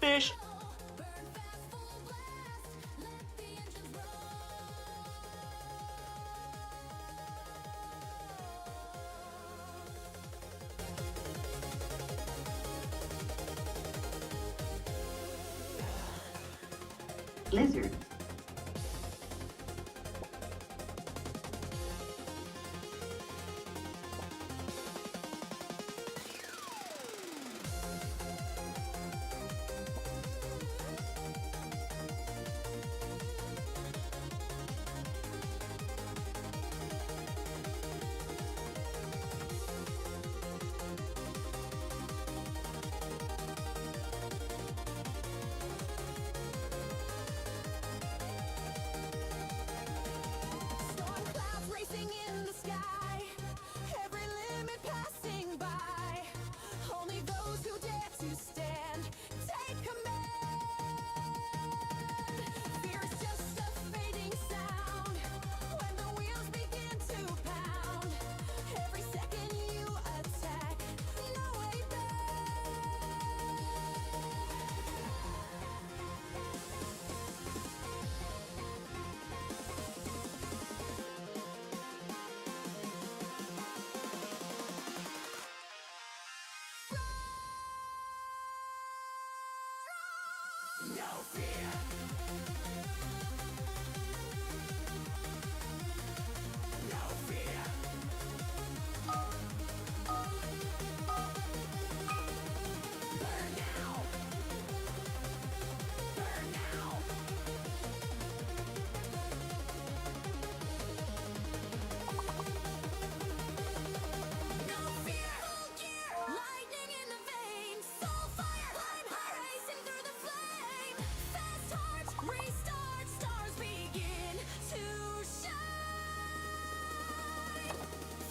fish. Lizard. Storm clouds racing in the sky, every limit passing by. Only those who dare to stand take command. Fear is just a fading sound when the wheels begin to pound. Every second you attack, no way back. No fear. No fear. Burn now. Burn now. No fear. Full gear. Lightning in the veins. Soul fire. Climb high. Racing through the flame. Fast hearts. Restart. Stars begin to shine.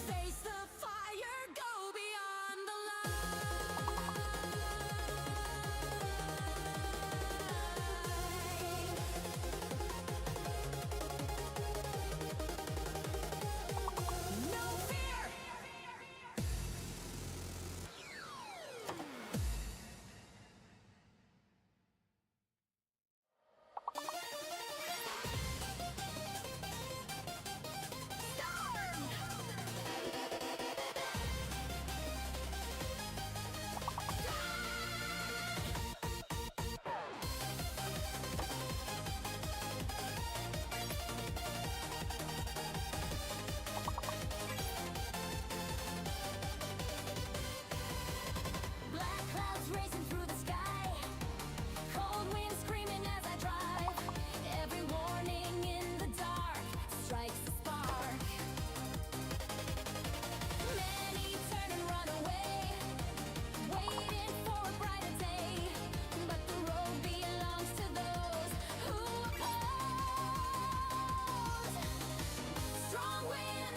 Face the fire. Go beyond the line. No fear. Black clouds racing through the sky, cold winds screaming as I drive. Every warning in the dark strikes a spark. Many turn and run away, waiting for a brighter day. But the road belongs to those who oppose. Strong wind,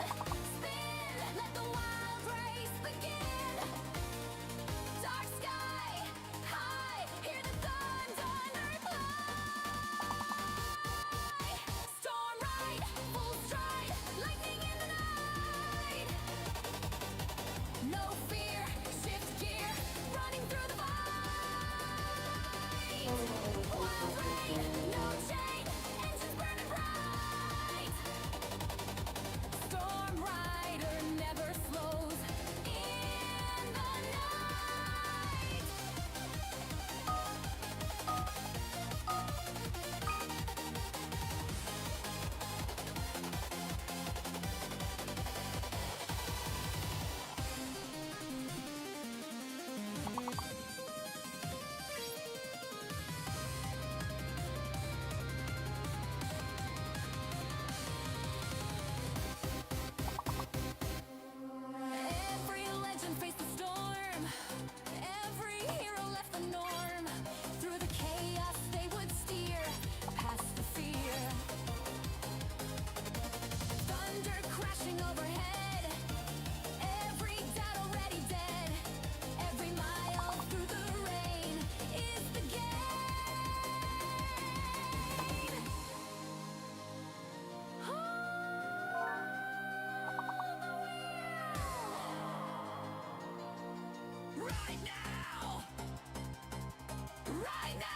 spin, let the wild race begin. Dark sky, high, hear the thunder fly. Storm ride, full stride, lightning in the night. No fear, shift gear, running through the fight. Wild rain, no chain, engines burning bright. Storm rider never slows in the night. Every legend faced the storm. Every hero left the norm. Through the chaos they would steer, past the fear. Thunder crashing overhead. Every doubt already dead. Every mile through the rain is the gain. Right now! Right now!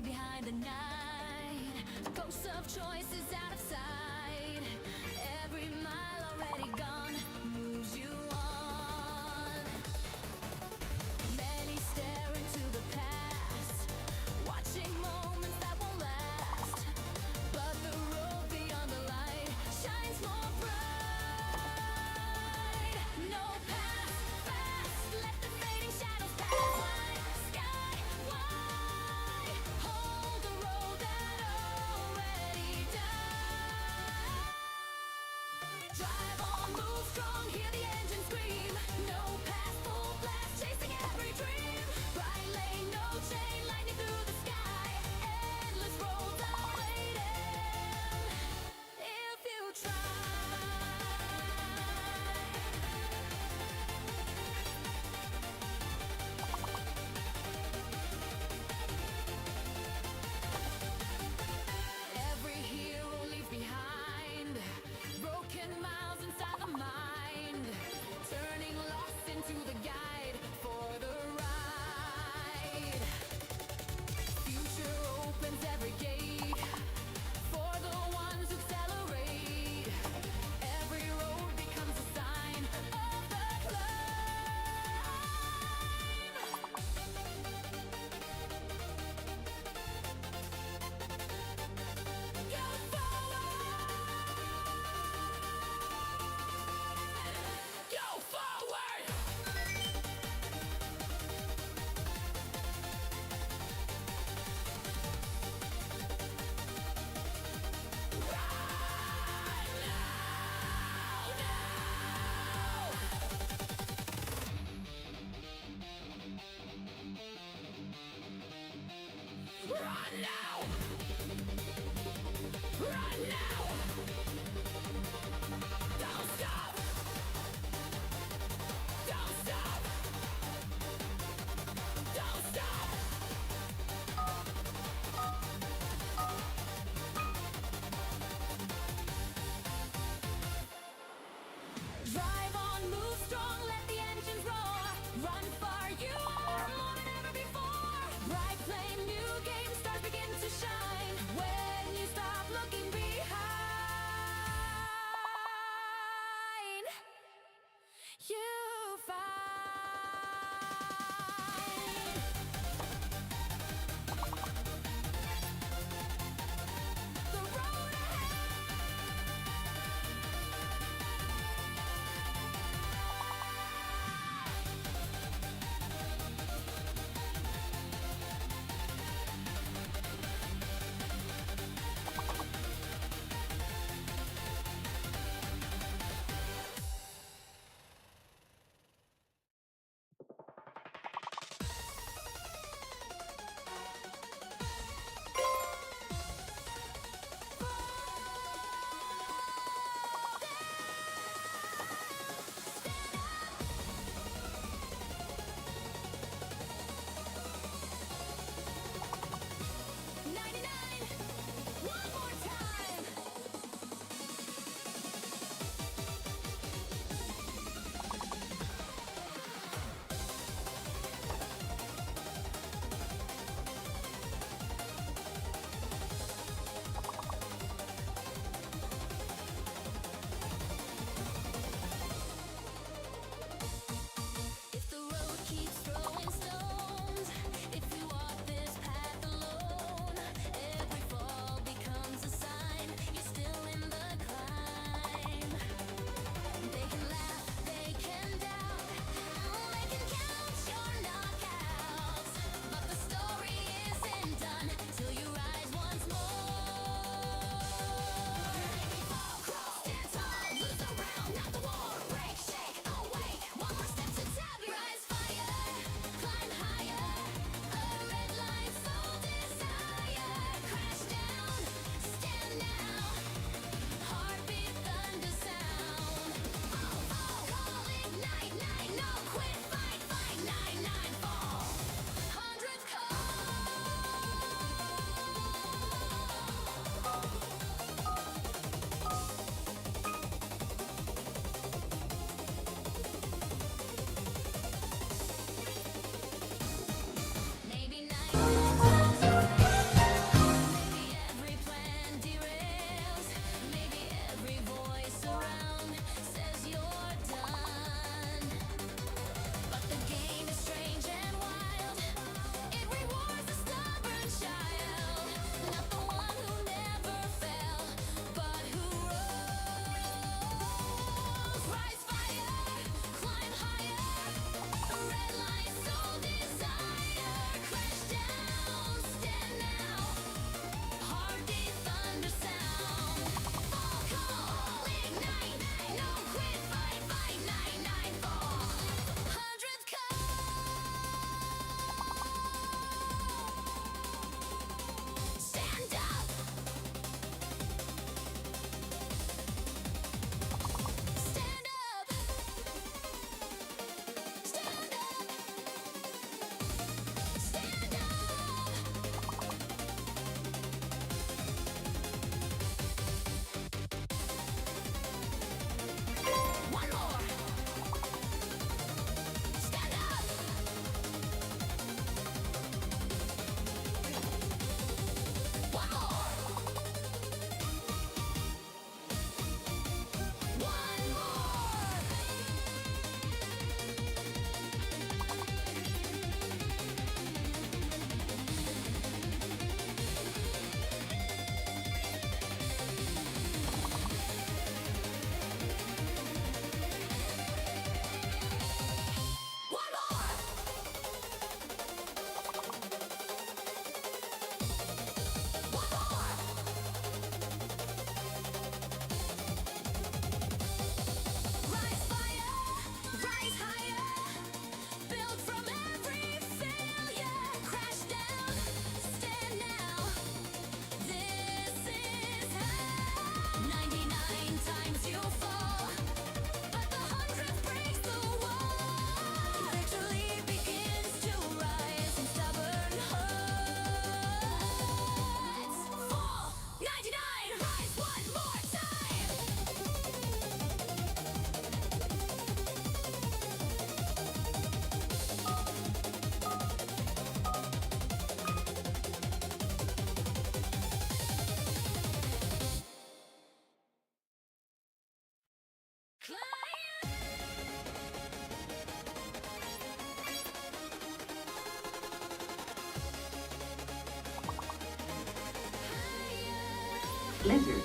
behind the night. Ghosts of choices out of sight. Every mile already gone moves you on. Many stare into the past, watching moments that won't last. But the road beyond the light shines more bright. No path fast, let the fading shadows pass. Fly sky wide, hold the road that already died. Drive on, move strong, hear the engine scream. No path, full blast, chasing every dream. Bright lane, no chain, lightning through the sky. Endless roads are waiting if you try. Every hero leaves behind broken miles inside the mind, turning lost into the guide for the ride. Future opens every gate for the ones who accelerate. Every road becomes a sign of the climb. Go forward! Go forward! Run now! Run now! Don't stop! Don't stop! Don't stop! Drive on, move strong, let the engines roar. Run far, you are more than ever before. Bright flame, new game, stars begin to shine. When you stop looking behind, you find the road ahead. Lizard.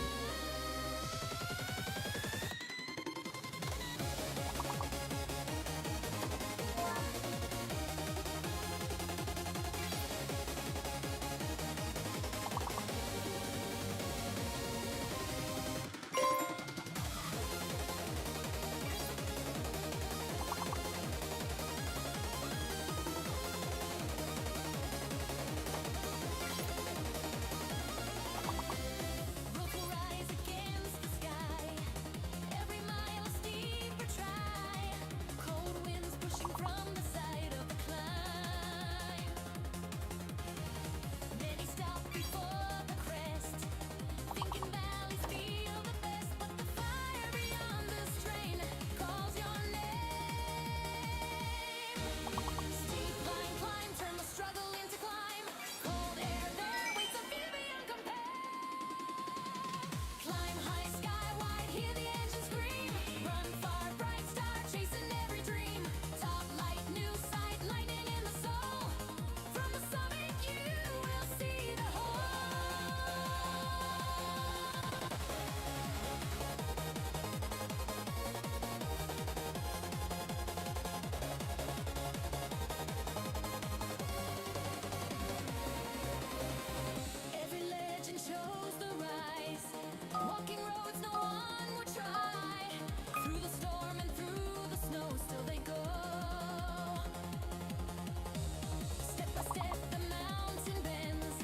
Rope will rise against the sky. Every mile a steeper try. Cold winds pushing from the side of the climb. Many stop before the crest, thinking valleys feel the best, but the fire beyond the strain calls your name. Steep climb, climb, turn the struggle into climb. Cold air there waits a view beyond compare. Climb high, sky wide, hear the engine scream. Run far, bright star, chasing every dream. Top light, new sight, lightning in the soul. From the summit you will see the whole. Every legend shows the rise. Walking roads no one would try. Through the storm and through the snow, still they go. Step by step, the mountain bends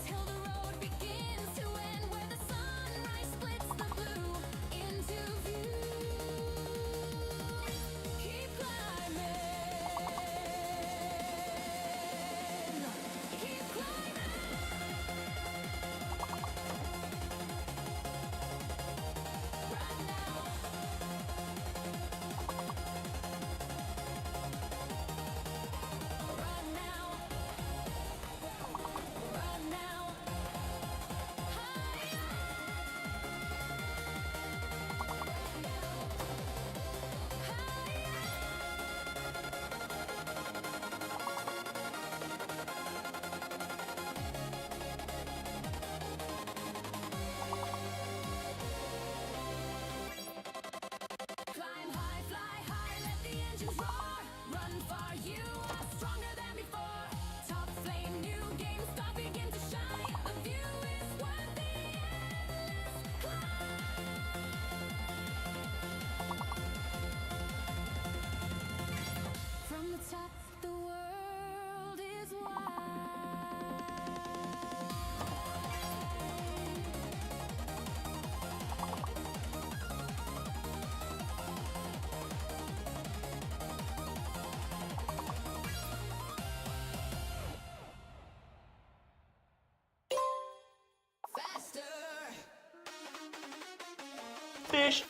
till the road begins to end. Where the sunrise splits the blue into view. Keep climbing. Keep climbing. Right now. Right now. Right now. Higher. Climb high, fly high, let the engines roar. Run far, you are stronger than before. Top flame, new game, star begin to shine. The view is worth the endless climb. From the top, the world is wide. Faster! Fish.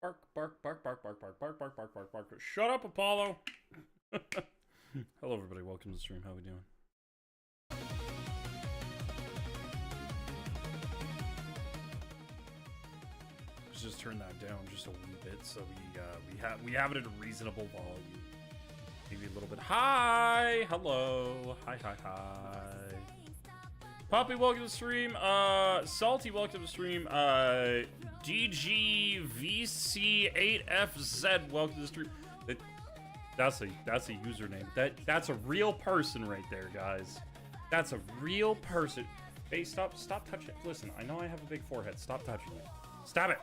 Bark, bark, bark, bark, bark, bark, bark, bark, bark, bark, bark. Shut up, Apollo! Hello, everybody. Welcome to the stream. How we doing? Let's just turn that down just a wee bit so we have it at a reasonable volume. Maybe a little bit. Hi! Hello! Hi, hi, hi. Poppy, welcome to the stream. Salty, welcome to the stream. DGVC8FZ, welcome to the stream. That's a username. That's a real person right there, guys. That's a real person. Hey, stop touching it. Listen, I know I have a big forehead. Stop touching it. Stop it.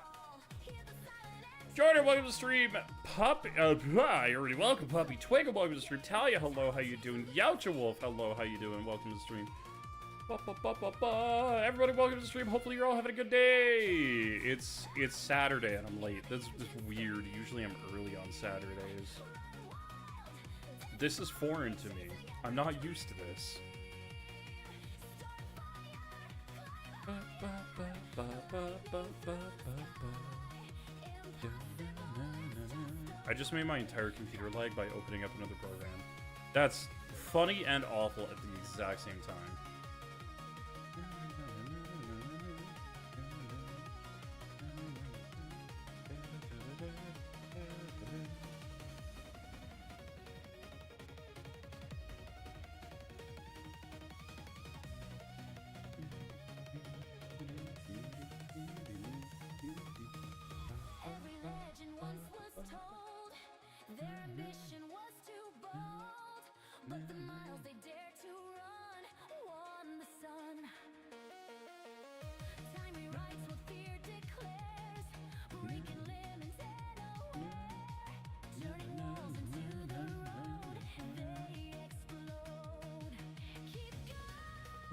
Jordan, welcome to the stream. Puppy, I already welcome Puppy. Twiggle, welcome to the stream. Talia, hello, how you doing? Yautja Wolf, hello, how you doing? Welcome to the stream. Everybody, welcome to the stream. Hopefully you're all having a good day. It's Saturday and I'm late. That's weird. Usually I'm early on Saturdays. This is foreign to me. I'm not used to this. I just made my entire computer lag by opening up another program. That's funny and awful at the exact same time.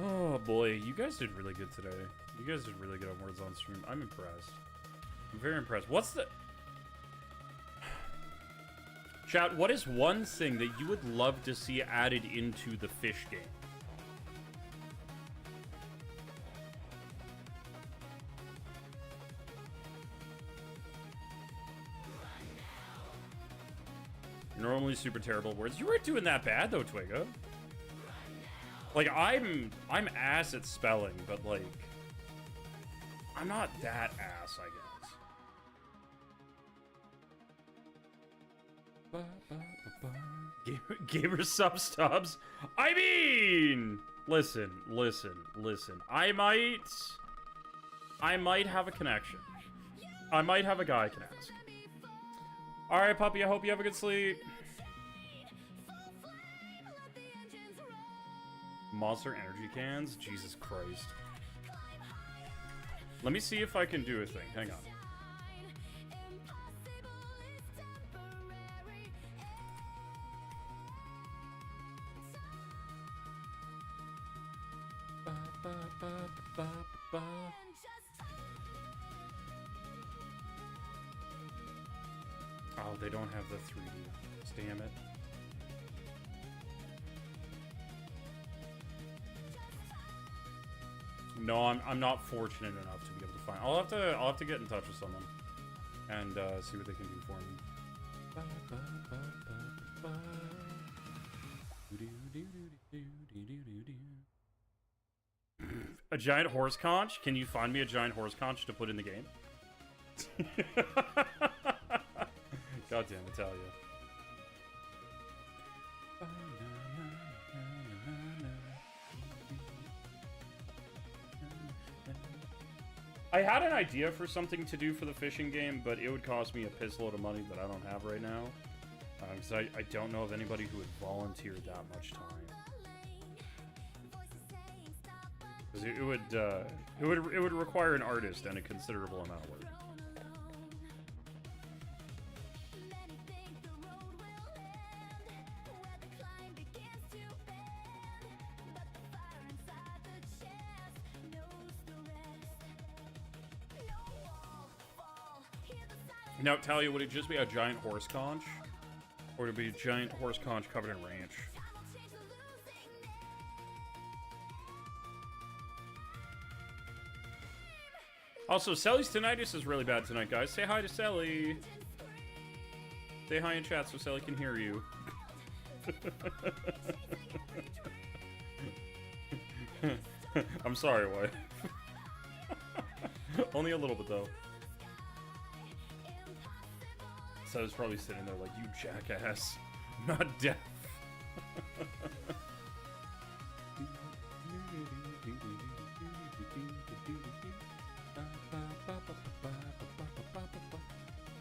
Oh boy, you guys did really good today. You guys did really good on Words on Stream. I'm impressed. I'm very impressed. What's the... Chat, what is one thing that you would love to see added into the fish game? Normally super terrible words. You weren't doing that bad though, Twiggo. Like, I'm ass at spelling, but, like, I'm not that ass, I guess. Gamer sub-stubs. I mean, listen. I might have a connection. I might have a guy I can ask. Alright, puppy, I hope you have a good sleep. Monster energy cans? Jesus Christ. Let me see if I can do a thing. Hang on. Oh, they don't have the 3D. Damn it. No, I'm not fortunate enough to be able to find. I'll have to get in touch with someone and see what they can do for me. A giant horse conch? Can you find me a giant horse conch to put in the game? Goddamn Italia. I had an idea for something to do for the fishing game, but it would cost me a piss load of money that I don't have right now. Because I don't know of anybody who would volunteer that much time. Because it would require an artist and a considerable amount of work. Now, Talia, would it just be a giant horse conch? Or would it be a giant horse conch covered in ranch? Also, Selly's tinnitus is really bad tonight, guys. Say hi to Selly. Say hi in chat so Selly can hear you. I'm sorry, wife. Only a little bit, though. Selly's probably sitting there like, you jackass. I'm not deaf.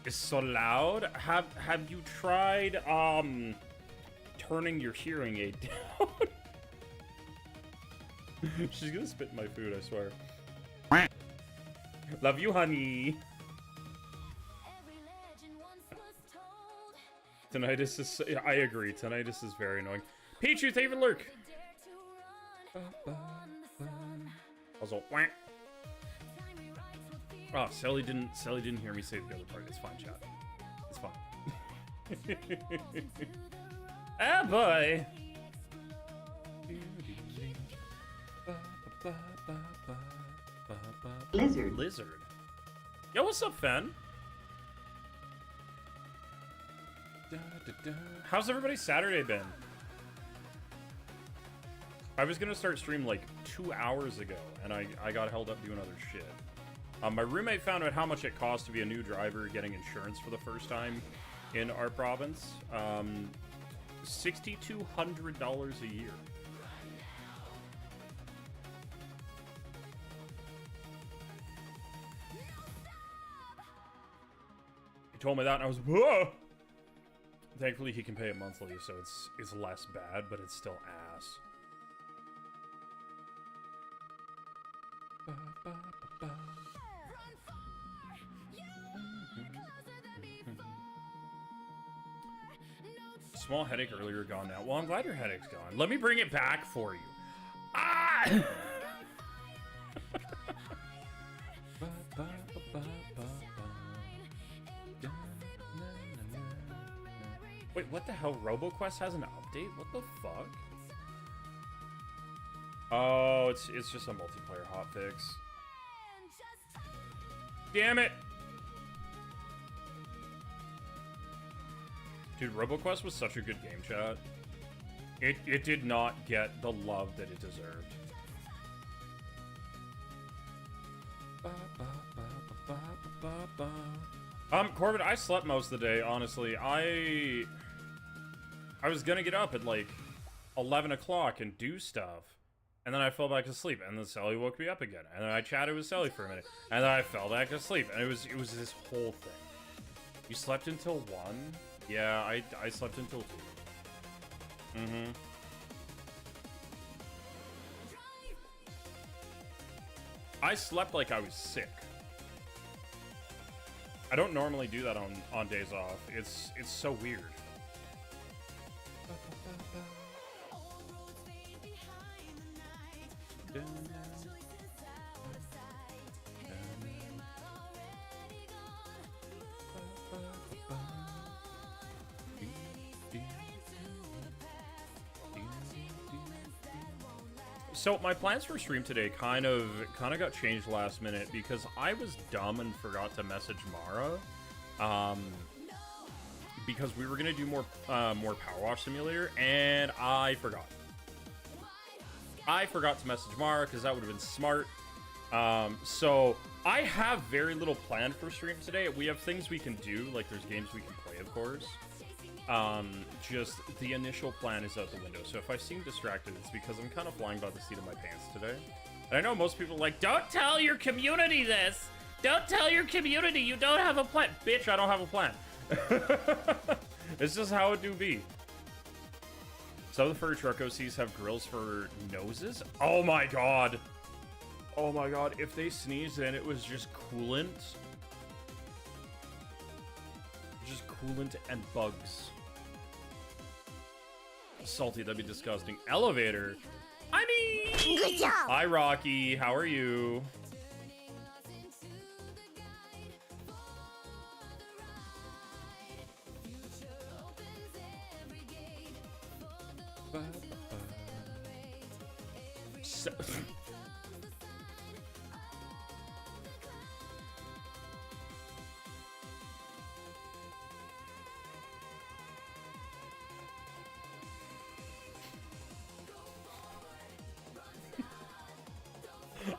It's so loud. Have you tried turning your hearing aid down? She's gonna spit in my food, I swear. Love you, honey. Tinnitus is... I agree. Tinnitus is very annoying. Pichu, thank you for the lurk. Also, wah. Oh, Sally didn't hear me say the other part. It's fine, chat. It's fine. Ah, boy. Lizard. Lizard. Yo, what's up, Fen? How's everybody's Saturday been? I was gonna start stream like 2 hours ago, and I got held up doing other shit. My roommate found out how much it costs to be a new driver getting insurance for the first time in our province. $6,200 a year. He told me that, and I was, whoa! Thankfully, he can pay it monthly, so it's less bad, but it's still ass. Small headache earlier, gone now. Well, I'm glad your headache's gone. Let me bring it back for you. Ah! Wait, what the hell? RoboQuest has an update? What the fuck? Oh, it's just a multiplayer hotfix. Damn it! Dude, RoboQuest was such a good game, chat. It did not get the love that it deserved. Corbin, I slept most of the day, honestly. I was gonna get up at like 11 o'clock and do stuff. And then I fell back asleep, and then Sally woke me up again. And then I chatted with Sally for a minute, and then I fell back asleep. And it was this whole thing. You slept until 1? Yeah, I slept until 2. Mm-hmm. I slept like I was sick. I don't normally do that on days off. It's so weird. So my plans for stream today kind of got changed last minute because I was dumb and forgot to message Mara, because we were gonna do more Power Wash Simulator, and I forgot. I forgot to message Mara because that would have been smart. So I have very little planned for stream today. We have things we can do, like there's games we can play, of course. Just the initial plan is out the window. So if I seem distracted, it's because I'm kind of flying by the seat of my pants today. And I know most people are like, don't tell your community this. Don't tell your community you don't have a plan. Bitch, I don't have a plan. It's just how it do be. Some of the furry truck OCs have grills for noses. Oh my god. Oh my god. If they sneezed and it was just coolant. Just coolant and bugs. Salty, that'd be disgusting. Elevator. I mean, Good job. hi Rocky, how are you?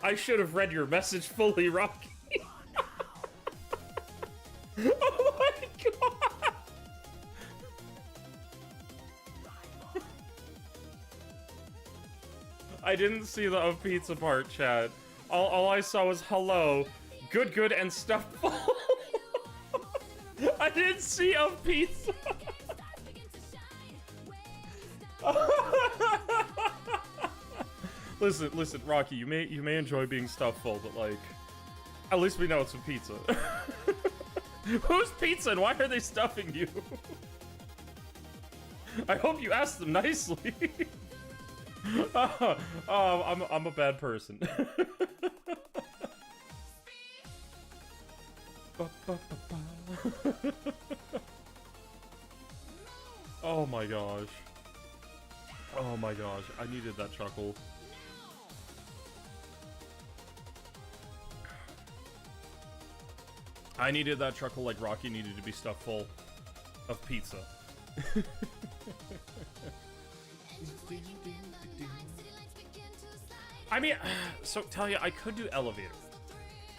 I should have read your message fully, Rocky. Oh my god! I didn't see the of pizza part, chat. All I saw was hello, good, and stuffed full. I didn't see of pizza. Listen, Rocky, you may enjoy being stuffed full, but like, at least we know it's a pizza. Whose pizza and why are they stuffing you? I hope you asked them nicely. I'm a bad person. Oh my gosh. Oh my gosh, I needed that chuckle. I needed that chuckle like Rocky needed to be stuffed full of pizza. I mean, so Talia, I could do elevator.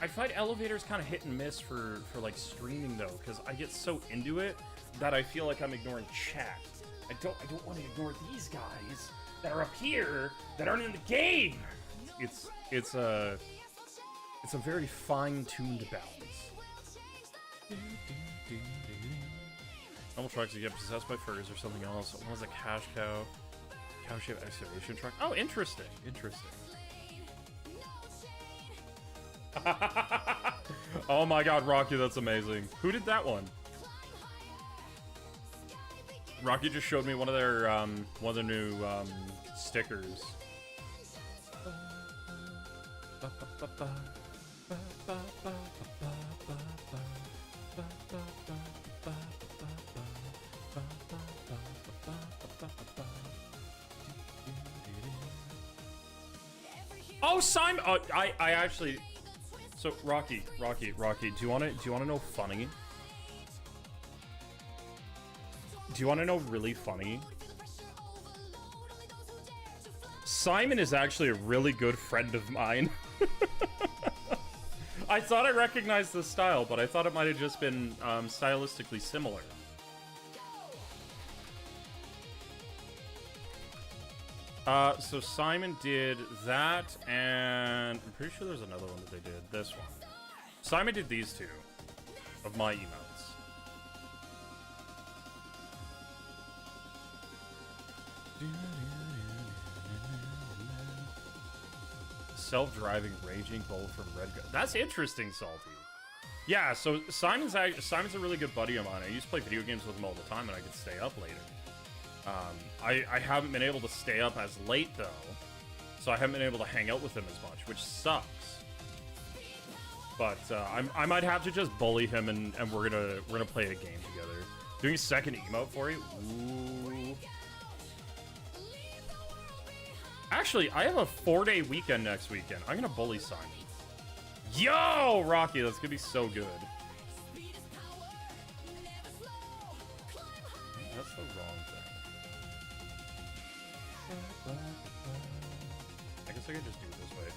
I find elevators kind of hit and miss for like streaming though, because I get so into it that I feel like I'm ignoring chat. I don't want to ignore these guys that are up here that aren't in the game. It's a very fine-tuned balance. Normal trucks get possessed by furs or something else. One was a cash cow. Cow-shaped excavation truck. Oh, interesting. Interesting. Oh my god, Rocky, that's amazing. Who did that one? Rocky just showed me one of their new stickers. Oh, Simon! I actually. So Rocky, do you wanna know funny? Do you wanna know really funny? Simon is actually a really good friend of mine. I thought I recognized the style, but I thought it might have just been stylistically similar. So Simon did that, and I'm pretty sure there's another one that they did. This one. Simon did these two of my emotes. Self-driving raging bull from Red Gun. That's interesting, Salty. Yeah, so Simon's a really good buddy of mine. I used to play video games with him all the time, and I could stay up later. I haven't been able to stay up as late though, so I haven't been able to hang out with him as much, which sucks. But I might have to just bully him, and we're gonna play a game together. Doing a second emote for you. Ooh. Actually, I have a 4-day weekend next weekend. I'm gonna bully Simon. Yo, Rocky, that's gonna be so good. That's the wrong thing. I guess I could just do it this way.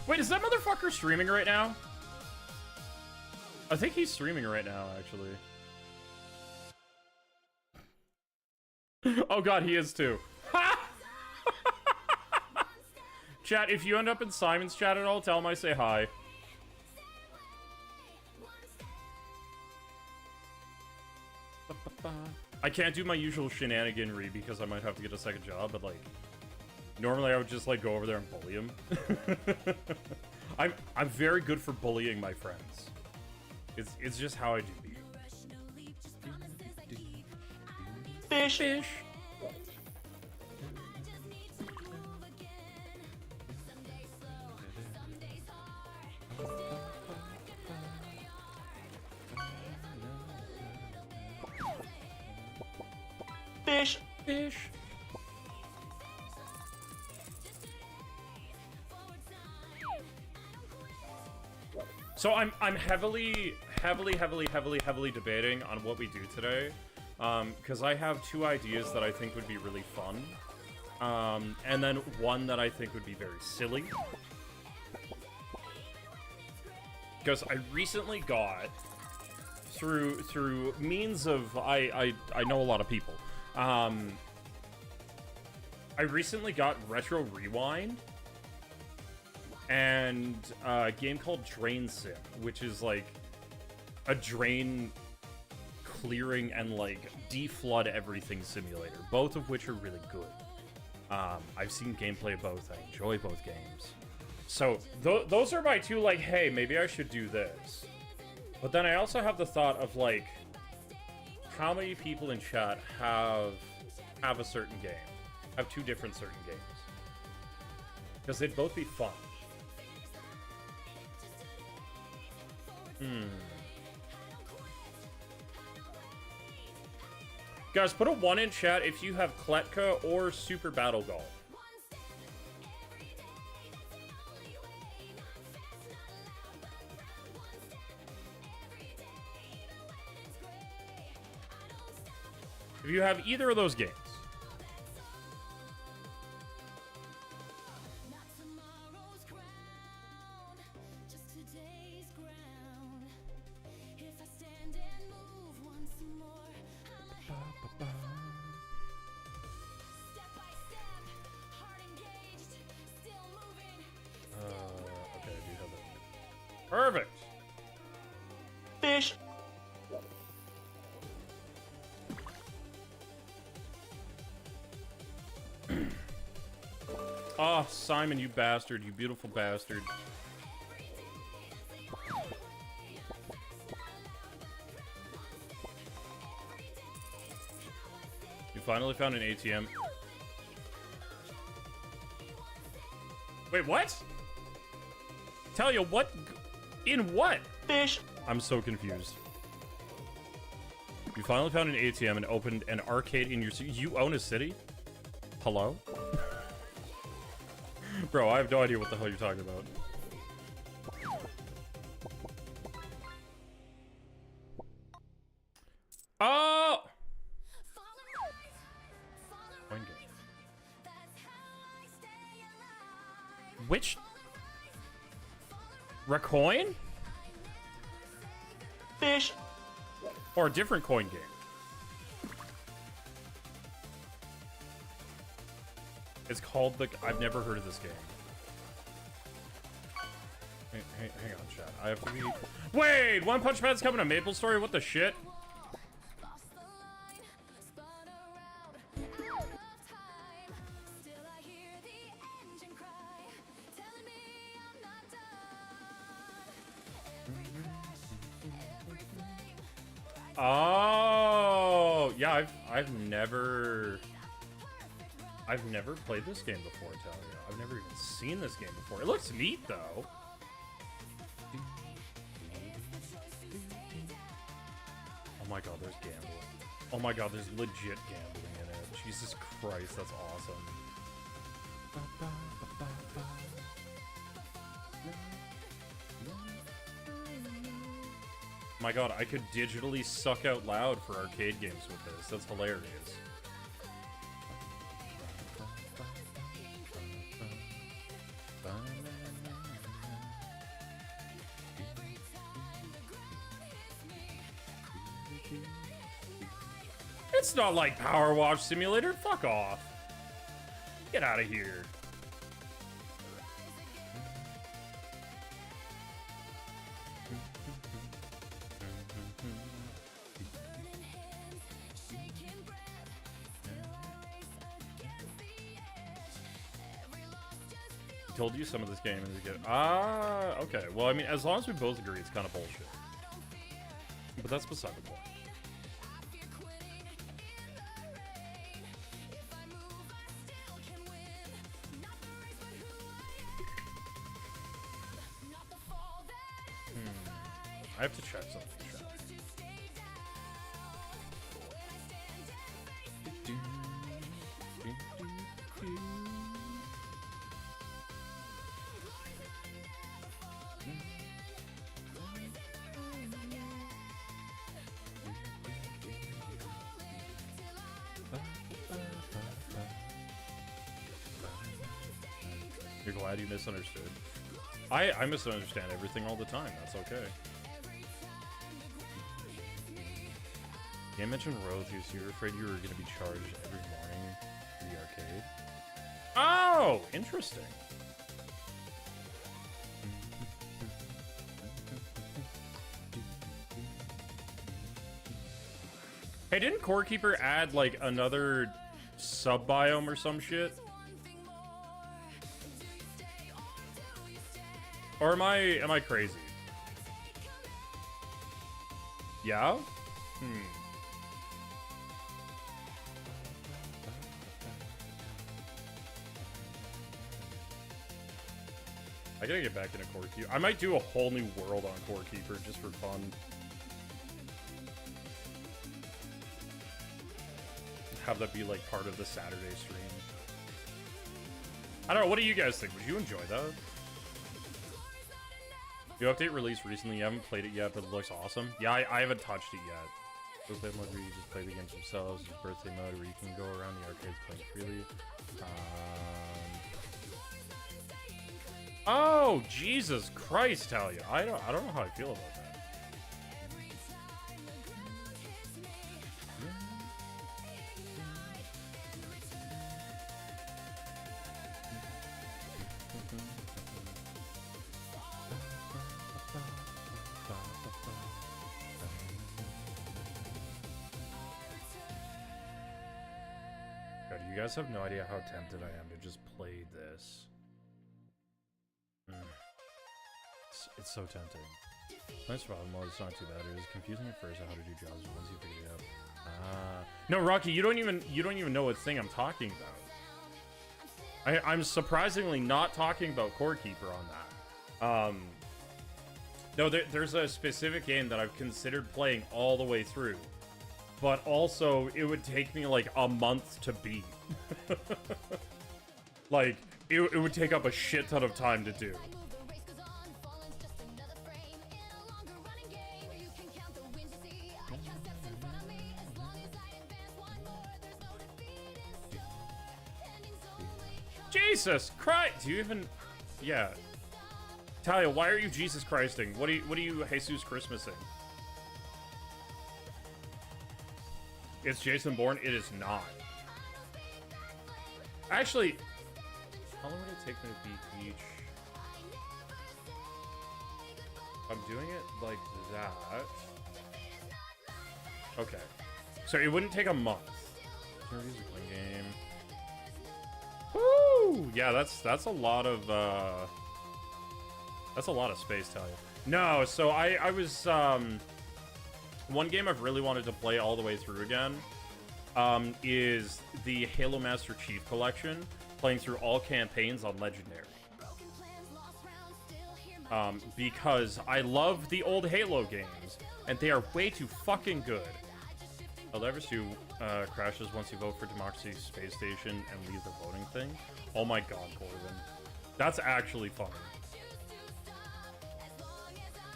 Wait, is that motherfucker streaming right now? I think he's streaming right now, actually. Oh god, he is too. Chat, if you end up in Simon's chat at all, tell him I say hi. I can't do my usual shenaniganry because I might have to get a second job, but like, normally I would just like go over there and bully him. I'm very good for bullying my friends. It's just how I do. Fish. Fish. So I'm heavily debating on what we do today, because I have two ideas that I think would be really fun. And then one that I think would be very silly. Because I recently got, through means of, I know a lot of people. I recently got Retro Rewind and a game called Drain Sim, which is like a drain clearing and like deflood everything simulator, both of which are really good. I've seen gameplay of both. I enjoy both games. So those are my two, like, hey, maybe I should do this. But then I also have the thought of, like, how many people in chat have a certain game? Have two different certain games? Because they'd both be fun. Guys, put a 1 in chat if you have Kletka or Super Battle Golf. If you have either of those games. Okay, I do have that. Perfect. Fish. Oh, Simon, you bastard. You beautiful bastard. You finally found an ATM. Wait, what? Tell you what? In what? Fish. I'm so confused. You finally found an ATM and opened an arcade in your city. You own a city? Hello? Bro, I have no idea what the hell you're talking about. Oh! Coin game. Which? Recoin? Fish. Or a different coin game? It's called the... I've never heard of this game. Hang on, chat. I have to be... Wait! One Punch Man's coming to Maple Story? What the shit? Oh! Yeah, I've never played this game before, Talia. I've never even seen this game before. It looks neat, though. Oh my god, there's gambling. Oh my god, there's legit gambling in it. Jesus Christ, that's awesome. My god, I could digitally suck out loud for arcade games with this. That's hilarious. It's not like Power Wash Simulator. Fuck off. Get out of here. I told you some of this game is good. Ah, okay. Well, I mean, as long as we both agree, it's kind of bullshit. But that's beside the point. I have to check something. You're glad you misunderstood. I misunderstand everything all the time. That's okay. Can't mention royalties. You were afraid you were going to be charged every morning for the arcade. Oh, interesting. Hey, didn't Core Keeper add like another sub biome or some shit? Or am I crazy? Yeah? I gotta get back into Core Keeper. I might do a whole new world on Core Keeper just for fun. Have that be like part of the Saturday stream. I don't know, what do you guys think? Would you enjoy that? The update released recently. You haven't played it yet, but it looks awesome. Yeah, I haven't touched it yet. Birthday mode where you just play the games themselves. There's birthday mode where you can go around the arcades playing freely. Oh, Jesus Christ, Talia. I don't know how I feel about that. God, you guys have no idea how tempted I am to just play this. It's so tempting. Nice survival mode, it's not too bad. It was confusing at first how to do jobs, but once you figure it out. No, Rocky, you don't even know what thing I'm talking about. I'm surprisingly not talking about Core Keeper on that. No, there's a specific game that I've considered playing all the way through, but also it would take me like a month to beat. Like, it would take up a shit ton of time to do. Jesus Christ! Do you even... Yeah. Talia, why are you Jesus Christing? What are you Jesus Christmasing? It's Jason Bourne? It is not. Actually, how long would it take me to beat each? I'm doing it like that. Okay. So it wouldn't take a month. Game. Woo! Yeah, that's a lot of space, Talia. No, so I was one game I've really wanted to play all the way through again is the Halo Master Chief Collection, playing through all campaigns on Legendary. Because I love the old Halo games, and they are way too fucking good. Leverage 2 crashes once you vote for Democracy Space Station and leave the voting thing. Oh my god, Corbin. That's actually funny.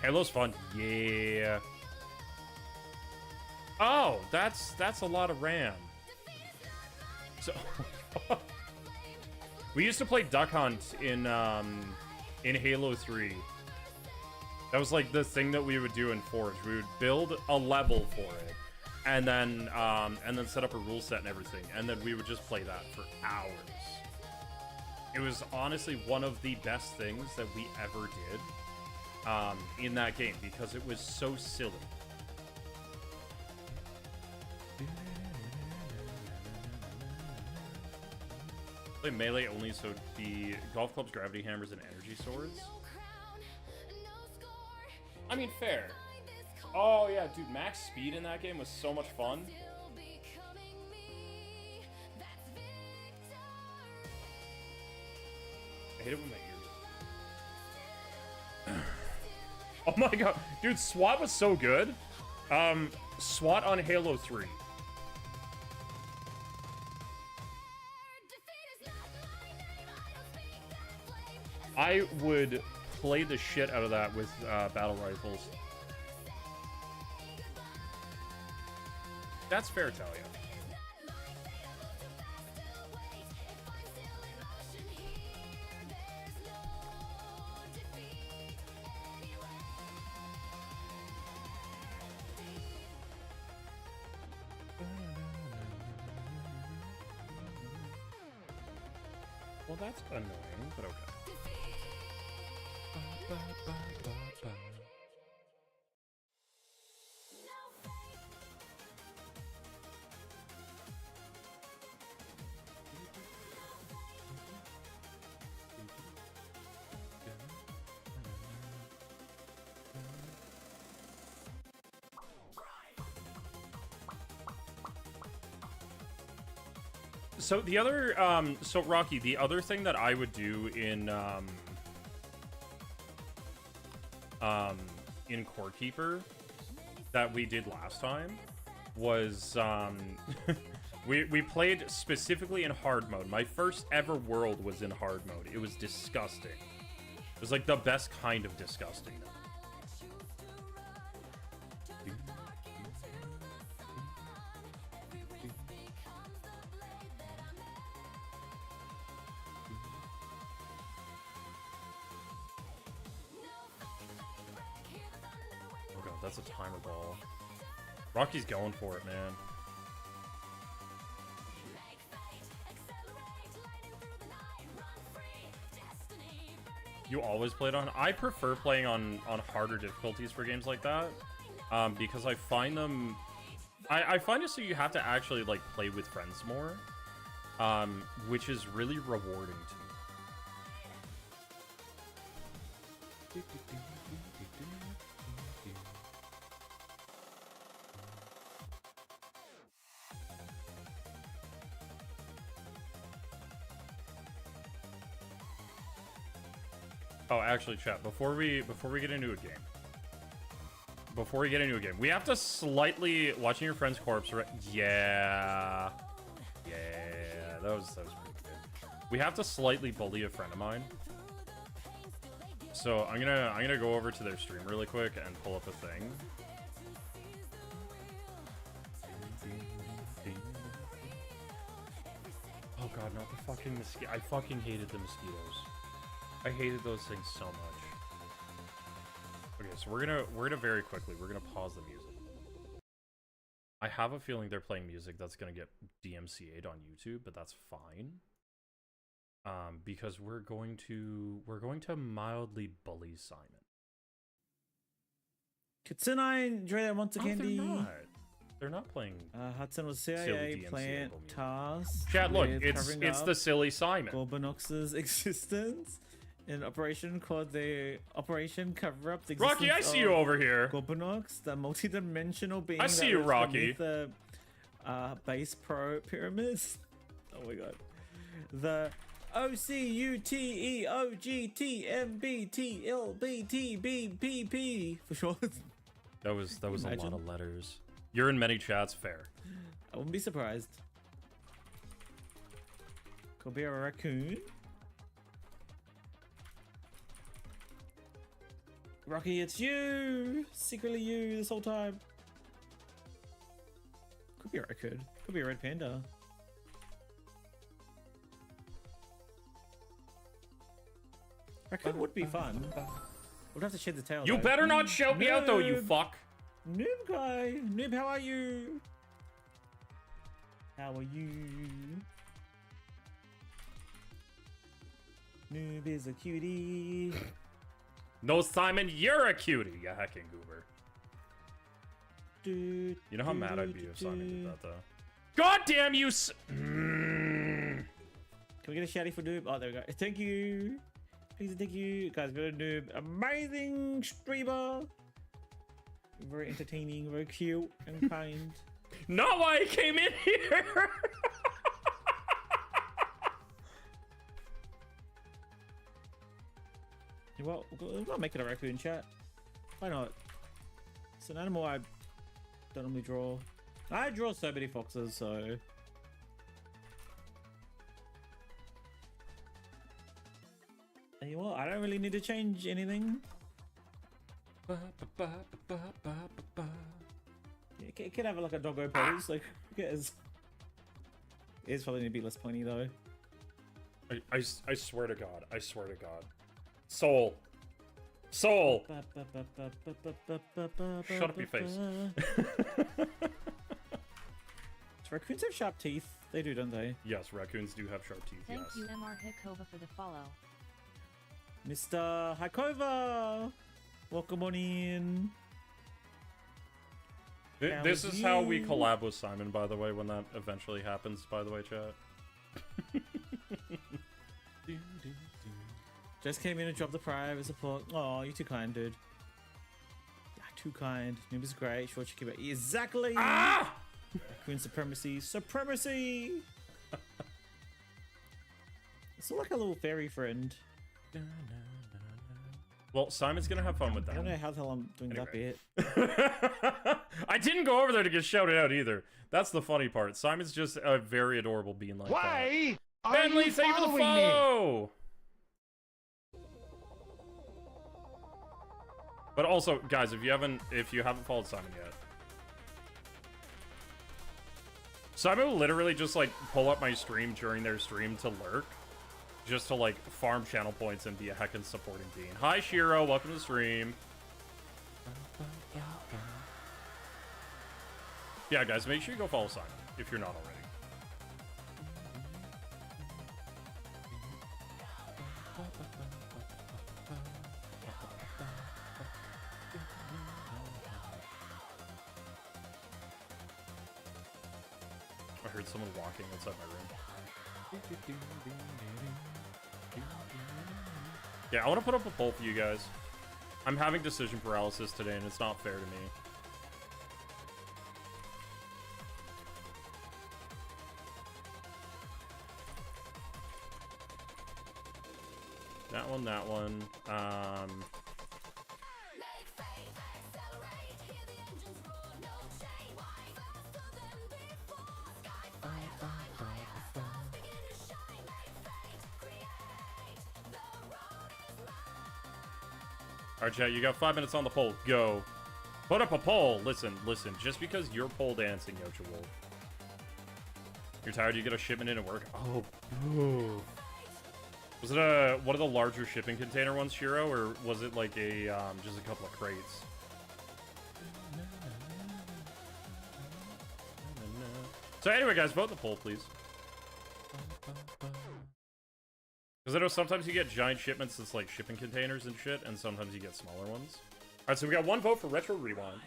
Halo's fun. Yeah. Oh, that's a lot of RAM. So we used to play Duck Hunt in Halo 3. That was like the thing that we would do in Forge. We would build a level for it, and then set up a rule set and everything, and then we would just play that for hours. It was honestly one of the best things that we ever did in that game, because it was so silly. Play melee only, so the golf clubs, gravity hammers, and energy swords. I mean, fair. Oh yeah, dude, max speed in that game was so much fun. I hate it with my ears. Oh my god, dude, SWAT was so good. SWAT on Halo 3. I would play the shit out of that with battle rifles. That's fair, Talia. Well, that's annoying, but okay. So the other, so Rocky, the other thing that I would do in Core Keeper that we did last time was, we played specifically in hard mode. My first ever world was in hard mode. It was disgusting. It was like the best kind of disgusting. That's a timer ball. Rocky's going for it, man. You always played on? I prefer playing on harder difficulties for games like that, because I find them. I find it so you have to actually like play with friends more, which is really rewarding to me. Oh, actually, chat, before we get into a game. We have to slightly watching your friend's corpse. Yeah. That was pretty good. We have to slightly bully a friend of mine. So I'm gonna go over to their stream really quick and pull up a thing. Oh god, not the fucking mosquito. I fucking hated the mosquitoes. I hated those things so much. Okay, so we're gonna very quickly, we're gonna pause the music. I have a feeling they're playing music that's gonna get DMCA'd on YouTube, but that's fine. Because we're going to mildly bully Simon. Kitsune, I enjoy that Monster Candy. They're not playing. Hudson was CIA plant task. Chat, look, it's the silly Simon. Gorbanox's existence. An operation called the Operation Cover Up. The Rocky, I see you over here. Gorbanox, the multi-dimensional being. I see you, Rocky. The base pro pyramids. Oh my god. The OCUTEOGTMBTLBTBPP for short. That was a lot of letters. You're in many chats, fair. I wouldn't be surprised. Could be a raccoon. Rocky, it's you! Secretly you this whole time. Could be a raccoon. Could be a red panda. Raccoon would be fun. We'd have to shed the tail. You though. better not shout me out though, you fuck! Noob guy! Noob, how are you? How are you? Noob is a cutie. No, Simon, you're a cutie, you hecking goober. You know how mad I'd be if Simon did that, though. God damn you! Can we get a shouty for Noob? Oh, there we go. Thank you. Please and thank you. Guys, got a Noob. Amazing streamer. Very entertaining, very cute and kind. Not why I came in here! Well, we're not making a raccoon, chat. Why not? It's an animal I don't normally draw. I draw so many foxes, so... And you know what? I don't really need to change anything. It could have like a doggo pose, like, who cares? It's probably gonna be less pointy though. I swear to God, I swear to God. Soul. Soul! Shut up your face. Raccoons have sharp teeth. They do, don't they? Yes, raccoons do have sharp teeth. Thank yes. you, Mr. Hikova, for the follow. Mr. Hakova! Welcome on in. How This is is how we you? collab with Simon, by the way, when that eventually happens, by the way, chat. Just came in and dropped the private support. Oh, you're too kind, dude. Yeah, too kind. Noob is great. Short chicken about exactly. Ah! Queen supremacy. Supremacy! It's all like a little fairy friend. Well, Simon's gonna have fun with I don't know that. how the hell I'm doing that Anyway. bit. I didn't go over there to get shouted out either. That's the funny part. Simon's just a very adorable being like that. Why are Bentley, you thank you for the following me? follow! But also, guys, if you haven't followed Simon yet, Simon will literally just like pull up my stream during their stream to lurk, just to like farm channel points and be a heckin' supporting being. Hi Shiro, welcome to the stream. Yeah, guys, make sure you go follow Simon if you're not already. I heard someone walking outside my room. Yeah, I want to put up a poll for you guys. I'm having decision paralysis today, and it's not fair to me. That one, that one. Make faith accelerate, hear the engines roar, no shame, faster than before. Sky fire, light yourself, begin to shine. Make faith create, the road is mine. Alright, chat, you got 5 minutes on the poll. Go. Put up a poll. Listen, just because you're pole dancing, Yocha Wolf. You're tired, you get a shipment in at work. Oh, boo. Was it one of the larger shipping container ones, Shiro, or was it like a just a couple of crates? So anyway, guys, vote in the poll, please. Because I know sometimes you get giant shipments that's like shipping containers and shit, and sometimes you get smaller ones. Alright, so we got one vote for Retro Rewind.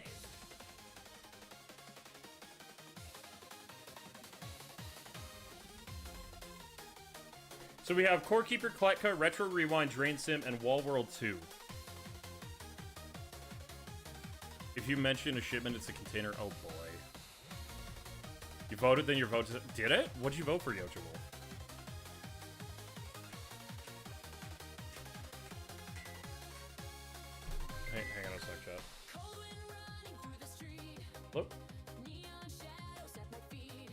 So we have Core Keeper, Kletka, Retro Rewind, Drain Sim, and Wall World 2. If you mention a shipment, it's a container. Oh boy. You voted, then your vote did it? What'd you vote for, Yocha Wolf? Hang on a sec, chat. Cold wind running through the street, Look, neon shadows at my feet.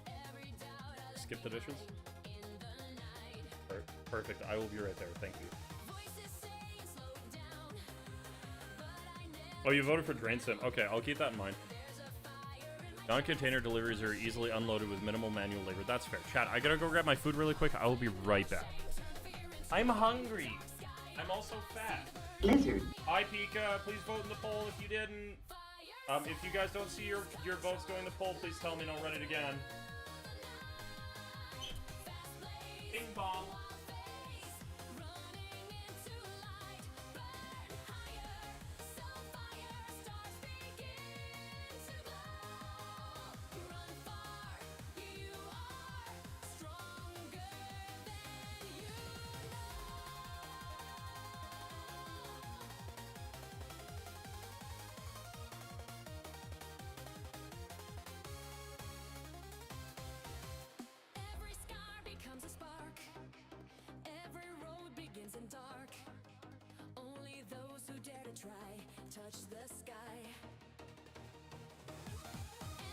Every doubt I skip the dishes. in the night. Perfect. I will be right there. Thank you. Voices saying slow down, but I never. Oh, you voted for Drain Sim. Okay, I'll keep that in mind. There's a fire in my Non-container deliveries are easily unloaded with minimal manual labor. That's fair. Chat, I gotta go grab my food really quick. I will be right back. I'm hungry. I'm also fat. Lizard. Hi, Pika. Please vote in the poll if you didn't. If you guys don't see your votes going in the poll, please tell me and I'll run it again. Bing bong. Every scar becomes a spark. Every road begins in dark. Only those who dare to try touch the sky.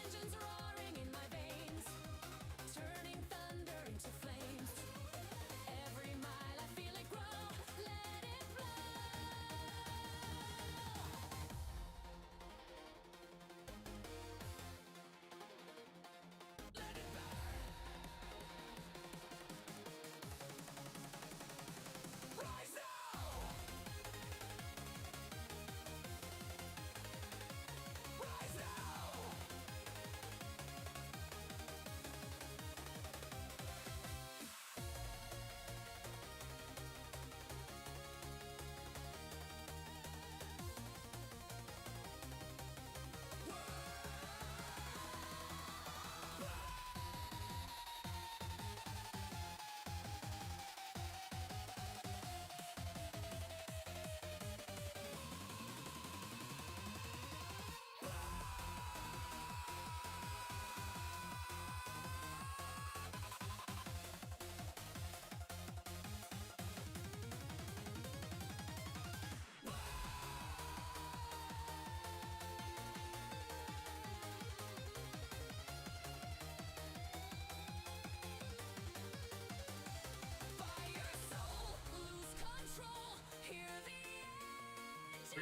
Engines roaring in my veins, turning thunder into flames. Every mile I feel it grow, let it flow. Rise now!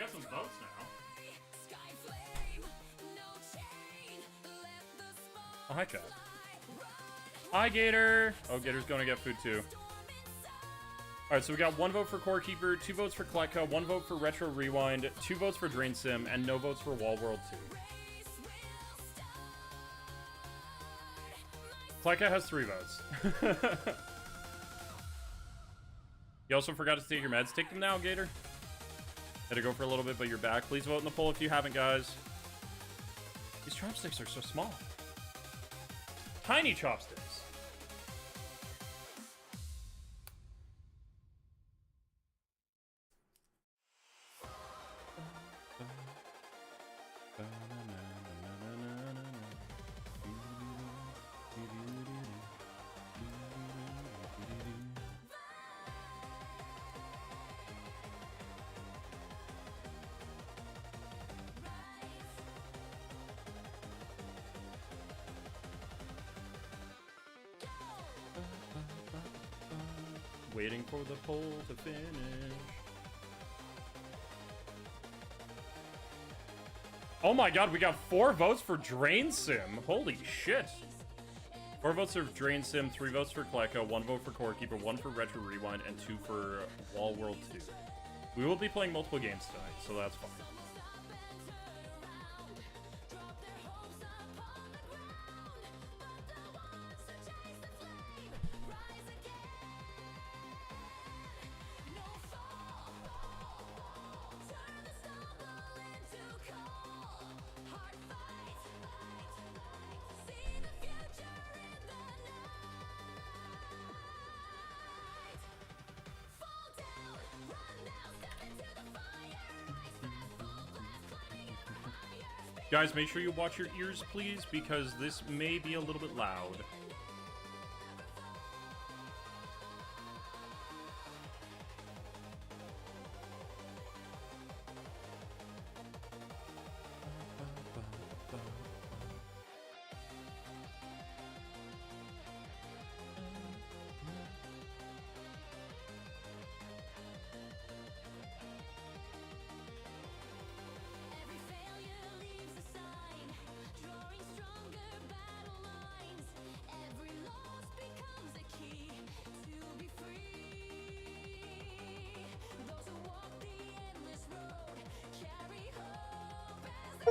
got some votes now. Oh, hi, chat. Hi, Gator. Oh, Gator's going to get food too. All right, so we got 1 vote for Core Keeper, 2 votes for Kletka, 1 vote for Retro Rewind, 2 votes for Drain Sim, and no votes for Wall World 2. Kletka has 3 votes. You also forgot to take your meds. Take them now, Gator. Had to go for a little bit, but you're back. Please vote in the poll if you haven't, guys. These chopsticks are so small. Tiny chopsticks. Waiting for the poll to finish. Oh my god, we got 4 votes for Drain Sim. Holy shit. 4 votes for Drain Sim, 3 votes for Kletka, 1 vote for Core Keeper, 1 for Retro Rewind, and 2 for Wall World 2. We will be playing multiple games tonight, so that's fine. Guys, make sure you watch your ears, please, because this may be a little bit loud.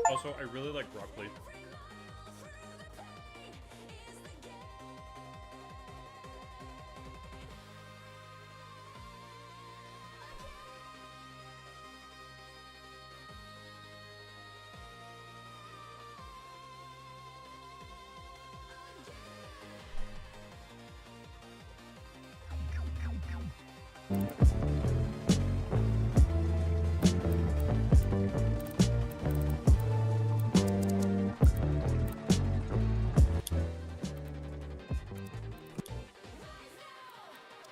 Also, I really like broccoli.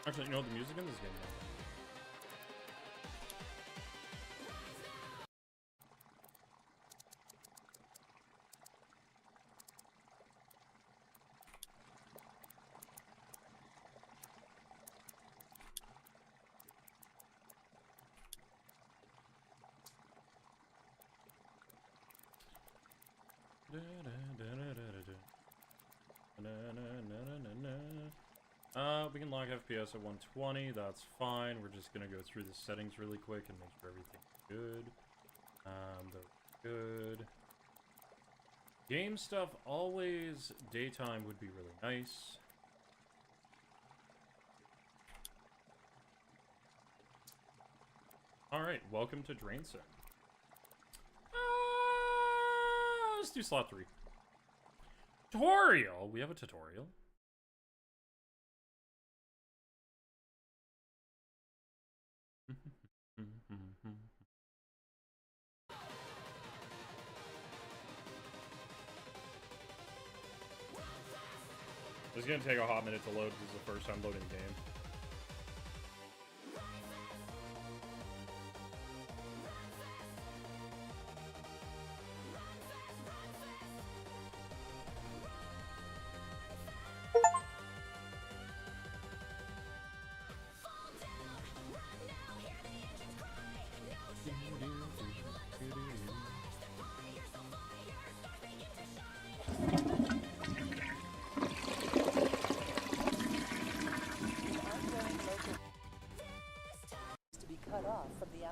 Actually, you know the music in this game now. We can lock FPS at 120, that's fine. We're just gonna go through the settings really quick and make sure everything's good. Good. Game stuff, always daytime would be really nice. Alright, welcome to Drain Sim. Let's do slot 3. Tutorial! We have a tutorial. It's gonna take a hot minute to load. This is the first time loading the game.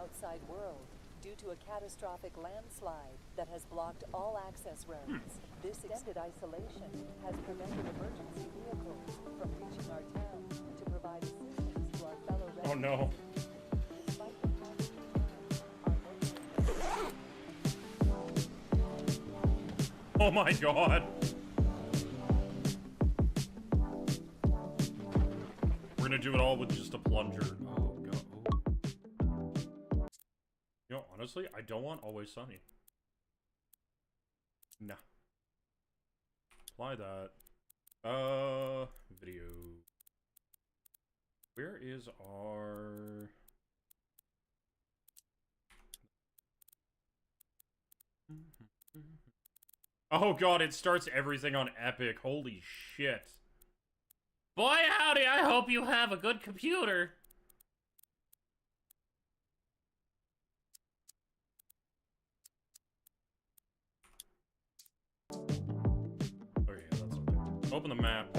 outside world due to a catastrophic landslide that has blocked all access roads. This extended isolation has prevented emergency vehicles from reaching our town to provide assistance to our fellow residents. Oh no. Despite the constant harm, our Oh my god. We're gonna do it all with just a plunger. Oh god. Oh. You know, honestly, I don't want Always Sunny. Nah. Apply that. Video. Where is our... Oh god, it starts everything on Epic. Holy shit. Boy howdy, I hope you have a good computer. Okay, that's okay. Open the map.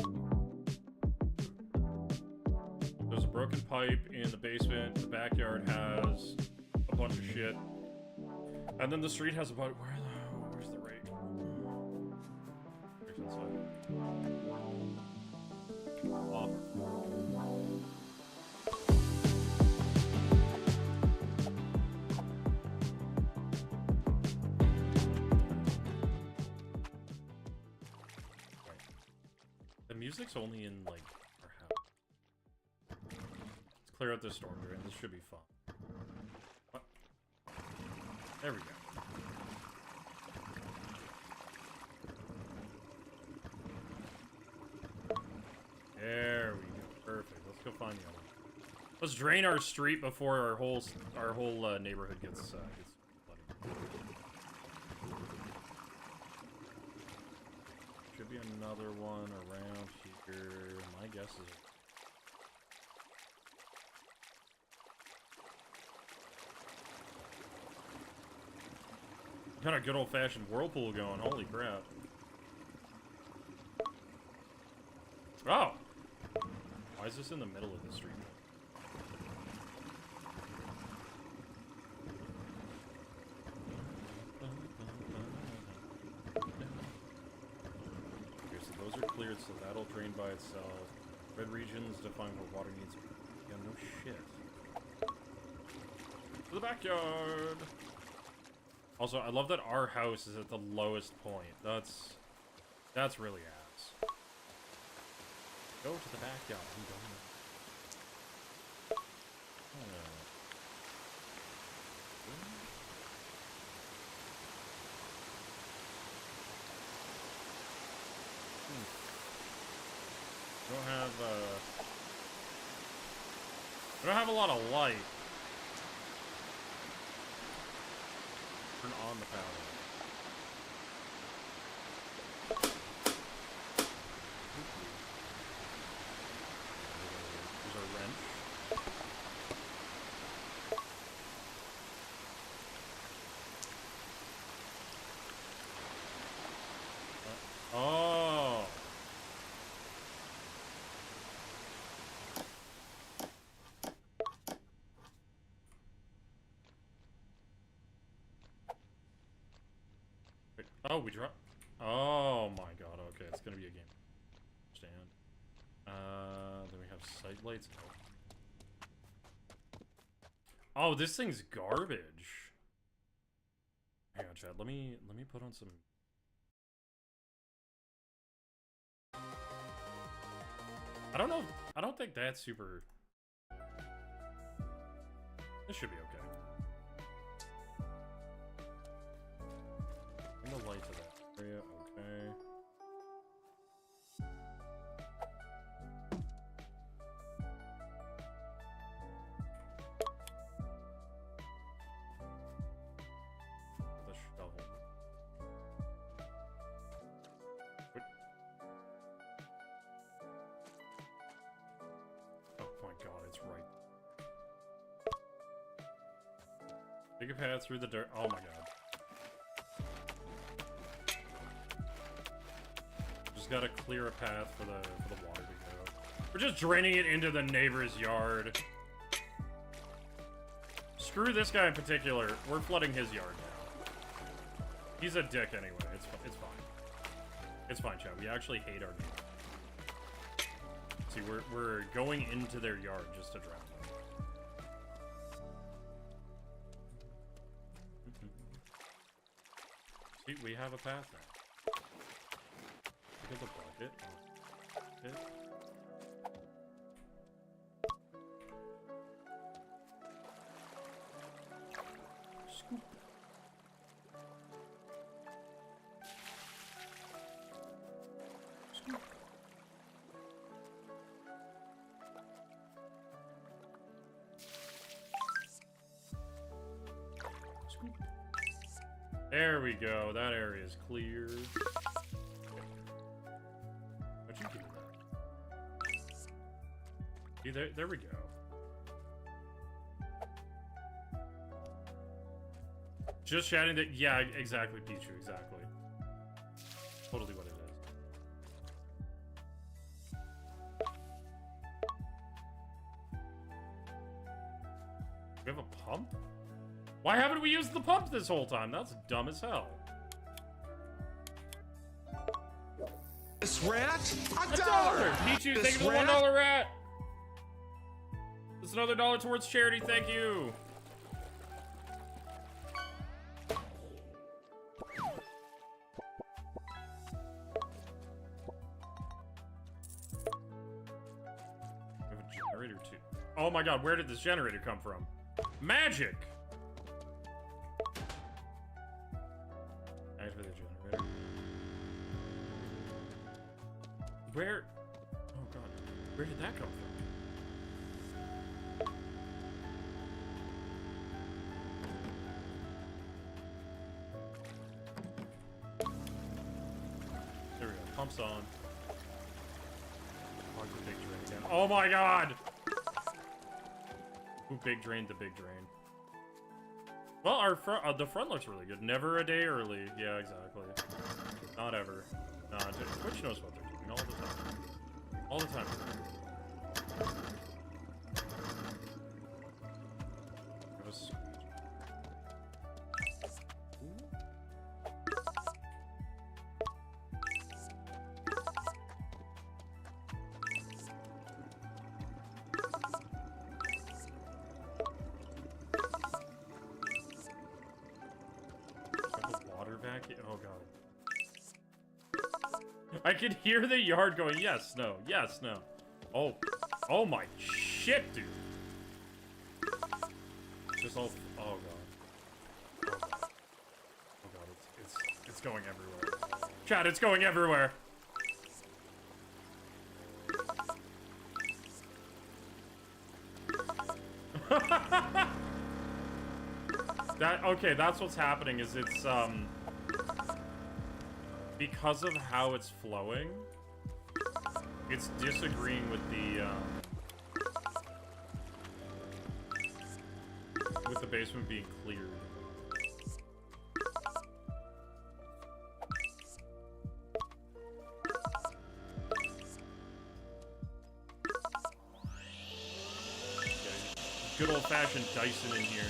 There's a broken pipe in the basement. The backyard has a bunch of shit. And then the street has about... Where's the rate? Here's inside. Off. The music's only in, like, our house. Let's clear out this storm drain. This should be fun. What? There we go. There we go. Perfect. Let's go find the other one. Let's drain our street before our whole neighborhood gets flooded. Should be another one around here. My guess is... Got a good old-fashioned whirlpool going. Holy crap. Oh! Why is this in the middle of the street? Okay, so those are cleared, so that'll drain by itself. Red regions define where water needs to be. Yeah, no shit. To the backyard! Also, I love that our house is at the lowest point. That's really ass. Go to the backyard. I'm going. I don't have a lot of light. Turn on the power. There's our wrench. Oh. Wait, oh, we drop. Oh my god, okay, it's gonna be a game. Stand. Then we have sight lights. Oh, this thing's garbage. Hang on, Chad. Let me put on some. I don't know. I don't think that's super. This should be okay. Bring the light to that area. Okay. The shovel. Wait. Oh my god, it's right. Take a path through the dirt. Oh my god. Just gotta clear a path for the water to go. We're just draining it into the neighbor's yard. screw this guy in particular. We're flooding his yard now. He's a dick anyway. It's fine. It's fine, Chad. We actually hate our neighbor. See, we're going into their yard just to drown them. See, we have a path now. Look at the bucket. Bucket. Scoop. Scoop. Scoop. There we go. That area is clear. What'd you do with that? See, there we go. Just chatting that. Yeah, exactly, Pichu. Exactly. Totally what it is. We have a pump? Why haven't we used the pump this whole time? That's dumb as hell. This rat? $1! Pichu, thank you for the $1 rat! That's another $1 towards charity, thank you! We have a generator too. Oh my god, where did this generator come from? Magic! Activate the generator. Where? Oh god, where did that come from? There we go, pumps on. Plug the big drain again. Oh my god! Who big drained the big drain? Well, our the front looks really good. Never a day early. Yeah, exactly. Not ever. Nah, Twitch knows what they're doing all the time. All the time. Oh god. I could hear the yard going, yes, no, yes, no. Oh. Oh my shit, dude. Just all. Oh god. Oh god. Oh god, it's going everywhere. Chat, it's going everywhere. Okay, that's what's happening is it's because of how it's flowing, it's disagreeing with the basement being cleared. Okay. Good old-fashioned Dyson in here.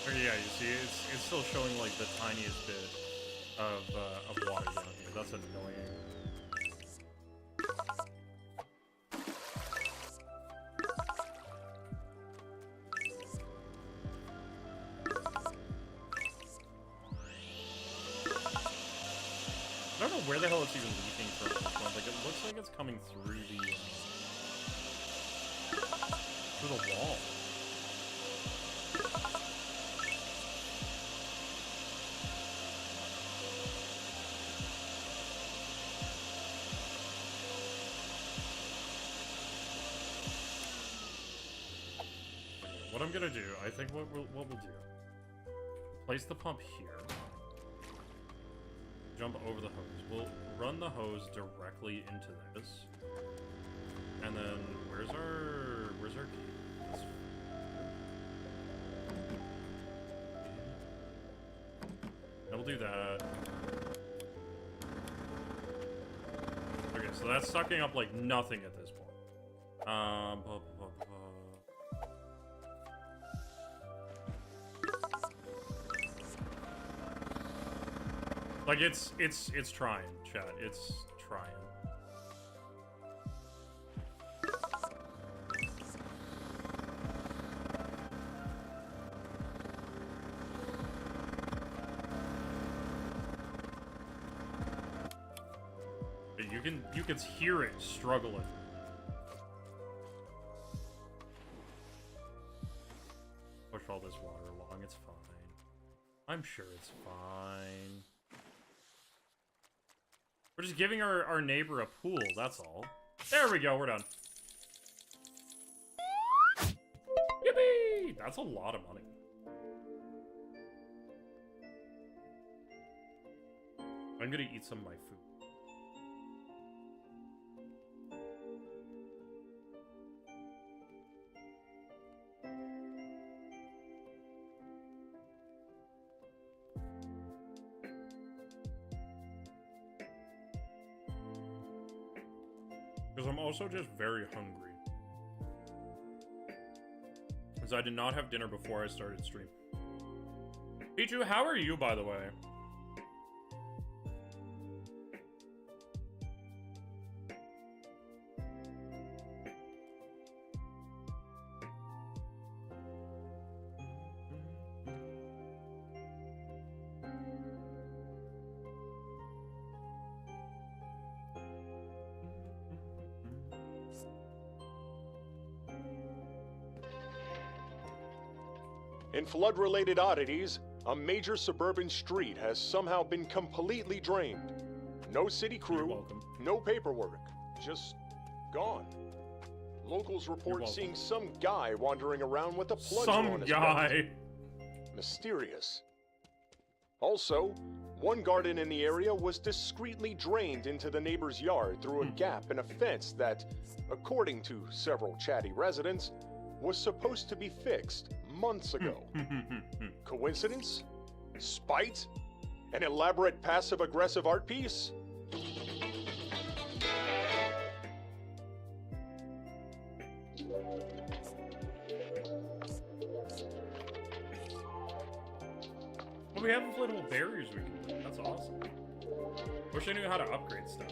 Yeah, you see, it's still showing like the tiniest bit of water down here. That's annoying. I don't know where the hell it's even leaking from this one. Like, it looks like it's coming through the wall. What I'm gonna do, I think what we'll do, place the pump here, jump over the hose. We'll run the hose directly into this, and then where's our where's our key? That's- And we'll do that. Okay, so that's sucking up like nothing at this point. Blah, blah, blah, blah. Like it's trying, chat. It's trying. You can hear it struggling. Push all this water along, it's fine. I'm sure it's fine. We're just giving our neighbor a pool, that's all. There we go, we're done. Yippee! That's a lot of money. I'm gonna eat some of my food. Because I'm also just very hungry. Because I did not have dinner before I started stream. Pichu, how are you, by the way? In flood-related oddities, a major suburban street has somehow been completely drained. No city You're crew, welcome. no paperwork, just gone. Locals report welcome. seeing some guy wandering around with a plunger Some on his guy. belt. Mysterious. Also, one garden in the area was discreetly drained into the neighbor's yard through a gap in a fence that, according to several chatty residents, was supposed to be fixed months ago. Coincidence? Spite? An elaborate passive-aggressive art piece? Well, we have inflatable barriers we can do. That's awesome. Wish I knew how to upgrade stuff.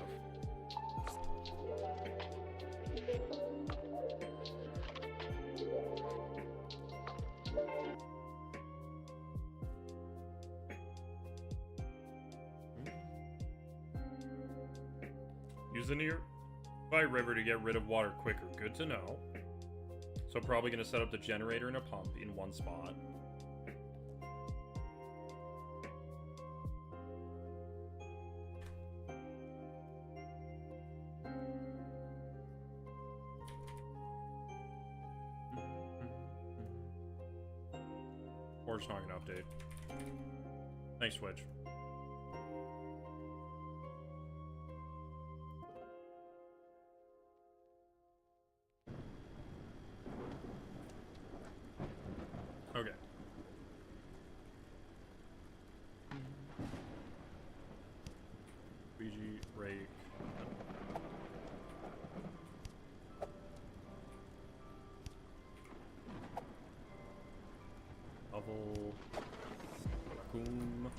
Use the nearby river to get rid of water quicker. Good to know. So probably going to set up the generator and a pump in one spot. Or it's not going to update. Thanks, Twitch. Okay. Ouija, rake. Level. Boom.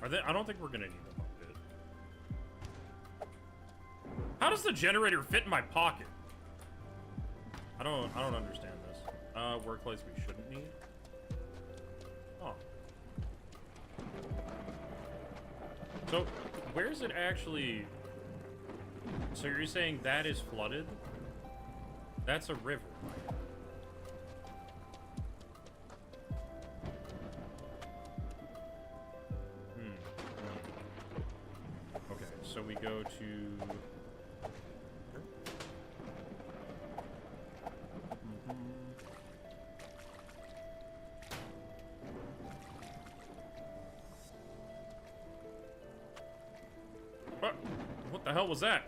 Are they? I don't think we're gonna need a bucket. How does the generator fit in my pocket? I don't understand this. Workplace we shouldn't need. Oh. So, where's it actually? So you're saying that is flooded? That's a river. Okay, so we go to... What the hell was that?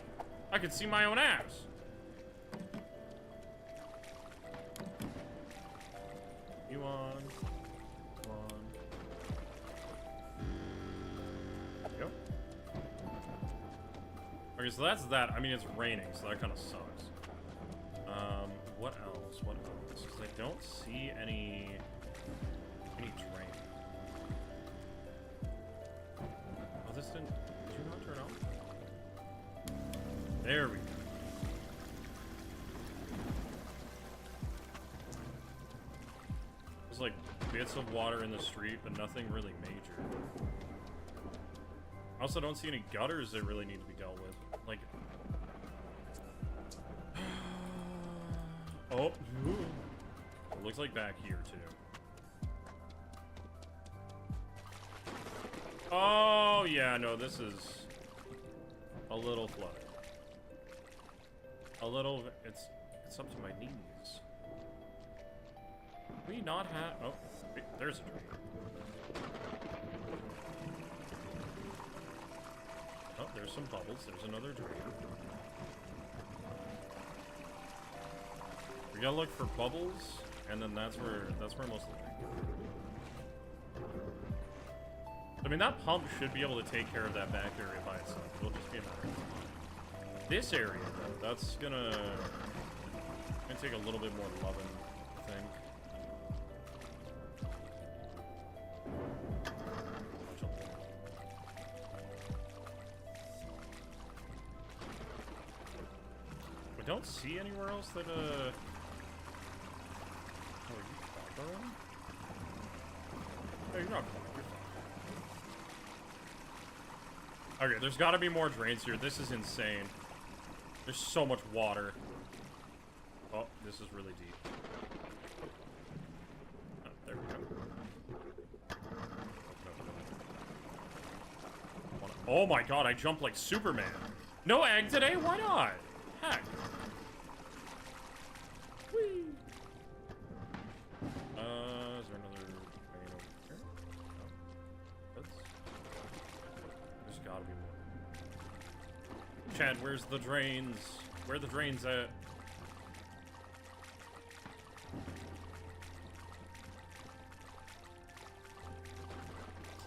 I could see my own ass. on. Come on. There we go. Okay, so that's that. I mean, it's raining, so that kind of sucks. What else? What else? Because I don't see any drain. Oh, this didn't. Did you not turn on? There we go. There's like bits of water in the street, but nothing really major. I also don't see any gutters that really need to be dealt with. Like, oh, it looks like back here too. Oh yeah, no, this is a little flooded. A little. It's up to my knees. We not have. Oh, wait, there's a drain. Oh, there's some bubbles. There's another drain. We gotta look for bubbles, and then that's where most of the drain. I mean, that pump should be able to take care of that back area by itself. It'll just be a matter of time. This area, though, that's gonna take a little bit more loving, I think. I don't see anywhere else that, Oh, are you clobbering? No, you're not clobbering. You're fine. Okay, there's gotta be more drains here. This is insane. There's so much water. Oh, this is really deep. Oh, there we go. Oh my god, I jumped like Superman. No egg today? Why not? Heck. Whee! Is there another drain over here? No. There's gotta be more. Chad, where's the drains? Where are the drains at?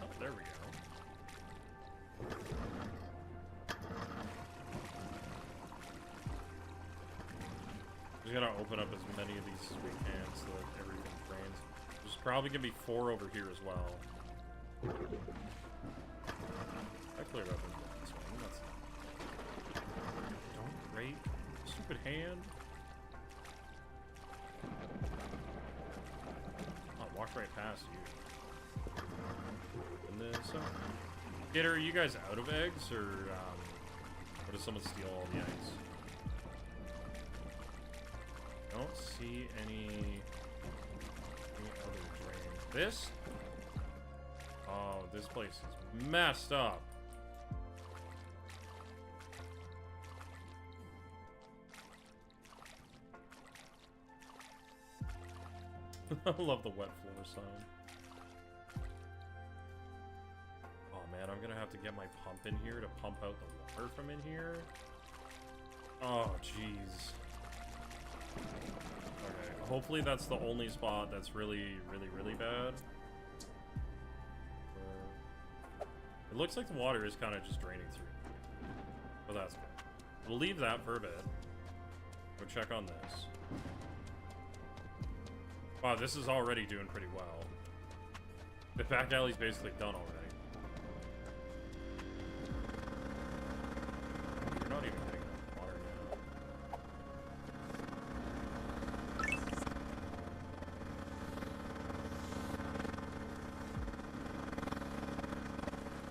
Oh, there we go. We gotta open up as many of these as we can so that everything drains. There's probably gonna be 4 over here as well. I cleared up this one. That's don't rate. Stupid hand. I'll walk right past you. And then so. Gator, are you guys out of eggs, or does someone steal all the eggs? Don't see any other drain. This? Oh, this place is messed up. I love the wet floor sign. Oh man, I'm gonna have to get my pump in here to pump out the water from in here. Oh jeez. Okay, hopefully that's the only spot that's really bad. It looks like the water is kind of just draining through. But that's good. We'll leave that for a bit. Go check on this. Wow, this is already doing pretty well. The back alley's basically done already. You're not even getting enough water now.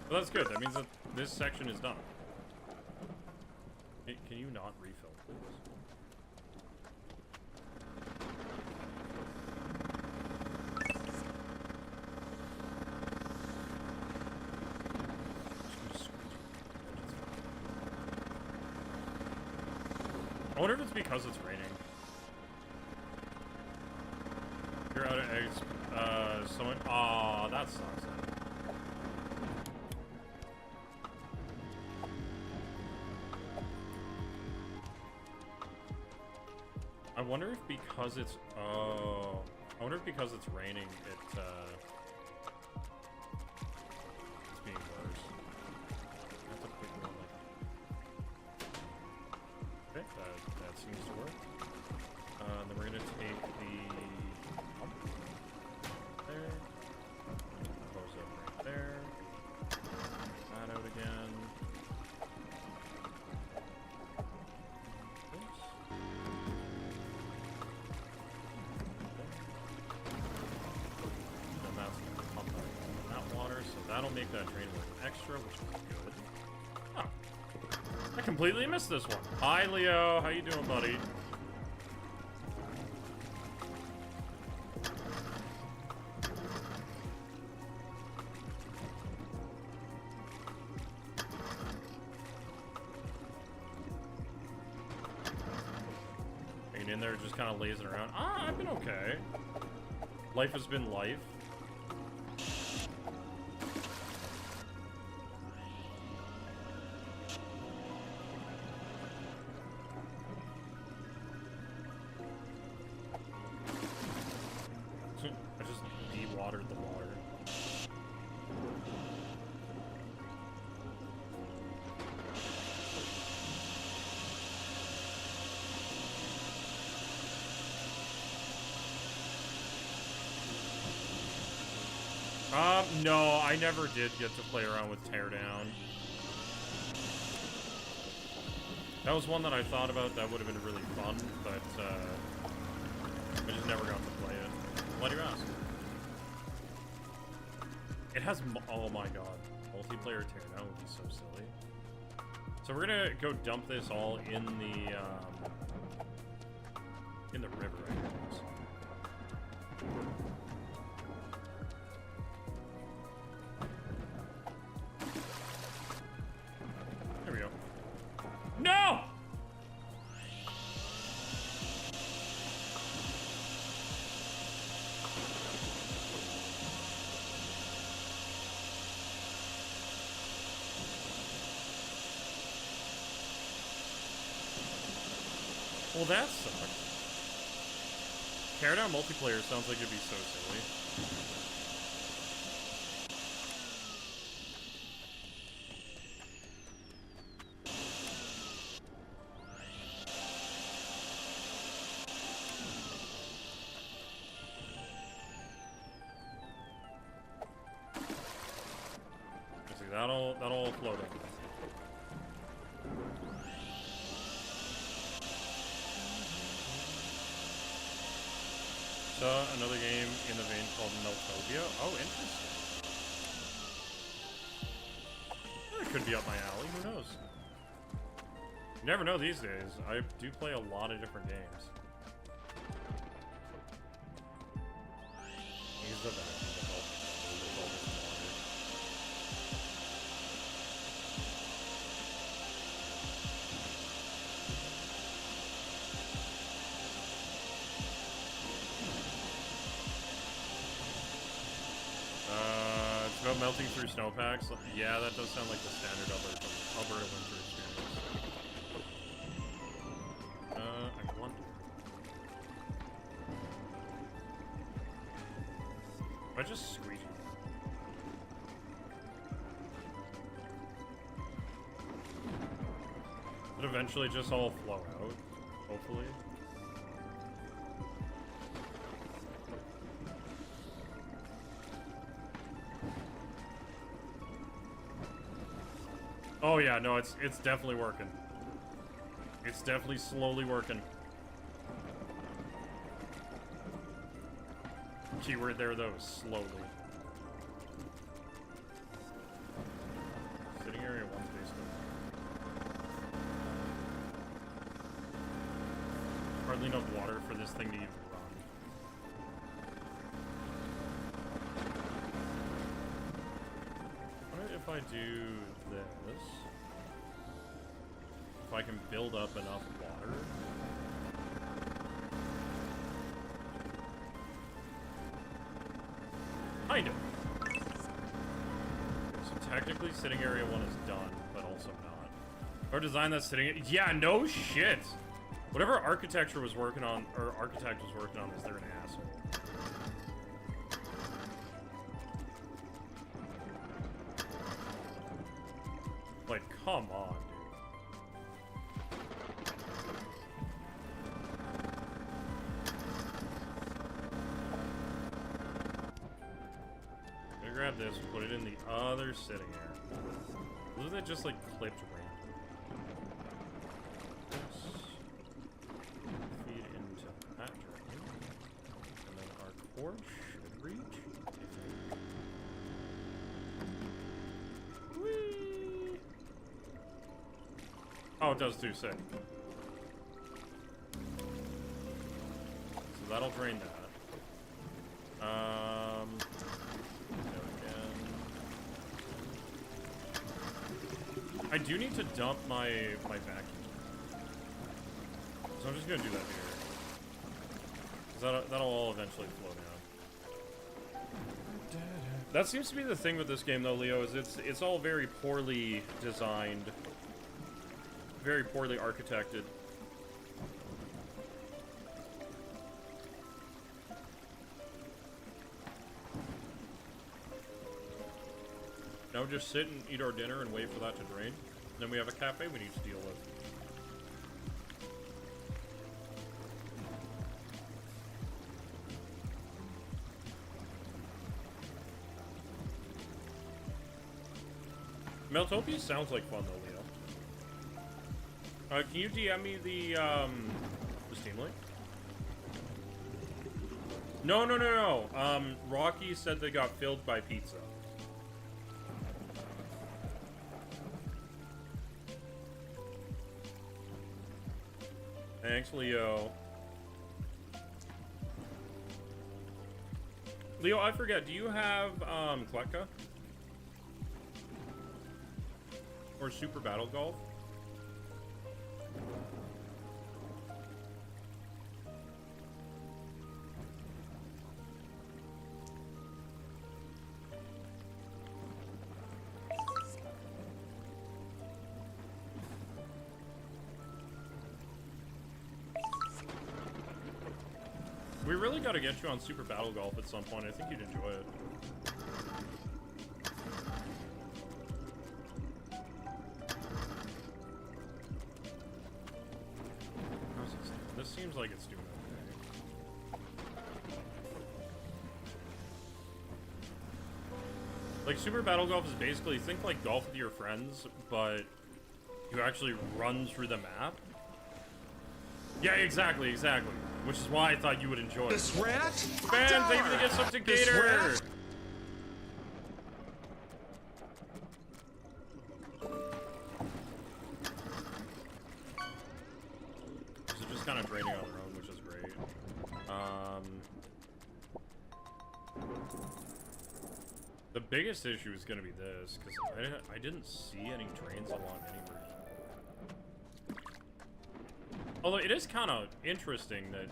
Well, that's good. That means that this section is done. Can you not refill, please? I wonder if it's because it's raining. You're out of eggs. Someone. Aw, that sucks. I wonder if because it's. Oh. I wonder if because it's raining, it's being worse. I have to put it on, like... Okay, that seems to work. Then we're gonna take the pump there. Hose up right there. That out again. Oops. And that's gonna pump out that water, so that'll make that drain work extra, which is good. Oh. I completely missed this one. Hi, Leo. How you doing, buddy? Hanging in there, just kind of lazing around. Ah, I've been okay. Life has been life. I just de-watered the water. No, I never did get to play around with Teardown. That was one that I thought about that would have been really fun, but I just never got to play it. Why do you ask? It has, oh my god, multiplayer Teardown would be so silly. So we're gonna go dump this all in the river, I guess. There we go. No! Well, that sucked. Teardown multiplayer sounds like it'd be so silly. I see, that'll float in. Another game in the vein called Meltopia. Oh, interesting. That could be up my alley. Who knows? You never know these days. I do play a lot of different games. Use the vacuum to help with all this water. It's about melting through snowpacks. Yeah, that does sound like the standard Alberta winter experience. I wonder. Am I just squeezing? It'll eventually just all flow out, hopefully. Oh yeah, no, it's definitely working. It's definitely slowly working. Keyword there though, slowly. Sitting area 1's basement. Hardly enough water for this thing to even run. What if I do this? If I can build up enough water. Kind of. So technically sitting area 1 is done, but also not. Or design that sitting... Yeah, no shit! Whatever architecture was working on, or architect was working on this, they're an asshole. Like, come on, dude. I'm gonna grab this and put it in the other sitting area. Isn't it just like clipped random? Feed into that drain. And then our cord should reach. Whee! Oh, it does too, sick. So that'll drain that. Go again. I do need to dump my vacuum. So I'm just gonna do that here. 'Cause that'll all eventually flow down. That seems to be the thing with this game though, Leo, is it's all very poorly designed. Very poorly architected. Now just sit and eat our dinner and wait for that to drain. Then we have a cafe we need to deal with. Meltopia sounds like fun though, Leo. Can you DM me the Steam link? No. Rocky said they got filled by pizza. Thanks, Leo. Leo, I forget, do you have, Kleka? Or Super Battle Golf? We really got to get you on Super Battle Golf at some point. I think you'd enjoy it. This seems like it's doing okay. Like, Super Battle Golf is basically, think like golf with your friends, but you actually run through the map. Yeah, exactly. Which is why I thought you would enjoy it. This rat? Ben, thank you for the gift sub to Gator! So just kind of draining on their own, which is great. The biggest issue is going to be this, because I didn't see any drains along any route. Although it is kind of interesting that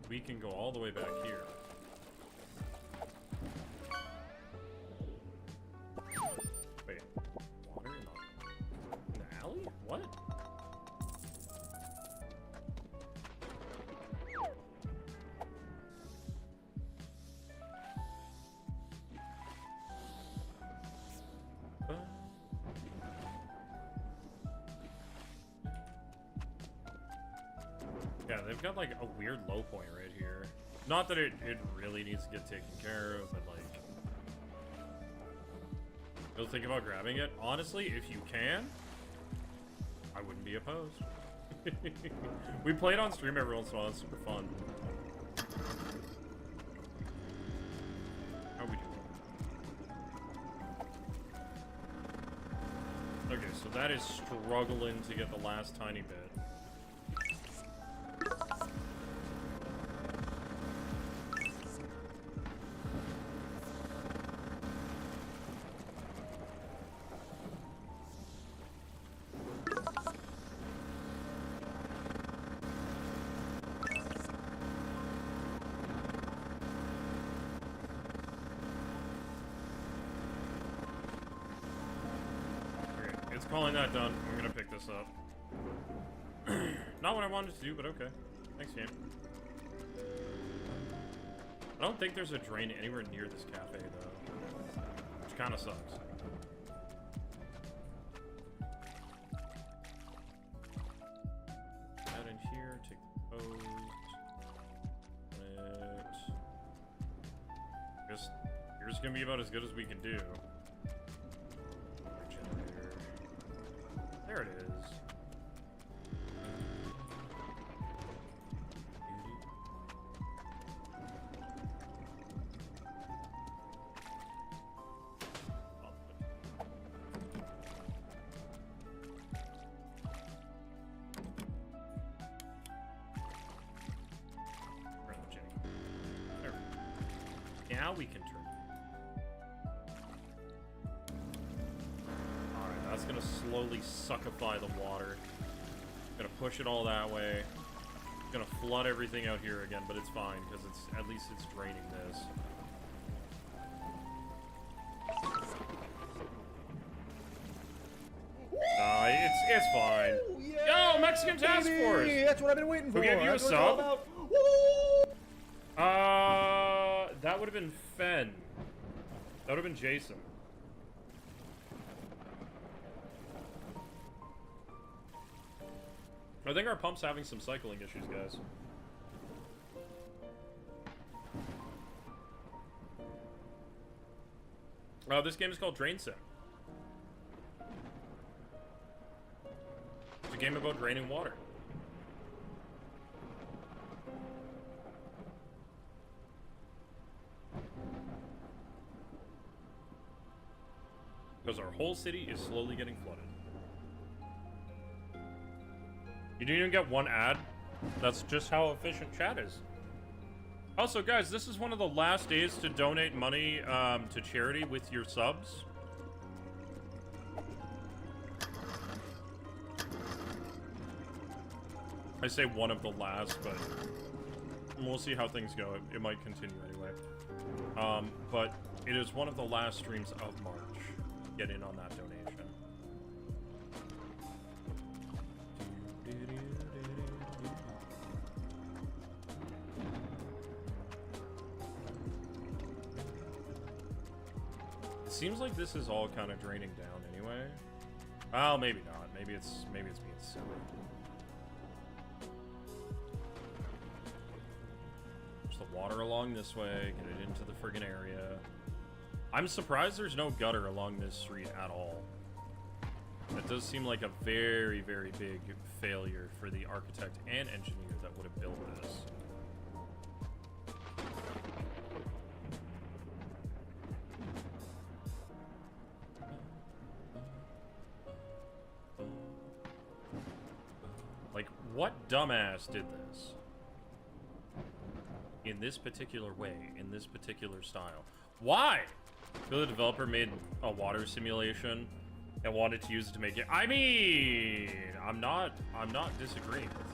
we can go all the way back here. Wait, water in the alley? What? Yeah, they've got like a weird low point right here. Not that it really needs to get taken care of, but like... You'll think about grabbing it. Honestly, if you can, I wouldn't be opposed. We play it on stream every once in a while, it's super fun. How we doing? Okay, so that is struggling to get the last tiny bit. Calling that done. I'm gonna pick this up. Not what I wanted to do, but okay. Thanks, game. I don't think there's a drain anywhere near this cafe, though. Which kind of sucks. gonna be about as good as we can do. Generator. There it is. There we go. Now we can turn. Alright, that's gonna slowly suckify the water. Gonna push it all that way. Gonna flood everything out here again, but it's fine because it's at least it's draining this. It's fine. Yo, Mexican Task Force! That's what I've been waiting for. Who gave you a That's what it's all sub? about. Woo! That would have been Fen. That would have been Jason. I think our pump's having some cycling issues, guys. This game is called Drain Sim. It's a game about draining water. Because our whole city is slowly getting flooded. You didn't even get one ad? That's just how efficient chat is. Also, guys, this is one of the last days to donate money to charity with your subs. I say one of the last, but we'll see how things go. It might continue anyway. But it is one of the last streams of March. Get in on that donation. It seems like this is all kind of draining down anyway. Well, maybe not. Maybe it's being silly. There's the water along this way. Get it into the friggin' area. I'm surprised there's no gutter along this street at all. That does seem like a very, very big failure for the architect and engineer that would have built this. Like, what dumbass did this? In this particular way, in this particular style. Why? The developer made a water simulation and wanted to use it to make it. I mean, I'm not disagreeing with you.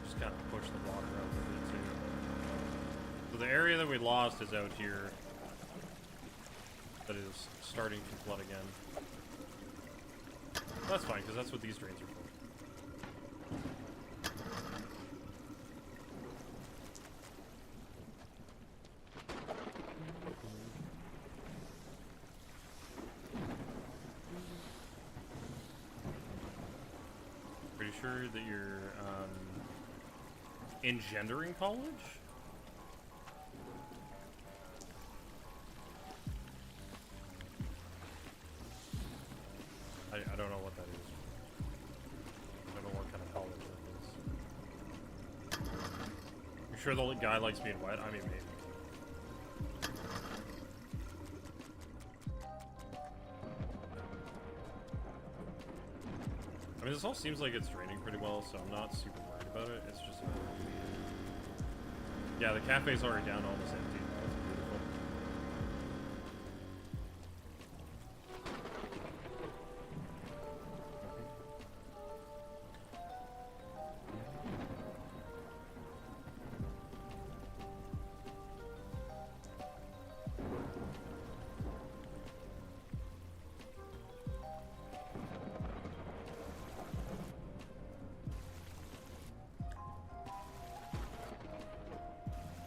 Just kind of push the water out a bit too. So the area that we lost is out here. That is starting to flood again. That's fine, because that's what these drains are for. Pretty sure that you're engendering college? I don't know what that is. I don't know what kind of college that is. You sure the guy likes being wet? I mean, maybe. I mean, this all seems like it's draining pretty well, so I'm not super worried about it. It's just Yeah, the cafe's already down, almost empty. That's beautiful.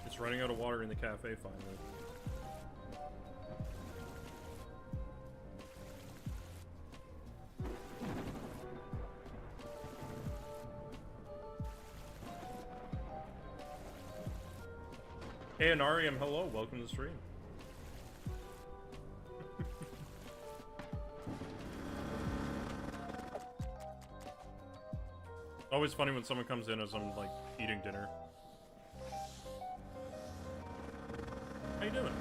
It's running out of water in the cafe finally. Hey, Anarium, hello, welcome to the stream. Always funny when someone comes in as I'm like eating dinner. How you doing?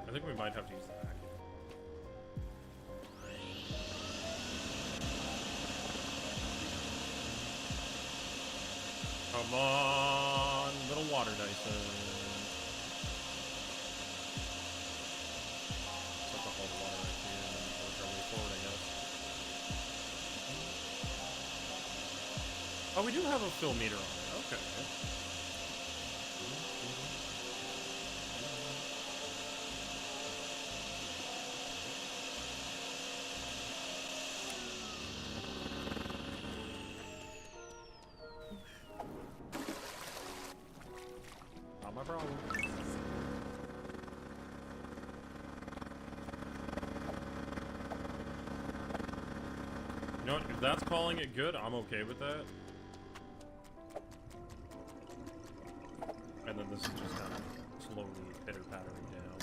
I think we might have to use the vacuum. Come on, little water Dyson. Suck up all the water right here and then work our way forward, I guess. Oh, we do have a fill meter on it. Okay. Not my problem. You know what? If that's calling it good, I'm okay with that. And then this is just kind of slowly pitter-pattering down.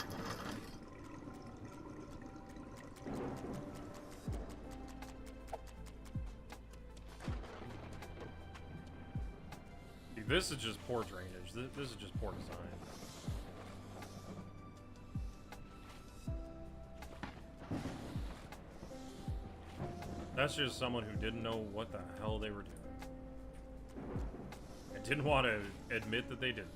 See, this is just poor drainage. This is just poor design. That's just someone who didn't know what the hell they were doing. And didn't want to admit that they didn't.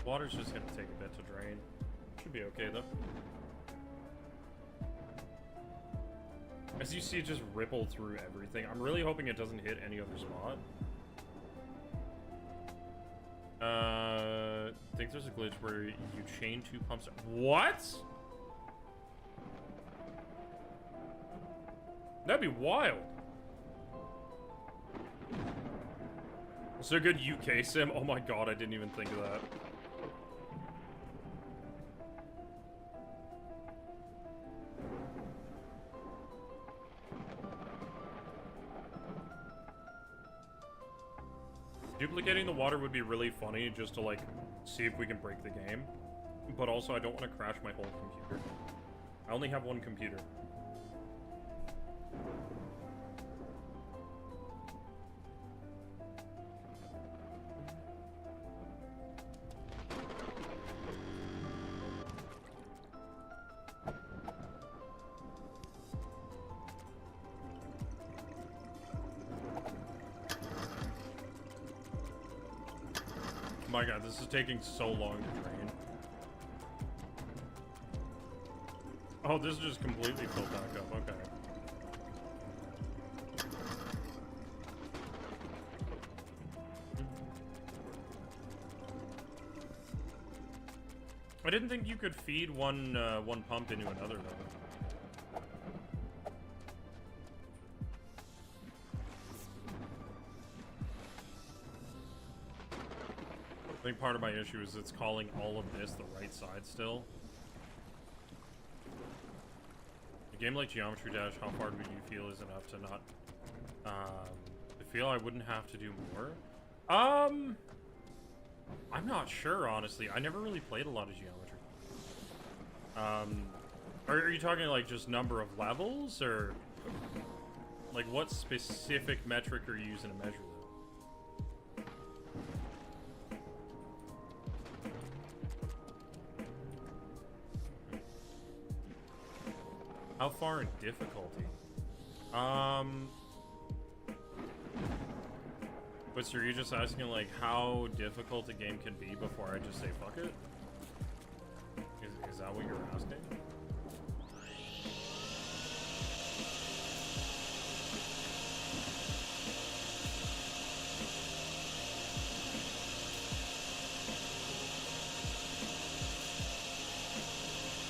Water's just gonna take a bit to drain. Should be okay though. As you see, it just ripple through everything. I'm really hoping it doesn't hit any other spot. I think there's a glitch where you chain two pumps. What? That'd be wild. Is there a good UK sim? Oh my god, I didn't even think of that. Duplicating the water would be really funny just to like see if we can break the game. But also I don't want to crash my whole computer. I only have one computer. Oh my god, this is taking so long to drain. Oh, this is just completely filled back up. Okay. I didn't think you could feed one pump into another though. I think part of my issue is it's calling all of this the right side still. A game like Geometry Dash, how far would you feel is enough to not... I feel I wouldn't have to do more? I'm not sure, honestly. I never really played a lot of geometry. Are you talking like just number of levels, or like what specific metric are you using to measure that? How far in difficulty? But so are you just asking like how difficult a game can be before I just say fuck it? Is that what you're asking?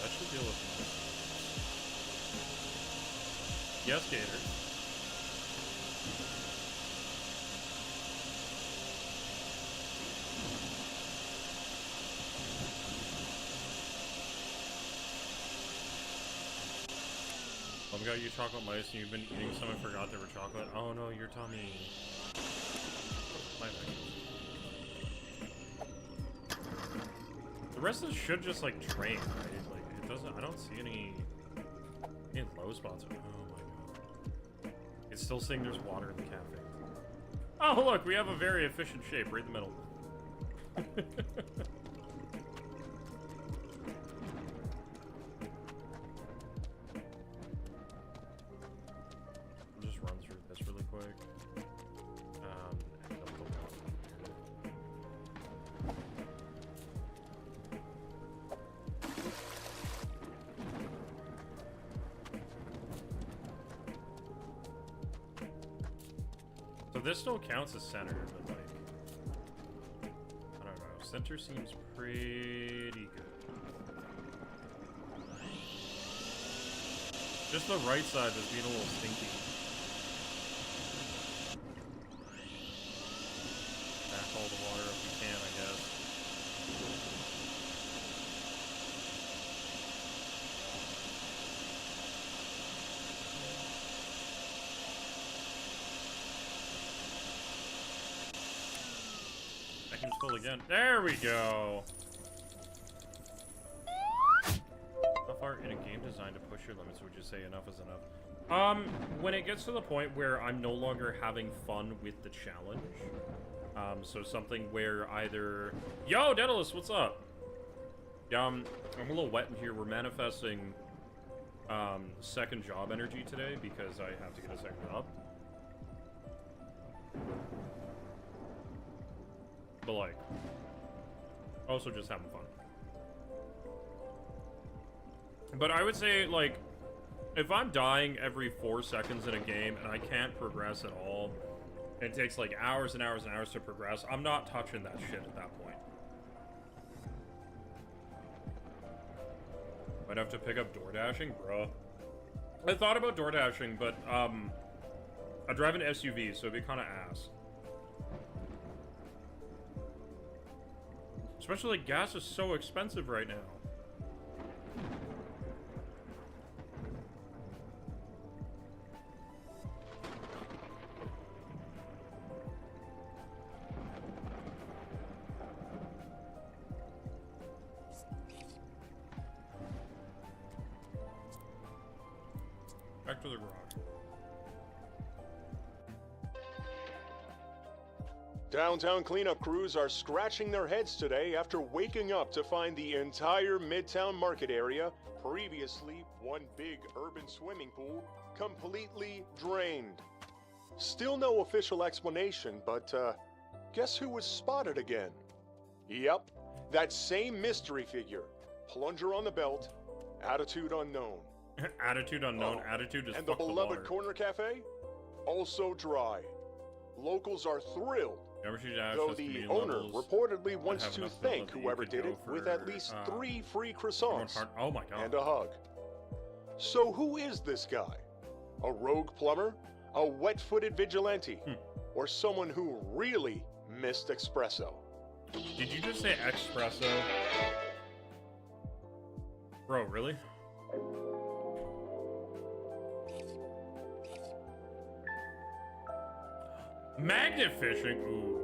That should deal with me. Yes, Gator. I've got you chocolate mice and you've been eating some and forgot they were chocolate. Oh no, your tummy. My bad. The rest of this should just like train, right? Like it doesn't, I don't see any low spots. Oh my god. It's still saying there's water in the cafe. Oh look, we have a very efficient shape right in the middle. Just run through this really quick. And I'll go down here. So this still counts as center, but like, I don't know. Center seems pretty good. Just the right side is being a little stinky. Back all the water if we can, I guess. Vacuum's full again. There we go! How far in a game designed to push your limits would you say enough is enough? When it gets to the point where I'm no longer having fun with the challenge. So something where either... Yo, Daedalus, what's up? Yeah, I'm a little wet in here. We're manifesting second job energy today because I have to get a second job. But like, also just having fun. But I would say, like, if I'm dying every 4 seconds in a game and I can't progress at all, and it takes like hours and hours and hours to progress, I'm not touching that shit at that point. Might have to pick up door dashing, bruh. I thought about door dashing, but I drive an SUV, so it'd be kind of ass. Especially like gas is so expensive right now. Back to the garage. Downtown cleanup crews are scratching their heads today after waking up to find the entire Midtown Market area, previously one big urban swimming pool, completely drained. Still no official explanation, but guess who was spotted again? Yep, that same mystery figure. Plunger on the belt, attitude unknown. Attitude unknown, attitude is and the fuck the beloved water. corner cafe? Also dry. Locals are thrilled, though the owner reportedly wants to thank whoever did it with at least 3 free croissants oh my god. and a hug. So who is this guy? A rogue plumber? A wet-footed vigilante? Or someone who really missed espresso? Did you just say espresso? Bro, really? Magnet fishing? Ooh.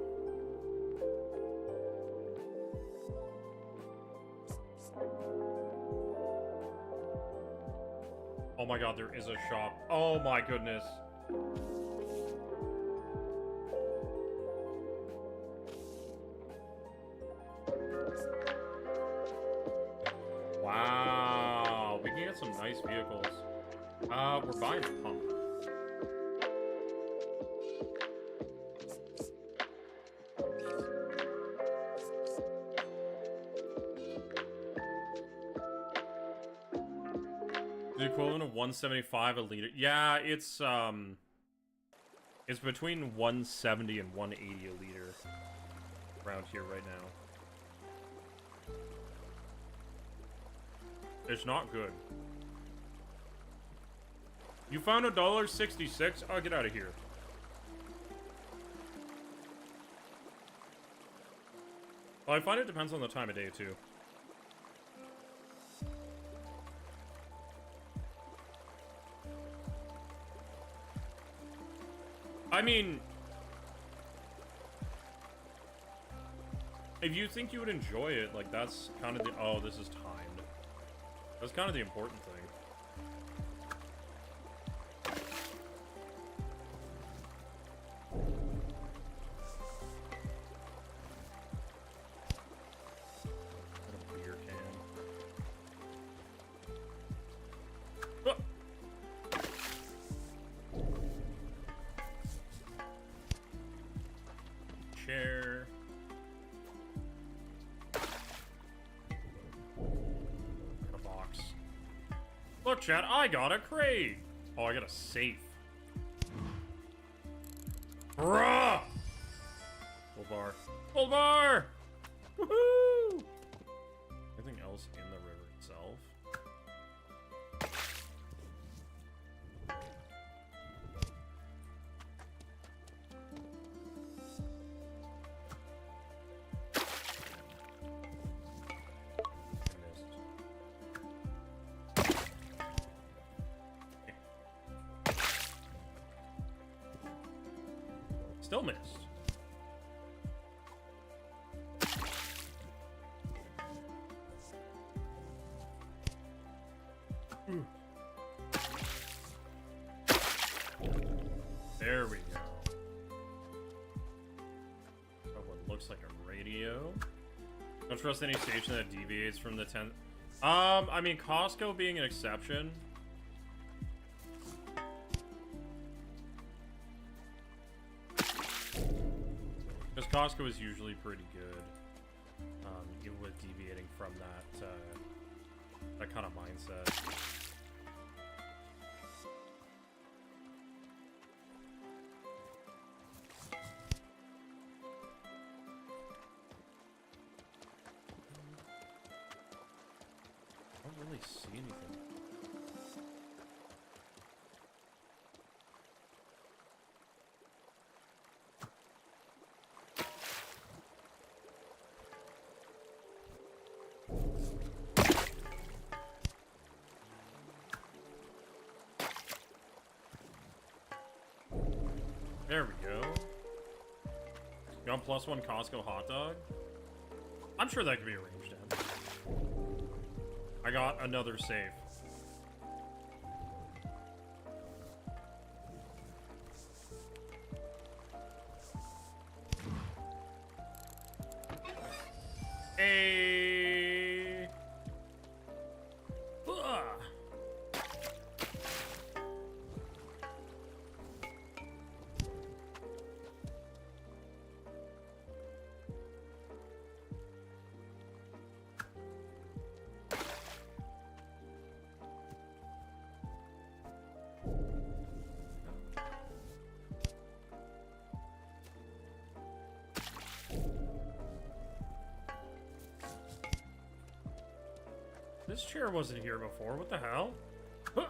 Oh my god, there is a shop. Oh my goodness. Wow, we can get some nice vehicles. We're buying a pump. The equivalent of 175 a liter. Yeah, it's between 170 and 180 a liter around here right now. It's not good. You found $1.66? Oh, get out of here. Well, I find it depends on the time of day, too. I mean, if you think you would enjoy it, like, that's kind of the... Oh, this is timed. That's kind of the important thing. Got a beer can. Ah! Chair. Got a box. Look, chat, I got a crate. Oh, I got a safe. Bruh! Full bar. Full bar! Woohoo! Anything else in the river itself? Still missed. Ooh. There we go. Oh, what looks like a radio. Don't trust any station that deviates from the 10. I mean, Costco being an exception. Because Costco is usually pretty good, even with deviating from that, that kind of mindset. I don't really see anything. There we go. You want +1 Costco hot dog? I'm sure that could be arranged, Ed. I got another save. Hey. Ugh. This chair wasn't here before. What the hell? Huh.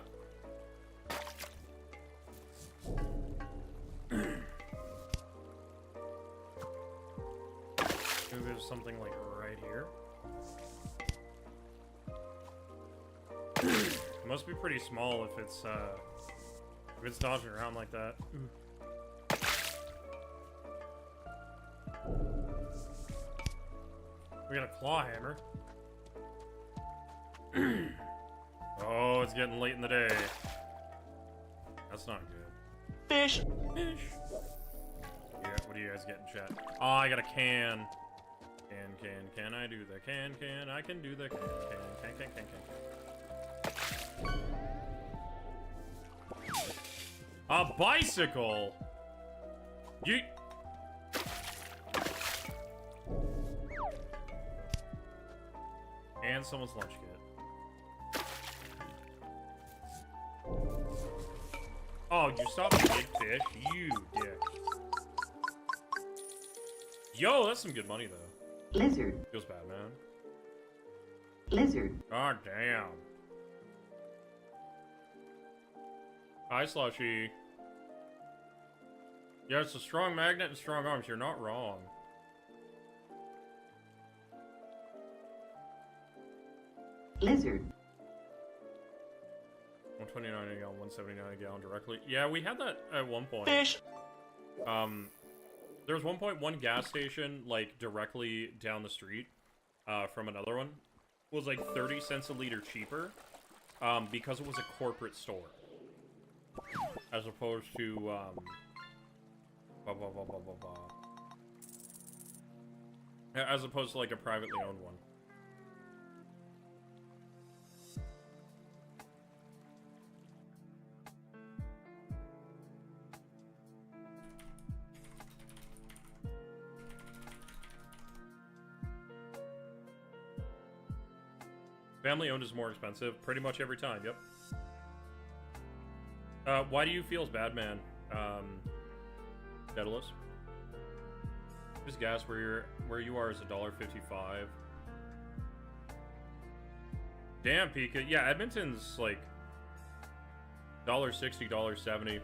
Maybe there's something like right here. It must be pretty small if it's dodging around like that. We got a claw hammer. Oh Oh, it's getting late in the day. That's not good. Fish. Fish. Yeah, what do you guys get in chat? Oh, I got a can. Can I do the can? I can do the can. A bicycle? You... And someone's lunch kit. Oh, you stop the big fish? You dick. Yo, that's some good money, though. Lizard. Feels bad, man. Lizard. God damn. Hi, Slushy. Yeah, it's a strong magnet and strong arms. You're not wrong. Lizard. 129 a gallon, 179 a gallon directly. Yeah, we had that at one point. Fish. There was 1.1 gas station, like, directly down the street, from another one. It was like 30 cents a liter cheaper, because it was a corporate store. As opposed to, as opposed to, like, a privately owned one. Family owned is more expensive, pretty much every time, yep. Why do you feel as Badman, Daedalus? This gas where you are is $1.55. Damn, Pika. Yeah, Edmonton's like $1.60, $1.70.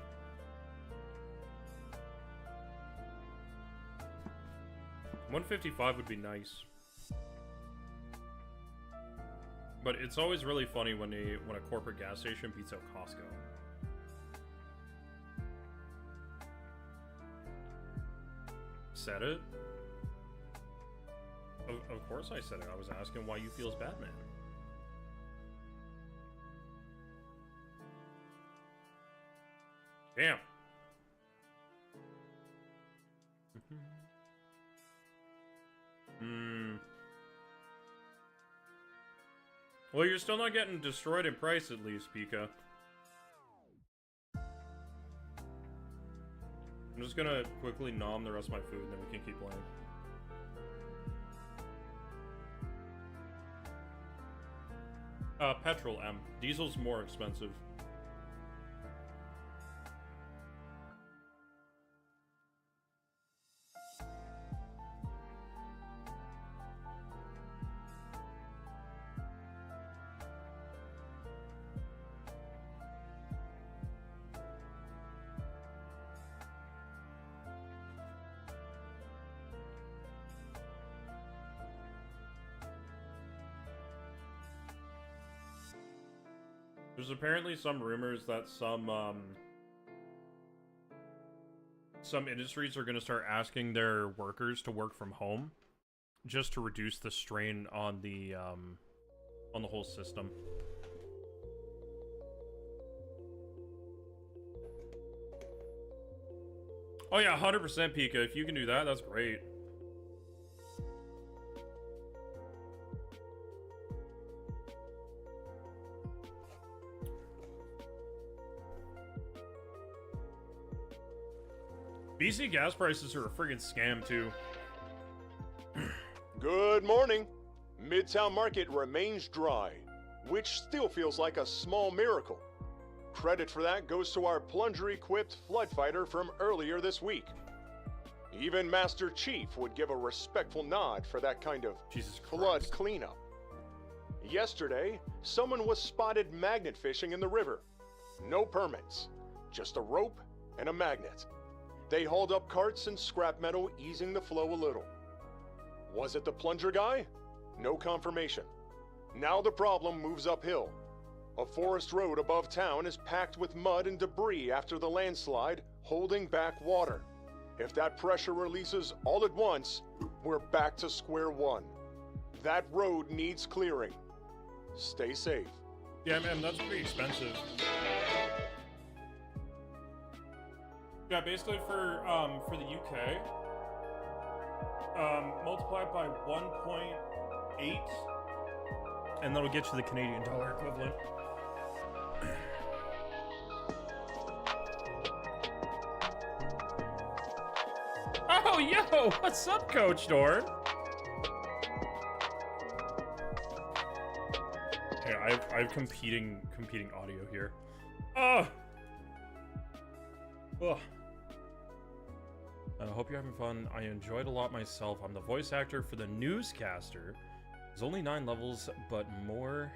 $1.55 would be nice. But it's always really funny when a corporate gas station beats out Costco. Said it? Of course I said it. I was asking why you feel as Batman. Damn. Well, you're still not getting destroyed in price, at least, Pika. I'm just gonna quickly nom the rest of my food, and then we can keep playing. Petrol, M. Diesel's more expensive. There's apparently some rumors that some industries are going to start asking their workers to work from home, just to reduce the strain on the whole system. Oh yeah, 100% Pika. If you can do that, that's great. BC gas prices are a friggin' scam, too. Good morning. Midtown Market remains dry, which still feels like a small miracle. Credit for that goes to our plunger-equipped flood fighter from earlier this week. Even Master Chief would give a respectful nod for that kind of flood cleanup. Yesterday, someone was spotted magnet fishing in the river. No permits, just a rope and a magnet. They hauled up carts and scrap metal, easing the flow a little. Was it the plunger guy? No confirmation. Now the problem moves uphill. A forest road above town is packed with mud and debris after the landslide, holding back water. If that pressure releases all at once, we're back to square one. That road needs clearing. Stay safe. Yeah, man, that's pretty expensive. Yeah, basically for the UK, multiply it by 1.8, and that'll get you the Canadian dollar equivalent. Oh, yo, what's up, Coach Dorn? Yeah, I have competing audio here. Oh. Ugh. I hope you're having fun. I enjoyed a lot myself. I'm the voice actor for the newscaster. There's only 9 levels, but more,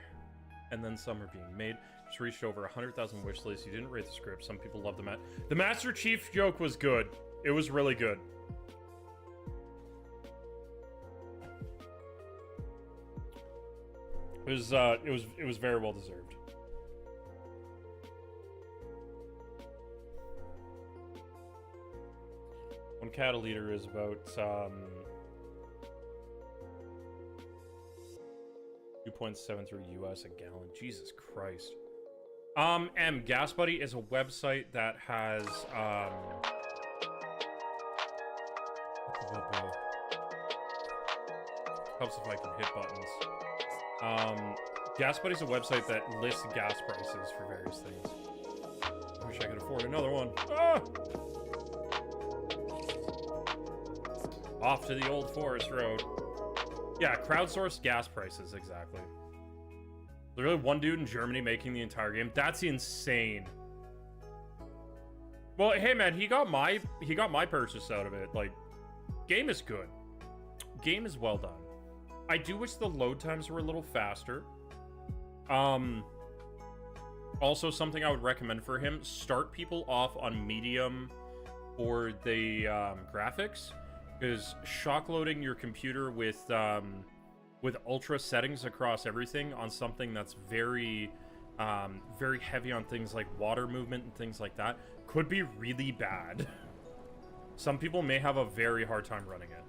and then some are being made. Just reached over 100,000 wish lists. You didn't rate the script. Some people love the Master Chief joke was good. It was really good. It was very well deserved. One cattle liter is about 2.73 US a gallon. Jesus Christ. Gas Buddy is a website that has helps if I can hit buttons. Gas Buddy's a website that lists gas prices for various things. I wish I could afford another one. Ah! Off to the old forest road. Yeah, crowdsourced gas prices, exactly. Literally one dude in Germany making the entire game. That's insane. Well, hey man, he got my purchase out of it. Like, game is good. Game is well done. I do wish the load times were a little faster. Also, something I would recommend for him, start people off on medium for the graphics, because shock loading your computer with ultra settings across everything on something that's very very heavy on things like water movement and things like that could be really bad. Some people may have a very hard time running it.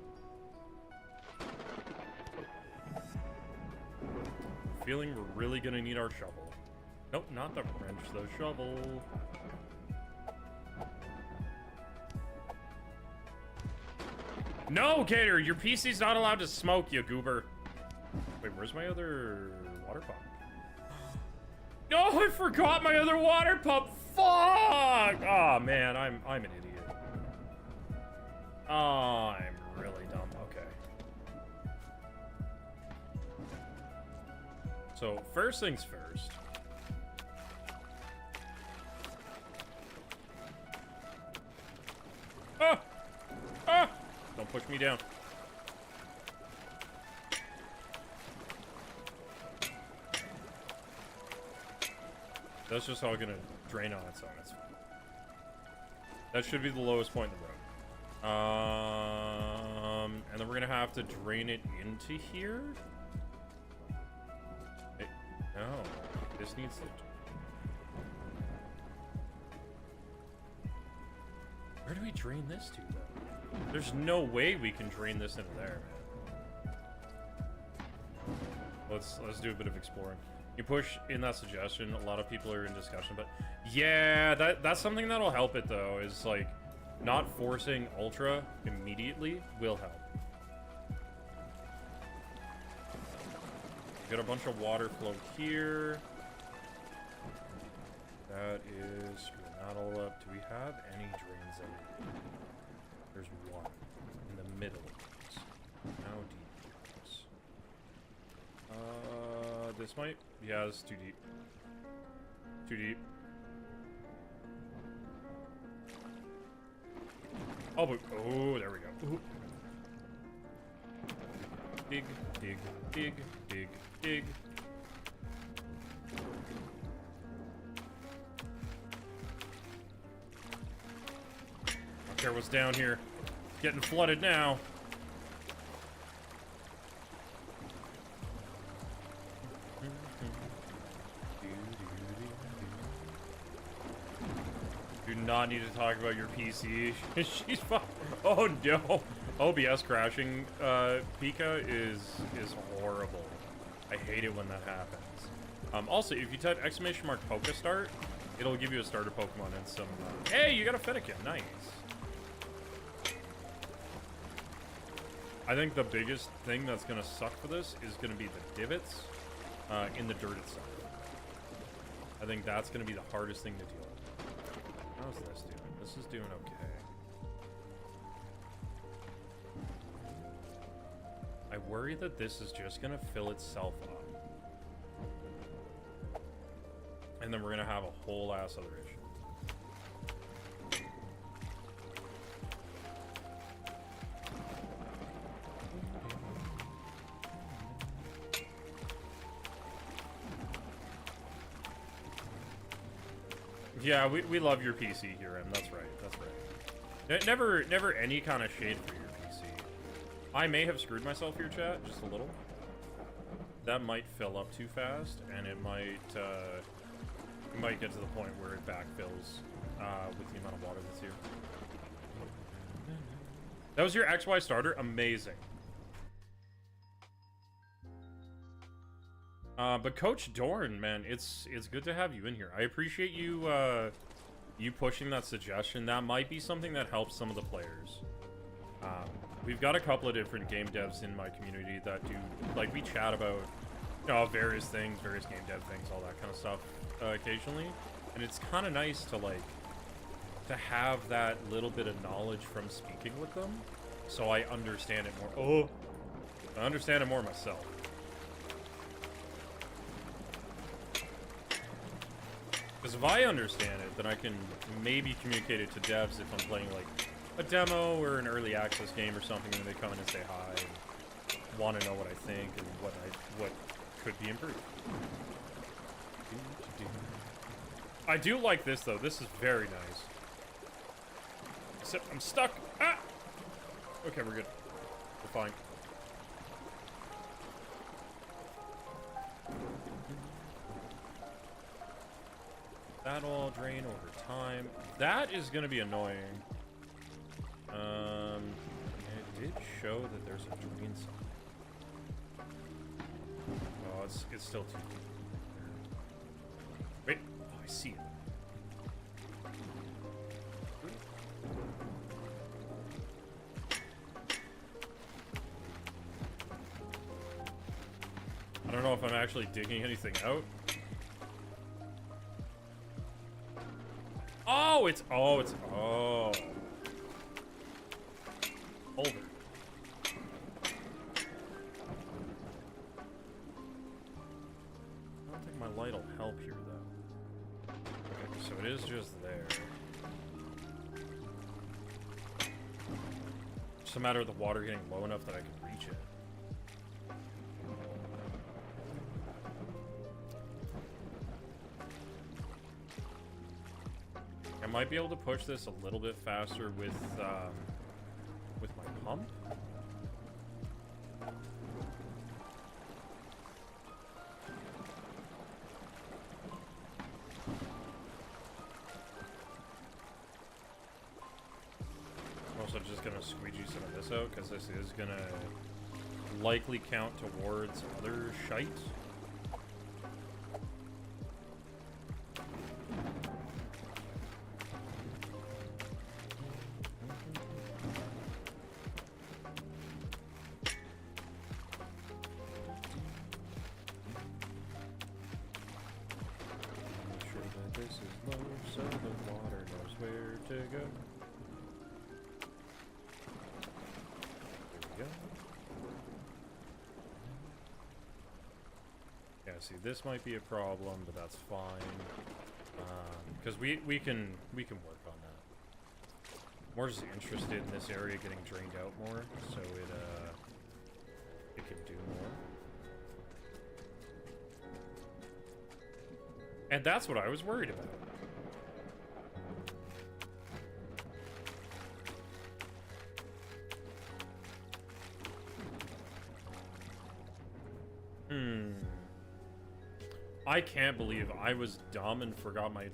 Feeling we're really gonna need our shovel. Nope, not the wrench, the shovel. No, Gator, your PC's not allowed to smoke, you goober. Wait, where's my other water pump? No, I forgot my other water pump. Fuck! Oh man, I'm an idiot. Oh, I'm really dumb. Okay. So, first things first. Ah! Ah! Don't push me down. That's just all gonna drain on its own. That should be the lowest point in the road. And then we're gonna have to drain it into here. No, this needs to. Where do we drain this to, though? There's no way we can drain this into there, man. Let's do a bit of exploring. You push in that suggestion. A lot of people are in discussion, but yeah, that's something that'll help it though. Is like not forcing ultra immediately will help. Got a bunch of water flow here. That is screwing that all up. Do we have any drains in? There's one in the middle of this. How deep is this? This might. Yeah, this is too deep. Too deep. Oh, but oh, there we go. Ooh. Dig, dig, dig, dig, dig. Don't care what's down here. Getting flooded now. Do not need to talk about your PC. She's fine. Oh no. OBS crashing, Pika is horrible. I hate it when that happens. Also, if you type !Poke start, it'll give you a starter Pokemon and some. Hey, you got a Fennekin. Nice. I think the biggest thing that's gonna suck for this is gonna be the divots in the dirt itself. I think that's gonna be the hardest thing to deal with. How's this doing? This is doing okay. I worry that this is just gonna fill itself up. And then we're gonna have a whole ass other issue. Yeah, we love your PC here, Em. That's right. That's right. Never any kind of shade for your PC. I may have screwed myself here, chat, just a little. That might fill up too fast, and it might get to the point where it backfills with the amount of water that's here. That was your XY starter? Amazing. But Coach Dorn, man, it's good to have you in here. I appreciate you you pushing that suggestion. That might be something that helps some of the players. We've got a couple of different game devs in my community that do, like, we chat about, you know, various things, various game dev things, all that kind of stuff occasionally. And it's kind of nice to, like, to have that little bit of knowledge from speaking with them, so I understand it more. Oh, I understand it more myself. Because if I understand it, then I can maybe communicate it to devs if I'm playing, like, a demo or an early access game or something, and they come in and say hi and want to know what I think and what could be improved. I do like this, though. This is very nice. Except I'm stuck. Ah! Okay, we're good. We're fine. That'll all drain over time. That is going to be annoying. It did show that there's a drain somewhere. Oh, it's still too deep. Wait. Oh, I see it. I don't know if I'm actually digging anything out. Oh, it's over. I don't think my light will help here, though. Okay, so it is just there. Just a matter of the water getting low enough that I can reach it. I might be able to push this a little bit faster with my pump. I'm also just gonna squeegee some of this out because this is gonna likely count towards other shite. See, this might be a problem, but that's fine. Because we can work on that. More just interested in this area getting drained out more, so it can do more. And that's what I was worried about. I can't believe I was dumb and forgot my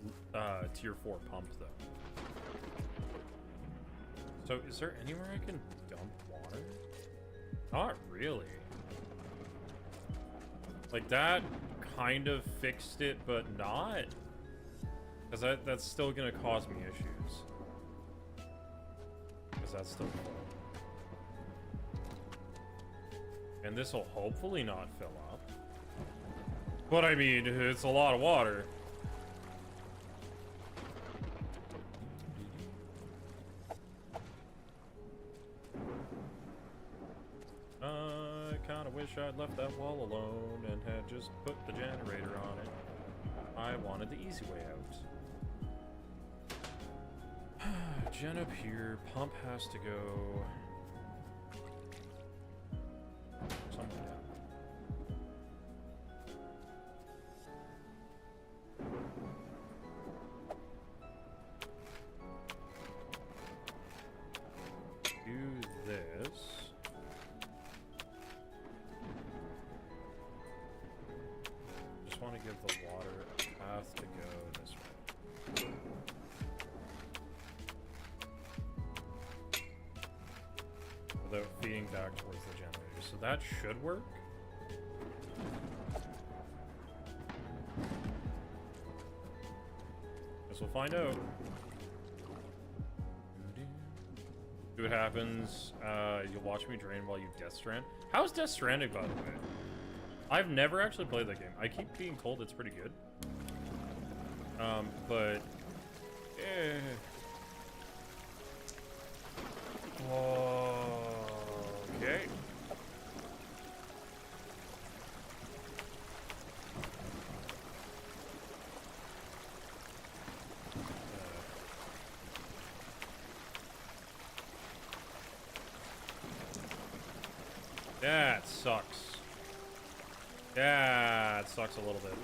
tier 4 pump, though. So, is there anywhere I can dump water? Not really. Like, that kind of fixed it, but not. Because that's still going to cause me issues. Because that's still full. And this will hopefully not fill up. But I mean, it's a lot of water. I kind of wish I'd left that wall alone and had just put the generator on it. I wanted the easy way out. Gen up here. Pump has to go somewhere down. Do this. Just want to give the water a path to go this way. Without feeding back towards the generator. So that should work. Guess we'll find out. See what happens. You'll watch me drain while you Death Strand. How's Death Stranding, by the way? I've never actually played that game. I keep being told it's pretty good. But... Okay. That sucks. That sucks a little bit.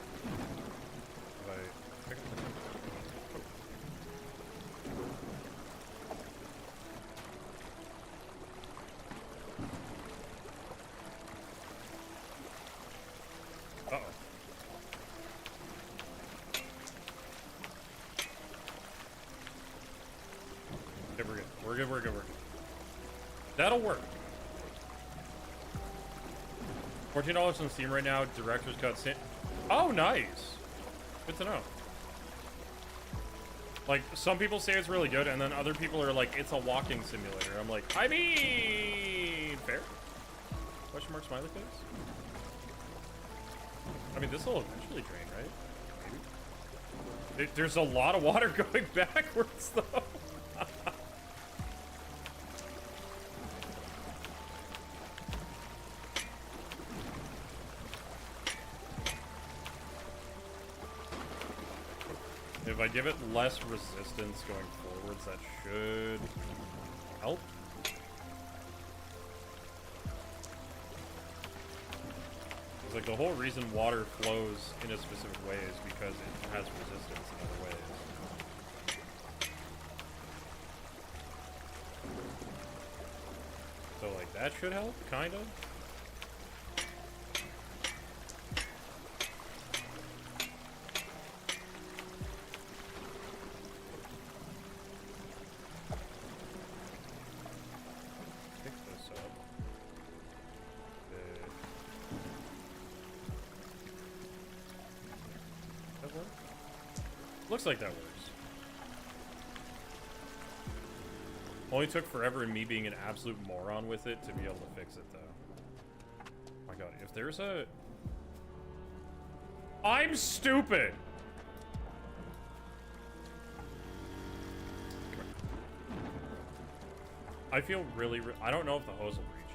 Uh-oh. Okay, we're good. We're good, we're good, we're good. That'll work. $14 on Steam right now. Director's Cut. Oh, nice. Good to know. Like, some people say it's really good, and then other people are like, it's a walking simulator. I'm like, I mean, fair? Question mark smiley face? I mean, this will eventually drain, right? Maybe. There's a lot of water going backwards, though. If I give it less resistance going forwards, that should help. It's like the whole reason water flows in a specific way is because it has resistance in other ways. So like that should help, kind of. Looks like that works. Only took forever and me being an absolute moron with it to be able to fix it, though. Oh my god, if there's a... I'm stupid! I feel really... I don't know if the hose will reach.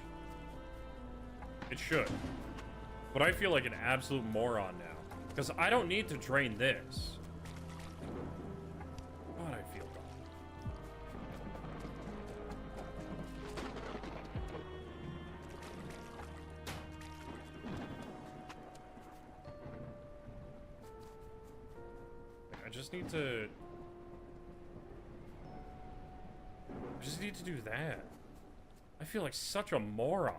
It should. But I feel like an absolute moron now. Because I don't need to drain this. God, I feel dumb. Like, I just need to do that. I feel like such a moron.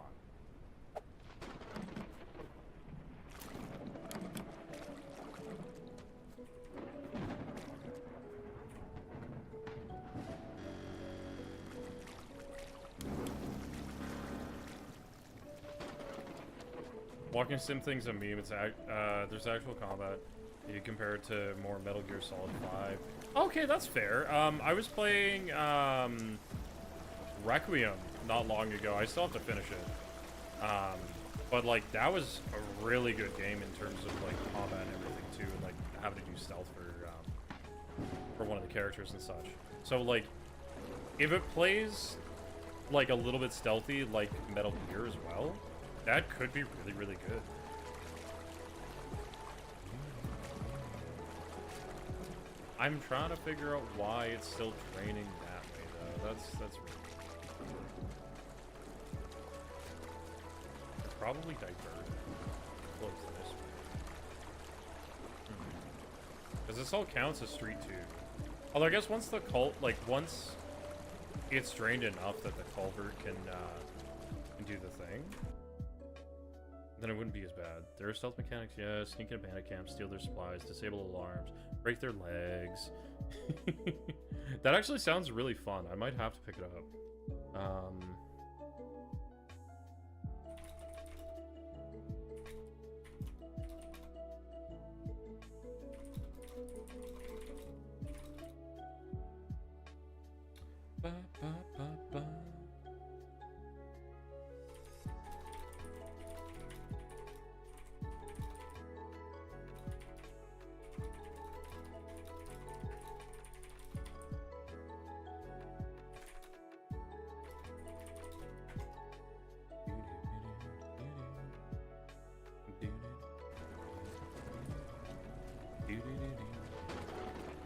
Walking sim thing's a meme. It's there's actual combat. You compare it to more Metal Gear Solid 5. Okay, that's fair. I was playing Requiem not long ago. I still have to finish it. But like that was a really good game in terms of like combat and everything too, and like having to do stealth for one of the characters and such. So like, if it plays like a little bit stealthy like Metal Gear as well, that could be really, really good. I'm trying to figure out why it's still training that way though. That's really it's probably diverted. Close to this way. Because this all counts as Street 2. Although I guess once the once it's drained enough that the culvert can do the thing, then it wouldn't be as bad. There are stealth mechanics, yeah. Sneak in a bandit camp, steal their supplies, disable alarms, break their legs. That actually sounds really fun. I might have to pick it up. Ba, ba, ba, ba.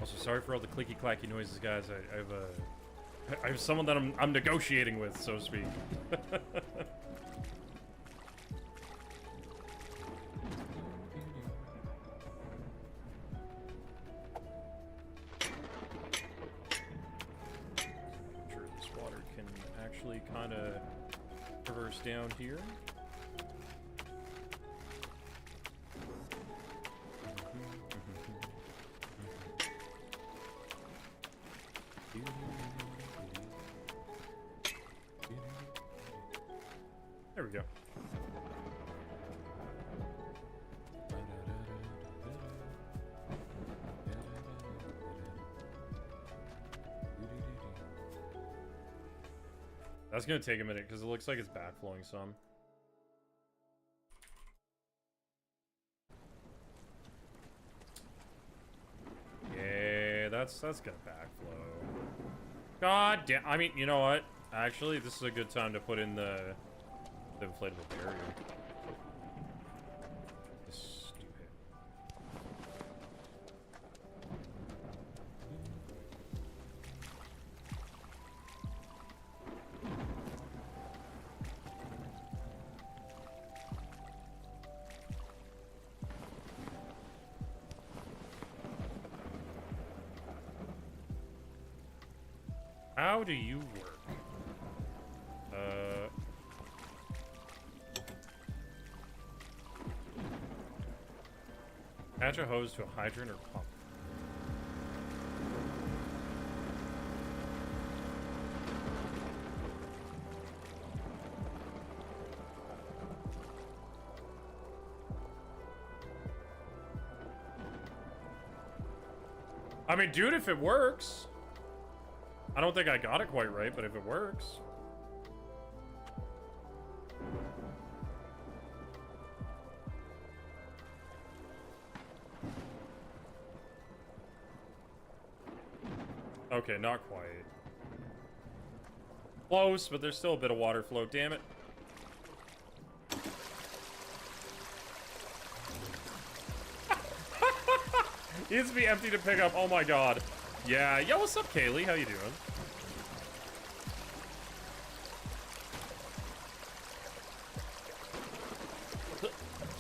Also, sorry for all the clicky clacky noises, guys. I have someone that I'm negotiating with, so to speak. I'm sure this water can actually kind of traverse down here. There we go. That's gonna take a minute because it looks like it's backflowing some. Yeah, that's gonna backflow. God damn! I mean, you know what? Actually, this is a good time to put in the inflatable barrier. Stupid. How do you work? Attach a hose to a hydrant or pump. I mean, dude, if it works. I don't think I got it quite right, but if it works. Okay, not quite. Close, but there's still a bit of water flow, damn it. It needs to be empty to pick up, oh my god. Yeah, yo, what's up, Kaylee? How you doing?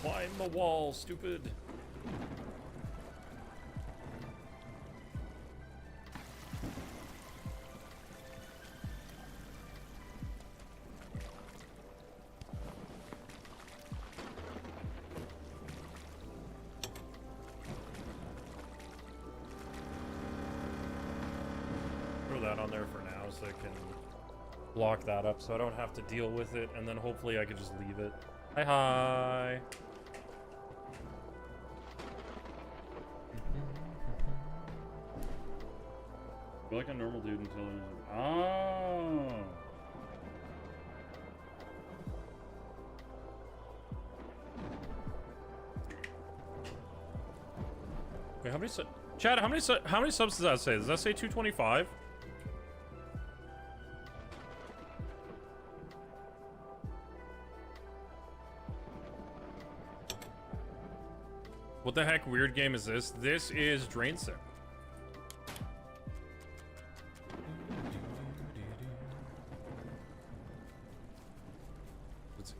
Climb the wall, stupid. That on there for now so it can block that up so I don't have to deal with it, and then hopefully I can just leave it Hi, hi. Feel like a normal dude until. Oh. Wait, how many Chad, how many subs does that say? Does that say 225? What the heck weird game is this? This is Drain Sim.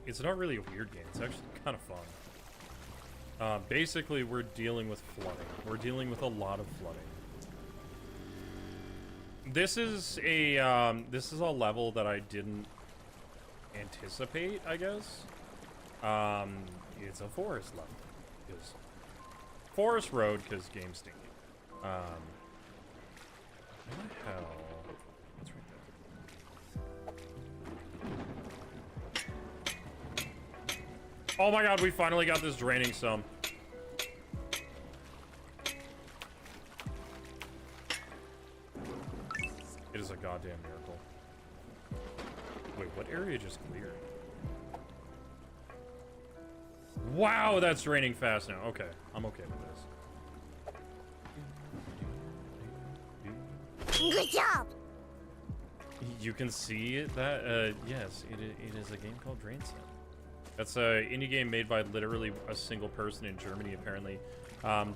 It's not really a weird game. It's actually kind of fun. Basically, we're dealing with flooding. We're dealing with a lot of flooding. This is a level that I didn't anticipate, I guess. It's a forest level. Because forest road, because game stinky. Where the hell? What's right there? Oh my god, we finally got this draining some. It is a goddamn miracle. Wait, what area just cleared? Wow, that's draining fast now. Okay, I'm okay with this. Good job. You can see that, yes, it is a game called Drain Sim. That's an indie game made by literally a single person in Germany, apparently.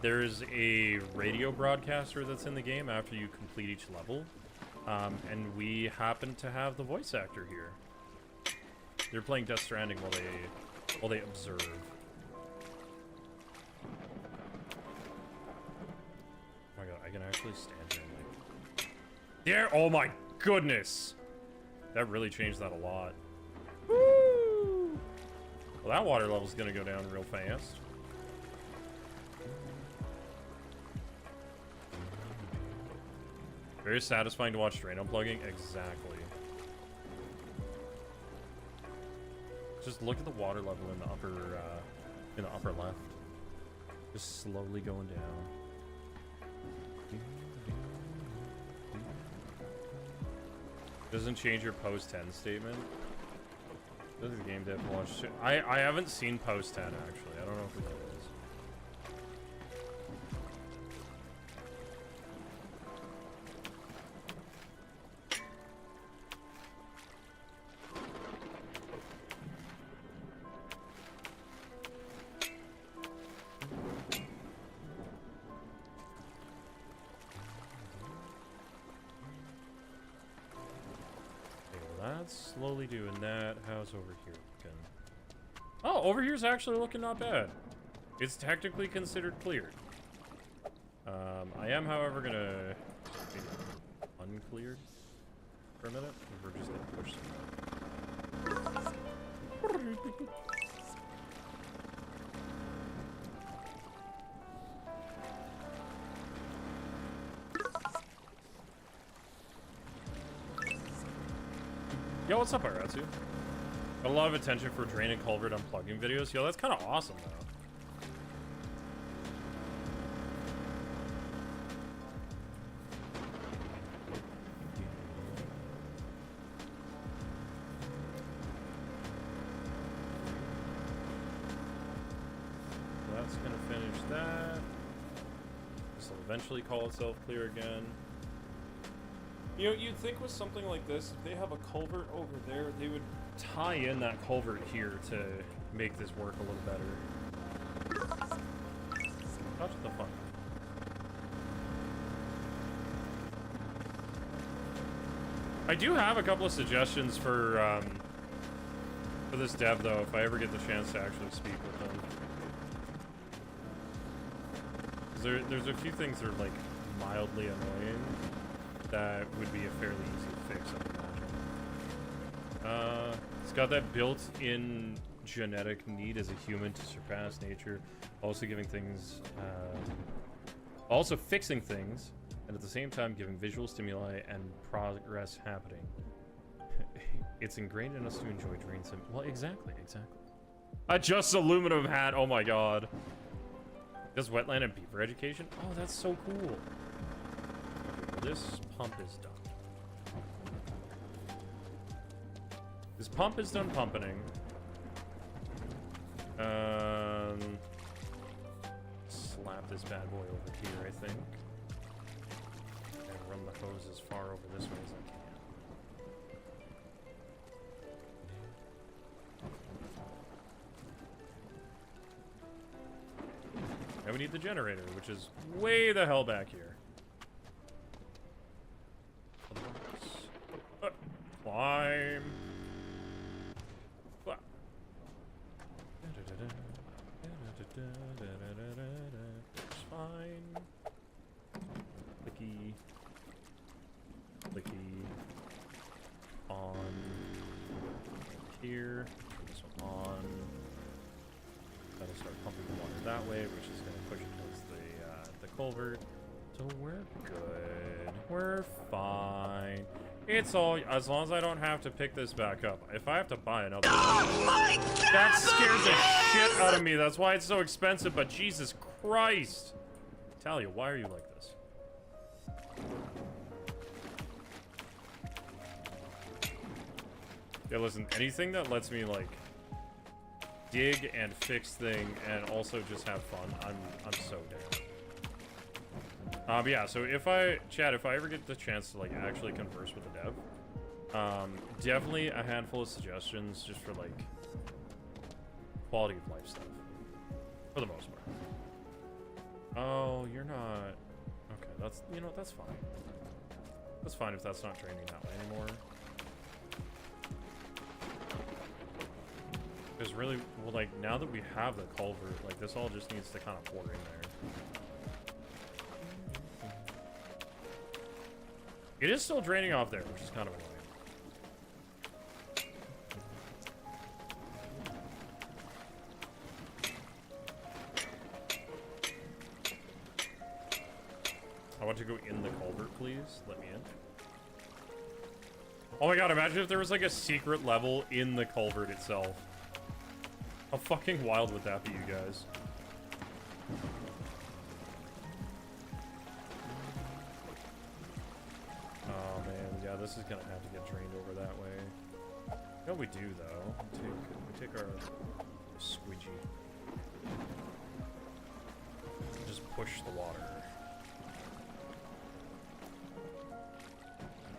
There's a radio broadcaster that's in the game after you complete each level. And we happen to have the voice actor here. They're playing Death Stranding while they observe. Oh my god, I can actually stand here and like... Yeah, oh my goodness! That really changed that a lot. Woo! Well, that water level's gonna go down real fast. Very satisfying to watch drain unplugging. Exactly. Just look at the water level in the upper left. Just slowly going down. Doesn't change your post 10 statement. Does the game dev watch? I haven't seen post 10 actually. I don't know if it is. Slowly doing that. How's over here looking? Oh, over here's actually looking not bad. It's technically considered cleared. I am, however, gonna uncleared for a minute. We're just gonna push some. Yo, what's up, Aratsu? Got a lot of attention for drain and culvert unplugging videos. Yo, that's kind of awesome, though. That's gonna finish that. This will eventually call itself clear again. You know, you'd think with something like this, if they have a culvert over there, they would tie in that culvert here to make this work a little better. Touch the fun. I do have a couple of suggestions for this dev, though, if I ever get the chance to actually speak with them. 'Cause there's a few things that are, like, mildly annoying that would be a fairly easy fix, I would imagine. It's got that built-in genetic need as a human to surpass nature, also giving things, also fixing things, and at the same time giving visual stimuli and progress happening. It's ingrained in us to enjoy Drain Sim. Well, exactly. A just aluminum hat. Oh my god. Does wetland and beaver education? Oh, that's so cool. Okay, well, this pump is done. This pump is done pumping. Slap this bad boy over here, I think. And run the hose as far over this way as I can. And we need the generator, which is way the hell back here. Climb. It's fine. Clicky. Clicky. On. Here. Turn this one on. That'll start pumping the water that way, which is going to push it towards the culvert. So we're good. We're fine. It's all, as long as I don't have to pick this back up. If I have to buy another one, that scares the shit out of me. That's why it's so expensive, but Jesus Christ. Talia, why are you like this? Yeah, listen, anything that lets me, like, dig and fix thing and also just have fun, I'm so down. But yeah, so if I ever get the chance to like actually converse with the dev, definitely a handful of suggestions just for like quality of life stuff, for the most part. Oh, you're not. Okay, that's, you know, that's fine. That's fine if that's not draining that way anymore. Because really, well, like, now that we have the culvert, like, this all just needs to kind of pour in there. It is still draining off there, which is kind of annoying. I want to go in the culvert, please. Let me in. Oh my god, imagine if there was, like, a secret level in the culvert itself. How fucking wild would that be, you guys? Oh man, yeah, this is gonna have to get drained over that way. You know what we do though? We take our squeegee. Just push the water.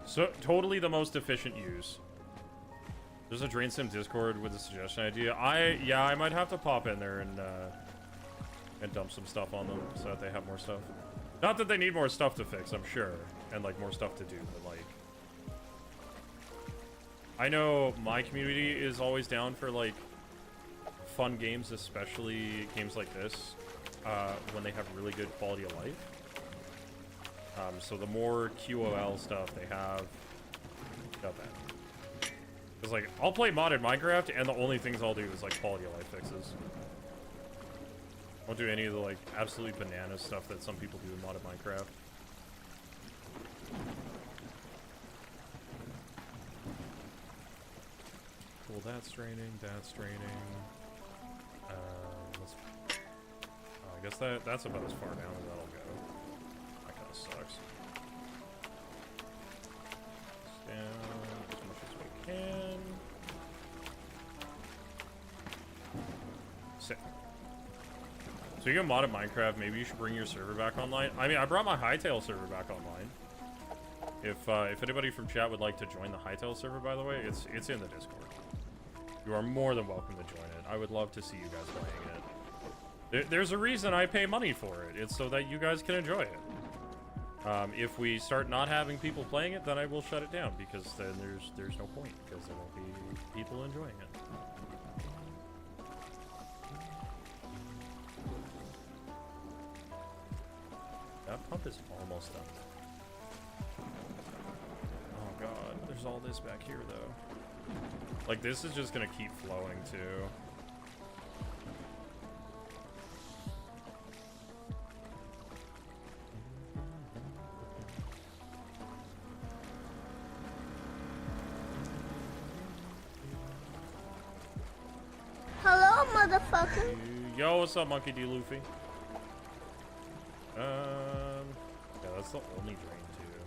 So totally the most efficient use. There's a Drain Sim Discord with a suggestion idea. Yeah, I might have to pop in there and dump some stuff on them so that they have more stuff. Not that they need more stuff to fix, I'm sure, and like more stuff to do, but like, I know my community is always down for like fun games, especially games like this, when they have really good quality of life. So the more QOL stuff they have, got that. Because, like, I'll play modded Minecraft, and the only things I'll do is, like, quality of life fixes. I won't do any of the, like, absolutely bananas stuff that some people do in modded Minecraft. Cool, that's draining, that's draining. I guess that's about as far down as that'll go. That kind of sucks. Down as much as we can. Sick. So you go modded Minecraft, maybe you should bring your server back online. I mean, I brought my Hytale server back online. If anybody from chat would like to join the Hytale server, by the way, it's in the Discord. You are more than welcome to join it. I would love to see you guys playing it. There's a reason I pay money for it. It's so that you guys can enjoy it. If we start not having people playing it, then I will shut it down, because then there's no point, because there won't be people enjoying it. That pump is almost done. Oh god, there's all this back here though. Like, this is just gonna keep flowing too. Hello, motherfucker. Yo, what's up, Monkey D. Luffy? Yeah, that's the only drain too.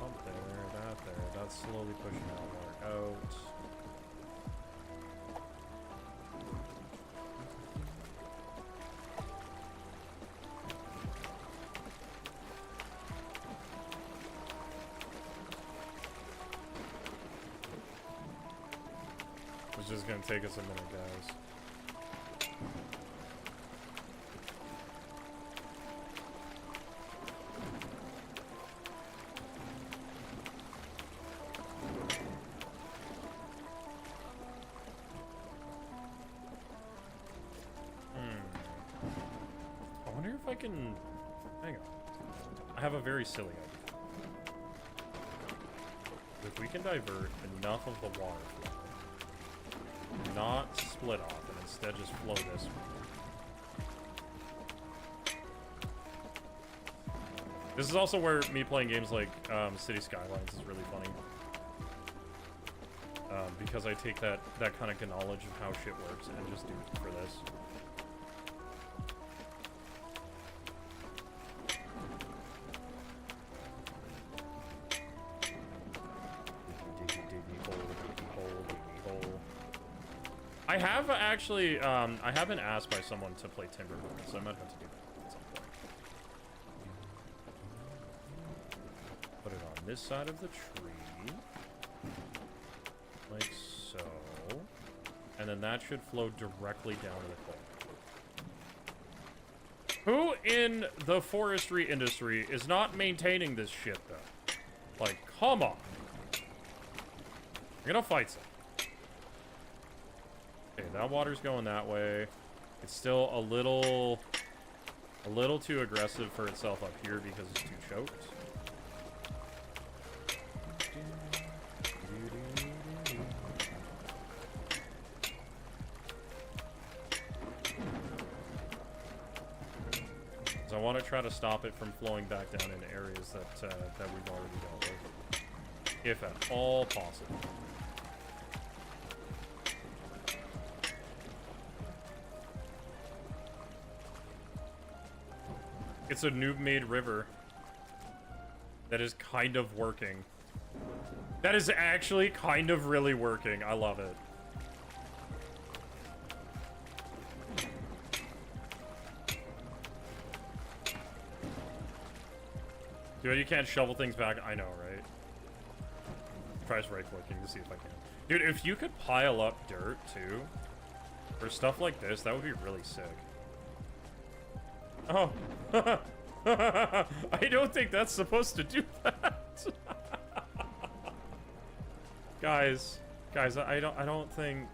Up there, that there. That's slowly pushing that water out. It's just gonna take us a minute, guys. I wonder if I can... Hang on. I have a very silly idea. If we can divert enough of the water flow, not split off, and instead just flow this way. This is also where me playing games like City Skylines is really funny. Because I take that kind of knowledge of how shit works and just do it for this. I have actually, I have been asked by someone to play Timberwolves, so I might have to do that at some point. Put it on this side of the tree. Like so. And then that should flow directly down to the coal. Who in the forestry industry is not maintaining this shit, though? Like, come on. We're gonna fight some. Okay, that water's going that way. It's still a little too aggressive for itself up here because it's too choked. So I want to try to stop it from flowing back down into areas that we've already dealt with, if at all possible. It's a noob-made river that is kind of working. That is actually kind of really working. I love it. Dude, you can't shovel things back. I know, right? Try right-clicking to see if I can. Dude, if you could pile up dirt, too, for stuff like this, that would be really sick. Oh. I don't think that's supposed to do that. Guys, I don't think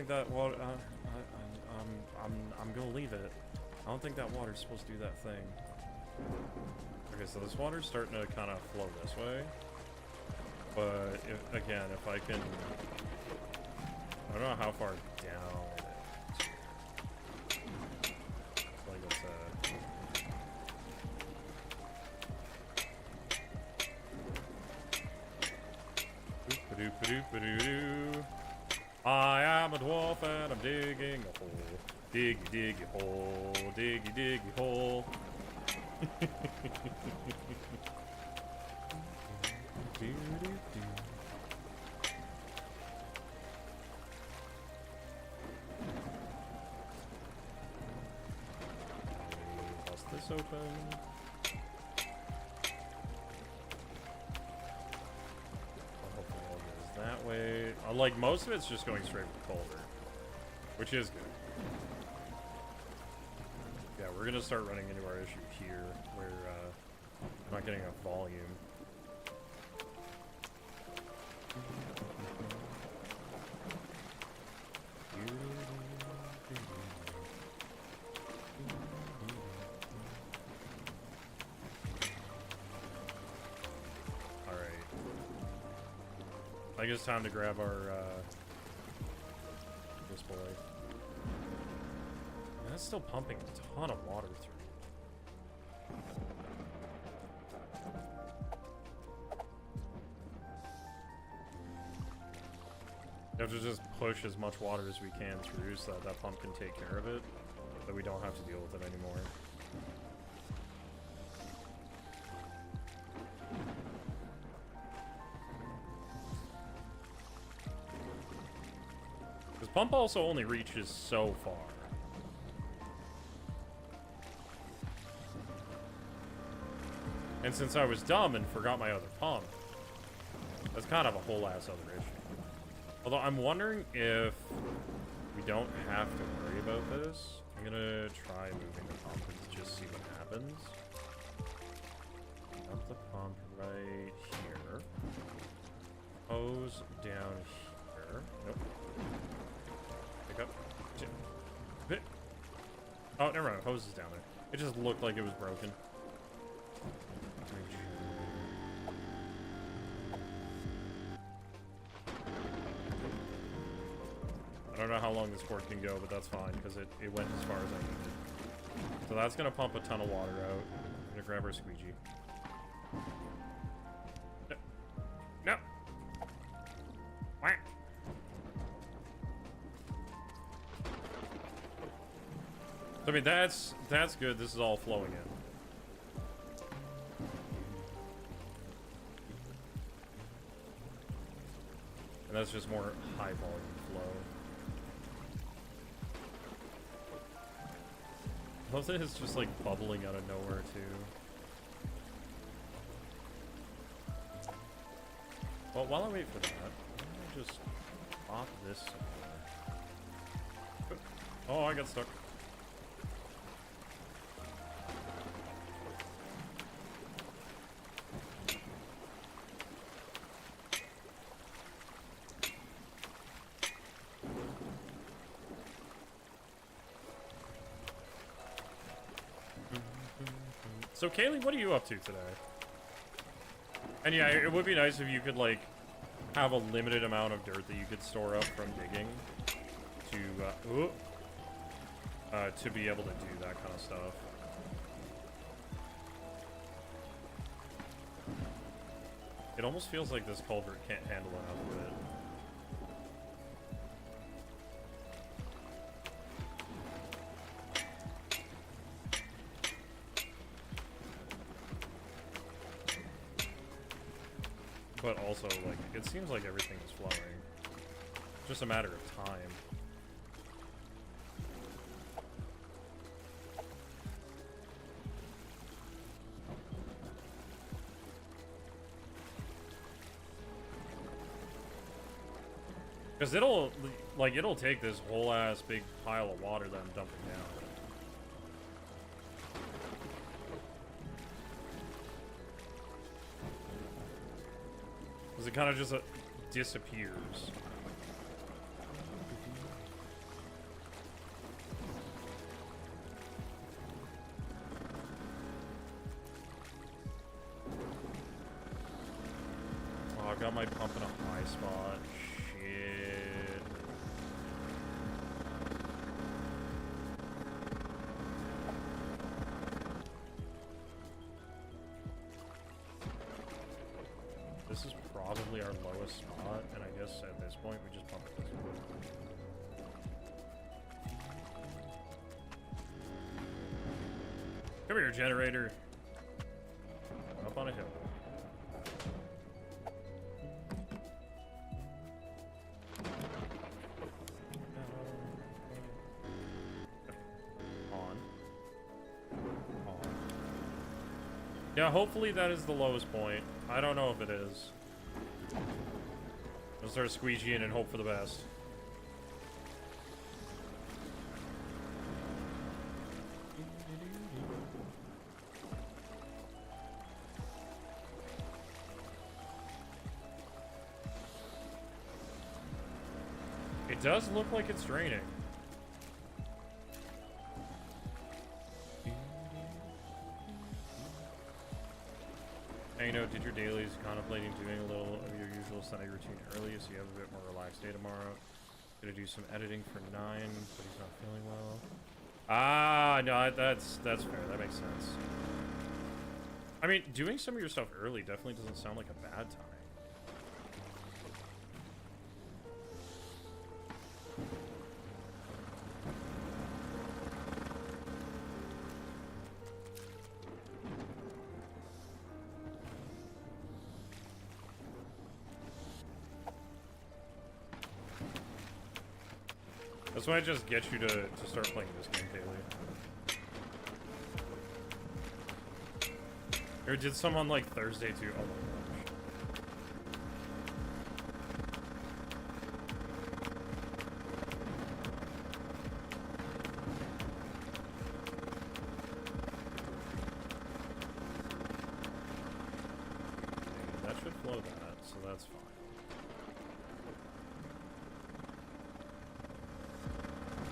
that water. I'm gonna leave it. I don't think that water's supposed to do that thing. Okay, so this water's starting to kind of flow this way, but if I can, I don't know how far down it is. Like it's Doop-a-doop-a-doop-a-doo. I am a dwarf and I'm digging a hole. Diggy, diggy hole. Diggy, diggy hole. Bust this open. That way, like most of it's just going straight for the culvert, which is good. Yeah, we're gonna start running into our issue here, where I'm not getting enough volume. I think it's time to grab our display. And that's still pumping a ton of water through. You have to just push as much water as we can through so that that pump can take care of it, so we don't have to deal with it anymore. This pump also only reaches so far. And since I was dumb and forgot my other pump, that's kind of a whole ass other issue. Although I'm wondering if we don't have to worry about this. I'm gonna try moving the pump and just see what happens. Dump the pump right here. Hose down here. Nope. Pick up. Oh, never mind. Hose is down there. It just looked like it was broken. I don't know how long this cord can go, but that's fine, because it went as far as I needed. So that's going to pump a ton of water out. I'm going to grab our squeegee. No. No. Whack. So, I mean, that's good. This is all flowing in. And that's just more high volume flow. I love that it's just like bubbling out of nowhere too. Well, while I wait for that, I'm gonna just pop this somewhere. Oh, I got stuck. So, Kaylee, what are you up to today? And yeah, it would be nice if you could, like, have a limited amount of dirt that you could store up from digging to be able to do that kind of stuff. It almost feels like this culvert can't handle enough of it. But also, like, it seems like everything is flowing. Just a matter of time. Because it'll take this whole ass big pile of water that I'm dumping down. Because it kind of just disappears. Oh, I've got my pump in a high spot. Shit. This is probably our lowest spot, and I guess at this point we just pump it this way. Come here, generator. Up on a hill. On. Yeah, hopefully that is the lowest point. I don't know if it is. I'll start squeegeeing and hope for the best. It does look like it's draining. Hey, you know, did your dailies contemplating doing a little of your usual Sunday routine early so you have a bit more relaxed day tomorrow? Gonna do some editing for 9, but he's not feeling well. Ah, no, that's fair. That makes sense. I mean, doing some of your stuff early definitely doesn't sound like a bad time. This might just get you to start playing this game, Kaylee. Or did some on like Thursday too? Oh my gosh. That should flow that, so that's fine.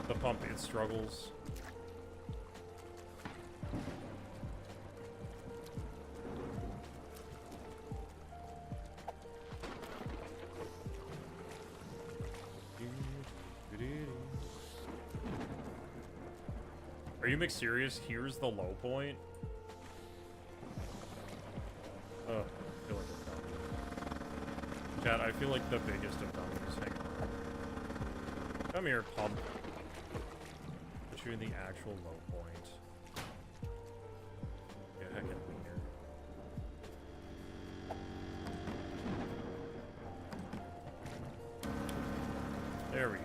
The pump, it struggles. Are you McSerious? Here's the low point. Oh, I feel like a dummy. Chat, I feel like the biggest of dummies. Hang on. Come here, pump. Put you in the actual low point. Yeah, heck, wiener. There we go.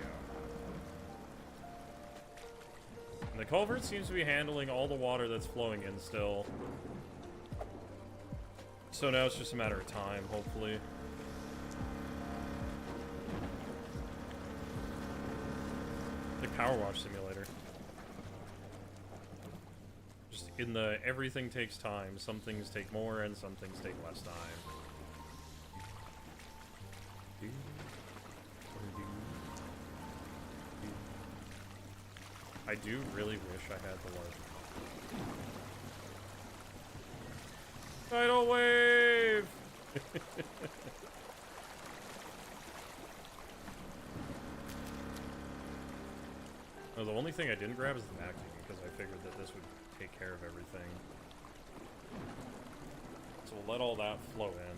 And the culvert seems to be handling all the water that's flowing in still. So now it's just a matter of time, hopefully. The Power Wash Simulator. Just in the everything takes time. Some things take more and some things take less time. I do really wish I had the large. Tidal wave! No, the only thing I didn't grab is the vacuum because I figured that this would take care of everything. So we'll let all that flow in.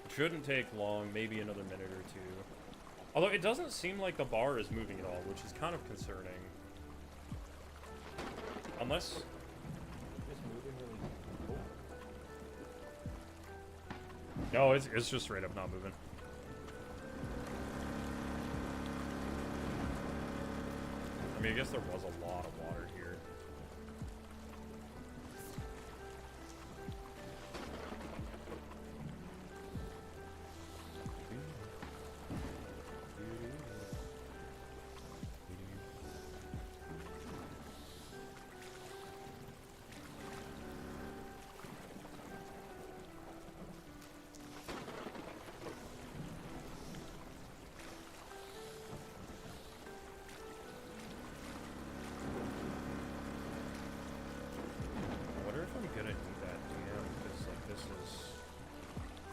It shouldn't take long, maybe another minute or two. Although it doesn't seem like the bar is moving at all, which is kind of concerning. Unless... It's moving really cool. No, it's just straight up not moving. I mean, I guess there was a lot of water here.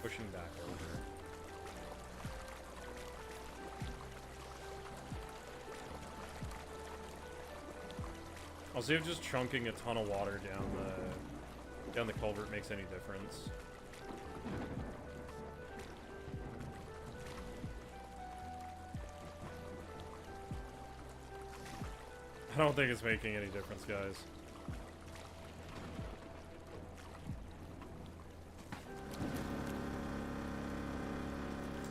Pushing back over. I'll see if just chunking a ton of water down the culvert makes any difference. I don't think it's making any difference, guys.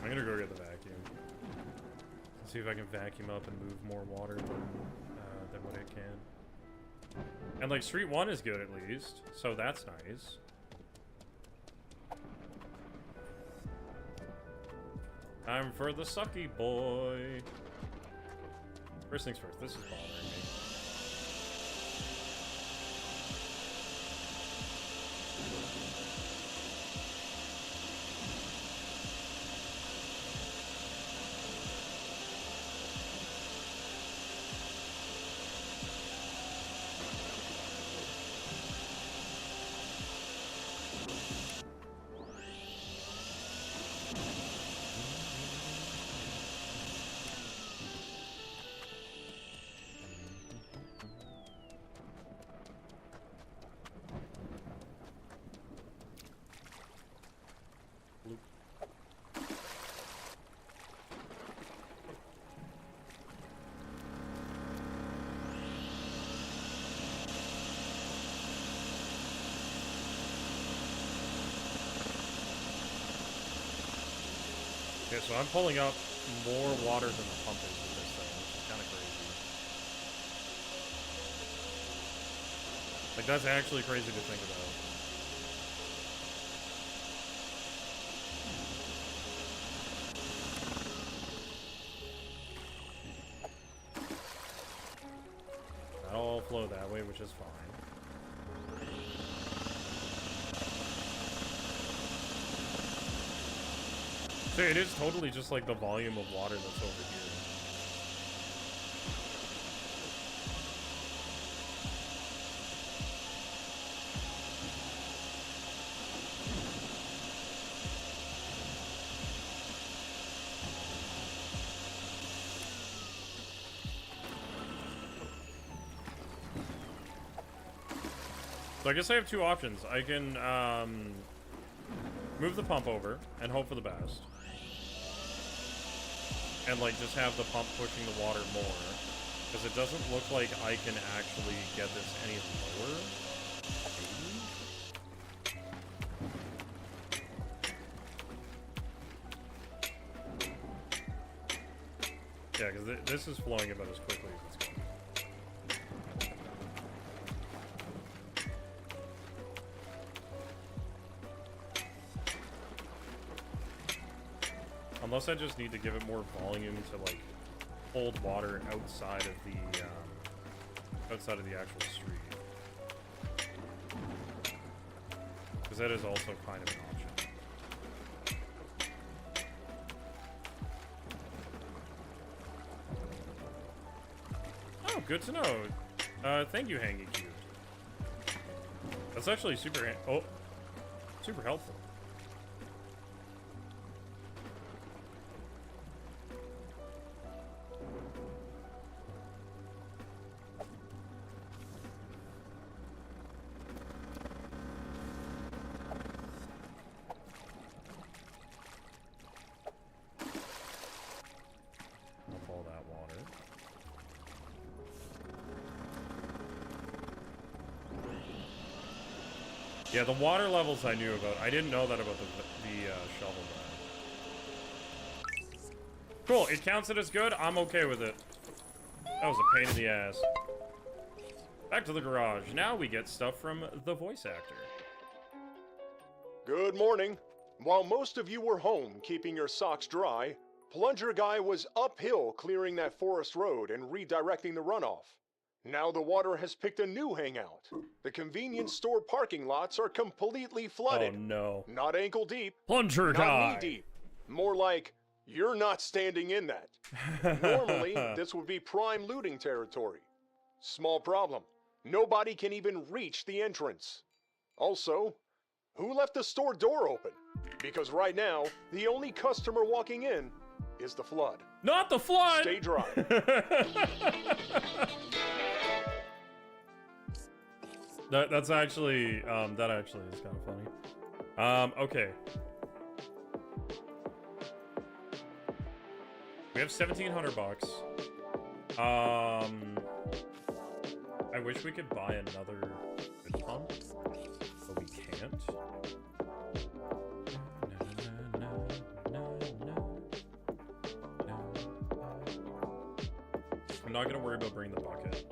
I'm gonna go get the vacuum. See if I can vacuum up and move more water than what it can. And like Street 1 is good at least, so that's nice. Time for the sucky boy. First things first, this is bothering me. Okay, so I'm pulling up more water than the pump is with this thing. Like, that's actually crazy to think about. That'll all flow that way, which is fine. So it is totally just like the volume of water that's over here. So I guess I have two options. I can move the pump over and hope for the best. And like just have the pump pushing the water more. Because it doesn't look like I can actually get this any lower. Maybe? Yeah, because this is flowing about as quickly as it's going. Unless I just need to give it more volume to like hold water outside of the actual street, because that is also kind of an option. Oh, good to know. Thank you, Hangy Cube. That's actually super helpful. Yeah, the water levels I knew about. I didn't know that about the shovel bed. Cool, it counts it as good. I'm okay with it. That was a pain in the ass. Back to the garage. Now we get stuff from the voice actor. Good morning. While most of you were home keeping your socks dry, Plunger Guy was uphill clearing that forest road and redirecting the runoff. Now the water has picked a new hangout. The convenience store parking lots are completely flooded. Oh no. Not ankle deep. Plunger Not Guy. knee deep. More like, you're not standing in that. Normally, this would be prime looting territory. Small problem. Nobody can even reach the entrance. Also, who left the store door open? Because right now, the only customer walking in is the flood. Not the flood! Stay dry. That's actually, that actually is kind of funny. Okay. We have 1,700 bucks. I wish we could buy another fish pump, but we can't. I'm not gonna worry about bringing the bucket.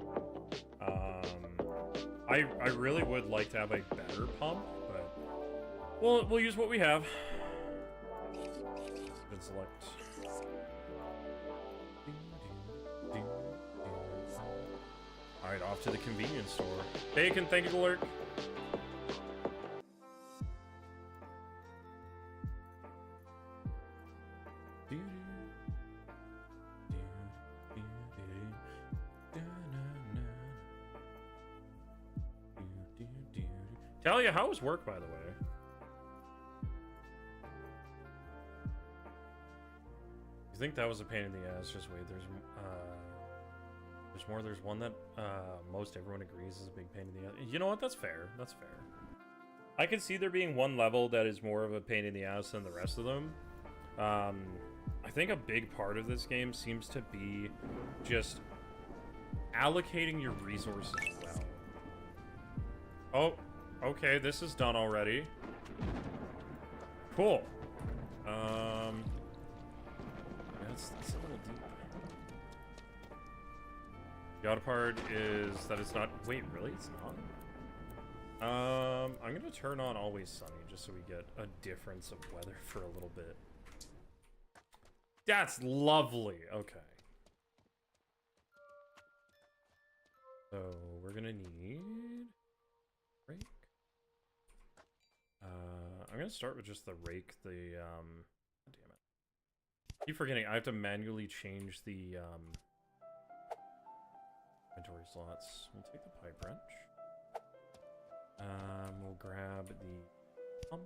I really would like to have a better pump, but we'll use what we have. Good select. All right, off to the convenience store. Bacon, thank you, Lurk. Talia, how was work, by the way? You think that was a pain in the ass? Just wait, there's more. There's one that most everyone agrees is a big pain in the ass. You know what? That's fair. That's fair. I can see there being one level that is more of a pain in the ass than the rest of them. I think a big part of this game seems to be just allocating your resources well. Oh. Okay, this is done already. Cool. That's a little deep. The odd part is that it's not. Wait, really? It's not? I'm gonna turn on Always Sunny just so we get a difference of weather for a little bit. That's lovely. Okay. So we're gonna need rake. I'm gonna start with just the rake. Damn it. Keep forgetting I have to manually change the inventory slots. We'll take the pipe wrench. We'll grab the pump.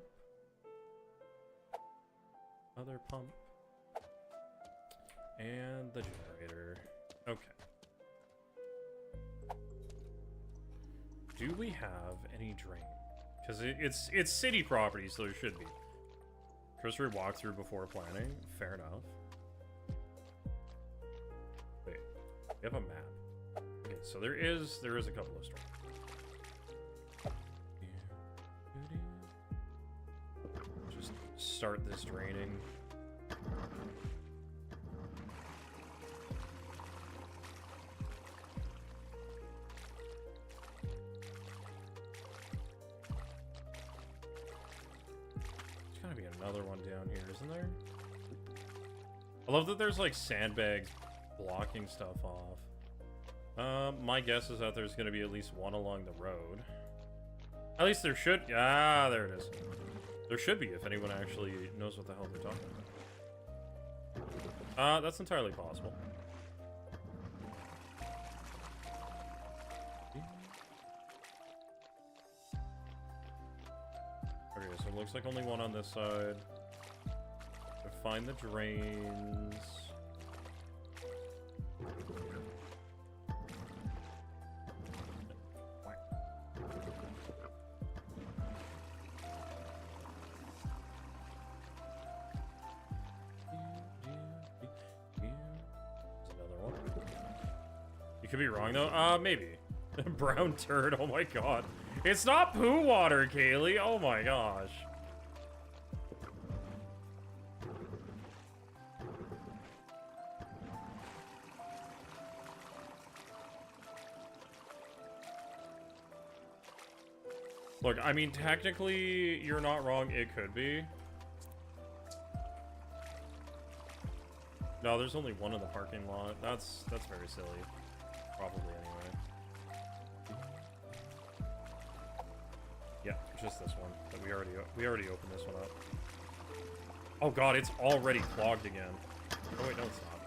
Other pump. And the generator. Okay. Do we have any drain? Because it's city property, so there should be. Cursory walkthrough before planning. Fair enough. Wait, we have a map. Okay, so there is a couple of streams. Just start this draining. There's gotta be another one down here, isn't there? I love that there's like sandbags blocking stuff off. My guess is that there's gonna be at least one along the road. At least there should. Ah, there it is. There should be if anyone actually knows what the hell they're talking about. That's entirely possible. Okay, so it looks like only one on this side. Find the drains. You could be wrong though. Maybe. Brown turd. Oh my god. It's not poo water, Kaylee. Oh my gosh. Look, I mean, technically, you're not wrong. It could be. No, there's only one in the parking lot. That's very silly. Probably anyway. Yeah, just this one. But we already opened this one up. Oh god, it's already clogged again. Oh wait, no, it's not.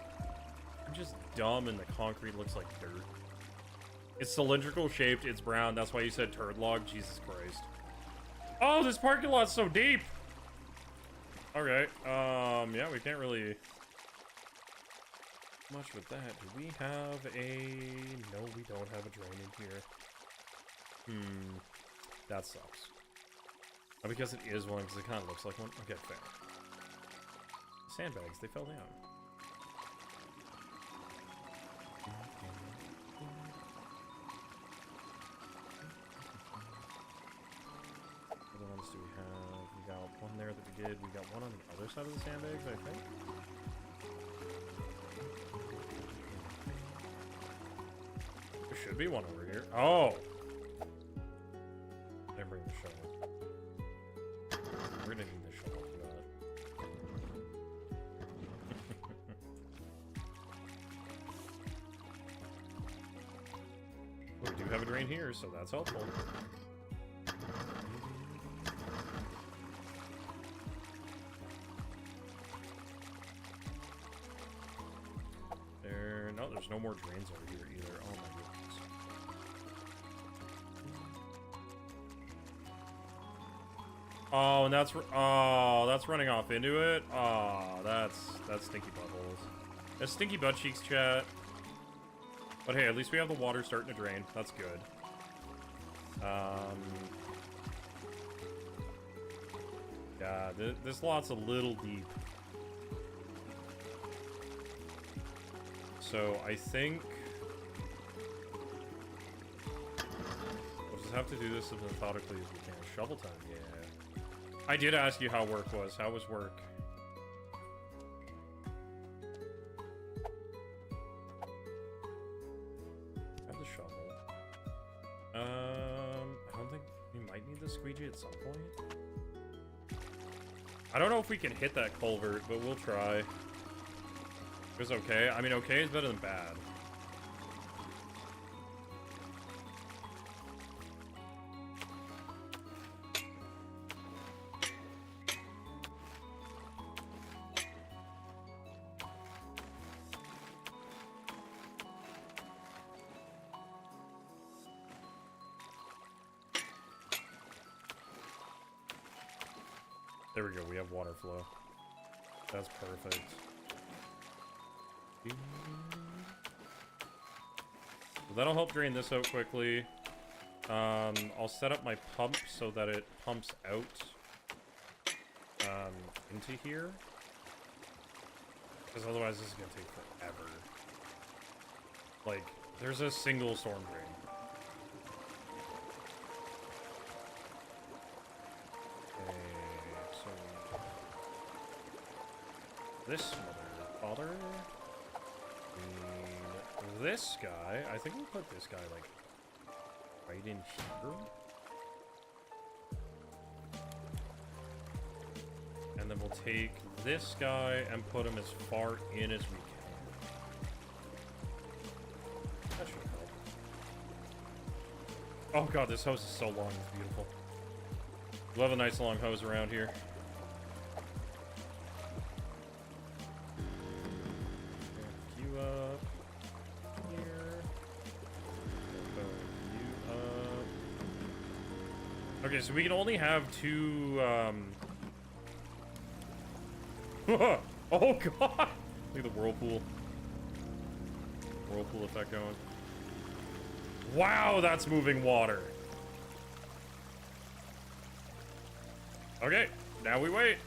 I'm just dumb, and the concrete looks like dirt. It's cylindrical shaped. It's brown. That's why you said turd log. Jesus Christ. Oh, this parking lot's so deep. Okay. Yeah, we can't really much with that. Do we have a... No, we don't have a drain in here. That sucks. Oh, because it is one, because it kind of looks like one. Okay, fair. Sandbags, they fell down. What other ones do we have? We got one there that we did. We got one on the other side of the sandbags, I think. There should be one over here. Oh! I didn't bring the shovel. We're gonna need the shovel for that. We do have a drain here, so that's helpful. No, there's no more drains over here either. Oh my goodness. Oh, and that's running off into it. Oh, that's stinky buttholes. That's stinky butt cheeks, chat. But hey, at least we have the water starting to drain. That's good. Yeah, this lot's a little deep. So I think we'll just have to do this as methodically as we can. Shovel time, yeah. I did ask you how work was. How was work? Have the shovel. I don't think we the squeegee at some point? I don't know if we can hit that culvert, but we'll try. It was okay. I mean, okay is better than bad. There we go, we have water flow. That's perfect. So that'll help drain this out quickly. I'll set up my pump so that it pumps out into here. Because otherwise this is going to take forever. Like, there's a single storm drain. This mother father. This guy. I think we'll put this guy like right in here. And then we'll take this guy and put him as far in as we can. That should help. Oh god, this hose is so long, it's beautiful. We'll have a nice long hose around here. Okay, so we can only have two, oh, God! Look at the whirlpool. Whirlpool effect going. Wow, that's moving water. Okay, now we wait.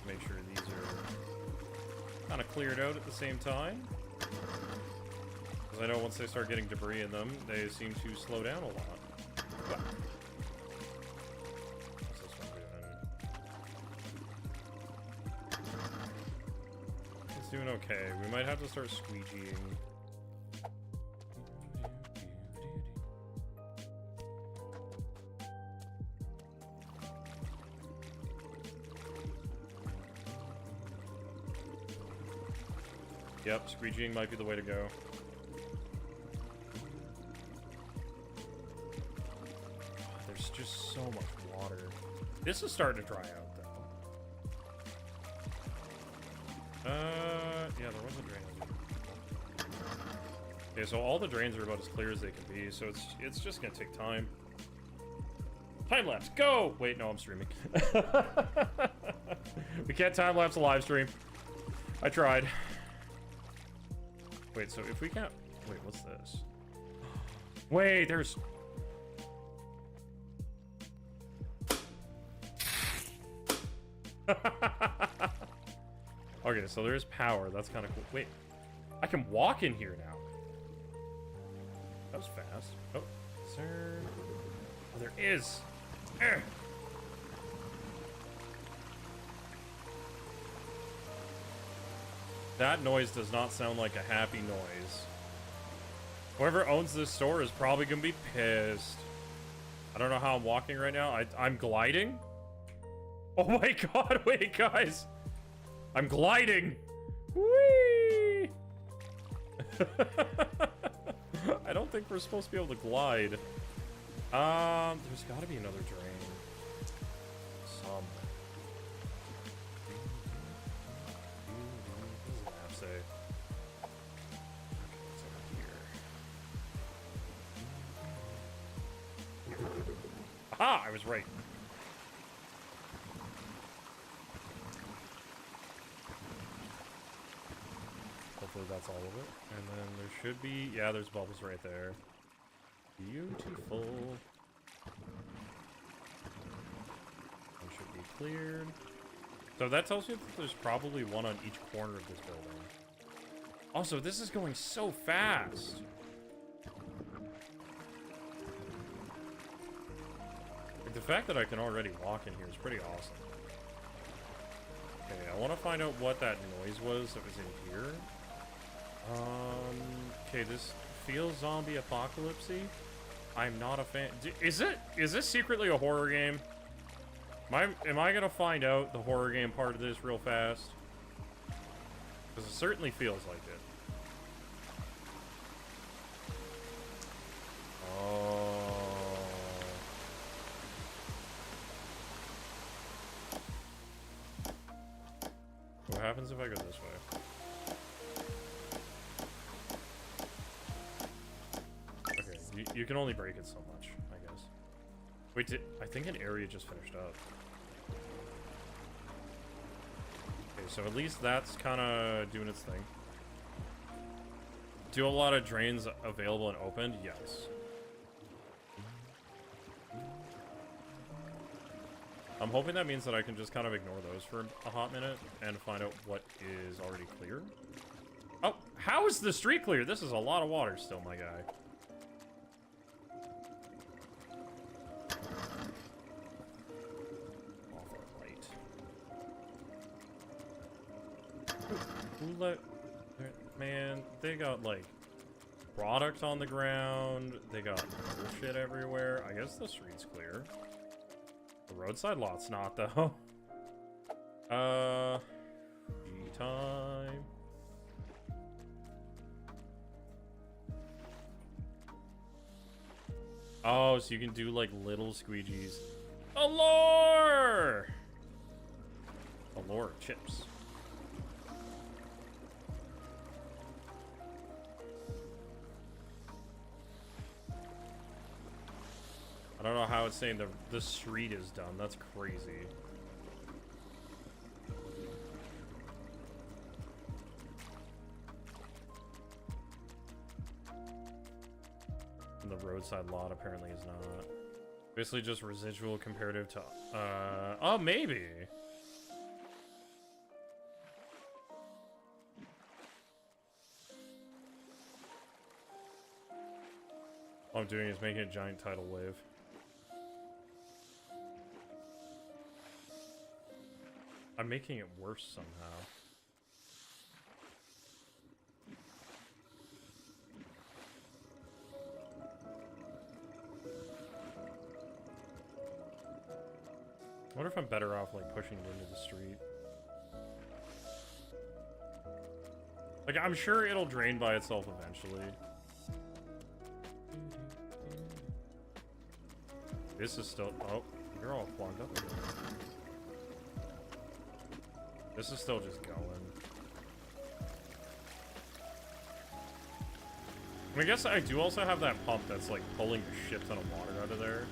Make sure these are kind of cleared out at the same time. I know once they start getting debris in them, they seem to slow down a lot. What's this one doing? It's doing okay. We might have to start squeegeeing. Yep, squeegeeing might be the way to go. Just so much water. This is starting to dry out, though. Yeah, there was a drain. Okay, so all the drains are about as clear as they can be, so it's just gonna take time. Time lapse, go! Wait, no, I'm streaming. We can't time lapse a live stream. I tried. Wait, so if we can't... Wait, what's this? Wait, there's... Okay, so there's power. That's kind of cool. Wait, I can walk in here now. That was fast. Oh, is there... Oh, there is. That noise does not sound like a happy noise. Whoever owns this store is probably gonna be pissed. I don't know how I'm walking right now. I'm gliding. Oh my god, wait, guys. I'm gliding. Whee! I don't think we're supposed to be able to glide. There's got to be another drain. Somewhere. What does the map say? Okay, it's over here. Aha! I was right. Hopefully that's all of it. And then there should be... Yeah, there's bubbles right there. Beautiful. One should be cleared. So that tells you that there's probably one on each corner of this building. Also, this is going so fast. Like, the fact that I can already walk in here is pretty awesome. Okay, I want to find out what that noise was that was in here. Okay, this feels zombie apocalypse-y. I'm not a fan. Is this secretly a horror game? Am I gonna find out the horror game part of this real fast? Because it certainly feels like it. Oh. What happens if I go this way? Okay, you can only break it so much, I guess. Wait, I think an area just finished up. Okay, so at least that's kind of doing its thing. Do a lot of drains available and opened? Yes. I'm hoping that means that I can just kind of ignore those for a hot minute and find out what is already clear. Oh, how is the street clear? This is a lot of water still, my guy. Awful light. Who let... Man, they got, like, product on the ground. They got bullshit everywhere. I guess the street's clear. The roadside lot's not, though. Time. Oh, so you can do, like, little squeegees. Allure! Allure chips. I don't know how it's saying the street is done. That's crazy. And the roadside lot apparently is not. Basically just residual comparative to... oh, maybe. All I'm doing is making a giant tidal wave. I'm making it worse somehow. I wonder if I'm better off, like, pushing it into the street. Like, I'm sure it'll drain by itself eventually. This is still... Oh, you're all clogged up again. This is still just going. I guess I do also have that pump that's like pulling a shit ton of water out of there.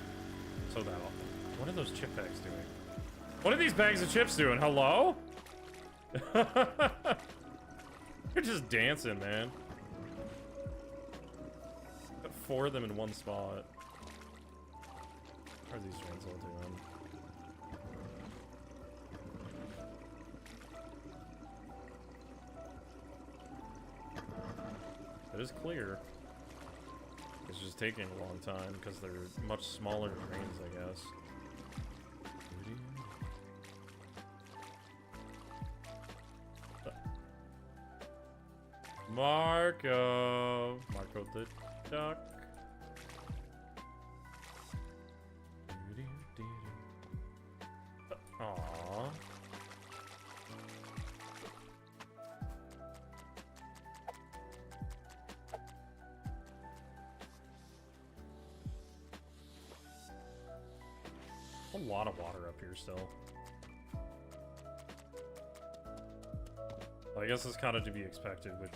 So that... What are those chip bags doing? What are these bags of chips doing? Hello? They're just dancing, man. Got 4 of them in one spot. How are these drains all doing? It is clear. It's just taking a long time because they're much smaller drains, I guess. Marco the duck. Aww. A lot of water up here still. Well, I guess it's kind of to be expected with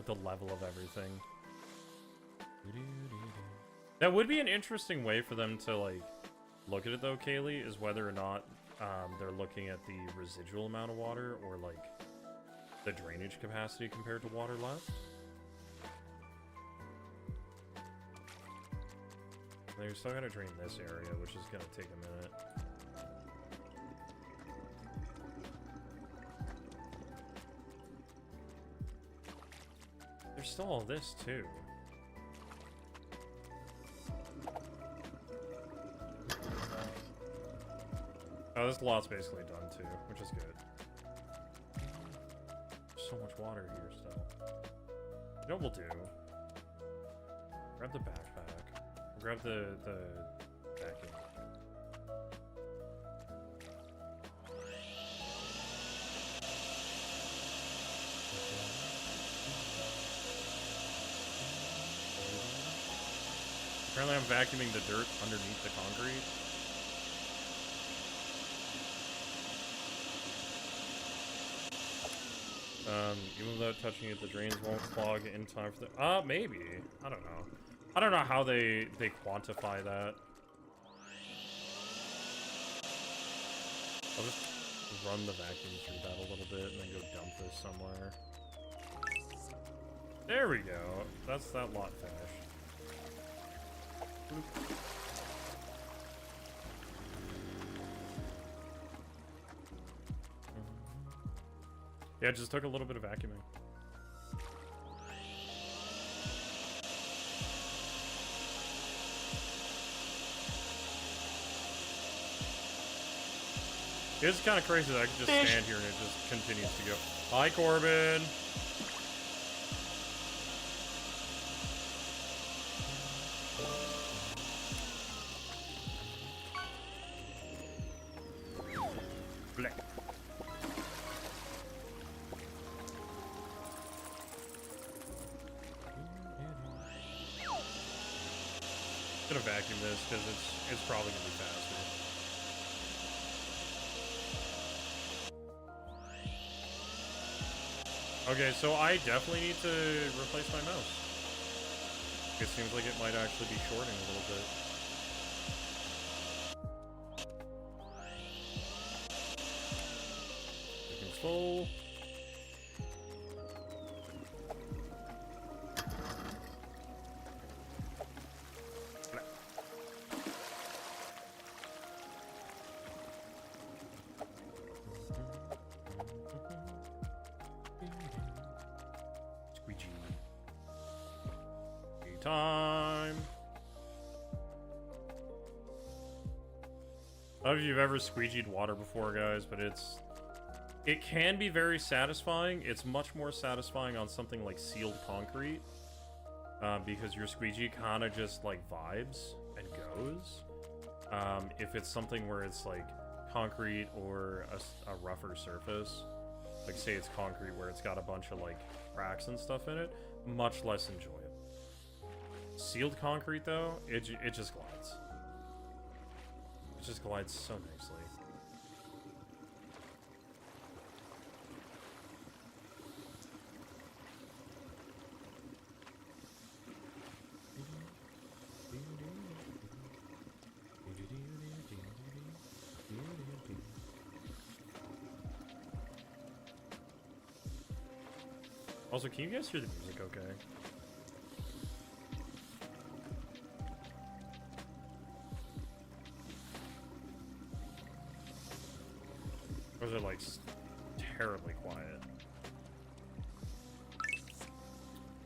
the level of everything. That would be an interesting way for them to, like, look at it though, Kaylee, is whether or not they're looking at the residual amount of water or, like, the drainage capacity compared to water left. Now you're still gonna drain this area, which is gonna take a minute. There's still all this, too. Oh, this lot's basically done, too, which is good. There's so much water here still. You know what we'll do? Grab the backpack. Grab the vacuum. Apparently I'm vacuuming the dirt underneath the concrete. Even without touching it, the drains won't clog in time for the... maybe. I don't know. I don't know how they quantify that. I'll just run the vacuum through that a little bit and then go dump this somewhere. There we go. That's that lot finished. Yeah, it just took a little bit of vacuuming. It's kind of crazy that I can just stand here and it just continues to go. Hi, Corbin. Blech. I'm gonna vacuum this because it's probably gonna be faster. Okay, so I definitely need to replace my mouse. It seems like it might actually be shorting a little bit. Vacuum's full. Squeegee. Time. I don't know if you've ever squeegeed water before, guys, but it can be very satisfying. It's much more satisfying on something like sealed concrete, because your squeegee kind of just like vibes and goes. If it's something where it's like concrete or a rougher surface, like say it's concrete where it's got a bunch of like cracks and stuff in it, much less enjoyable. Sealed concrete though, it just glides. It just glides so nicely. Also, can you guys hear the music okay? Or is it like terribly quiet?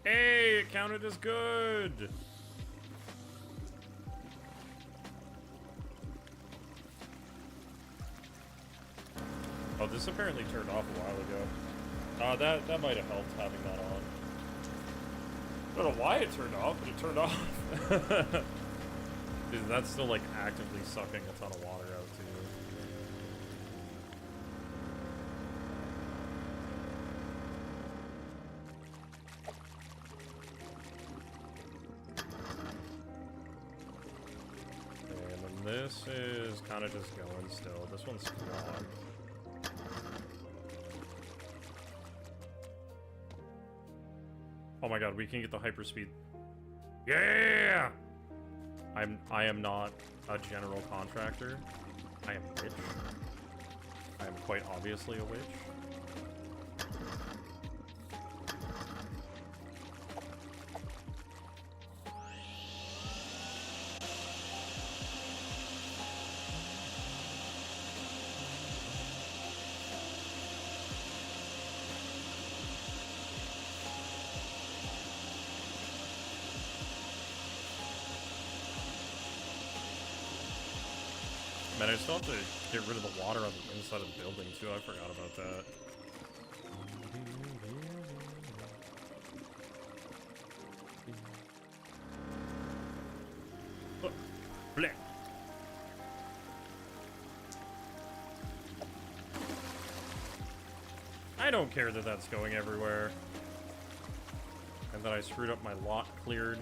Hey, it counted as good! Oh, this apparently turned off a while ago. That might have helped having that on. I don't know why it turned off, but it turned off. Dude, that's still like actively sucking a ton of water out too. Okay, and then this is kind of just going still. This one's clogged. Oh my god, we can get the hyperspeed. Yeah! I am not a general contractor. I am rich. I am quite obviously a witch. Man, I still have to get rid of the water on the inside of the building too. I forgot about that. I don't care that that's going everywhere. And that I screwed up my lot cleared.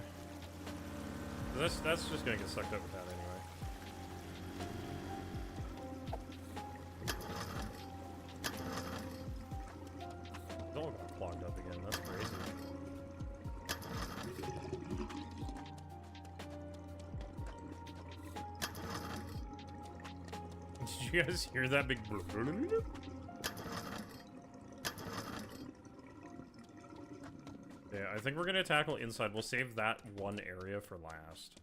That's just gonna get sucked up with that anyway. It all got clogged up again. That's crazy. Did you guys hear that big? Yeah, I think we're gonna tackle inside. We'll save that one area for last.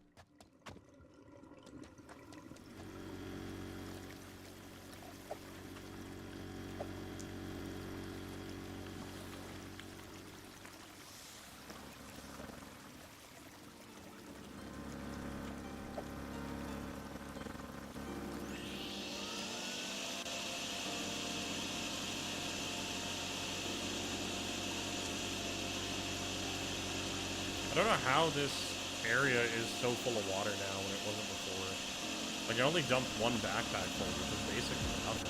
I don't know how this area is so full of water now when it wasn't before. Like, I only dumped one backpack full, which is basically nothing.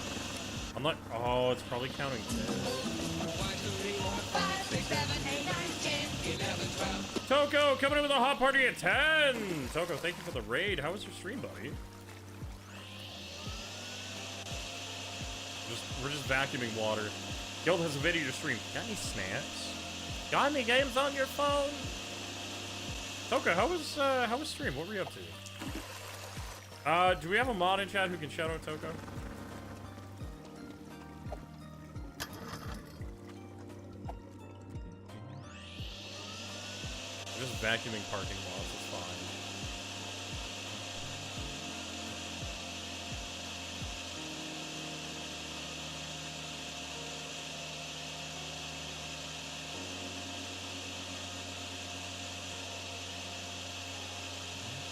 I'm not... Oh, it's probably counting this. 1, 2, 3, 4, 5, 6, 7, 8, 9, 10, 11, 12. Toko, coming in with a hot party at 10! Toko, thank you for the raid. How was your stream, buddy? We're just vacuuming water. Guild has a video to stream. Got any snacks? Got any games on your phone? Toka, how was stream? What were you up to? Do we have a mod in chat who can shout out Toka? We're just vacuuming parking lots, it's fine.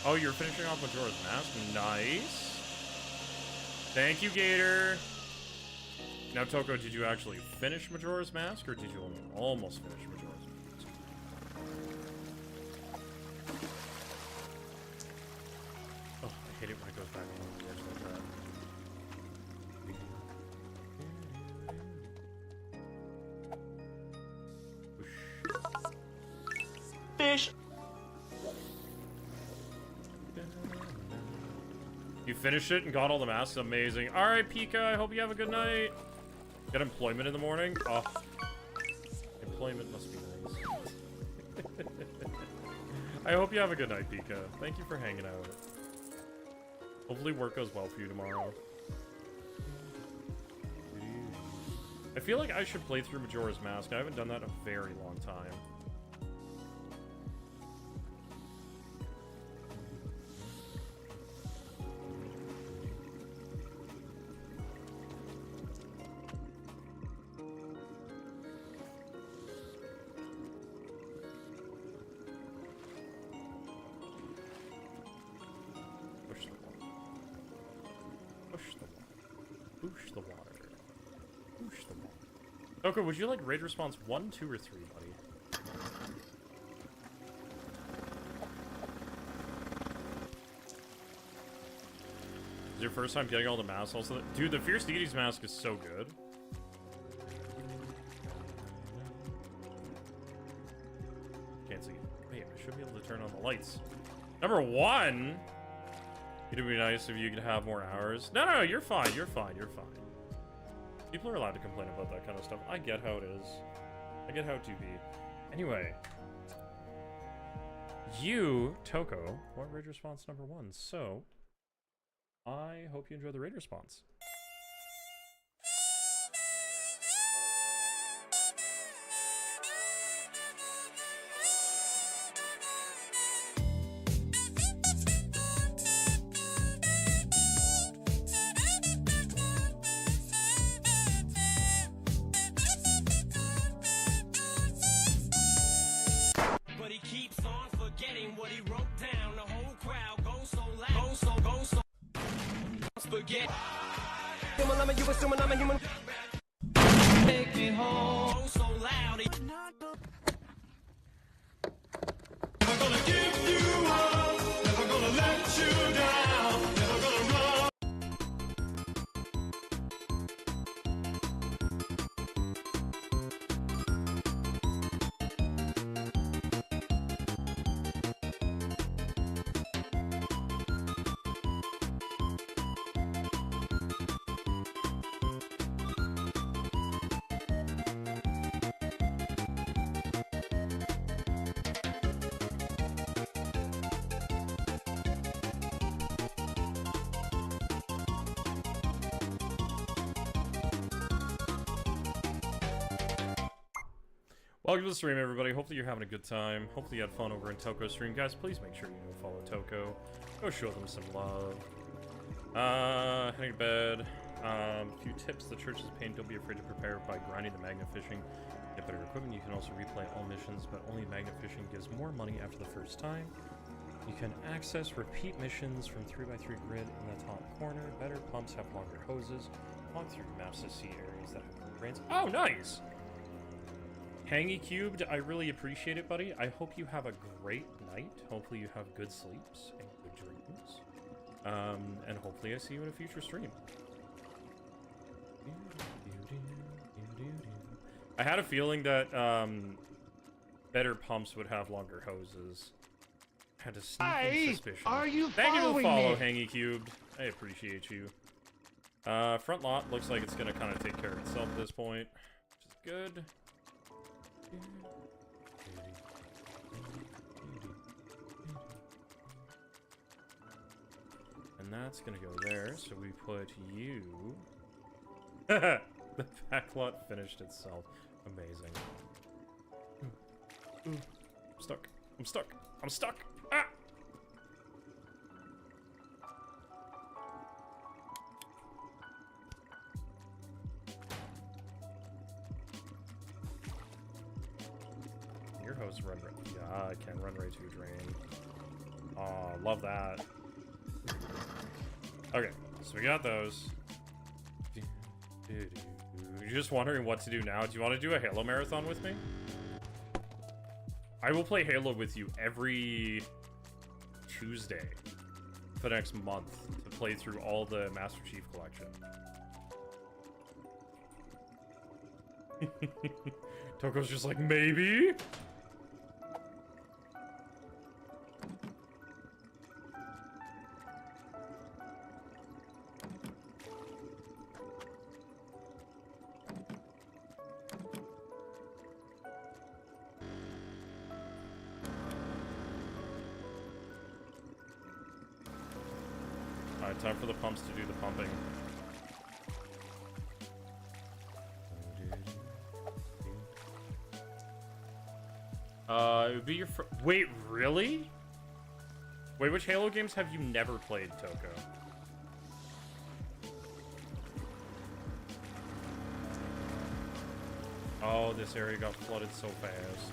Oh, you're finishing off Majora's Mask? Nice. Thank you, Gator. Now, Toko, did you actually finish Majora's Mask, or did you only almost finish Majora's Mask? Oh, I hate it when it goes back on the edge like that. Fish. You finished it and got all the masks? Amazing. Alright, Pika, I hope you have a good night. Got employment in the morning? Oh. Employment must be nice. I hope you have a good night, Pika. Thank you for hanging out. Hopefully work goes well for you tomorrow. I feel like I should play through Majora's Mask. I haven't done that in a very long time. Toko, would you like raid response 1, 2, or 3, buddy? Is your first time getting all the masks also? Dude, the Fierce Deities mask is so good. Can't see. Wait, I should be able to turn on the lights. Number 1! It'd be nice if you could have more hours. No, you're fine, you're fine, you're fine. People are allowed to complain about that kind of stuff. I get how it is. I get how it do be. Anyway. You, Toko, want raid response number 1. So, I hope you enjoy the raid response. Welcome to the stream, everybody. Hopefully you're having a good time. Hopefully you had fun over in Toko's stream. Guys, please make sure you go follow Toko. Go show them some love. Heading to bed. A few tips the church is paying. Don't be afraid to prepare by grinding the magnet fishing. Get better equipment. You can also replay all missions, but only magnet fishing gives more money after the first time. You can access repeat missions from 3x3 grid in the top corner. Better pumps have longer hoses. Walk through maps to see areas that have drains. Oh, nice! Hangy Cubed, I really appreciate it, buddy. I hope you have a great night. Hopefully you have good sleeps and good dreams. And hopefully I see you in a future stream. I had a feeling that better pumps would have longer hoses. Had a sneaking suspicion. Are you Thank you for the following follow, me? Hangy Cubed. I appreciate you. Front lot looks like it's gonna kind of take care of itself at this point, which is good. And that's gonna go there, so we put you... The backlot finished itself. Amazing. I'm stuck. I'm stuck. I'm stuck. Ah! Your hose run right. Yeah, I can't run right to drain. Aw, love that. Okay, so we got those. You're just wondering what to do now. Do you want to do a Halo marathon with me? I will play Halo with you every Tuesday for the next month to play through all the Master Chief Collection. Toko's just like, maybe? Alright, time for the pumps to do the pumping. It would be your wait, really? Wait, which Halo games have you never played, Toko? Oh, this area got flooded so fast.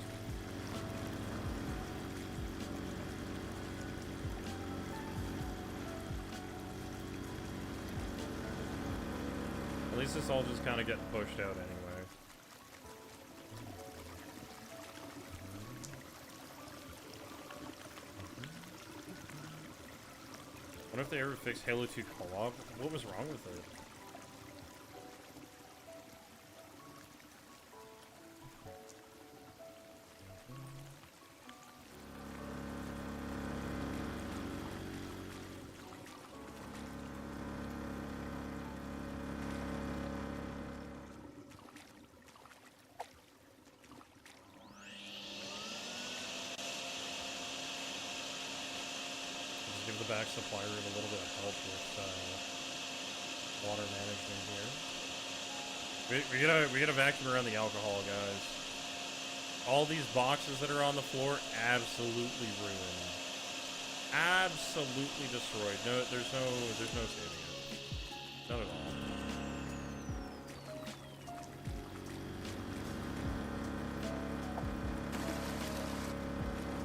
At least this all just kind of getting pushed out anyway. What if they ever fixed Halo 2 co-op? What was wrong with it? Give the back supply room a little bit of help with water management here. We gotta vacuum around the alcohol, guys. All these boxes that are on the floor, absolutely ruined. Absolutely destroyed. No, there's no saving it. Not at all.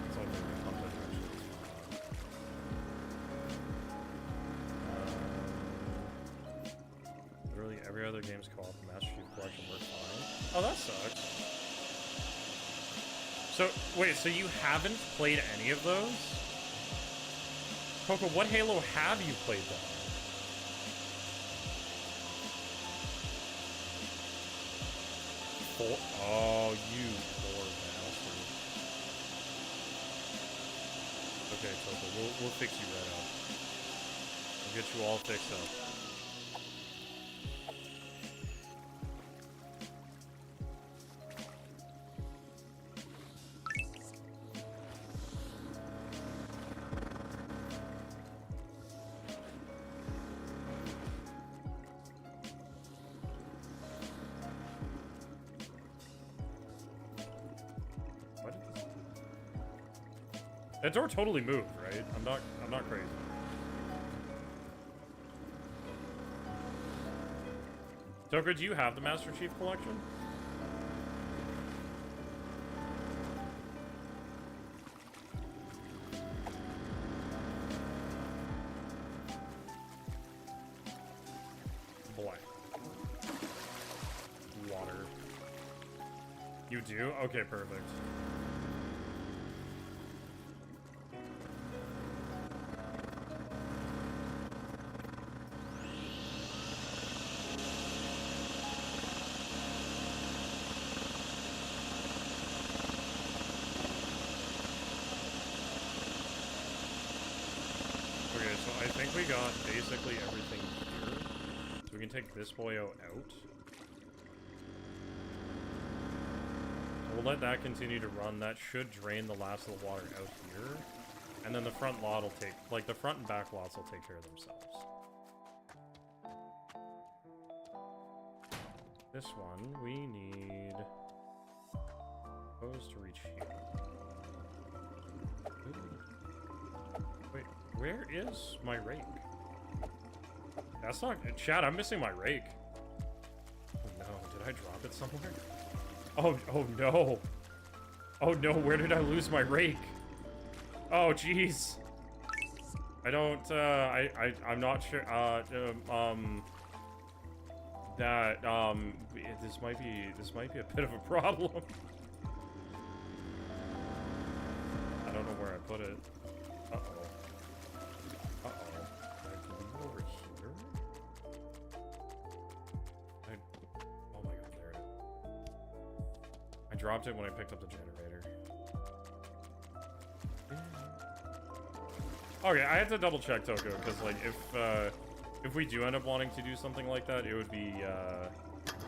It's all good. Pump it eventually. Literally every other game's co-op in Master Chief Collection works fine. Oh, that sucks. So, wait, so you haven't played any of those? Coco, what Halo have you played then? Oh, you poor bastard. Okay, Coco, we'll fix you right up. We'll get you all fixed up. That door totally moved, right? I'm not crazy. Toker, do you have the Master Chief Collection? Black. Water. You do? Okay, perfect. Okay, so I think we got basically everything here. So we can take this boyo out. So we'll let that continue to run. That should drain the last of the water out here. And then the front lot will take, like the front and back lots will take care of themselves. This one, we need hose to reach here. Ooh. Wait, where is my rake? That's not... Chad, I'm missing my rake. Oh no, did I drop it somewhere? Oh no. Oh no, where did I lose my rake? Oh jeez. I don't, I'm not sure, this might be a bit of a problem. I don't know where I put it. Uh-oh. Uh-oh. Did I leave it over here? Oh my god, there it is. I dropped it when I picked up the generator. Okay, I have to double check Toko, because like if we do end up wanting to do something like that, it would be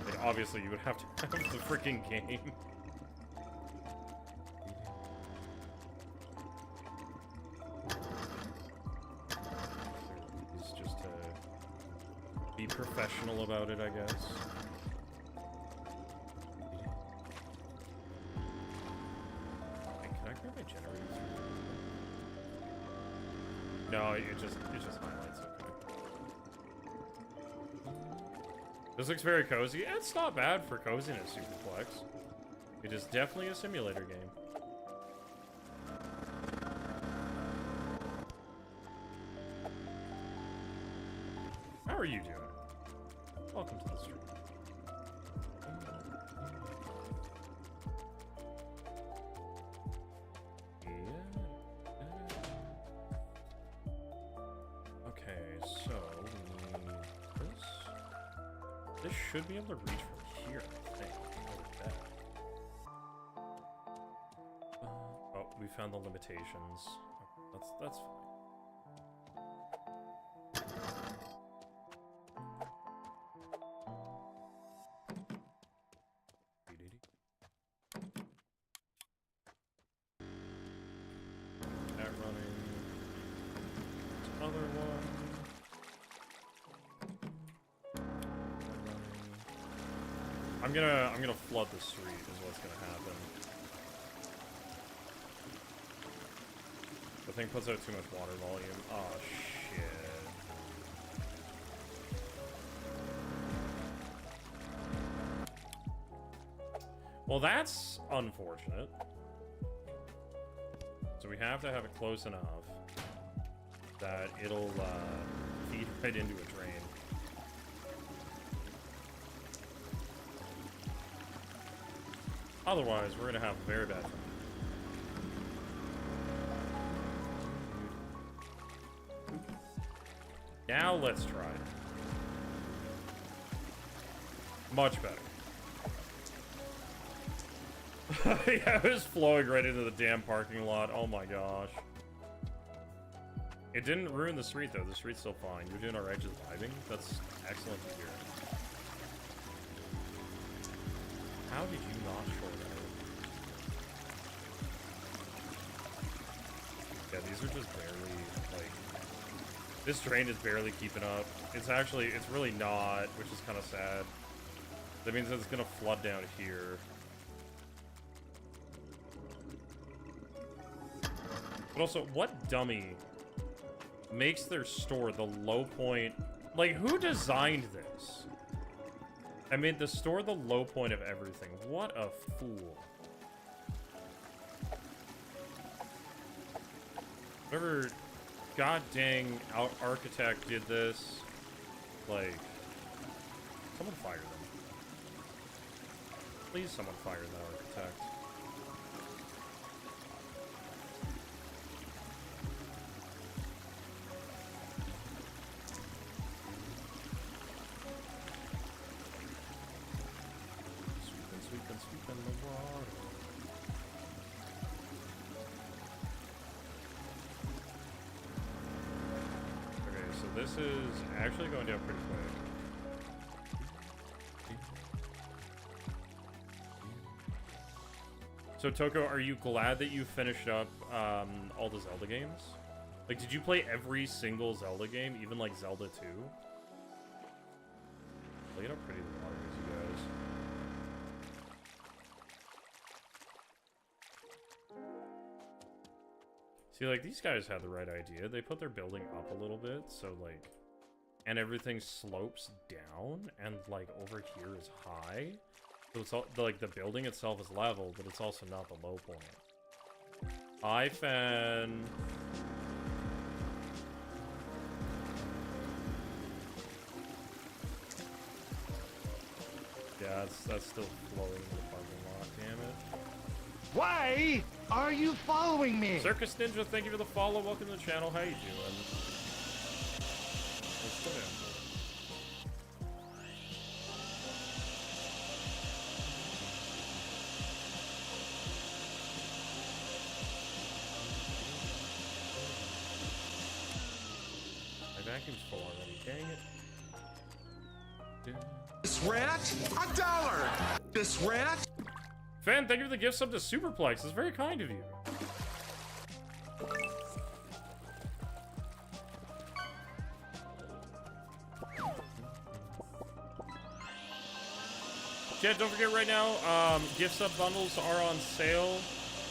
like, obviously you would have to have the freaking game. It's just to be professional about it, I guess. Hey, can I grab my generator? No, it just highlights, okay. This looks very cozy. It's not bad for coziness, Superplex. It is definitely a simulator game. How are you doing? Welcome to the stream. This should be able to reach from here, I think. Oh, we found the limitations. That's fine. That running. Other one. I'm gonna flood the street is what's gonna happen. The thing puts out too much water volume. Oh shit. Well, that's unfortunate. So we have to have it close enough that it'll feed right into a drain. Otherwise, we're gonna have a very bad time. Now let's try it. Much better. Yeah, it was flowing right into the damn parking lot. Oh my gosh. It didn't ruin the street though. The street's still fine. You're doing alright just vibing? That's excellent to hear. How did you not short out? Yeah, these are just barely, like... This drain is barely keeping up. It's really not, which is kind of sad. That means that it's gonna flood down here. But also, what dummy makes their store the low point? Like, who designed this? I made the store the low point of everything. What a fool. Whoever god dang architect did this, like, someone fire them. Please someone fire that architect. Sweeping the water. Okay, so this is actually going down pretty quick. So Toko, are you glad that you finished up all the Zelda games? Like, did you play every single Zelda game, even like Zelda 2? Look at how pretty the water is, you guys. See, like, these guys had the right idea. They put their building up a little bit, so, like, and everything slopes down, and, like, over here is high. So it's all, like, the building itself is level, but it's also not the low point. Hi, Fan. Yeah, that's still flowing in the parking lot, damn it. Why are you following me? Circus Ninja, thank you for the follow. Welcome to the channel. How you doing? Let's go down. My vacuum's full already. Dang it. This rat? $1! This rat? Fan, thank you for the gift sub to Superplex. It's very kind of you. Chat, don't forget right now, gift sub bundles are on sale.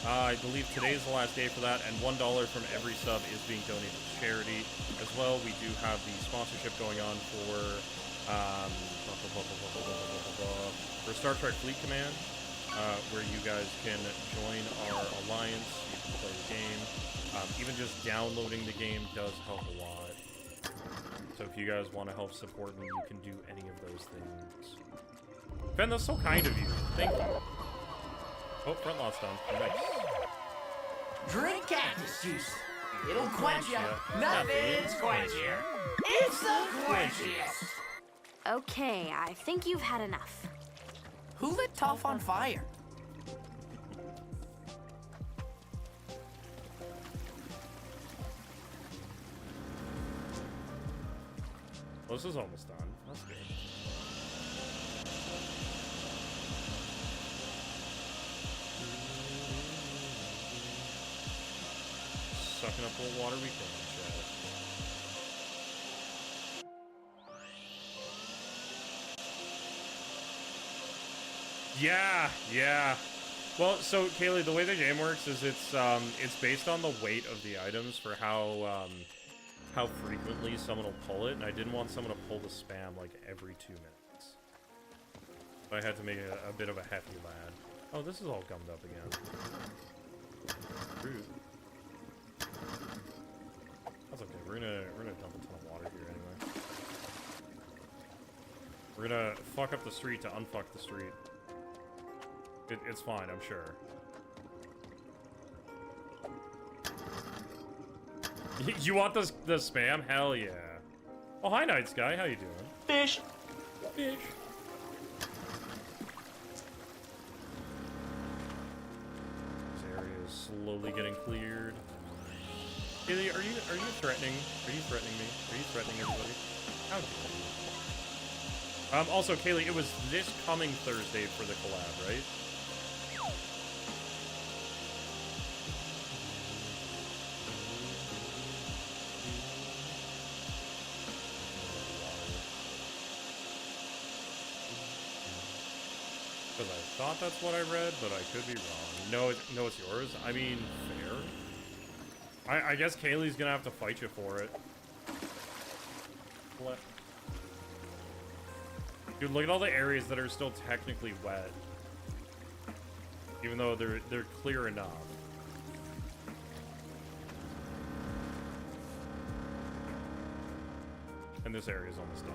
I believe today's the last day for that, and $1 from every sub is being donated to charity. As well, we do have the sponsorship going on for Star Trek Fleet Command, where you guys can join our alliance. You can play the game. Even just downloading the game does help a lot. So if you guys want to help support me, you can do any of those things. Ben, that's so kind of you. Thank you. Oh, front lot's done. Nice. Drink cactus juice. It'll quench ya. Nothing's quenchier. It's the quenchiest. Okay, I think you've had enough. Who lit Toph on fire? Well, this is almost done. That's good. Sucking up what water we can, chat. Yeah. Well, so Kaylee, the way the game works is it's based on the weight of the items for how frequently someone will pull it, and I didn't want someone to pull the spam like every 2 minutes. So I had to make a bit of a hefty lad. Oh, this is all gummed up again. Rude. That's okay. We're gonna dump a ton of water here anyway. We're gonna fuck up the street to unfuck the street. It's fine, I'm sure. You want the spam? Hell yeah. Oh, hi, Night Sky. How you doing? Fish. Fish. This area is slowly getting cleared. Haley, are you threatening? Are you threatening me? Are you threatening everybody? How dare you? Also, Kaylee, it was this coming Thursday for the collab, right? Because I thought that's what I read, but I could be wrong. No, it's yours. I mean, fair. I guess Kaylee's gonna have to fight you for it. What? Dude, look at all the areas that are still technically wet. Even though they're clear enough. And this area is almost done.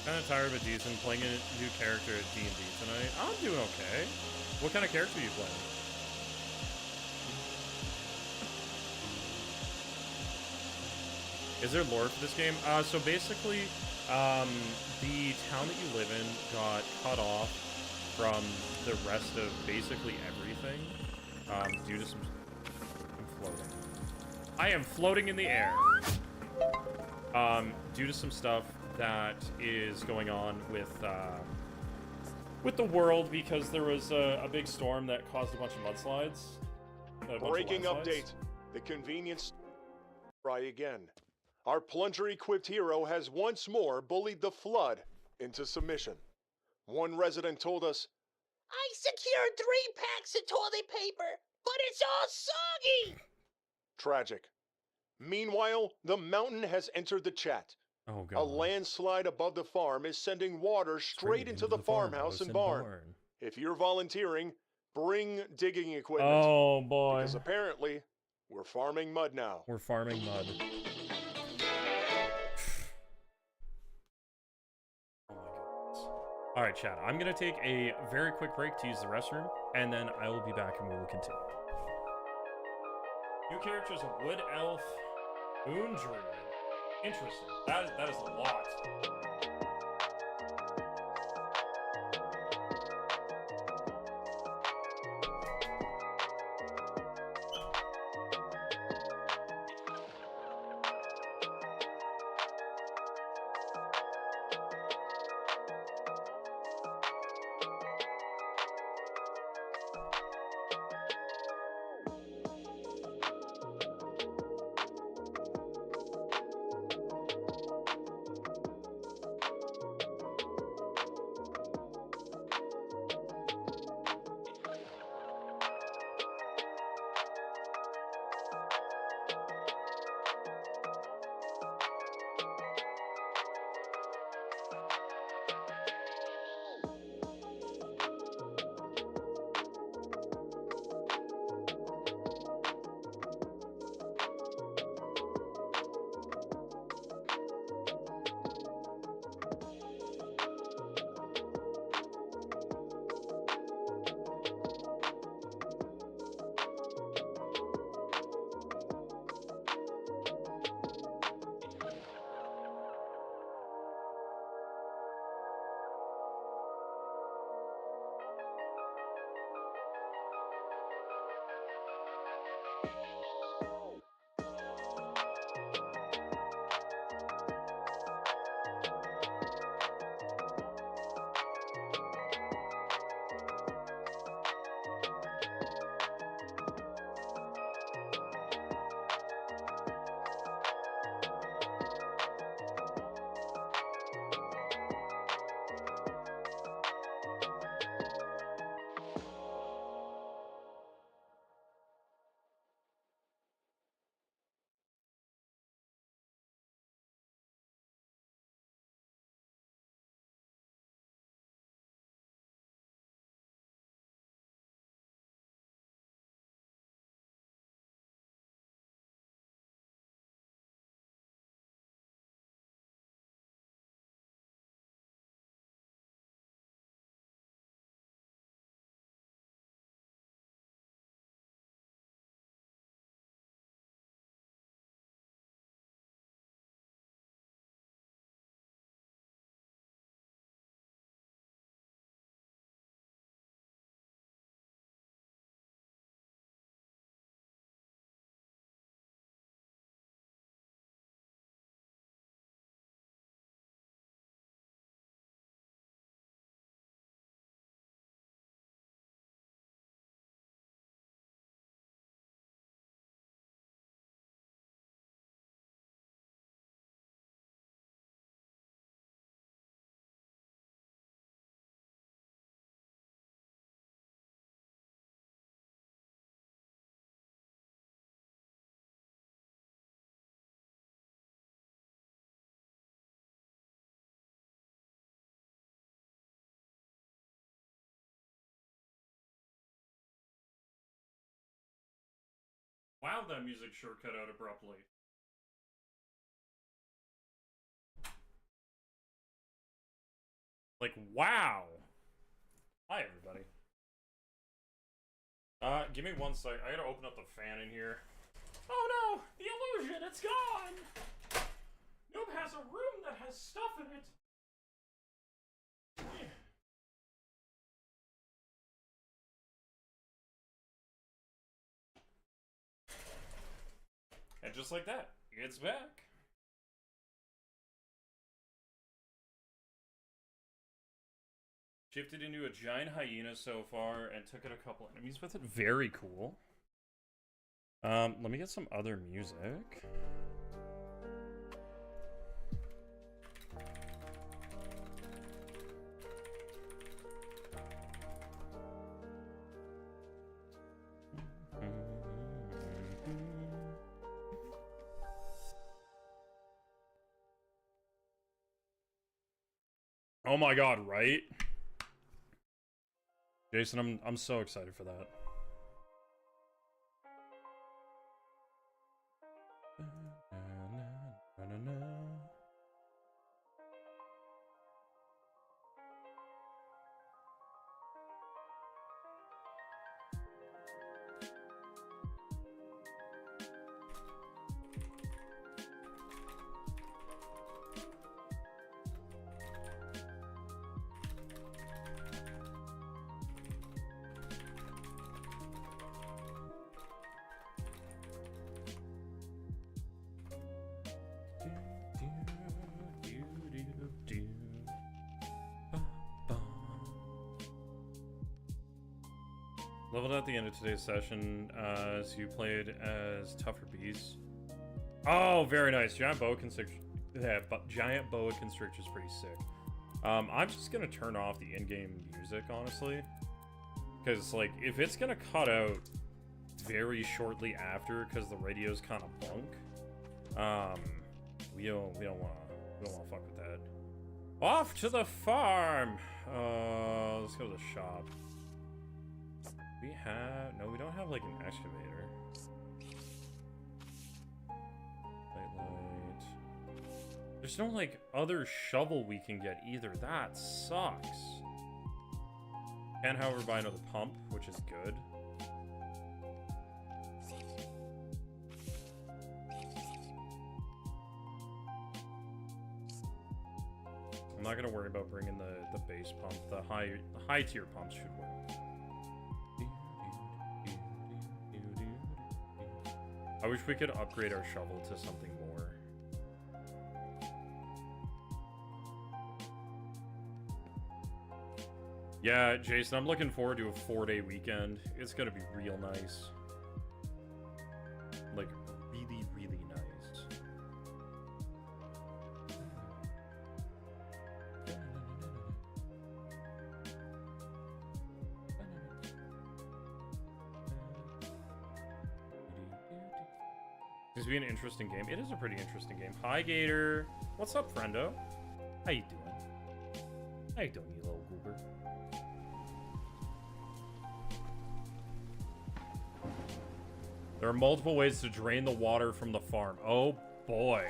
Kind of tired but decent. Playing a new character at D&D tonight. I'm doing okay. What kind of character are you playing? Is there lore for this game? So basically, the town that you live in got cut off from the rest of basically everything due to some... I'm floating. I am floating in the air. Due to some stuff that is going on with the world, because there was a big storm that caused a bunch of mudslides. Breaking update. The convenience... Try again. Our plunger-equipped hero has once more bullied the flood into submission. One resident told us, I secured 3 packs of toilet paper, but it's all soggy! Tragic. Meanwhile, the mountain has entered the chat. Oh, God. A landslide above the farm is sending water straight into the farmhouse and barn. If you're volunteering, bring digging equipment. Oh, boy. Because apparently, we're farming mud now. We're farming mud. All right, chat. I'm going to take a very quick break to use the restroom, and then I will be back and we will continue. New characters: a wood elf, moon druid. Interesting. That is a lot. Wow, that music sure cut out abruptly. Like, wow. Hi, everybody. Give me 1 sec. I gotta open up the fan in here. Oh no! The illusion! It's gone! Noob has a room that has stuff in it! And just like that, it's back. Shifted into a giant hyena so far and took out a couple enemies with it. Very cool. Let me get some other music. Oh my god, right? Jason, I'm so excited for that. Leveled at the end of today's session, so you played as Tougher Beast. Oh, very nice. Giant boa constrictor. Yeah, but giant boa constrictor is pretty sick. I'm just gonna turn off the in-game music, honestly, because like if it's gonna cut out very shortly after, because the radio's kind of bunk. We don't wanna fuck with that. Off to the farm. Let's go to the shop. We don't have like an excavator. Light. There's no like other shovel we can get either. That sucks. Can however buy another pump, which is good. I'm not gonna worry about bringing the base pump. The high tier pumps should work. I wish we could upgrade our shovel to something more. Yeah, Jason, I'm looking forward to a 4-day weekend. It's gonna be real nice. Like, really, really nice. This will be an interesting game. It is a pretty interesting game. Hi, Gator. What's up, friendo? How you doing? How you doing, you little goober? There are multiple ways to drain the water from the farm. Oh, boy.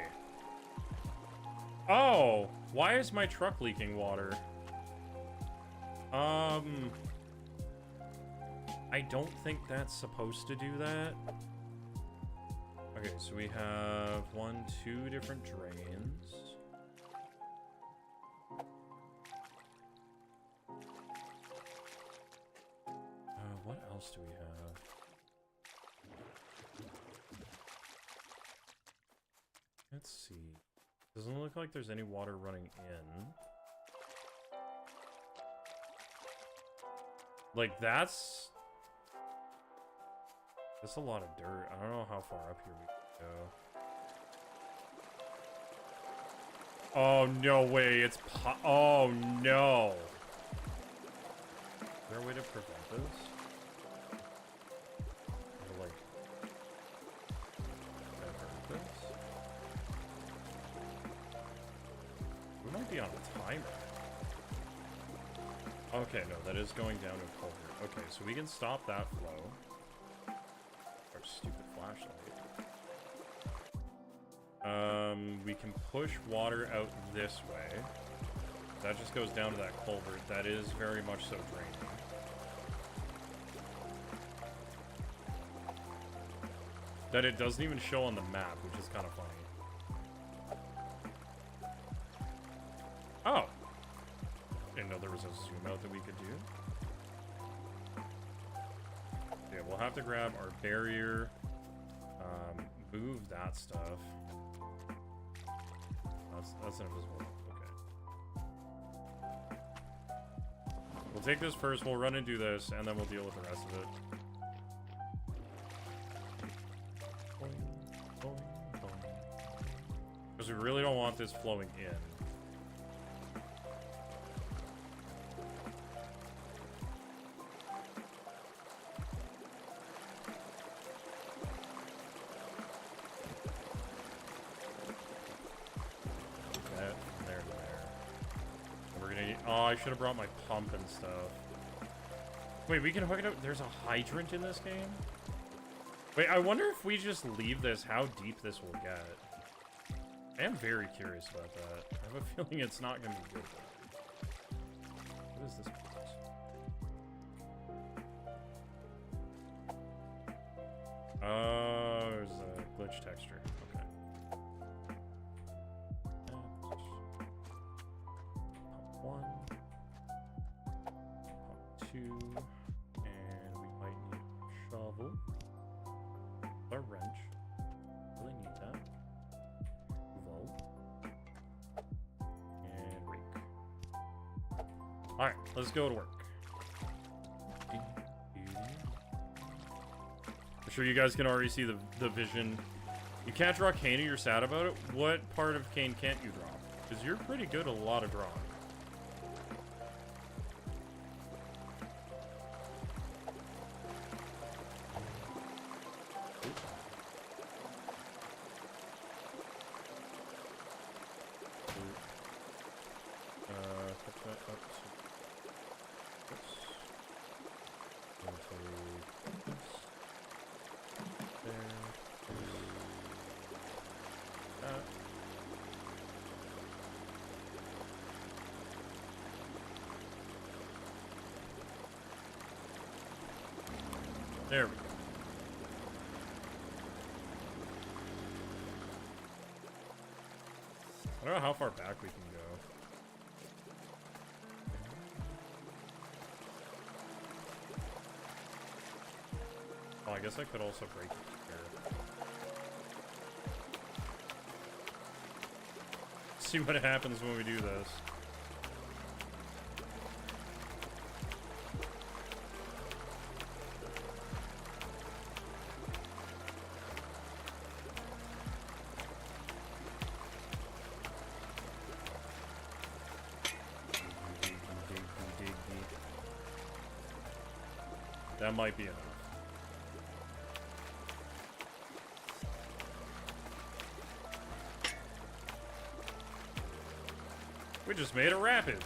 Oh, why is my truck leaking water? I don't think that's supposed to do that. Okay, so we have 2 different drains. What else do we have? Let's see. Doesn't look like there's any water running in. Like, that's a lot of dirt. I don't know how far up here we can go. Oh, no way. It's oh, no. Is there a way to prevent this? Or, like, divert this? We might be on a timer. Okay, no, that is going down to a culvert. Okay, so we can stop that flow. Our stupid flashlight. We can push water out this way. That just goes down to that culvert. That is very much so draining. That it doesn't even show on the map, which is kind of funny. Oh! Didn't know there was a zoom out that we could do. Yeah, we'll have to grab our barrier. Move that stuff. That's invisible. Okay. We'll take this first, we'll run and do this, and then we'll deal with the rest of it. Because we really don't want this flowing in. I should have brought my pump and stuff. Wait, we can hook it up? There's a hydrant in this game? Wait, I wonder if we just leave this, how deep this will get. I am very curious about that. I have a feeling it's not going to be good. What is this place? There's a glitch texture. Okay. Pump 1. Pump 2. And we might need a shovel. A wrench. Really need that. Vault. And rake. Alright, let's go to work. I'm sure you guys can already see the vision. You can't draw Kane and you're sad about it? What part of Kane can't you draw? Because you're pretty good at a lot of drawing. Put that up to this. And take this. There. That. There we go. I don't know how far back we can go. Oh, I guess I could also break it here. See what happens when we do this. That might be enough. We just made a rapids.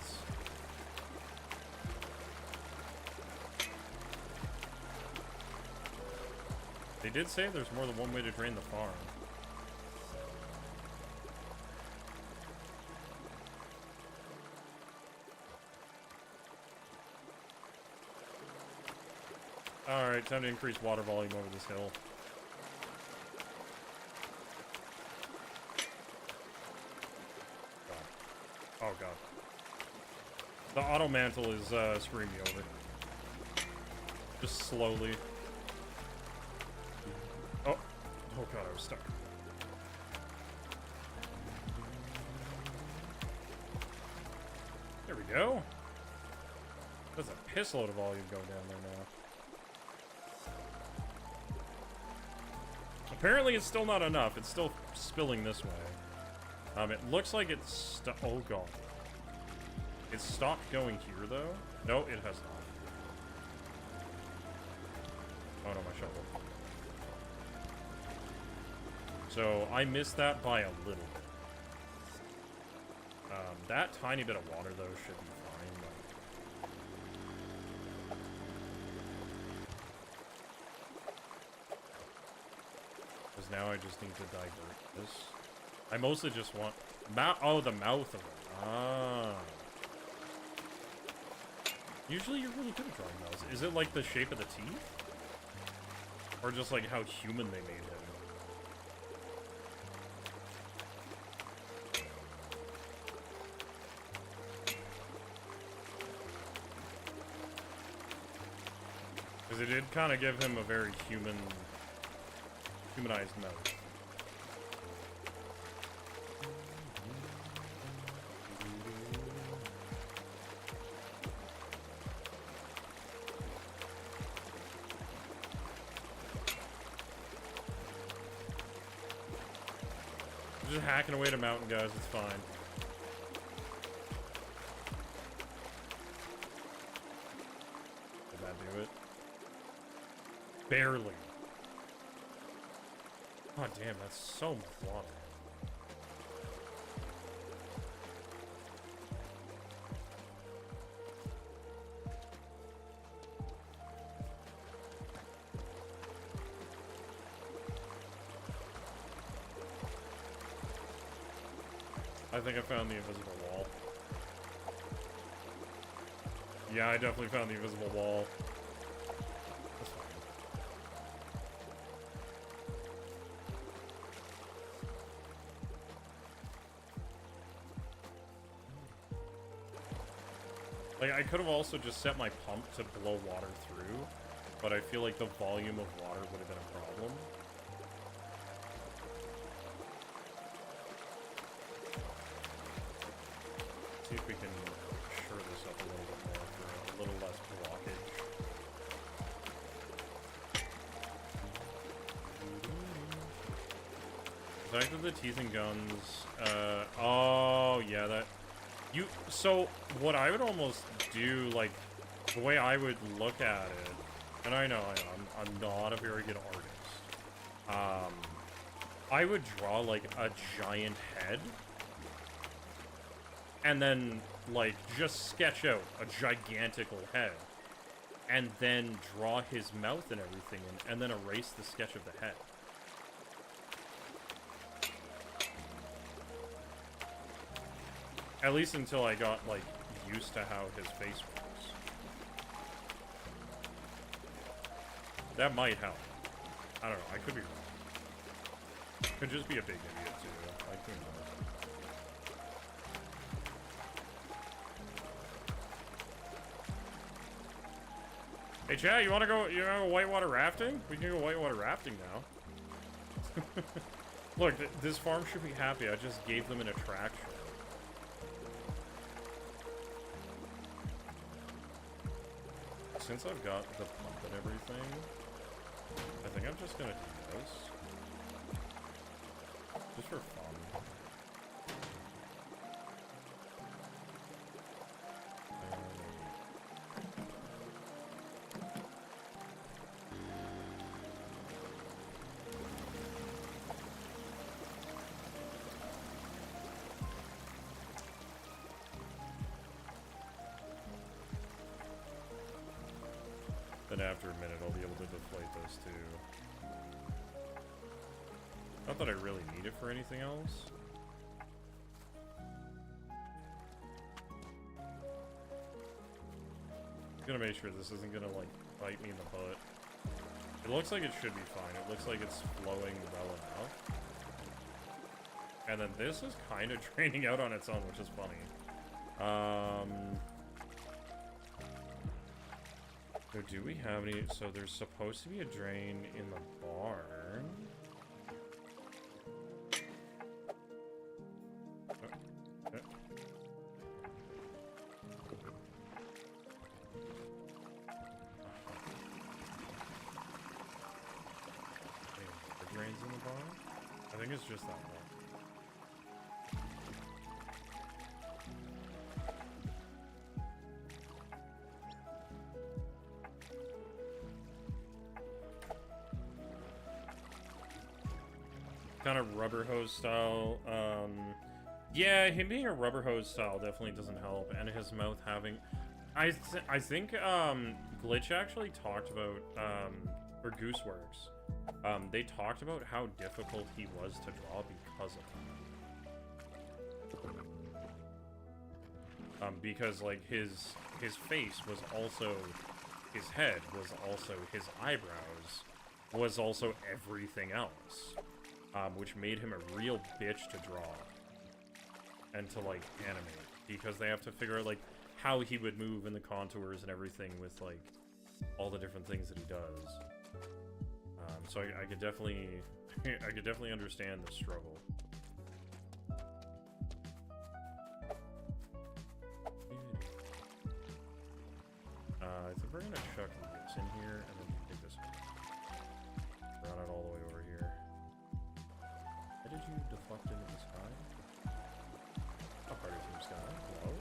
They did say there's more than one way to drain the farm. Alright, time to increase water volume over this hill. Oh god. The auto mantle is screwing me over. Just slowly. Oh. Oh god, I was stuck. There we go. There's a piss load of volume going down there now. Apparently it's still not enough. It's still spilling this way. It looks like it's oh god. It's stopped going here though. No, it has not. Oh no, my shovel. So I missed that by a little bit. That tiny bit of water though should be fine. because now I just need to divert this. I mostly just want... Oh, the mouth of it. Ah. Usually you're really good at drawing mouths. Is it like the shape of the teeth? Or just like how human they made him? Because it did kind of give him a very humanized mouth. Just hacking away to mountain, guys. It's fine. Did that do it? Barely. Oh, damn, that's so much water. I think I found the invisible wall. Yeah, I definitely found the invisible wall. That's fine. Like, I could have also just set my pump to blow water through, but I feel like the volume of water would have been a problem. See if we can shore this up a little bit more for a little less blockage. The fact that the teeth and guns, oh yeah, that, so what I would almost do, like, the way I would look at it, and I know I'm not a very good artist, I would draw, like, a giant head, and then, like, just sketch out a gigantical head, and then draw his mouth and everything, and then erase the sketch of the head. At least until I got, like, used to how his face works. That might help. I don't know, I could be wrong. Could just be a big idiot, too. Like, who knows? Hey, Chad, you wanna go whitewater rafting? We can go whitewater rafting now. Look, this farm should be happy. I just gave them an attraction. Since I've got the pump and everything, I think I'm just gonna do this. Just for fun. Then after a minute, I'll be able to deflate those too. Not that I really need it for anything else. I'm gonna make sure this isn't gonna, like, bite me in the butt. It looks like it should be fine. It looks like it's flowing well enough. And then this is kind of draining out on its own, which is funny. So do we have any? So there's supposed to be a drain in the barn. The drains in the barn? I think it's just that one. Kind of rubber hose style. Yeah, him being a rubber hose style definitely doesn't help, and his mouth having... I think Glitch actually talked about or Gooseworks, they talked about how difficult he was to draw because of that. Because like his face was also his head, was also his eyebrows, was also everything else, which made him a real bitch to draw and to like animate, because they have to figure out like how he would move in the contours and everything with like all the different things that he does. So I could definitely I could definitely understand the struggle. I think we're gonna chuck this in here and then take this run it all the way over here. Why did you deflect into the sky? How hard is your sky? Hello?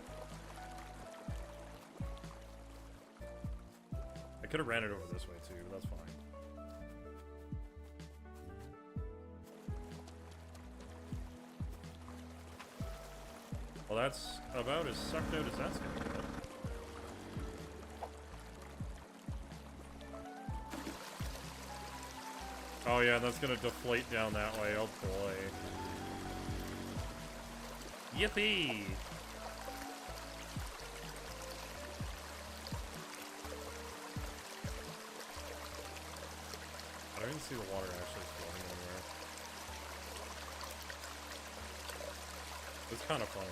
I could have ran it over this way too, but that's fine. Well, that's about as sucked out as that's gonna get. Oh yeah, that's gonna deflate down that way. Oh boy. Yippee! I don't even see the water actually flowing anywhere. It's kind of funny.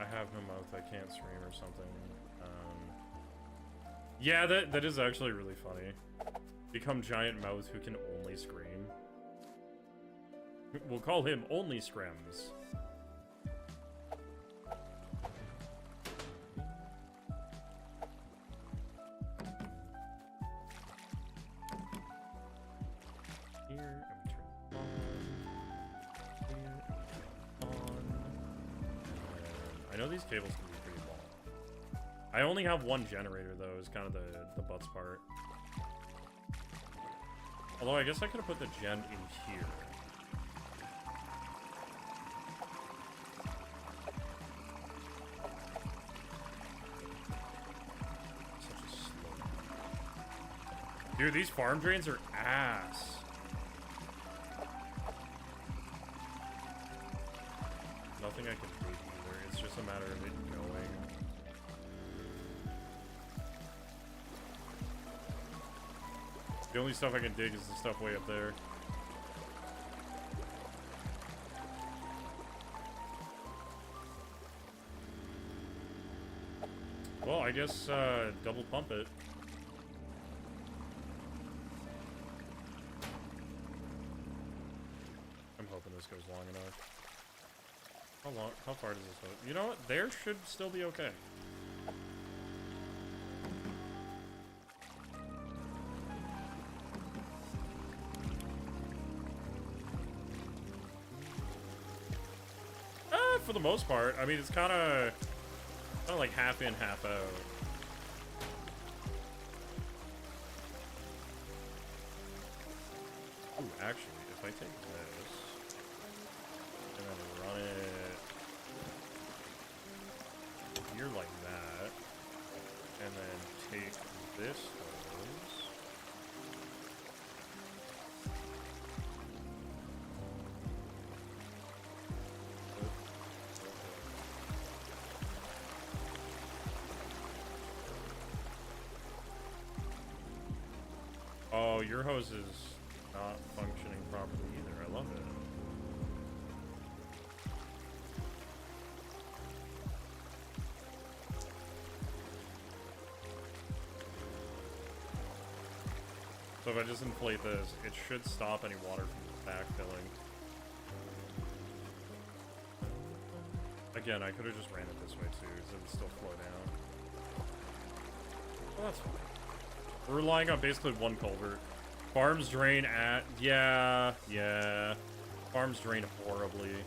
I have no mouth, I can't scream or something. Yeah, that is actually really funny. Become giant mouth who can only scream. We'll call him Only Screms. Here, and turn it on. Here, and on. I know these cables can be pretty long. I only have one generator though, is kind of the butts part. Although I guess I could have put the gen in here. Such a slow. Dude, these farm drains are ass. Nothing I can do either. It's just a matter of it going. The only stuff I can dig is the stuff way up there. Well, I guess double pump it. I'm hoping this goes long enough. How far does this go? You know what? There should still be okay. For the most part. I mean, it's kind of like half in, half out. Ooh, actually, if I take this and then run it here like that, and then take this hose. Oh, your hose is not functioning properly either. I love it. So if I just inflate this, it should stop any water from backfilling. Again, I could have just ran it this way too, so it would still flow down. Well, that's fine. We're relying on basically one culvert. Farms drain at... Yeah. Farms drain horribly.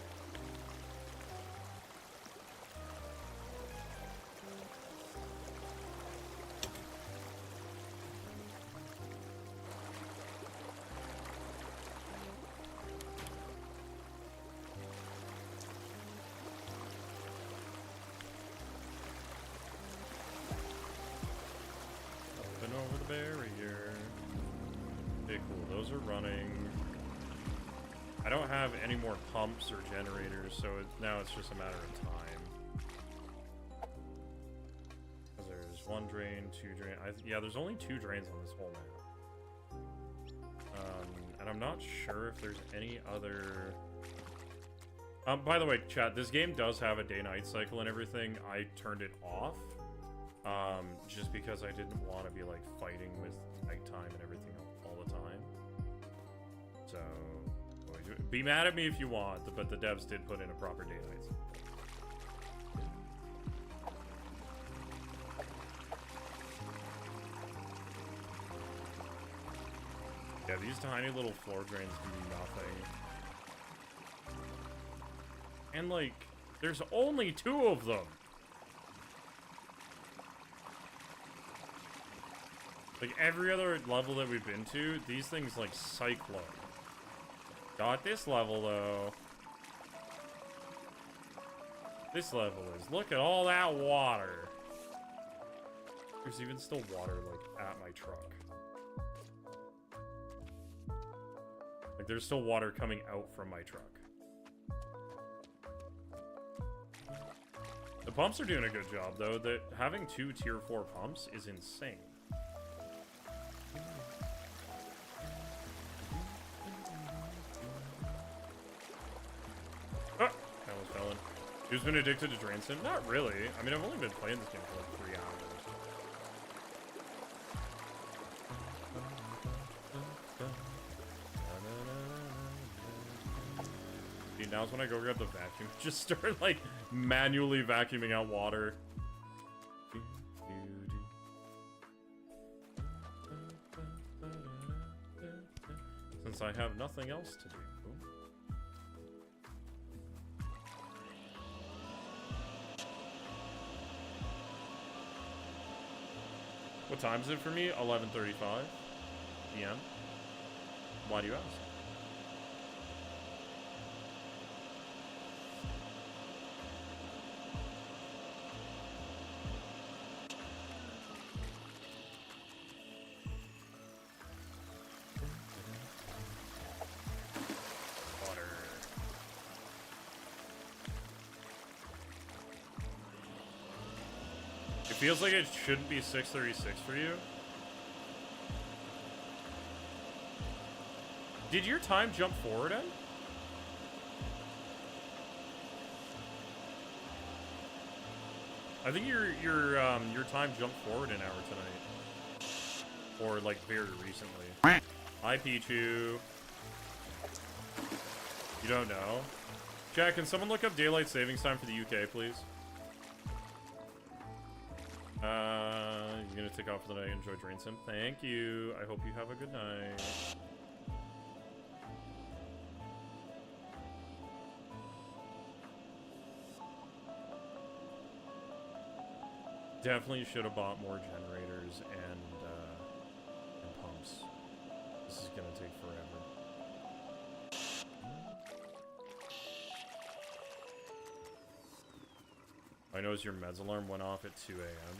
those are running. I don't have any more pumps or generators, so now it's just a matter of time. Because there's one drain, two drain. Yeah, there's only 2 drains on this whole map. And I'm not sure if there's any other... by the way, chat, this game does have a day-night cycle and everything. I turned it off. Just because I didn't want to be, like, fighting with nighttime and everything all the time. So, be mad at me if you want, but the devs did put in a proper day-night cycle. Yeah, these tiny little floor drains do nothing. And, like, there's only 2 of them! Like, every other level that we've been to, these things, like, cyclone. Got this level, though. This level is, look at all that water! There's even still water, like, at my truck. Like, there's still water coming out from my truck. The pumps are doing a good job, though. That having 2 tier 4 pumps is insane. Ah! I almost fell in. Who's been addicted to Drain Sim? Not really. I mean, I've only been playing this game for like 3 hours. See, now's when I go grab the vacuum. Just start, like, manually vacuuming out water. Since I have nothing else to do. What time is it for me? 11:35 p.m. Why do you ask? It feels like it shouldn't be 6:36 for you. Did your time jump forward, Ed? I think your time jumped forward an hour tonight, or like very recently. Hi, Pichu. You don't know? Jack, can someone look up daylight savings time for the UK, please? You're gonna take off for the night. Enjoy Drain Sim. Thank you. I hope you have a good night. Definitely should have bought more generators and pumps. This is gonna take forever. I noticed your meds alarm went off at 2 a.m.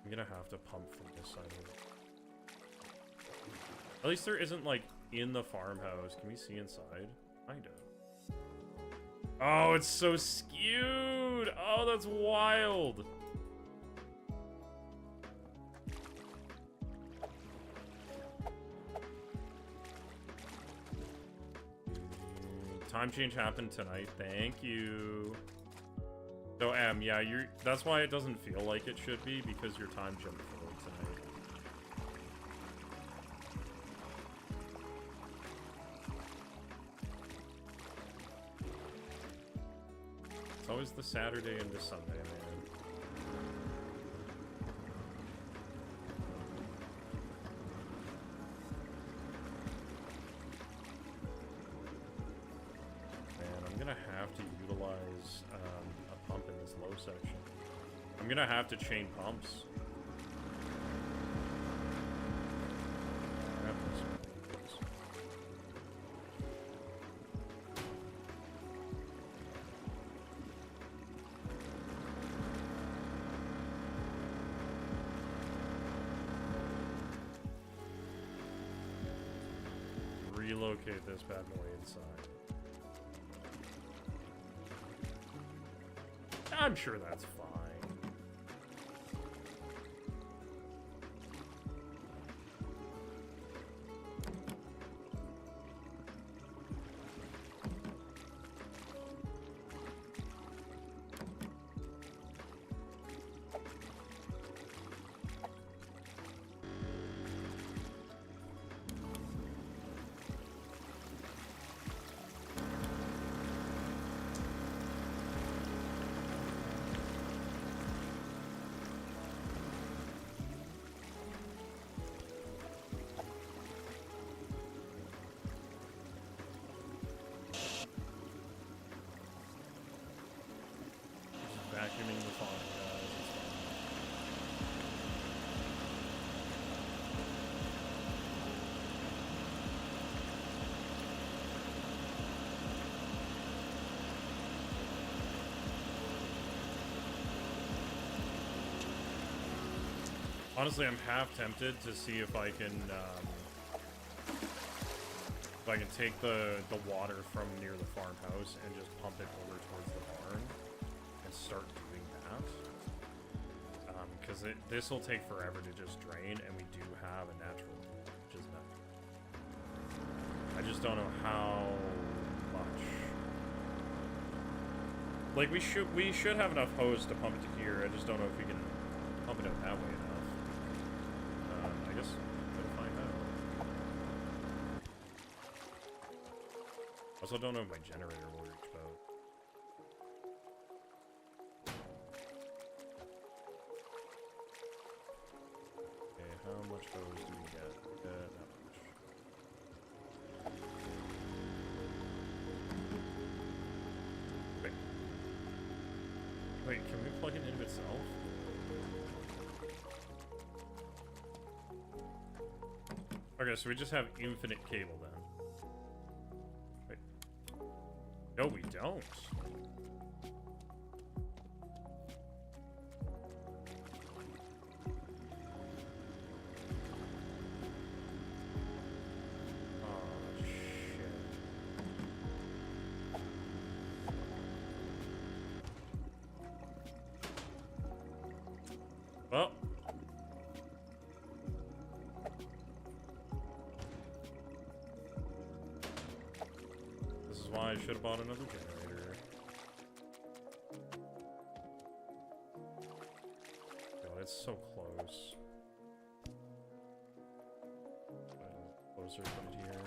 I'm gonna have to pump from this side of it. At least there isn't, like, in the farmhouse. Can we see inside? Kind of. Oh, it's so skewed! Oh, that's wild! Time change happened tonight. Thank you. So, yeah, that's why it doesn't feel like it should be, because your time jumped forward tonight. It's always the Saturday into Sunday, man. Man, I'm gonna have to utilize a pump in this low section. I'm gonna have to chain pumps. relocate this bad boy inside. I'm sure that's fine. Vacuuming the farm, guys. It's fine. Honestly, I'm half tempted to see if I can take the water from near the farmhouse and just pump it over towards the barn and start doing that. Because this will take forever to just drain, and we do have a natural, which is nice. I just don't know how much. Like we should have enough hose to pump it to here. I just don't know if we can pump it out that way enough. I guess we'll find out. Also, don't know if my generator will reach boat. Okay, how much hose do we get? That much. Wait, can we plug it into itself? Okay, so we just have infinite cable then. Wait. No, we don't. Oh, shit. Well. This is why I should have bought another generator. God, it's so close. Closer, put it here.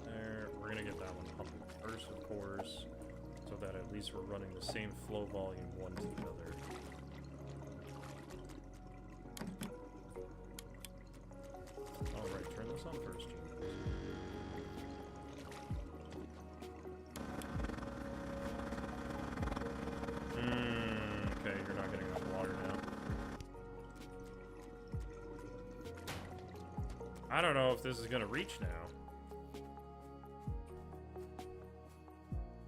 There, we're gonna get that one pumping first, of course, so that at least we're running the same flow volume one to the other. Alright, turn this on first, Gene. Okay, you're not getting enough water now. I don't know if this is gonna reach now.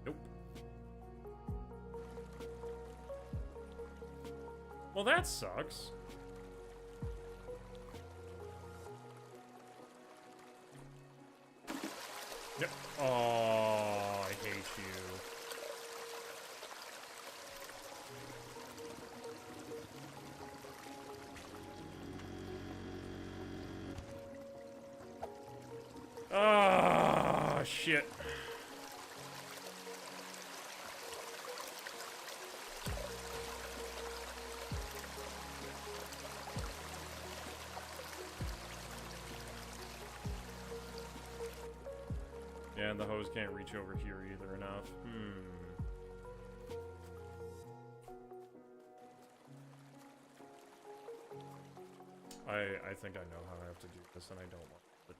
Nope. Well, that sucks. Yep. Oh, I hate you. Ah, shit. Yeah, and the hose can't reach over here either enough. I think I know how I have to do this, and I don't want it.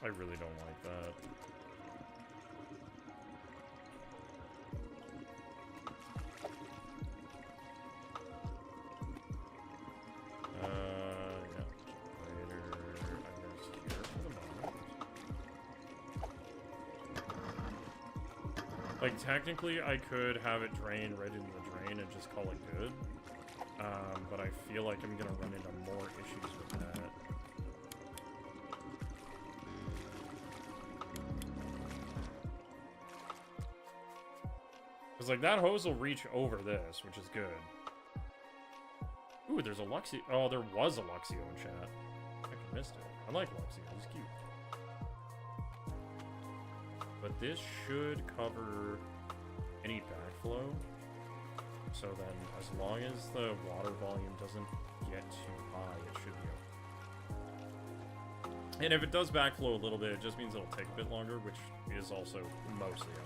I really don't like that. Like, technically, I could have it drain right into the drain and just call it good. But I feel like I'm gonna run into more issues with that. Because, like, that hose will reach over this, which is good. Ooh, there's a Luxio. Oh, there was a Luxio in chat. I missed it. I like Luxio. He's cute. But this should cover any backflow. So then, as long as the water volume doesn't get too high, it should be okay. And if it does backflow a little bit, it just means it'll take a bit longer, which is also mostly okay.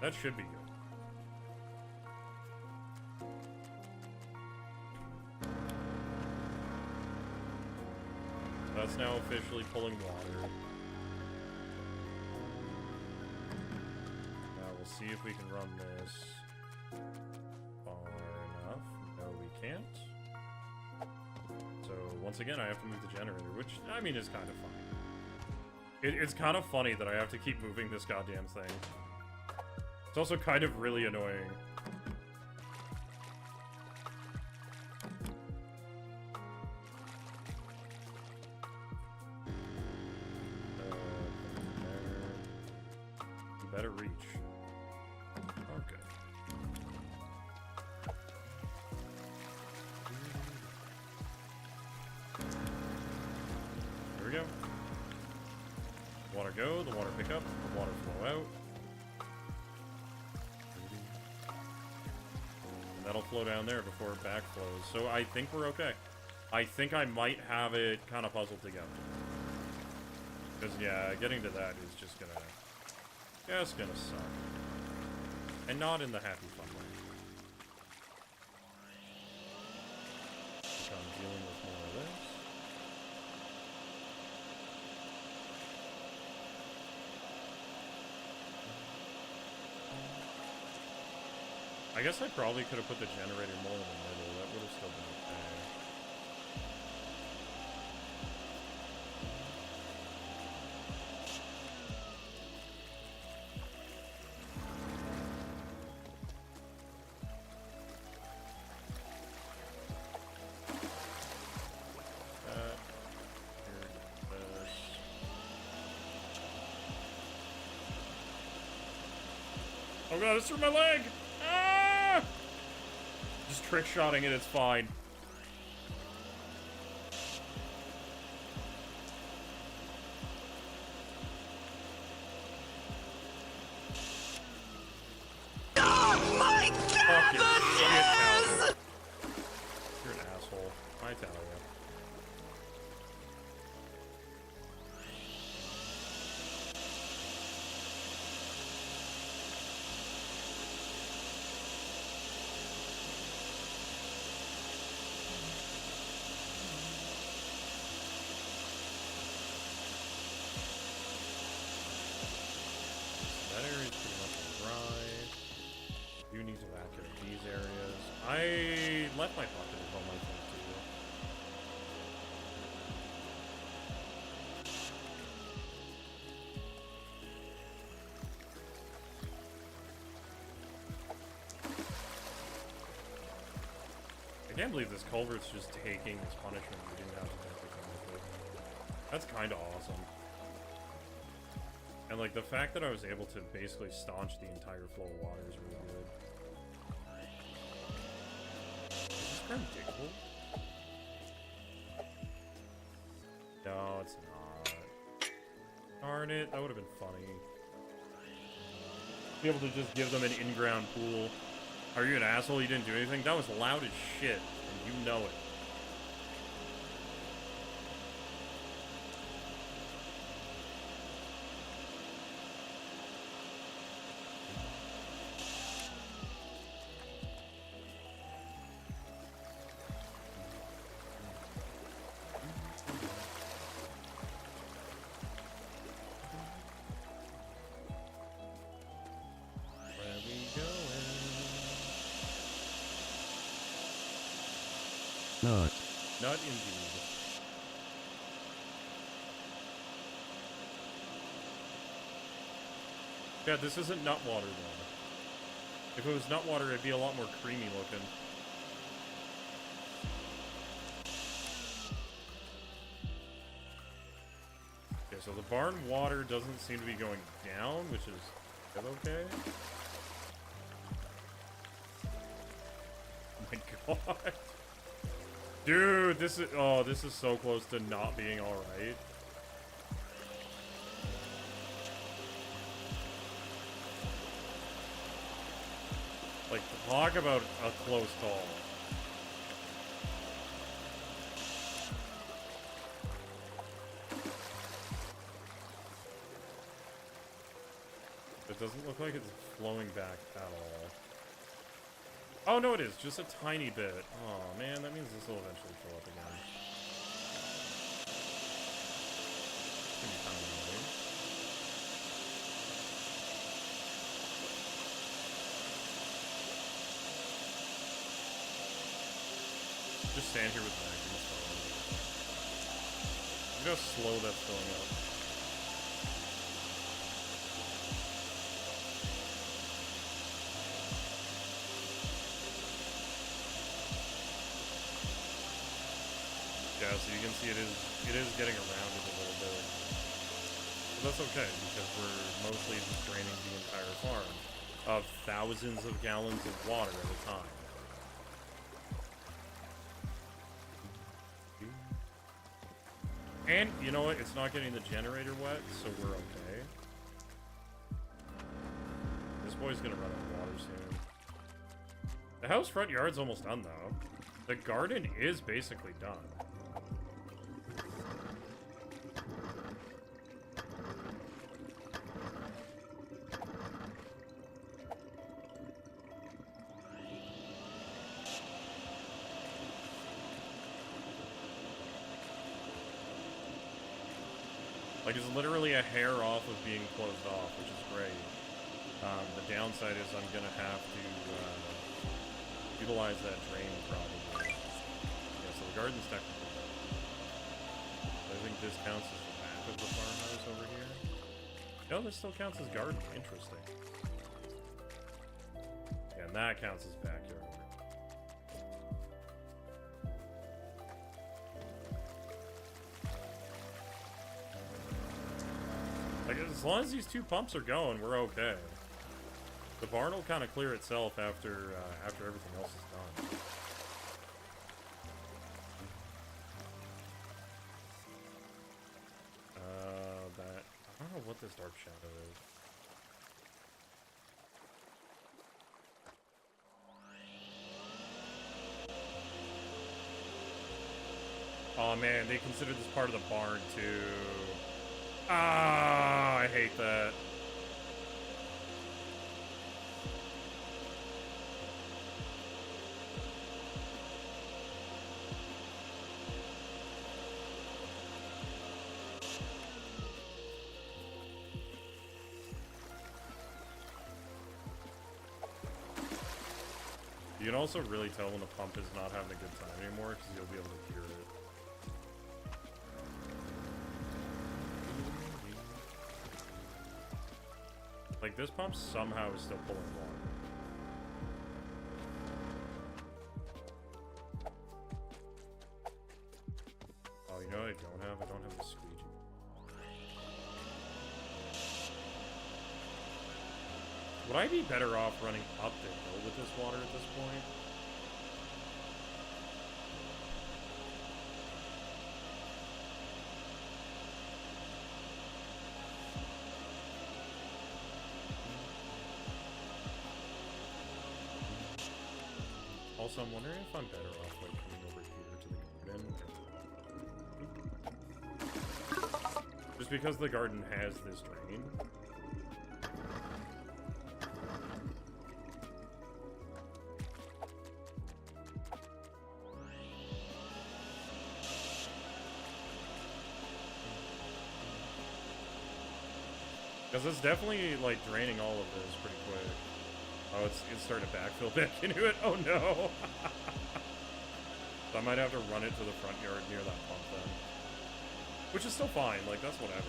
That should be good. That's now officially pulling water. Now we'll see if we can run this far enough. No, we can't. So once again, I have to move the generator, which, I mean, is kind of funny. It's kind of funny that I have to keep moving this goddamn thing. It's also kind of really annoying. You better reach. Okay. Here we go. Water go, the water pick up, the water flow out. That'll flow down there before it backflows. So I think we're okay. I think I might have it kind of puzzled together. Because, yeah, getting to that is just gonna suck. And not in the happy fun way. So I'm dealing with more of this. I guess I probably could have put the generator more in the middle. That would have still been okay. Oh god, it's through my leg! Ah! Just trick-shotting it, it's fine. Oh my god, yes! You're an asshole. I tell you. That area's pretty much dry. You need to vacuum these areas. I left my pocket on my phone too. I can't believe this culvert's just taking this punishment we didn't have to make it come with it. That's kind of awesome. And like the fact that I was able to basically staunch the entire flow of water is really good. Is this ground diggable? No, it's not. Darn it, that would have been funny. Be able to just give them an in-ground pool. Are you an asshole? You didn't do anything? That was loud as shit, and you know it. nut. Nut indeed. Yeah, this isn't nut water though. If it was nut water, it'd be a lot more creamy looking. Okay, so the barn water doesn't seem to be going down, which is okay. Oh my god. Dude, this is so close to not being alright. Like, talk about a close call. It doesn't look like it's flowing back at all. Oh, no, it is. Just a tiny bit. Oh, man, that means this will eventually fill up again. It's gonna be kind of annoying. Just stand here with the vacuum. Look how slow that's filling up. Yeah, so you can see it is getting around it a little bit. But that's okay, because we're mostly just draining the entire farm of thousands of gallons of water at a time. And, you know what? It's not getting the generator wet, so we're okay. This boy's gonna run out of water soon. The house front yard's almost done, though. The garden is basically done. Like, it's literally a hair off of being closed off, which is great. The downside is I'm gonna have to utilize that drain probably. Yeah, so the garden's technically done. I think this counts as the back of the farmhouse over here. No, this still counts as garden. Interesting. Yeah, and that counts as backyard. Like, as long as these two pumps are going, we're okay. The barn will kind of clear itself after everything else is done. I don't know what this dark shadow is. Oh man, they consider this part of the barn too. Ah, I hate that. You can also really tell when the pump is not having a good time anymore because you'll be able to hear it. Like, this pump somehow is still pulling water. Oh, you know what I don't have? I don't have the squeegee. Would I be better off running up the hill with this water at this point? Also, I'm wondering if I'm better off, like, coming over here to the garden. Just because the garden has this drain. Because it's definitely, like, draining all of this pretty quick. Oh, it's starting to backfill back into it. Oh, no. So I might have to run it to the front yard near that pump then. Which is still fine, like, that's whatever.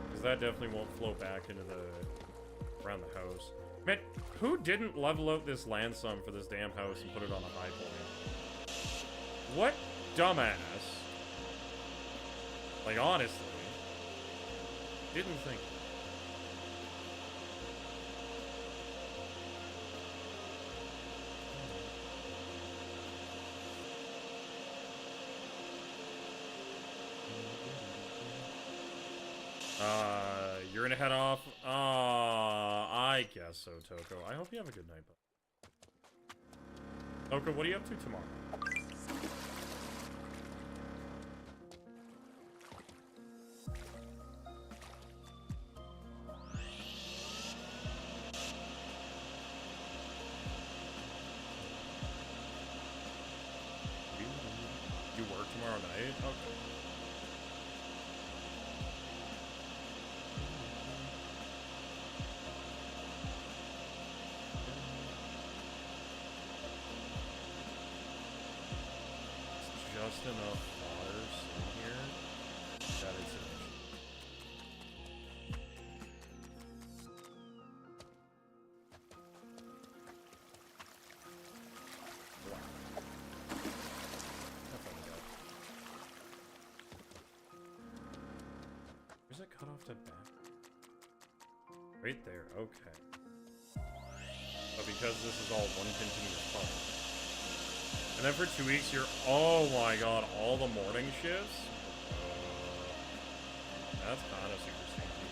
Because that definitely won't flow back into the... around the house. Man, who didn't level out this land sum for this damn house and put it on a high point? What dumbass? Like, honestly. Didn't think. You're gonna head off? I guess so, Toko. I hope you have a good night, bud. Toko, what are you up to tomorrow? You work tomorrow night? Okay. Just enough waters in here that is sufficient. Wow. Where's it cut off to back? Right there, okay. But because this is all one continuous pump. And then for 2 weeks, you're... Oh my god, all the morning shifts? That's kind of super stinky.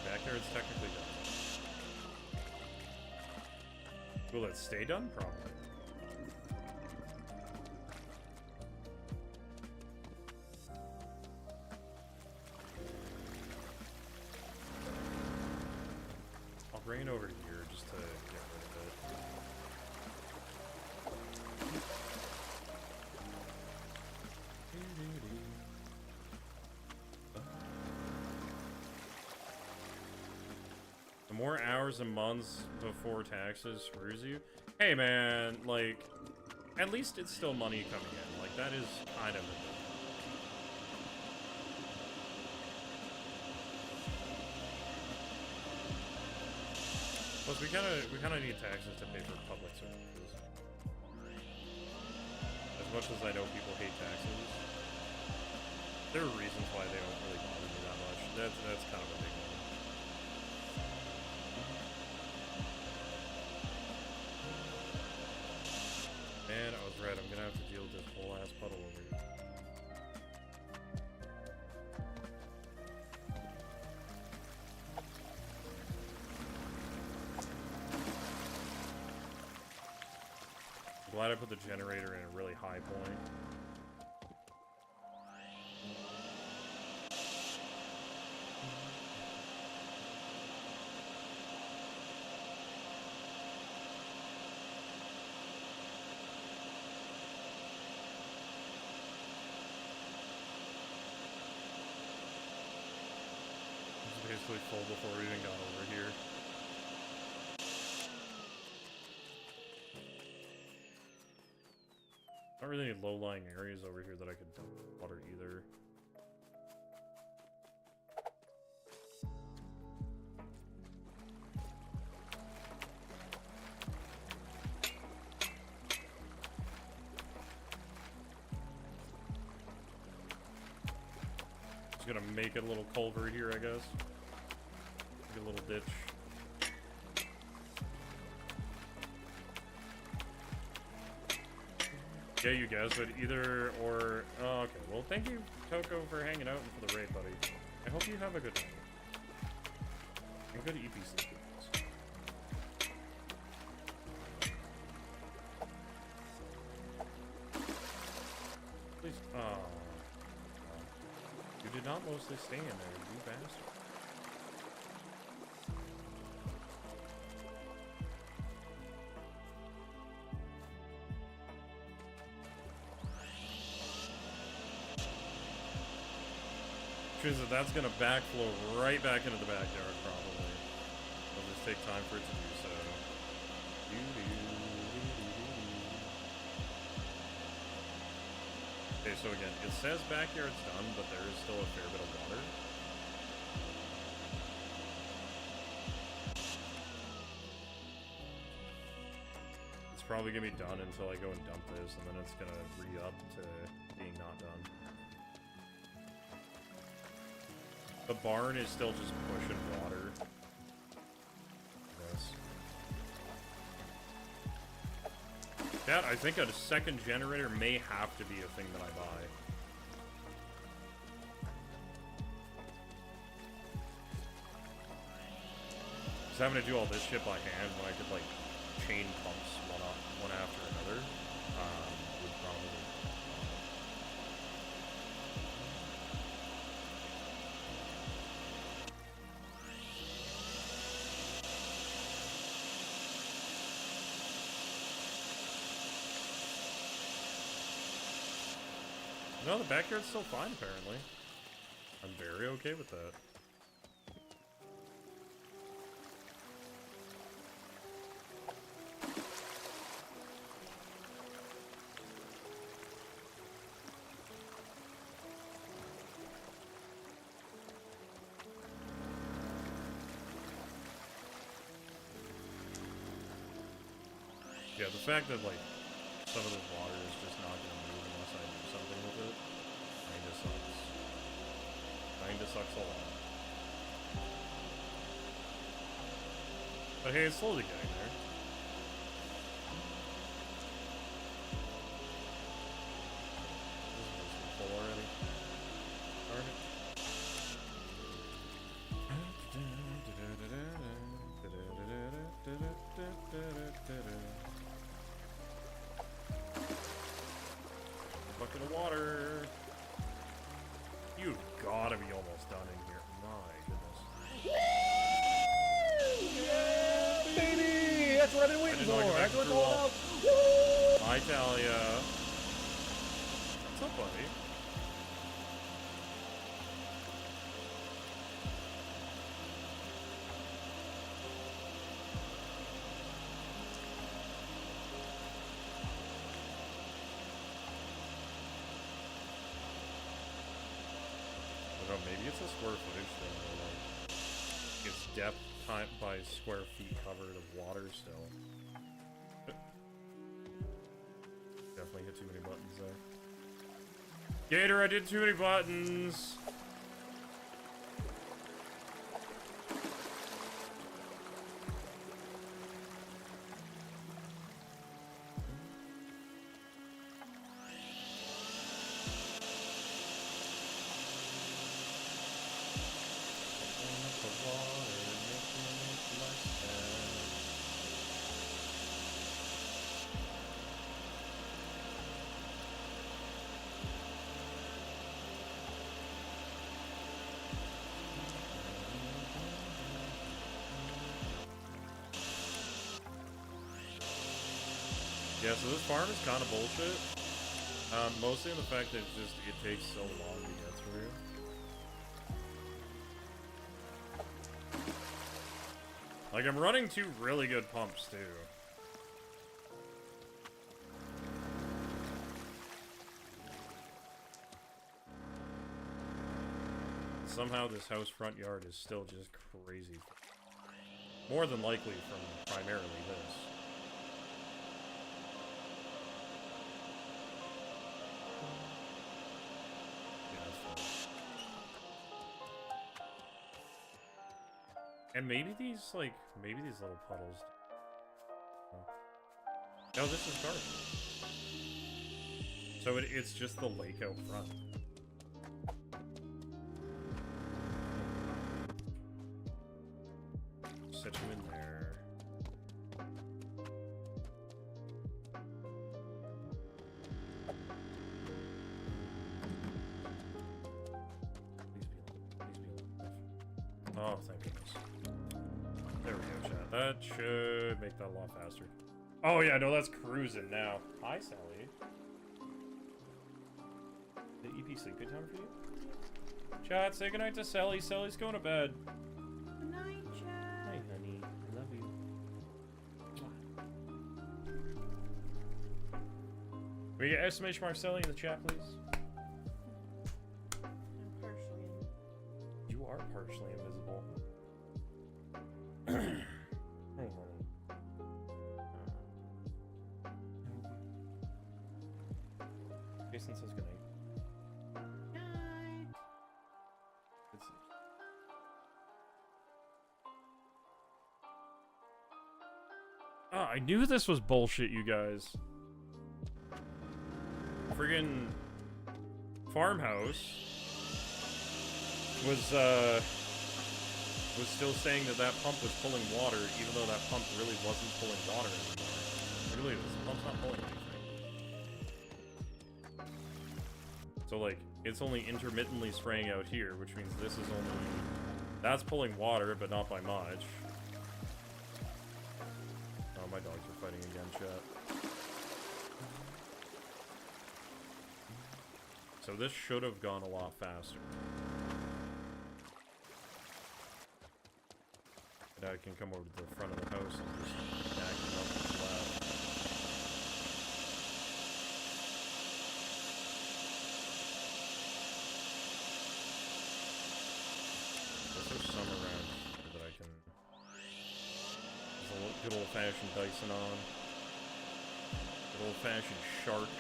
Back there, it's technically done. Will it stay done? Probably. Bring it over here just to get rid of it. The more hours and months before taxes screws you. Hey man, like, at least it's still money coming in. Like, that is kind of a good. Plus, we kind of need taxes to pay for public services. As much as I know people hate taxes, there are reasons why they don't really bother me that much. That's kind of a big one. Man, I was right. I'm gonna have to deal with this whole ass puddle over here. Glad I put the generator in a really high point. It's basically full before we even got over here. Not really any low-lying areas over here that I could dump water either. Just gonna make a little culvert here, I guess. Make a little ditch. Yeah, you guys, but either or... Oh, okay, well, thank you, Toko, for hanging out and for the raid, buddy. I hope you have a good night. And good EP sleep. Please... Oh. You did not mostly stay in there, you bastard. Which means that that's gonna backflow right back into the backyard, probably. It'll just take time for it to do so. Okay, so again, it says backyard's done, but there is still a fair bit of water. It's probably gonna be done until I go and dump this, and then it's gonna re-up to being not done. The barn is still just pushing water. Yes. That, I think a second generator may have to be a thing that I buy. Just having to do all this shit by hand when I could, like, chain pumps one after another, would probably... No, the backyard's still fine, apparently. I'm very okay with that. Yeah, the fact that, like, some of this water is just not gonna move unless I do something with it, kinda sucks. Kinda sucks a lot. But hey, it's slowly getting there. This is full already. Darn it. Bucket of water. You've gotta be almost done in here. My goodness. Yeah, baby! That's what I've been waiting for. That's what's all up. Hi, Talia. What's up, buddy? Maybe it's a square footage thing, or like it's depth time by square feet covered of water still. Definitely hit too many buttons there. Gator, I did too many buttons! Yeah, so this farm is kind of bullshit. Mostly in the fact that it takes so long to get through. Like, I'm running two really good pumps, too. Somehow this house front yard is still just crazy. More than likely from primarily this. And maybe these little puddles. No, this is dark. So it's just the lake out front. Set you in there. Oh, thank goodness. There we go, chat. That should make that a lot faster. Oh yeah, no, that's cruising now. Hi, Sally. Did EP sleep good time for you? Chat, say goodnight to Sally. Sally's going to bed. Good night, chat. Hi, honey. I love you. Will you get exclamation mark Sally in the chat, please? I'm partially. You are partially invisible. Hey, honey. Jason says goodnight. Night. Good sleep. Ah, I knew this was bullshit, you guys. Friggin' farmhouse was still saying that that pump was pulling water, even though that pump really wasn't pulling water anymore. Really, this pump's not pulling anything. So like, it's only intermittently spraying out here, which means this is only... That's pulling water, but not by much. Oh, my dogs are fighting again, chat. So this should have gone a lot faster. Now I can come over to the front of the house and just back it up and left. There's some around here that I can... There's a good old-fashioned Dyson on. Good old-fashioned Shark.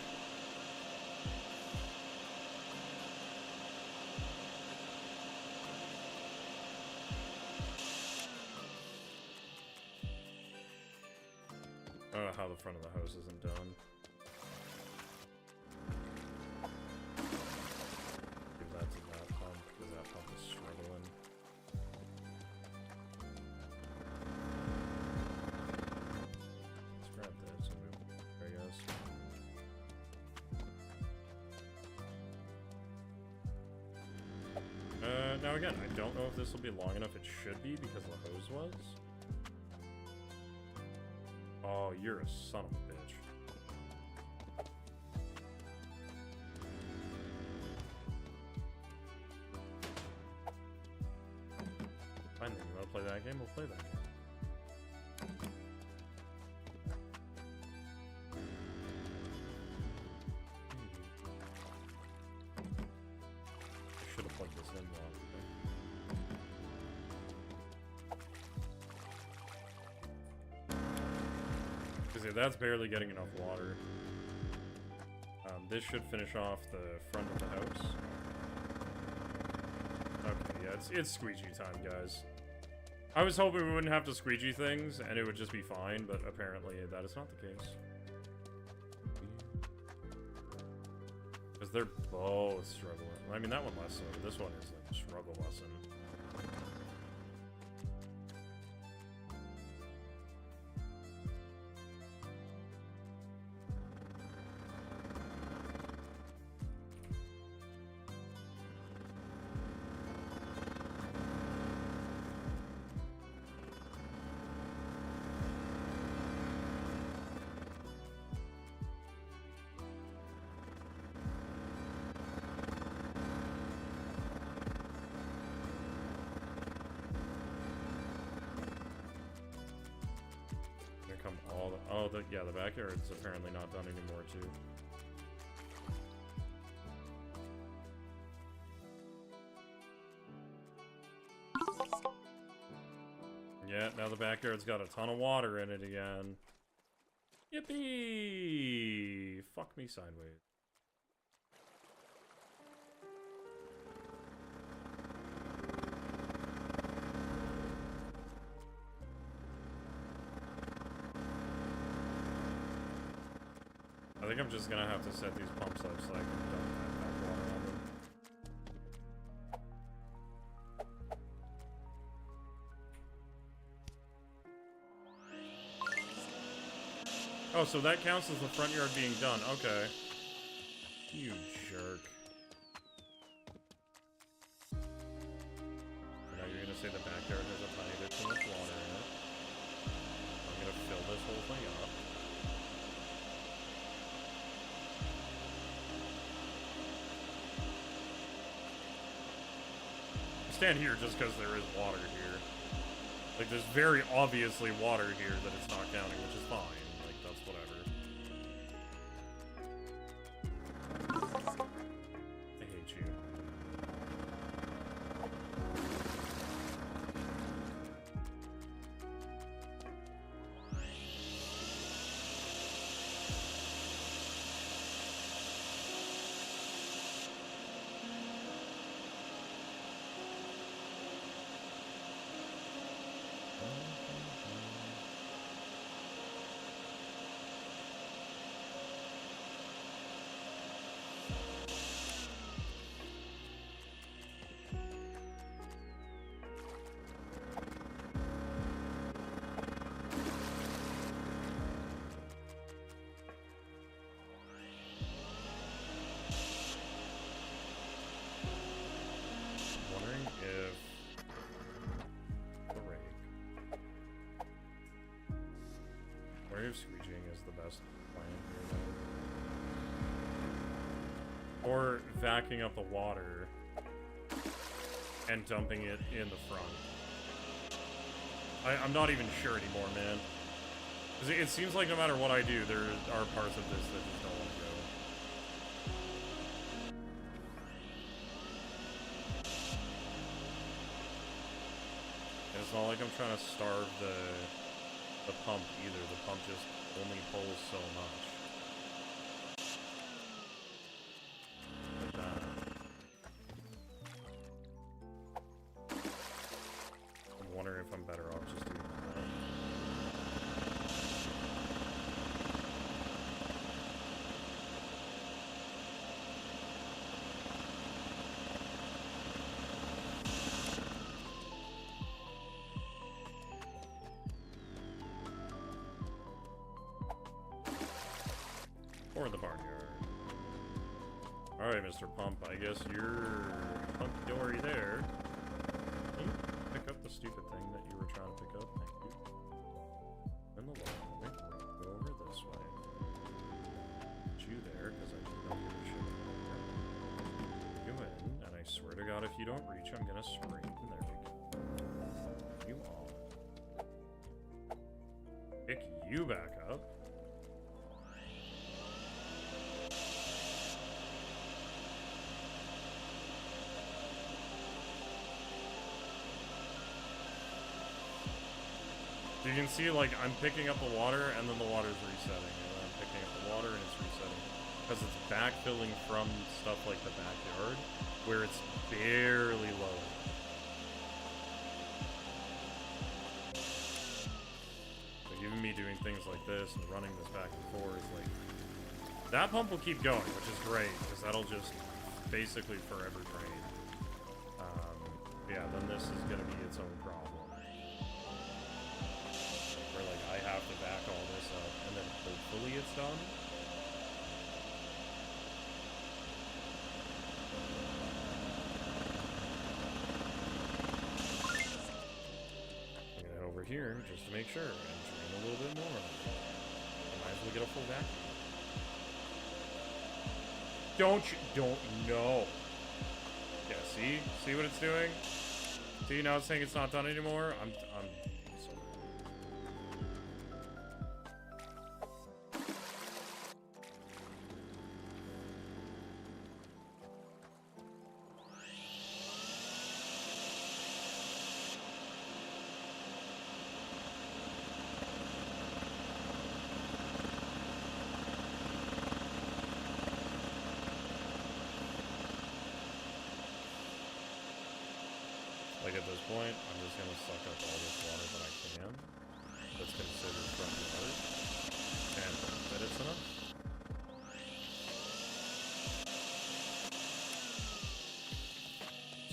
I don't know how the front of the house isn't done. Give that to that pump, because that pump is struggling. Let's grab that, so we there, I guess. Now again, I don't know if this will be long enough. It should be, because the hose was. Oh, you're a son of a bitch. Fine then, you wanna play that game? We'll play that game. I should have plugged this in long ago. Because that's barely getting enough water. This should finish off the front of the house. Okay, yeah, it's squeegee time, guys. I was hoping we wouldn't have to squeegee things and it would just be fine, but apparently that is not the case. Because they're both struggling. I mean, that one less so, but this one is like a struggle lesson. Yeah, the backyard's apparently not done anymore, too. Yeah, now the backyard's got a ton of water in it again. Yippee! Fuck me sideways. I think I'm just gonna have to set these pumps up so I can dump that water on them. Oh, so that counts as the front yard being done. Okay. You jerk. Now you're gonna say the backyard has a tiny bit too much water in it. I'm gonna fill this whole thing up. stand here just because there is water here. Like, there's very obviously water here that it's not counting, which is fine. Like, that's whatever. I hate you. Wondering if the rake. Wondering if screeching is the best plan here, though. Or vacuuming up the water and dumping it in the front. I'm not even sure anymore, man. 'Cause it seems like no matter what I do, there are parts of this that just don't want to go. And it's not like I'm trying to starve the pump either. The pump just only pulls so much. Like that. I'm wondering if I'm better off just doing that. Or the barnyard. Alright, Mr. Pump, I guess you're hunky-dory there. Can you pick up the stupid thing that you were trying to pick up? Thank you. And the wall. Wait, go over this way. Put you there, because I just don't give a shit about that. Go in, and I swear to God, if you don't reach, I'm gonna spray. And there we go. You all. Pick you back up. You can see, like, I'm picking up the water, and then the water's resetting. And then I'm picking up the water, and it's resetting. Because it's backfilling from stuff like the backyard, where it's barely low. So even me doing things like this and running this back and forth, like... That pump will keep going, which is great, because that'll just basically forever drain. Yeah, then this is going to be its own problem. Like, I have to back all this up, and then hopefully it's done. I'm gonna head over here just to make sure and drain a little bit more. I might as well get a full vacuum. Don't know. Yeah, see what it's doing? See, now it's saying it's not done anymore. I'm so Like, at this point, I'm just gonna suck up all this water that I can that's considered front yard and hope that it's enough.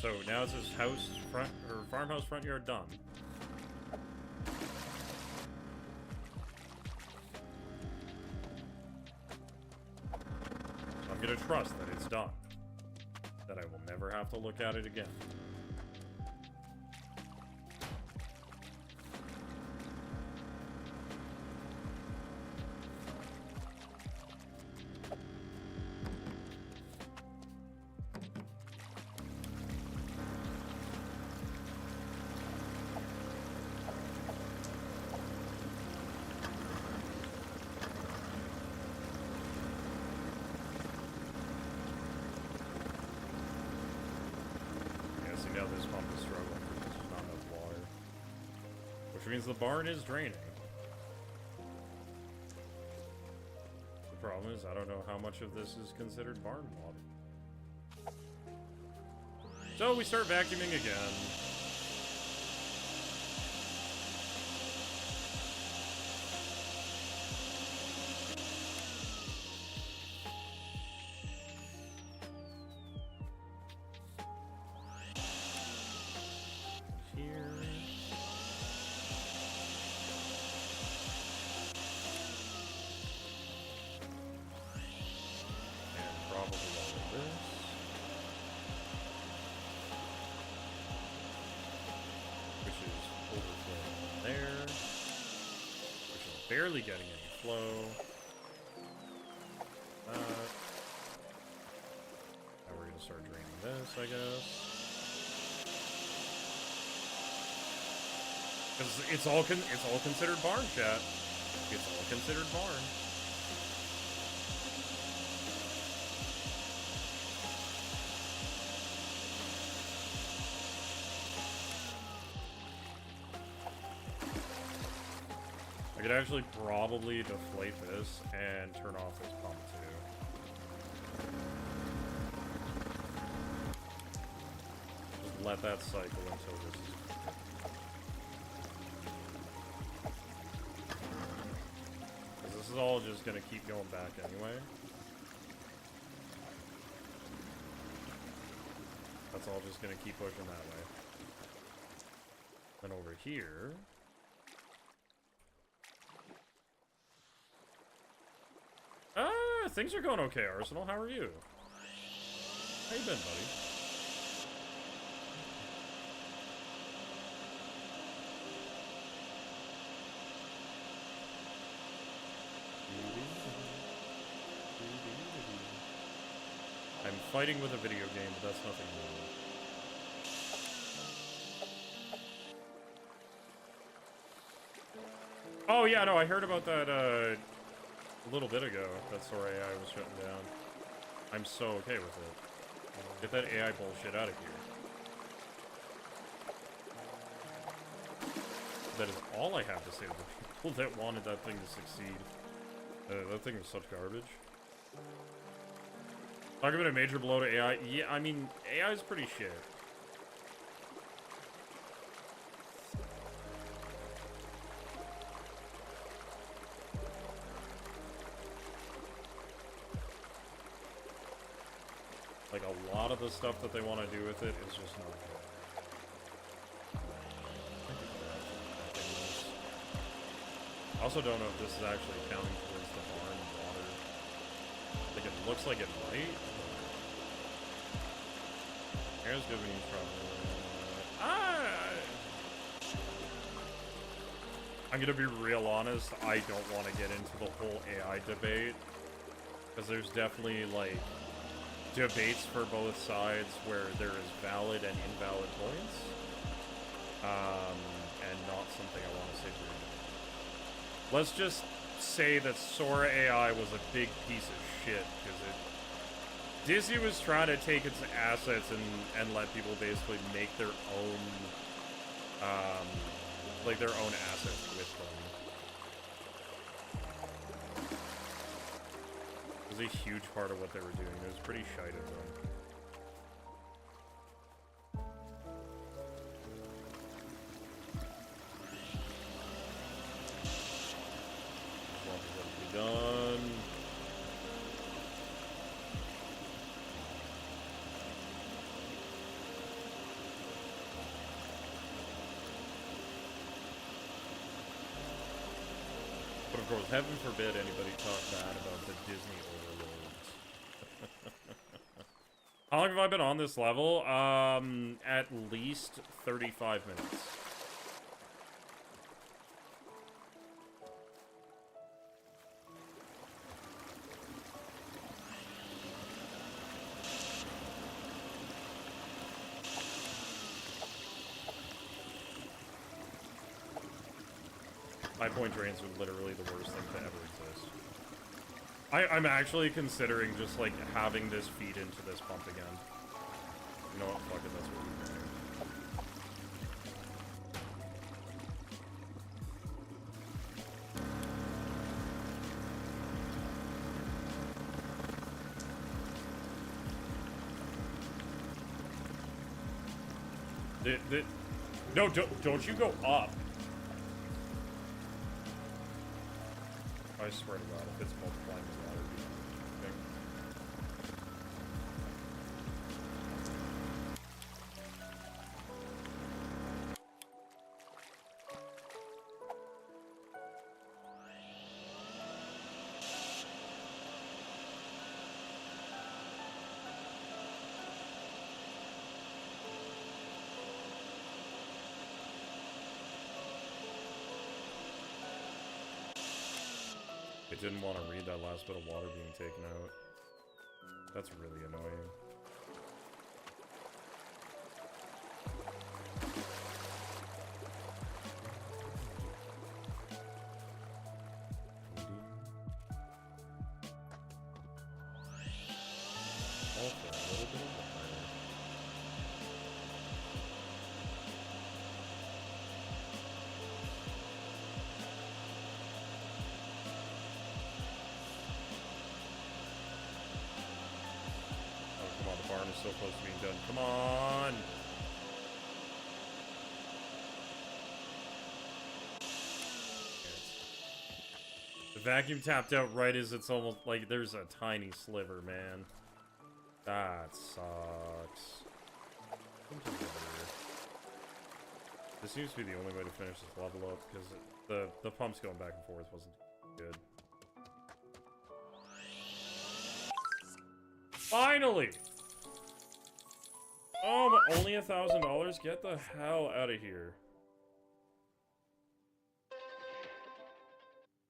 So now it says house front or farmhouse front yard done. I'm gonna trust that it's done. That I will never have to look at it again. now this pump is struggling because there's not enough water. Which means the barn is draining. The problem is I don't know how much of this is considered barn water. So we start vacuuming again. Here. And probably all of this. Which is overflowing there. Which is barely getting any flow. Now we're gonna start draining this, I guess. Because it's all considered barn, chat. It's all considered barn. I could actually probably deflate this and turn off this pump too. Just let that cycle until this is. This is all just gonna keep going back anyway. That's all just gonna keep pushing that way. Then over here. Things are going okay, Arsenal. How are you? How you been, buddy? I'm fighting with a video game, but that's nothing new. Oh yeah, no, I heard about that a little bit ago. That Sora AI was shutting down. I'm so okay with it. Get that AI bullshit out of here. That is all I have to say to the people that wanted that thing to succeed. That thing was such garbage. Talk about a major blow to AI. Yeah, I mean, AI is pretty shit. Like, a lot of the stuff that they want to do with it is just not good. I also don't know if this is actually counting towards the barn water. Like, it looks like it might. Air's good when you probably. I'm gonna be real honest. I don't want to get into the whole AI debate because there's definitely like debates for both sides where there is valid and invalid points, and not something I want to say. Let's just say that Sora AI was a big piece of shit because Disney was trying to take its assets and let people basically make their own, like their own assets with them. It was a huge part of what they were doing. It was pretty shite of them. Done. But of course, heaven forbid anybody talk bad about the Disney overlords. How long have I been on this level? At least 35 minutes. High point drains are literally the worst thing to ever exist. I'm actually considering just like having this feed into this pump again. You know what? Fuck it, that's what we're doing. No, don't you go up. I swear to God, if it's multiplying the water. I didn't want to read that last bit of water being taken out. That's really annoying. All for a little bit of water. Come on, the farm is so close to being done. Come on! The vacuum tapped out right as it's almost like there's a tiny sliver, man. That sucks. This seems to be the only way to finish this level up because the pumps going back and forth wasn't good. Finally! Oh, but only $1,000? Get the hell out of here.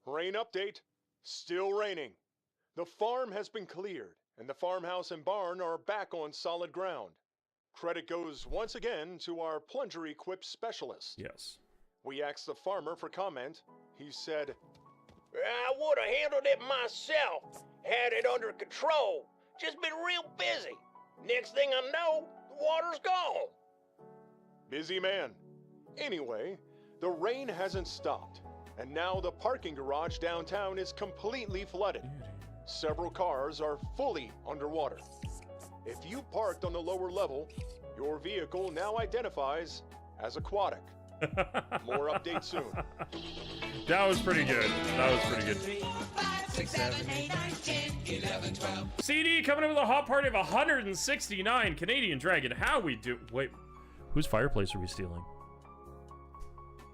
Rain update. Still raining. The farm has been cleared, and the farmhouse and barn are back on solid ground. Credit goes once again to our plunger-equipped specialist. Yes. We asked the farmer for comment. He said, I would have handled it myself. Had it under control. Just been real busy. Next thing I know, the water's gone. Busy man. Anyway, the rain hasn't stopped, and now the parking garage downtown is completely flooded. Several cars are fully underwater. If you parked on the lower level, your vehicle now identifies as aquatic. More updates soon. That was pretty good. That was pretty good. 5, 6, 7, 8, 9, 10, 11, 12. CD coming in with a hot party of 169. Canadian Dragon. How we do? Wait, whose fireplace are we stealing?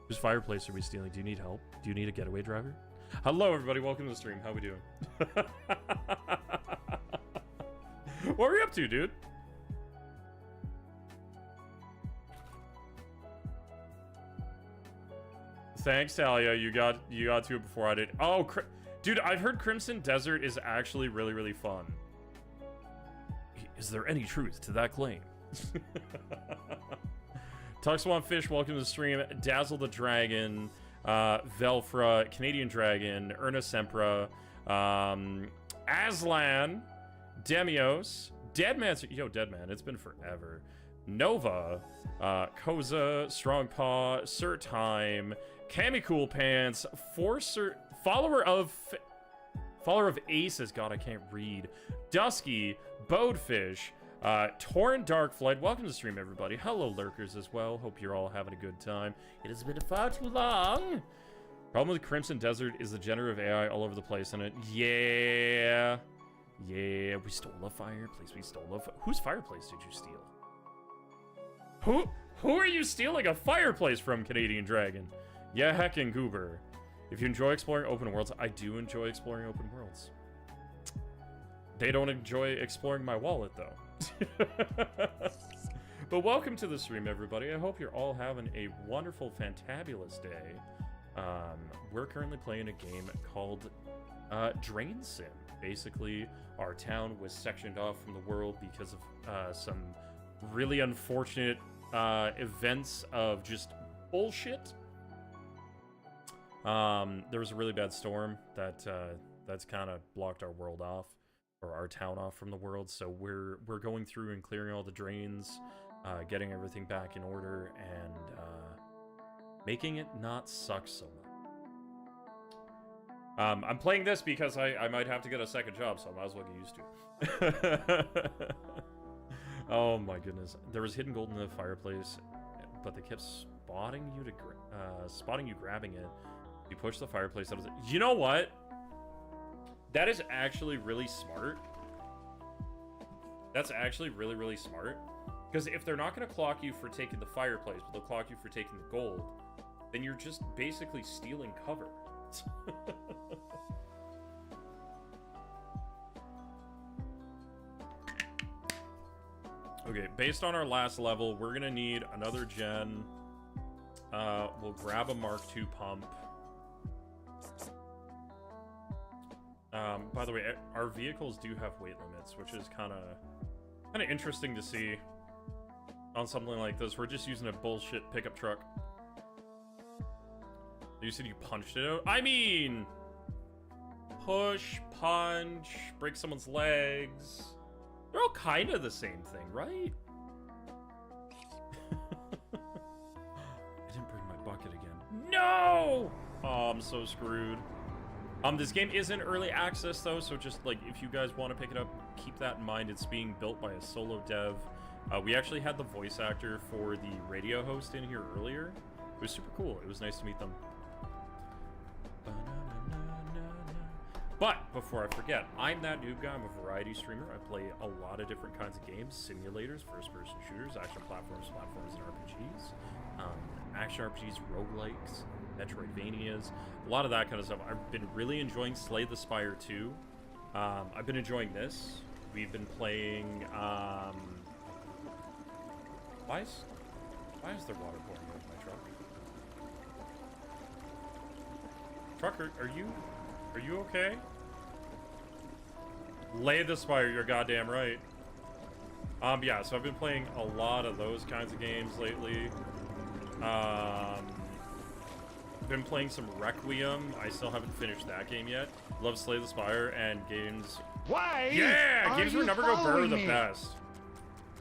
Whose fireplace are we stealing? Do you need help? Do you need a getaway driver? Hello, everybody. Welcome to the stream. How we doing? What were you up to, dude? Thanks, Talia. You got to it before I did. Oh, dude, I've heard Crimson Desert is actually really, really fun. Is there any truth to that claim? Tuxwan Fish, welcome to the stream. Dazzle the Dragon, Velfra, Canadian Dragon, Erna Sempra, Aslan, Demios, Deadman. Yo, Deadman, it's been forever. Nova, Koza, Strong Paw, Sir Time, Cami Cool Pants, follower of Aces. God, I can't read. Dusky, Bodefish, Torrent Darkflight. Welcome to the stream, everybody. Hello, lurkers as well. Hope you're all having a good time. It has been far too long. Problem with Crimson Desert is the generative AI all over the place in it. Yeah. Yeah, we stole a fireplace. We stole a whose fireplace did you steal? Who are you stealing a fireplace from, Canadian Dragon? Yeah, heckin' goober. If you enjoy exploring open worlds, I do enjoy exploring open worlds. They don't enjoy exploring my wallet, though. But welcome to the stream, everybody. I hope you're all having a wonderful, fantabulous day. We're currently playing a game called Drain Sim. Basically, our town was sectioned off from the world because of some really unfortunate events of just bullshit. There was a really bad storm that's kind of blocked our world off, or our town off from the world. So we're going through and clearing all the drains, getting everything back in order, and making it not suck so much. I'm playing this because I might have to get a second job, so I might as well get used to it. Oh my goodness. There was hidden gold in the fireplace, but they kept spotting you grabbing it. You push the fireplace out of it. You know what? That is actually really smart. That's actually really, really smart. Because if they're not going to clock you for taking the fireplace, but they'll clock you for taking the gold, then you're just basically stealing cover. Okay, based on our last level, we're going to need another gen. We'll grab a Mark II pump. By the way, our vehicles do have weight limits, which is kind of interesting to see on something like this. We're just using a bullshit pickup truck. You said you punched it out? I mean, push, punch, break someone's legs. They're all kind of the same thing, right? I didn't bring my bucket again. No! Oh, I'm so screwed. This game is in early access though, so just like if you guys want to pick it up, keep that in mind. It's being built by a solo dev. We actually had the voice actor for the radio host in here earlier. It was super cool. It was nice to meet them. But before I forget, I'm that noob guy. I'm a variety streamer. I play a lot of different kinds of games: simulators, first-person shooters, action platforms, and RPGs. Action RPGs, roguelikes, Metroidvanias, a lot of that kind of stuff. I've been really enjoying Slay the Spire 2. I've been enjoying this. We've been playing. Why is there water pouring out of my truck? Trucker, are you okay? Lay the Spire, you're goddamn right. Yeah, so I've been playing a lot of those kinds of games lately. Been playing some Requiem. I still haven't finished that game yet. Love Slay the Spire and games. Why? Yeah, are games where you Number Go Burr are the following me? best. Oh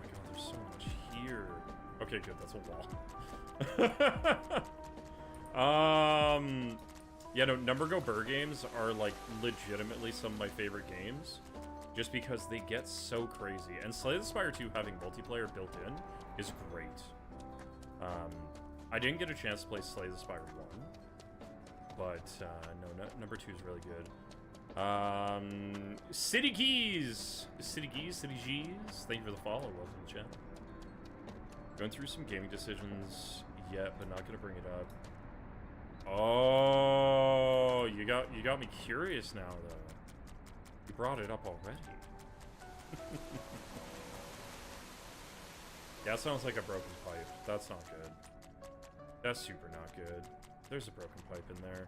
my god, there's so much here. Okay, good. That's a wall. Yeah, no, Number Go Burr games are like legitimately some of my favorite games, just because they get so crazy. And Slay the Spire 2 having multiplayer built in is great. I didn't get a chance to play Slay the Spire 1, but no, number 2 is really good. City Geese, City G's. Thank you for the follow. Welcome to the channel. Going through some gaming decisions yet, but not gonna bring it up. Oh, you got me curious now, though. You brought it up already. Yeah, that sounds like a broken pipe. That's not good. That's super not good. There's a broken pipe in there.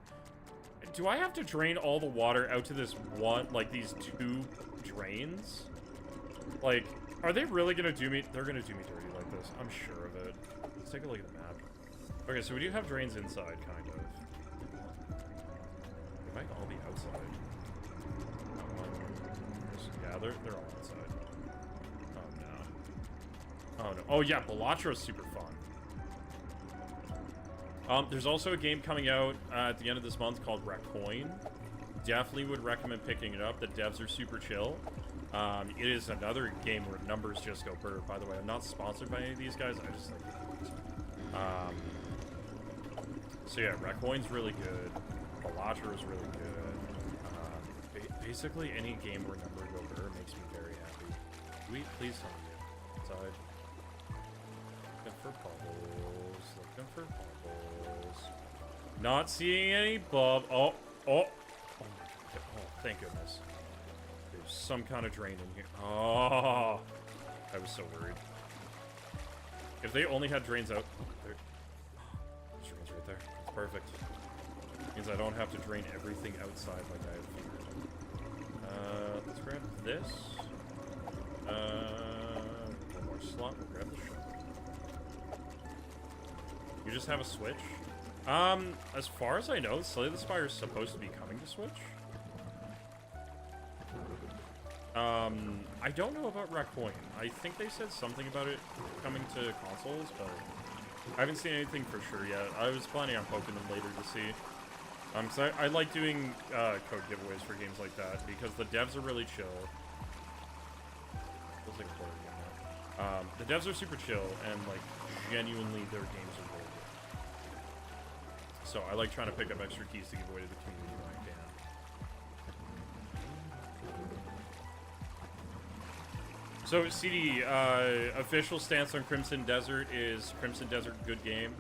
Do I have to drain all the water out to this one, like these 2 drains? Like, are they really gonna do me? They're gonna do me dirty like this. I'm sure of it. Let's take a look at the map. Okay, so we do have drains inside, kind of. They might all be outside. Yeah, they're all outside. Oh no. Oh no. Oh yeah, Balatro is super fun. There's also a game coming out at the end of this month called Racoin. Definitely would recommend picking it up. The devs are super chill. It is another game where numbers just go burr. By the way, I'm not sponsored by any of these guys. I just like it. So yeah, Racoin's really good. Balatro is really good. Basically, any game where numbers go burr makes me very happy. Sweet, please tell me inside. Looking for bubbles. Looking for bubbles. Not seeing any bub. Oh my god. Oh, thank goodness. There's some kind of drain in here. Oh, I was so worried. If they only had drains out. There's drains right there. That's perfect. Means I don't have to drain everything outside like I have figured. Let's grab this. One more slot. We'll grab the shovel. You just have a Switch? As far as I know, Slay the Spire is supposed to be coming to Switch. I don't know about Racoin. I think they said something about it coming to consoles, but I haven't seen anything for sure yet. I was planning on poking them later to see. So I like doing code giveaways for games like that because the devs are really chill. Feels like a horror game The devs are super chill, and like genuinely their games are really good. So I like trying to pick up extra keys to give away to the community when I can. So CD, official stance on Crimson Desert is Crimson Desert good game.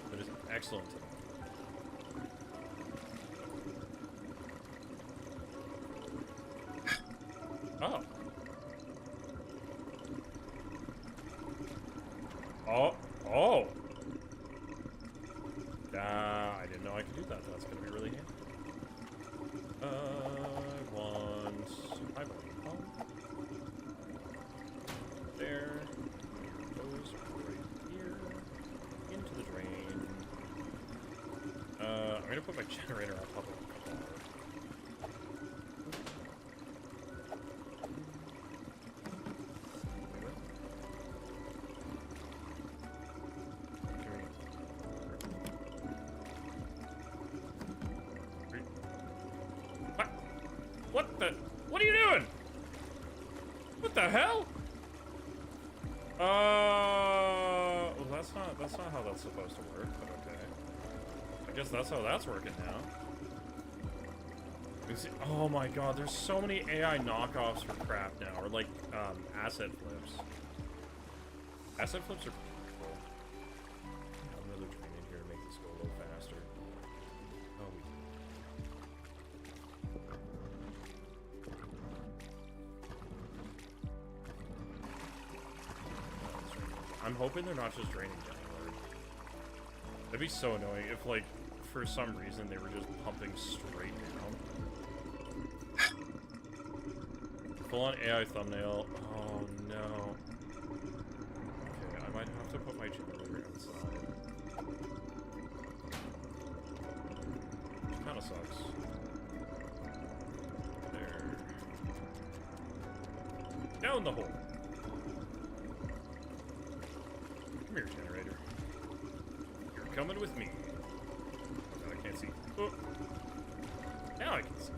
That is excellent. Oh. Oh. Oh. I didn't know I could do that. That's gonna be really handy. I want my pump. There. Goes right here. Into the drain. I'm gonna put my generator on top of the car. What are you doing? What the hell? Well, that's not how that's supposed to work, but okay. I guess that's how that's working now. Oh my god, there's so many AI knockoffs for crap now, or like, asset flips. Asset flips are cool. Another train in here to make this go a little faster. Oh, we I'm hoping they're not just draining downward. That'd be so annoying if, like, for some reason they were just pumping straight down. Full-on AI thumbnail. Oh, no. Okay, I might have to put my generator outside. Which kind of sucks. There. Down the hole. Come here, generator. You're coming with me. Oh, God, I can't see. Oh. Now I can see.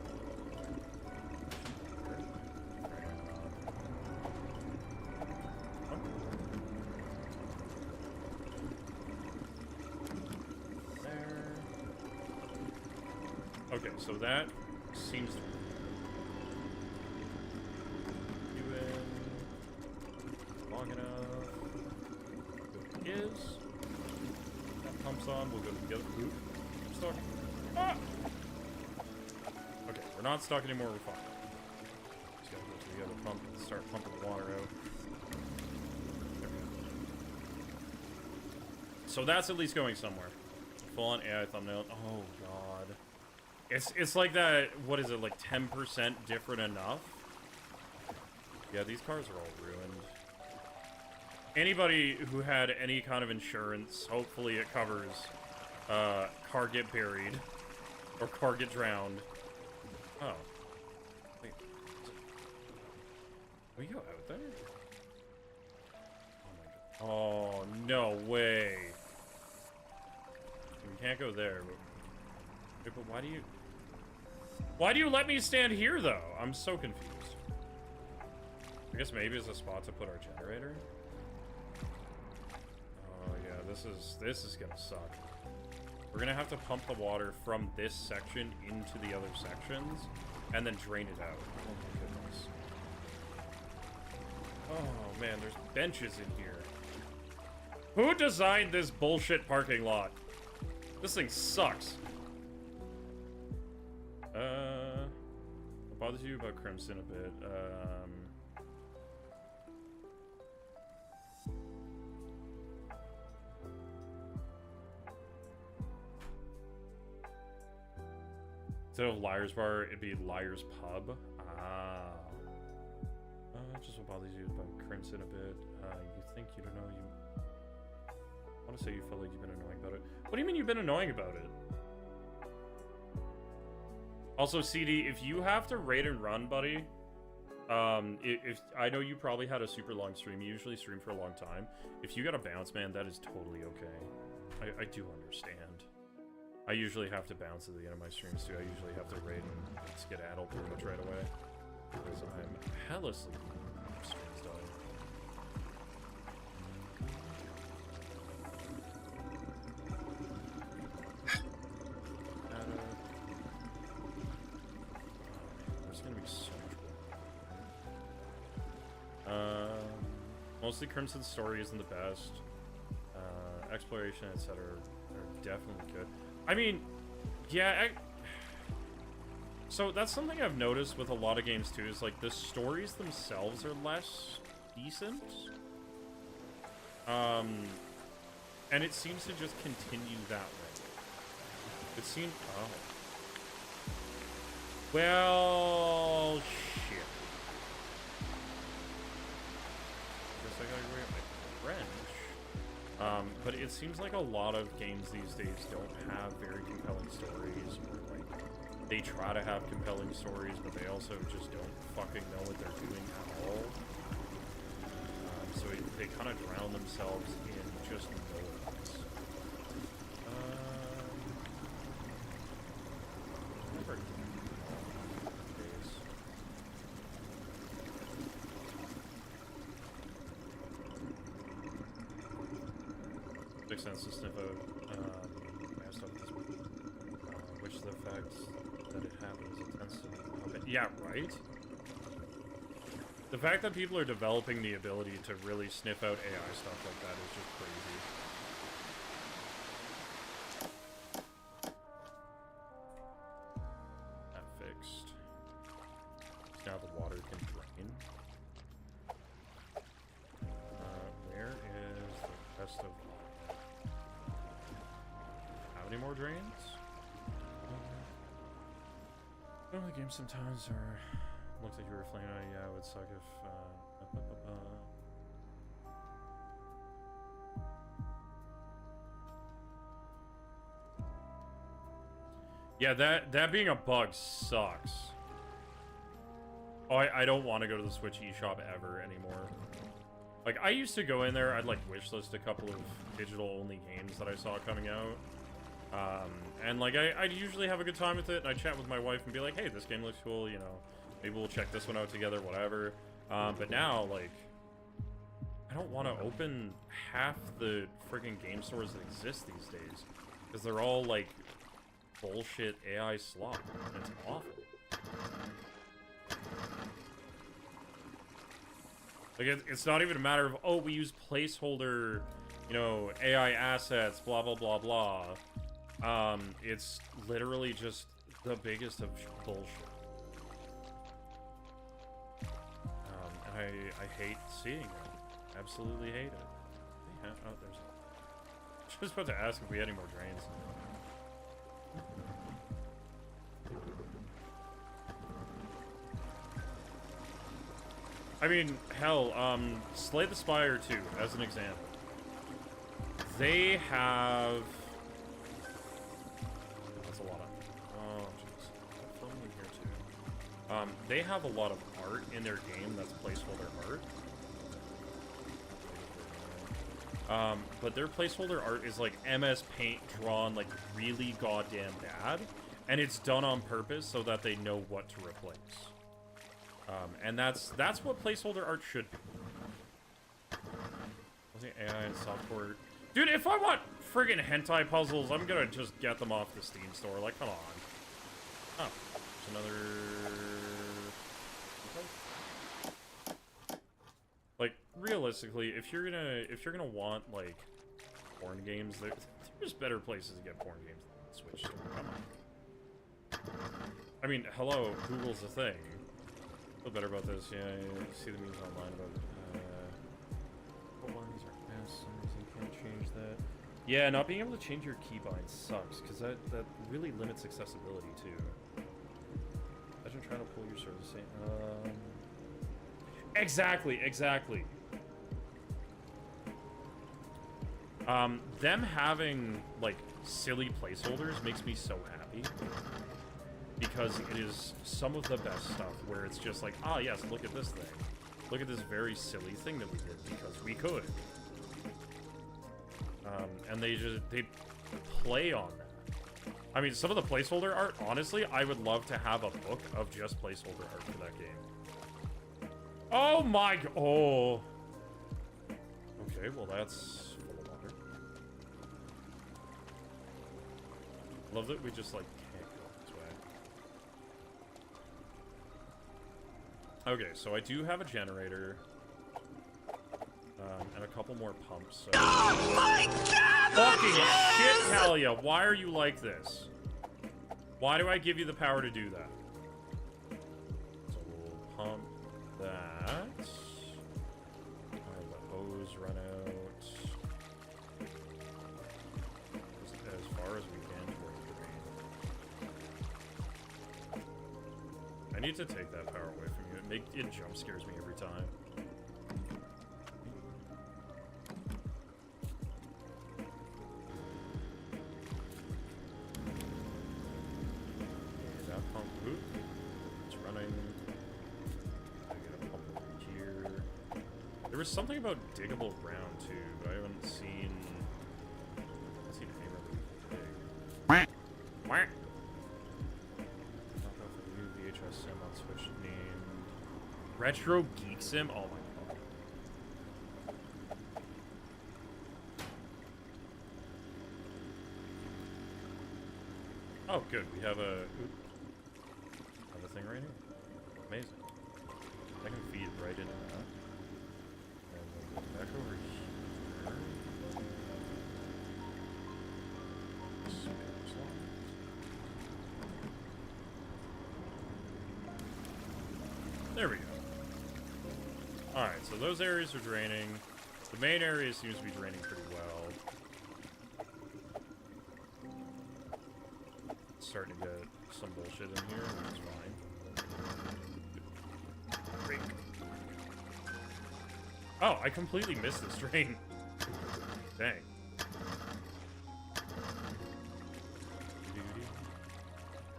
There. Okay, so that seems to do it long enough. Is that pumps on, we'll go together. Oop, stuck. Ah! Okay, we're not stuck anymore, we're fine. Just gotta go to the other pump and start pumping the water out. There we go. So that's at least going somewhere. Full on AI thumbnail. Oh god. It's like that, what is it, like 10% different enough? Yeah, these cars are all ruined. Anybody who had any kind of insurance, hopefully it covers car get buried or car get drowned. Oh. Wait. Can we go out there? Oh my god. Oh, no way. We can't go there, but why do you... Why do you let me stand here, though? I'm so confused. I guess maybe it's a spot to put our generator? Oh yeah, this is gonna suck. We're gonna have to pump the water from this section into the other sections, and then drain it out. Oh my goodness. Oh man, there's benches in here. Who designed this bullshit parking lot? This thing sucks. What bothers you about Crimson a bit? Instead of Liar's Bar, it'd be Liar's Pub. Ah. Just what bothers you about Crimson a bit. You think you don't know you... I want to say you feel like you've been annoying about it. What do you mean you've been annoying about it? Also, CD, if you have to raid and run, buddy, if I know you probably had a super long stream, you usually stream for a long time. If you got a bounce, man, that is totally okay. I do understand. I usually have to bounce at the end of my streams too. I usually have to raid and skedaddle pretty much right away. Because I'm hella sleepy when streams die. Mostly Crimson's story isn't the best. Exploration, etc. are definitely good. I mean, yeah. So that's something I've noticed with a lot of games too. Is like the stories themselves are less decent. And it seems to just continue that way. It seems. Oh. Well, shit. Guess I gotta go get my wrench. But it seems like a lot of games these days don't have very compelling stories, or like they try to have compelling stories, but they also just don't fucking know what they're doing at all. So they kind of drown themselves in just noise. Never days. Makes sense to sniff out mass stuff this week. Which the fact that it happens, it tends to happen. Yeah, right? The fact that people are developing the ability to really sniff out AI stuff like that is just crazy. That fixed. Now the water can drain. Where is the rest of... Have any more drains? Well, the game sometimes are... Looks like you were flaming out. Yeah, it would suck if... Yeah, that being a bug sucks. Oh, I don't want to go to the Switch eShop ever anymore. Like, I used to go in there, I'd like wishlist a couple of digital-only games that I saw coming out. And like, I'd usually have a good time with it, and I'd chat with my wife and be like, hey, this game looks cool, you know. Maybe we'll check this one out together, whatever. But now, like, I don't want to open half the friggin' game stores that exist these days. Because they're all, like, bullshit AI slop. And it's awful. Like, it's not even a matter of, oh, we use placeholder, you know, AI assets, blah, blah, blah, blah. It's literally just the biggest of bullshit. I hate seeing it. Absolutely hate it. Yeah, oh, there's... I was just about to ask if we had any more drains. I mean, hell, Slay the Spire 2, as an example. They have... That's a lot of... Oh, jeez. Filming in here, too. They have a lot of art in their game that's placeholder art. But their placeholder art is like MS Paint drawn like really goddamn bad, and it's done on purpose so that they know what to replace. And that's what placeholder art should be. Was it AI and software? Dude, if I want friggin' hentai puzzles, I'm gonna just get them off the Steam store. Like, come on. Oh, there's another. Like, realistically, if you're gonna want like porn games, there's better places to get porn games than the Switch store. Come on. I mean, hello, Google's a thing. Feel better about this. Yeah, you see the memes online about what ones are best. Some reason you can't change that. Yeah, not being able to change your keybind sucks because that really limits accessibility too. Imagine trying to pull your service. Exactly. Them having, like, silly placeholders makes me so happy. Because it is some of the best stuff where it's just like, ah, yes, look at this thing. Look at this very silly thing that we did because we could. And they play on that. I mean, some of the placeholder art, honestly, I would love to have a book of just placeholder art for that game. Oh my god. Oh. Okay, well that's full of water. Love that we just like can't go this way. Okay, so I do have a generator. and a couple more pumps. So. Oh my god! Fucking shit, Talia! Why are you like this? Why do I give you the power to do that? So we'll pump that. The hose run out. As far as we can towards the drain. I need to take that power away from you. It jump scares me every time. There was something about diggable ground too, but I haven't seen any really big. Quack. Quack. Knock off a new VHS sim on Switch named Retro Geek Sim. Oh my god. Oh, good. We have a thing right here. Amazing. I can feed right into that. Back over here. There we go. Alright, so those areas are draining. The main area seems to be draining pretty well. Starting to get some bullshit in here, which is fine. Great. Oh, I completely missed this drain. Dang.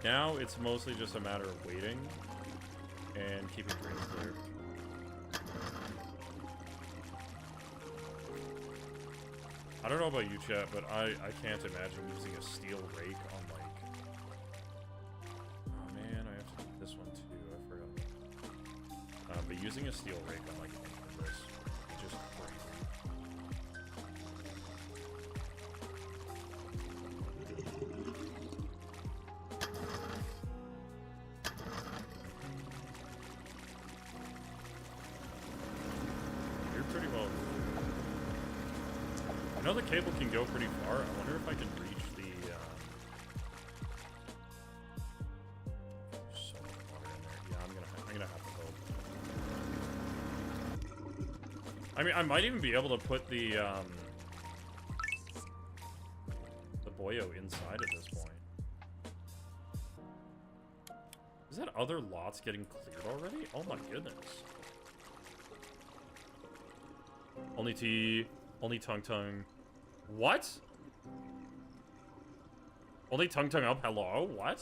Now it's mostly just a matter of waiting and keeping drains clear. I don't know about you, chat, but I can't imagine using a steel rake on, like... Oh man, I have to do this one too, I forgot. But using a steel rake on, like, this is just crazy. You're pretty well... I know the cable can go pretty far. I wonder if I can reach the, so much water in there. Yeah, I'm gonna have to hope. I mean, I might even be able to put the Boyo inside at this point. Is that other lots getting cleared already? Oh my goodness. Only T, only Tung Tung. What? Only Tung Tung up? Hello? What?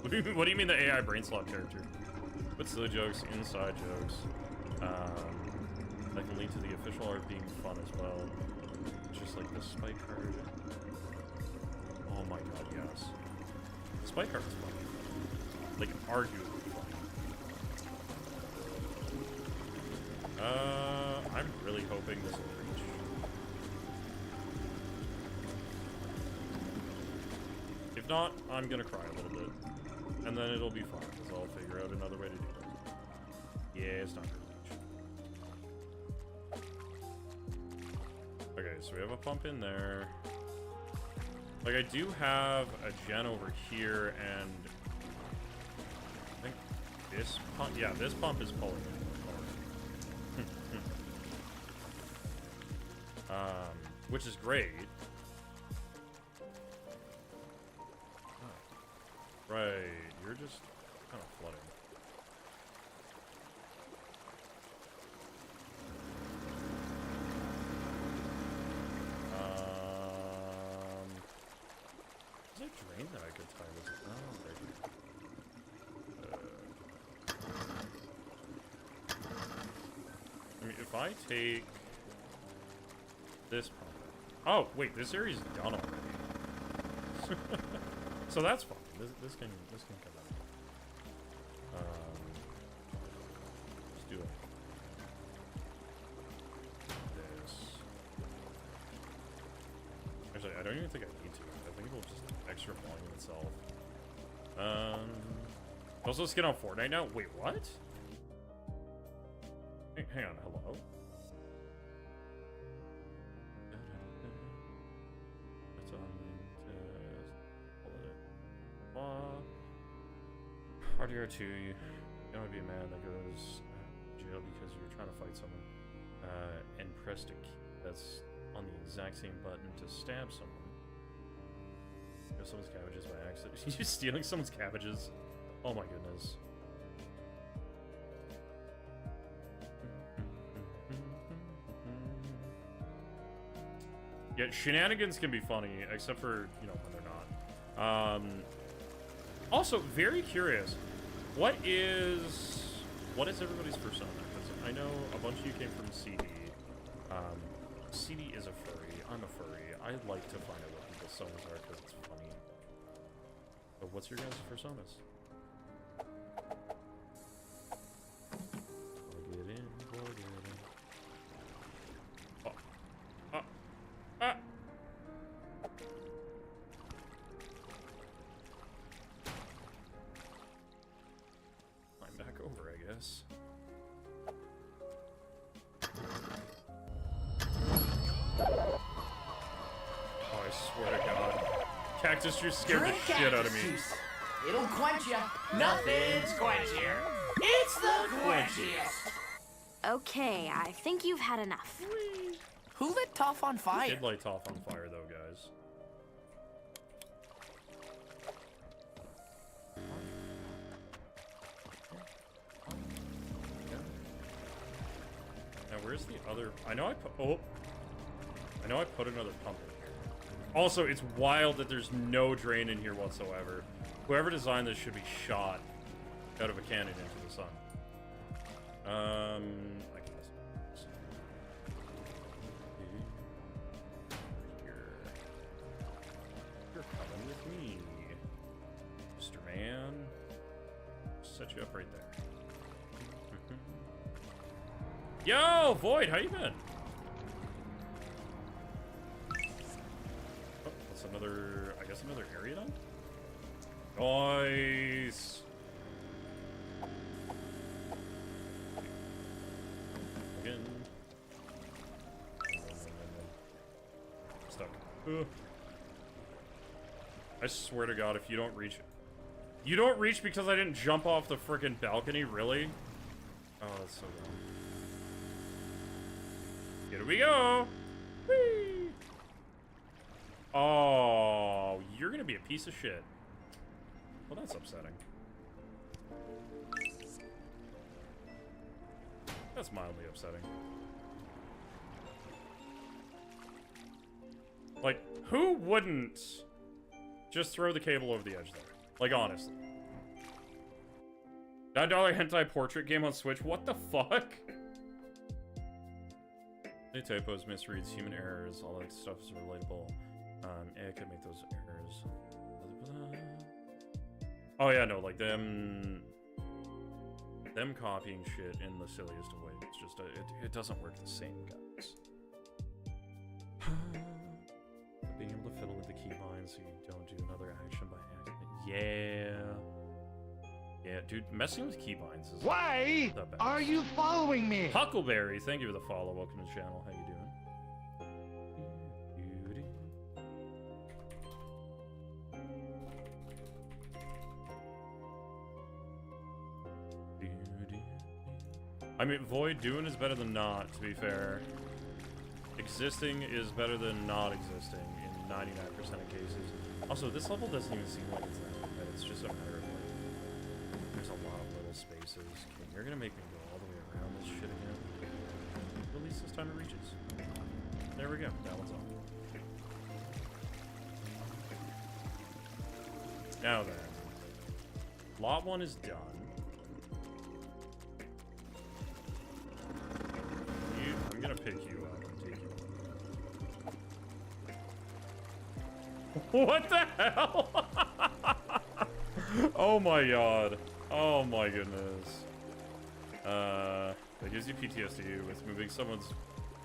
What do you mean the AI brain slot character? But silly jokes, inside jokes. That can lead to the official art being fun as well. Just like the spike card. Oh my god, yes. The spike card is fun. Like, arguably fun. I'm really hoping this will reach. If not, I'm gonna cry a little bit. And then it'll be fine, because I'll figure out another way to do it. Yeah, it's not gonna reach. Okay, so we have a pump in there. Like, I do have a gen over here, and I think this pump, yeah, this pump is pulling it. Which is great. Oh. Right, you're just kind of flooding. Is there a drain that I could tie this? Oh, right here. I mean, if I take this pump. Oh, wait, this area's done already. So that's fine. This can come out. Let's do it. This. Actually, I don't even think I need to. I think it'll just extra volume itself. Also skin on Fortnite now? Wait, what? Hang on, hello? That's on RDR2, you don't want to be a man that goes to jail because you're trying to fight someone and pressed a key that's on the exact same button to stab someone. You know, someone's cabbages by accident. You're stealing someone's cabbages? Oh my goodness. Yeah, shenanigans can be funny, except for, you know, when they're not. Also, very curious. What is everybody's persona? Because I know a bunch of you came from CD. CD is a furry. I'm a furry. I like to find out what people's personas are because it's funny. But what's your guys' personas? Plug it in, plug it in. I'm back over, I guess. Oh, I swear to God. Cactus juice scared the shit out of me. It'll quench ya. Nothing's quenchier. It's the quenchiest. Okay, I think you've had enough. Who lit Toph on fire? Did light Toph on fire, though, guys. Now, where's the other? I know I put another pump in here. Also, it's wild that there's no drain in here whatsoever. Whoever designed this should be shot out of a cannon into the sun. I guess. You're coming with me, Mr. Man. Set you up right there. Yo, Void, how you been? Oh, that's another, I guess another area done? Nice! Again. Stuck. Ugh. I swear to God, if you don't reach... You don't reach because I didn't jump off the frickin' balcony, really? Oh, that's so dumb. Here we go! Whee! Oh, you're gonna be a piece of shit. Well, that's upsetting. That's mildly upsetting. Like, who wouldn't just throw the cable over the edge there? Like, honestly. $9 hentai portrait game on Switch? What the fuck? Any typos, misreads, human errors, all that stuff is relatable. AI could make those errors. Oh yeah, no, like them copying shit in the silliest of ways. It's just it doesn't work the same, guys. Being able to fiddle with the keybind so you don't do another action by accident. Yeah, dude, messing with keybinds is Why the best. are you following me? Huckleberry, thank you for the follow. Welcome to the channel. How you doing? I mean, Void doing is better than not, to be fair. Existing is better than not existing in 99% of cases. Also, this level doesn't even seem like it's that bad. It's just a matter of, like, there's a lot of little spaces. Okay, you're gonna make me go all the way around this shit again. At least this time it reaches. There we go. That one's off. Now then. Lot 1 is done. I'm gonna pick you up and take you. What the hell? Oh my god. Oh my goodness. That gives you PTSD with moving someone's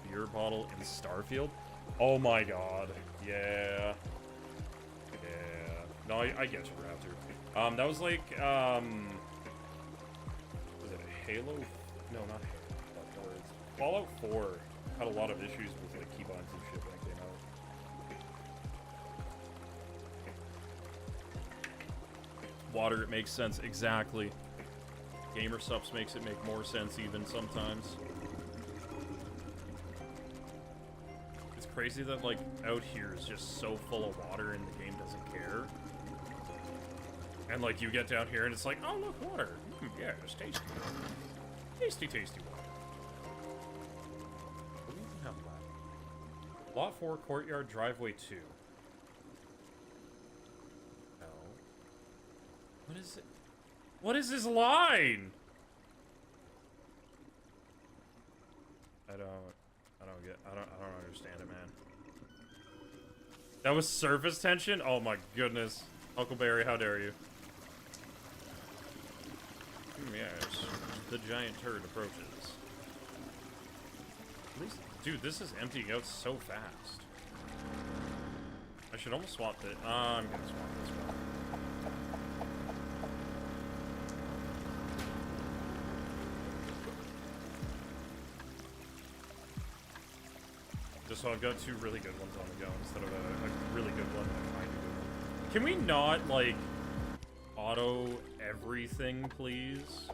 beer bottle in Starfield. Oh my god. Yeah. Yeah. No, I get you, Raptor. That was like, was it a Halo? No, not Halo. words. Fallout 4 had a lot of issues with like keybinds and shit when it came out. Water, it makes sense, exactly. Gamer subs makes it make more sense even sometimes. It's crazy that like out here is just so full of water and the game doesn't care. And like you get down here and it's like, oh look, water. Yeah, it's tasty. Tasty, tasty water. What do we even have left? Lot 4, courtyard, driveway 2. No. What is it? What is this line? I don't understand it, man. That was surface tension? Oh my goodness. Huckleberry, how dare you? Yes, the giant turd approaches. At least, dude, this is emptying out so fast. I should almost swap it. I'm gonna swap this one. Just so I've got 2 really good ones on the go instead of a really good one and a kind of good one. Can we not, like, auto everything, please?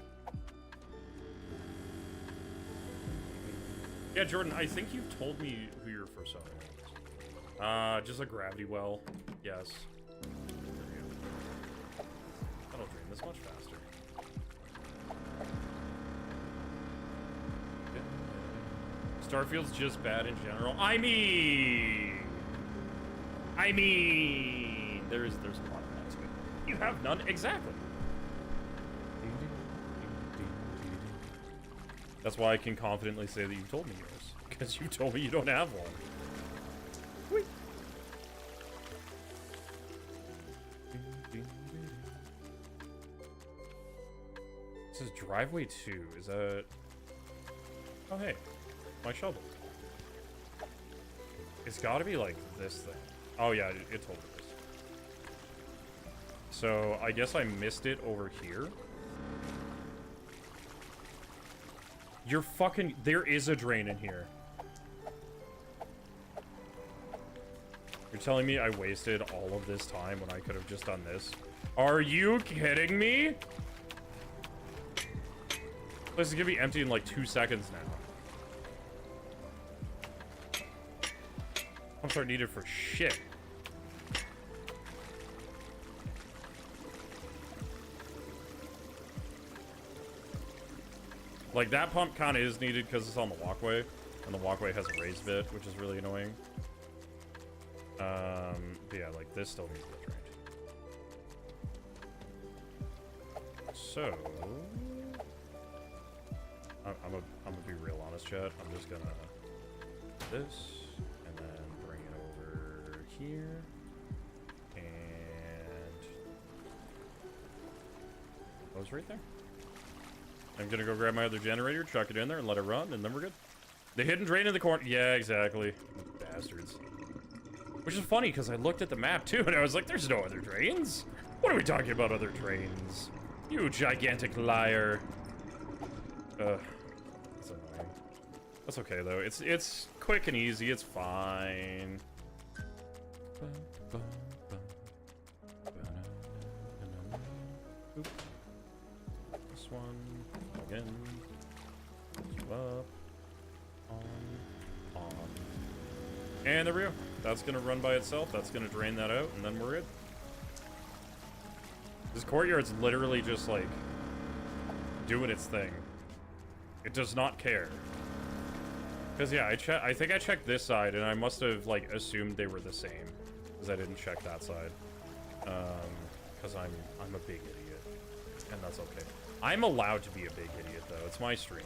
Yeah, Jordan, I think you've told me who your first song is. Just a gravity well. Yes. There we go. That'll drain this much faster. Starfield's just bad in general. I mean, there's a lot of that to it. You have none, exactly. That's why I can confidently say that you told me yours, because you told me you don't have one. Whee. This is driveway 2. Is that? Oh hey. My shovel. It's got to be like this thing. Oh yeah, it totally is. So I guess I missed it over here. You're fucking... There is a drain in here. You're telling me I wasted all of this time when I could have just done this? Are you kidding me? This is gonna be empty in like 2 seconds now. Pumps aren't needed for shit. Like, that pump kind of is needed because it's on the walkway, and the walkway has a raised bit, which is really annoying. But yeah, like, this still needs to be drained. So... I'm gonna be real honest, chat. I'm just gonna... this... here, and goes right there. I'm gonna go grab my other generator, chuck it in there, and let it run, and then we're good. The hidden drain in the corner. Yeah, exactly. Bastards. Which is funny, because I looked at the map, too, and I was like, there's no other drains. What are we talking about other drains? You gigantic liar. That's annoying. That's okay, though. It's quick and easy. It's fine. Oop. This one again. Up, on. And there we go. That's gonna run by itself. That's gonna drain that out, and then we're good. This courtyard's literally just like doing its thing. It does not care. Because yeah, I think I checked this side, and I must have like assumed they were the same. Because I didn't check that side. Because I'm a big idiot. And that's okay. I'm allowed to be a big idiot, though. It's my stream.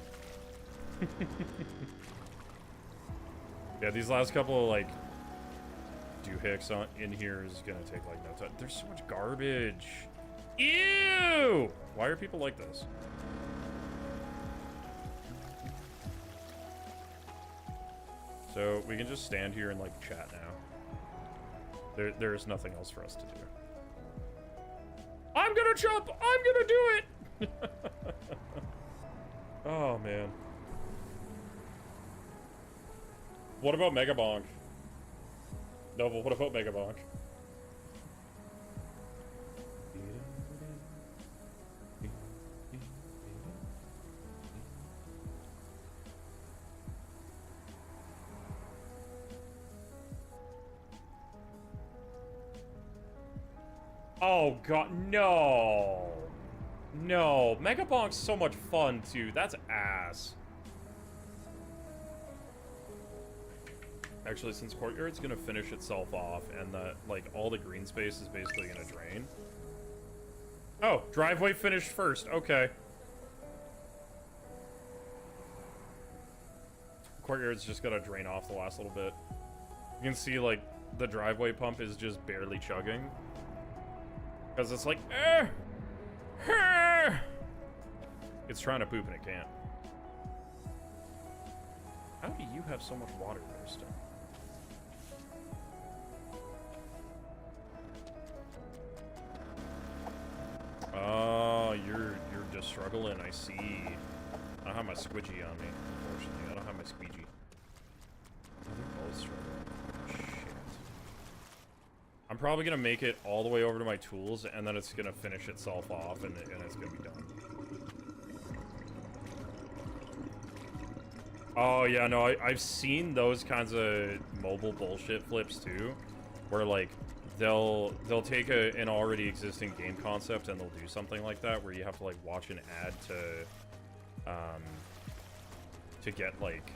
Yeah, these last couple of, like, doohicks in here is gonna take, like, no time. There's so much garbage. Ew! Why are people like this? So, we can just stand here and, like, chat now. There's nothing else for us to do. I'm gonna jump! I'm gonna do it! Oh, man. What about Mega Bonk? Nova, what about Mega Bonk? Oh god, no! No, Mega Bonk's so much fun too. That's ass. Actually, since Courtyard's gonna finish itself off and that, like, all the green space is basically gonna drain. Oh, driveway finished first. Okay. Courtyard's just gotta drain off the last little bit. You can see, like, the driveway pump is just barely chugging. Because it's like, it's trying to poop and it can't. How do you have so much water there still? Oh, you're just struggling, I see. I don't have my squidgy on me, unfortunately. I don't have my squeegee. They're both struggling. Shit. I'm probably gonna make it all the way over to my tools, and then it's gonna finish itself off, and it's gonna be done. Oh yeah, no, I've seen those kinds of mobile bullshit flips too, where like they'll take an already existing game concept and they'll do something like that, where you have to like watch an ad to get like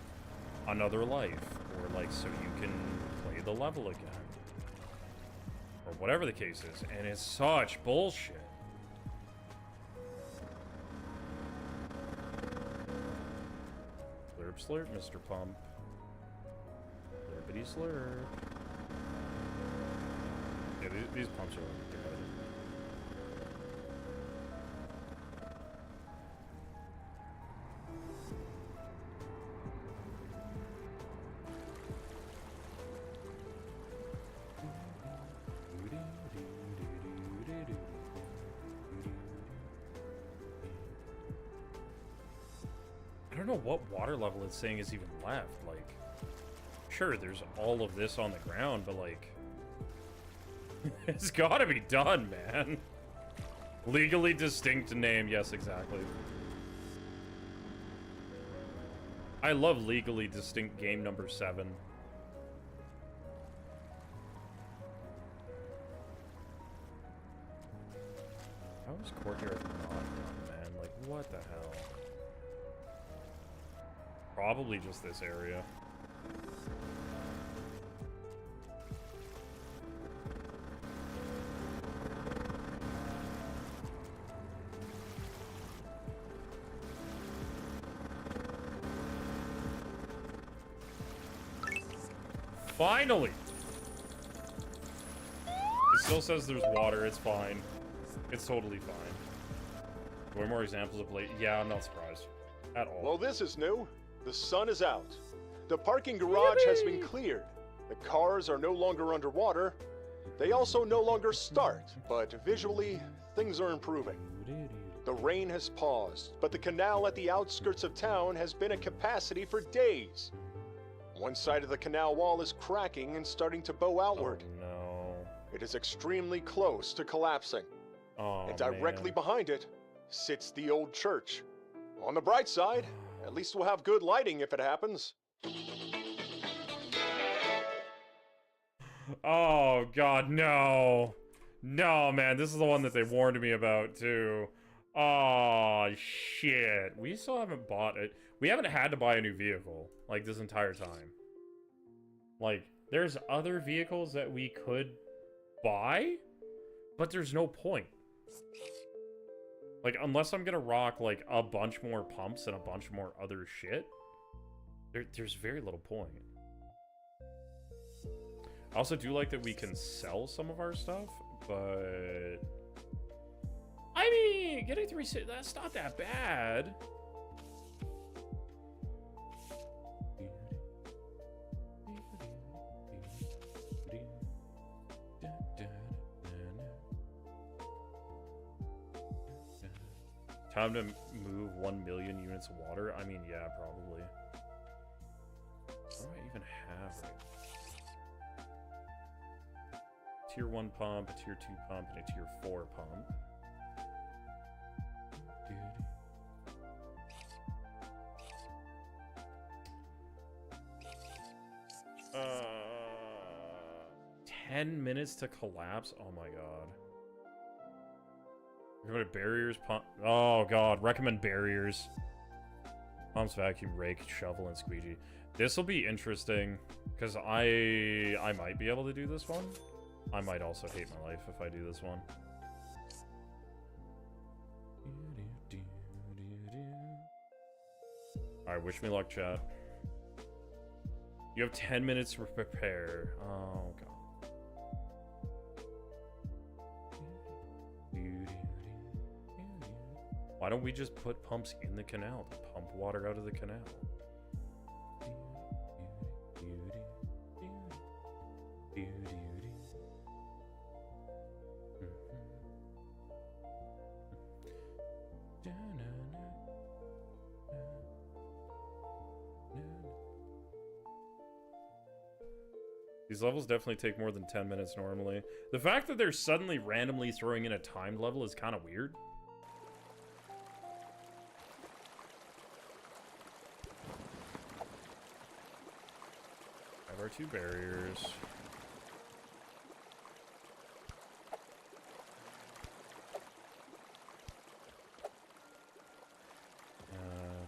another life, or like so you can play the level again, or whatever the case is, and it's such bullshit. Slurp, slurp, Mr. Pump. Slurpity slurp. Yeah, these pumps are good. I don't know what water level it's saying is even left. Like, sure, there's all of this on the ground, but like, it's gotta be done, man. Legally distinct name, yes, exactly. I love legally distinct game number 7. How is Courtyard not done, man? Like, what the hell? Probably just this area. Finally! It still says there's water, it's fine. It's totally fine. Way more examples of late. Yeah, I'm not surprised. At all. Well, this is new. The sun is out. The parking garage has been cleared. The cars are no longer underwater. They also no longer start, but visually, things are improving. The rain has paused, but the canal at the outskirts of town has been at capacity for days. One side of the canal wall is cracking and starting to bow outward. Oh, no. It is extremely close to collapsing. Oh, and directly man. behind it sits the old church. On the bright side, at least we'll have good lighting if it happens. Oh, God, no. No, man, this is the one that they warned me about, too. Oh, shit. We still haven't bought it. We haven't had to buy a new vehicle, like, this entire time. Like, there's other vehicles that we could buy, but there's no point. Like, unless I'm gonna rock, like, a bunch more pumps and a bunch more other shit, there's very little point. I also do like that we can sell some of our stuff, but... I mean, getting 3, that's not that bad. Time to move 1 million units of water? I mean, yeah, probably. What do I even have right now? Tier 1 pump, a tier 2 pump, and a tier 4 pump. Uh, 10 minutes to collapse? Oh my god. Recommend barriers, pump. Oh god, recommend barriers. Pumps, vacuum, rake, shovel, and squeegee. This will be interesting, because I might be able to do this one. I might also hate my life if I do this one. Alright, wish me luck, chat. You have 10 minutes to prepare. Oh, God. Why don't we just put pumps in the canal to pump water out of the canal? These levels definitely take more than 10 minutes normally. The fact that they're suddenly randomly throwing in a timed level is kind of weird. Have our 2 barriers.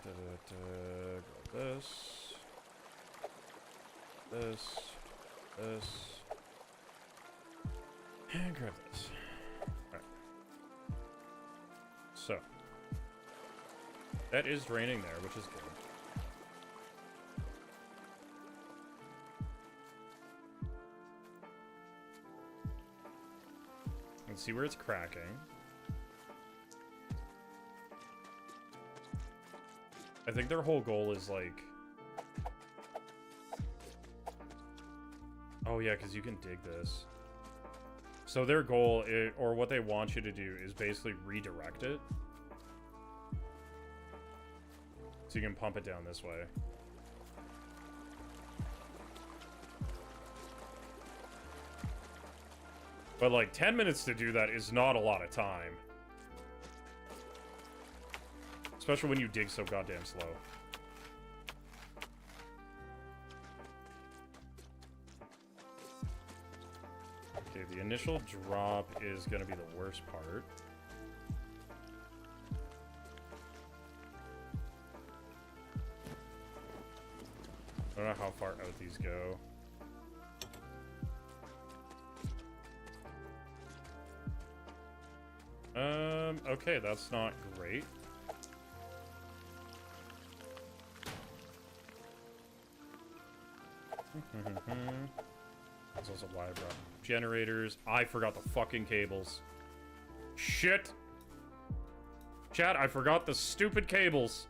Go this. This. And grab this. Alright. So. That is draining there, which is good. And see where it's cracking. I think their whole goal is like... Oh yeah, because you can dig this. So their goal, or what they want you to do, is basically redirect it. So you can pump it down this way. But like 10 minutes to do that is not a lot of time. Especially when you dig so goddamn slow. Okay, the initial drop is going to be the worst part. I don't know how far out these go. Okay, that's not great. There's also live generators. I forgot the fucking cables. Shit! Chat, I forgot the stupid cables.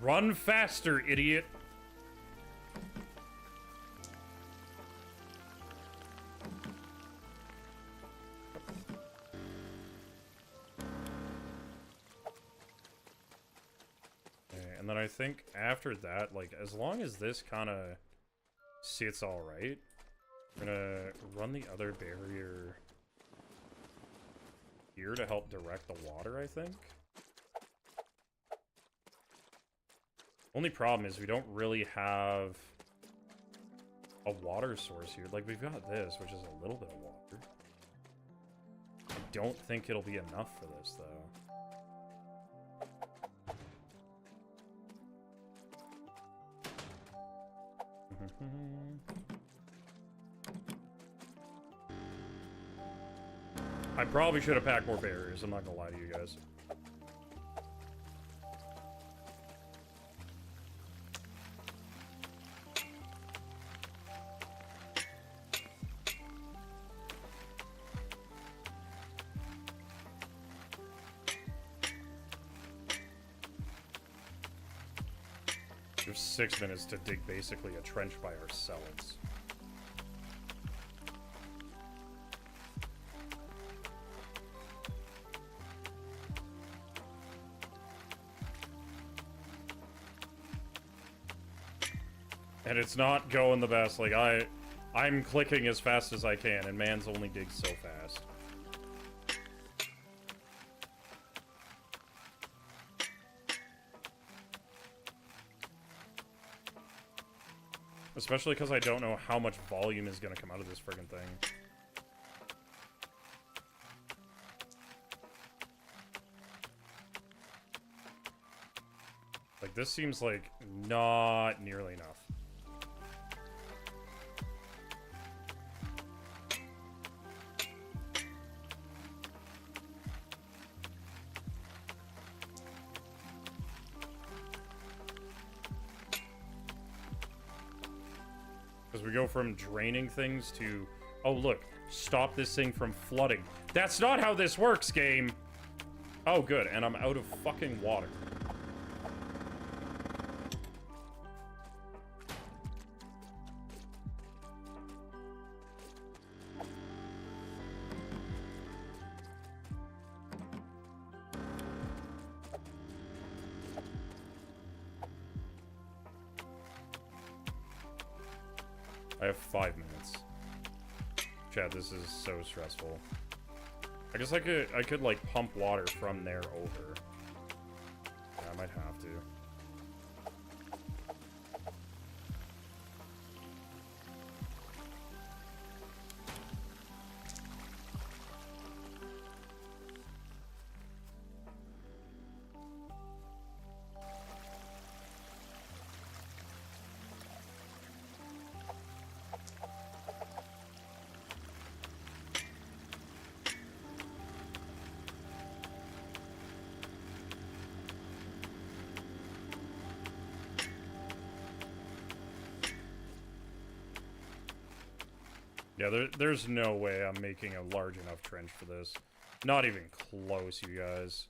Run faster, idiot. And then I think after that, like, as long as this kind of sits all right, I'm gonna run the other barrier here to help direct the water, I think. Only problem is we don't really have a water source here. Like, we've got this, which is a little bit of water. I don't think it'll be enough for this, though. I probably should have packed more barriers, I'm not gonna lie to you guys. There's 6 minutes to dig basically a trench by ourselves. And it's not going the best. Like, I'm clicking as fast as I can, and man's only digs so fast. Especially because I don't know how much volume is going to come out of this friggin' thing. Like, this seems like not nearly enough. Because we go from draining things to, oh look, stop this thing from flooding. That's not how this works, game! Oh good, and I'm out of fucking water. I have 5 minutes. Chad, this is so stressful. I guess I could like pump water from there over. Yeah, I might have to. Yeah, there's no way I'm making a large enough trench for this. Not even close, you guys.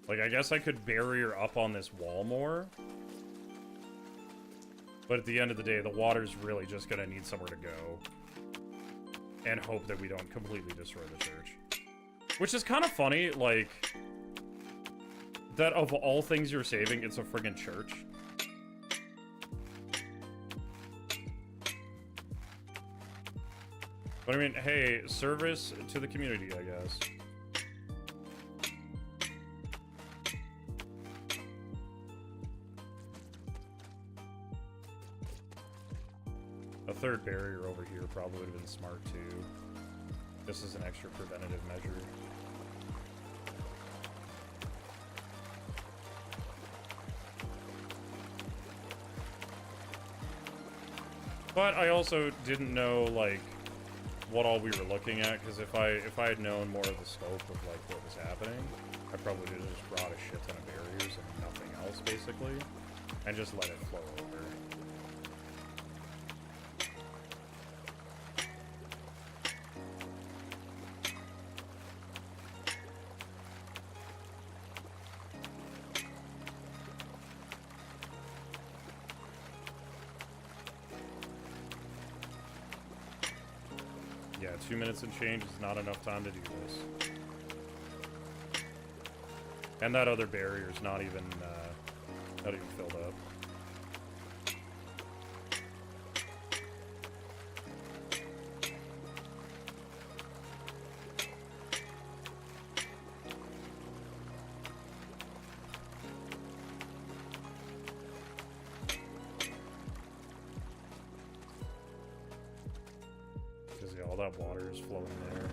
Like, I guess I could barrier up on this wall more. But at the end of the day, the water's really just gonna need somewhere to go. And hope that we don't completely destroy the church. Which is kind of funny, like, that of all things you're saving, it's a friggin' church. But I mean, hey, service to the community, I guess. A third barrier over here probably would have been smart too. This is an extra preventative measure. But I also didn't know, like, what all we were looking at, because if I had known more of the scope of like what was happening, I probably would have just brought a shit ton of barriers and nothing else basically, and just let it flow over. Yeah, 2 minutes and change is not enough time to do this. And that other barrier is not even filled up. Because yeah, all that water is flowing there.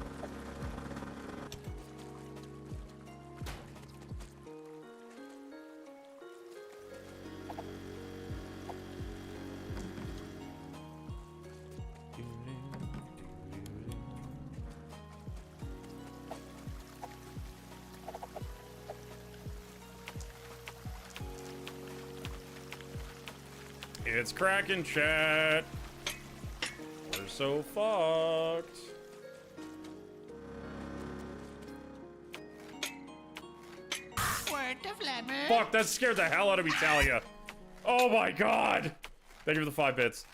It's cracking, chat. We're so fucked. Word to Flatman. Fuck, that scared the hell out of me, Talia. Oh my god. Thank you for the 5 bits.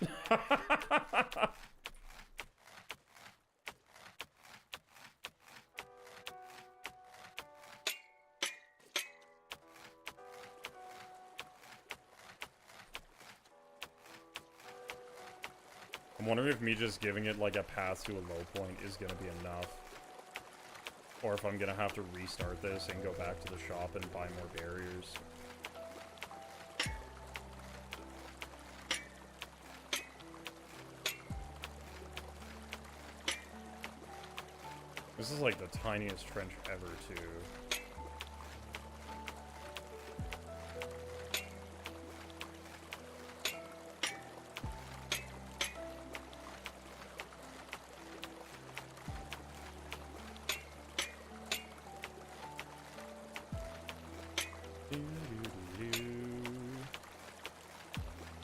wondering if me just giving it like a path to a low point is gonna be enough. Or if I'm gonna have to restart this and go back to the shop and buy more barriers. This is like the tiniest trench ever, too.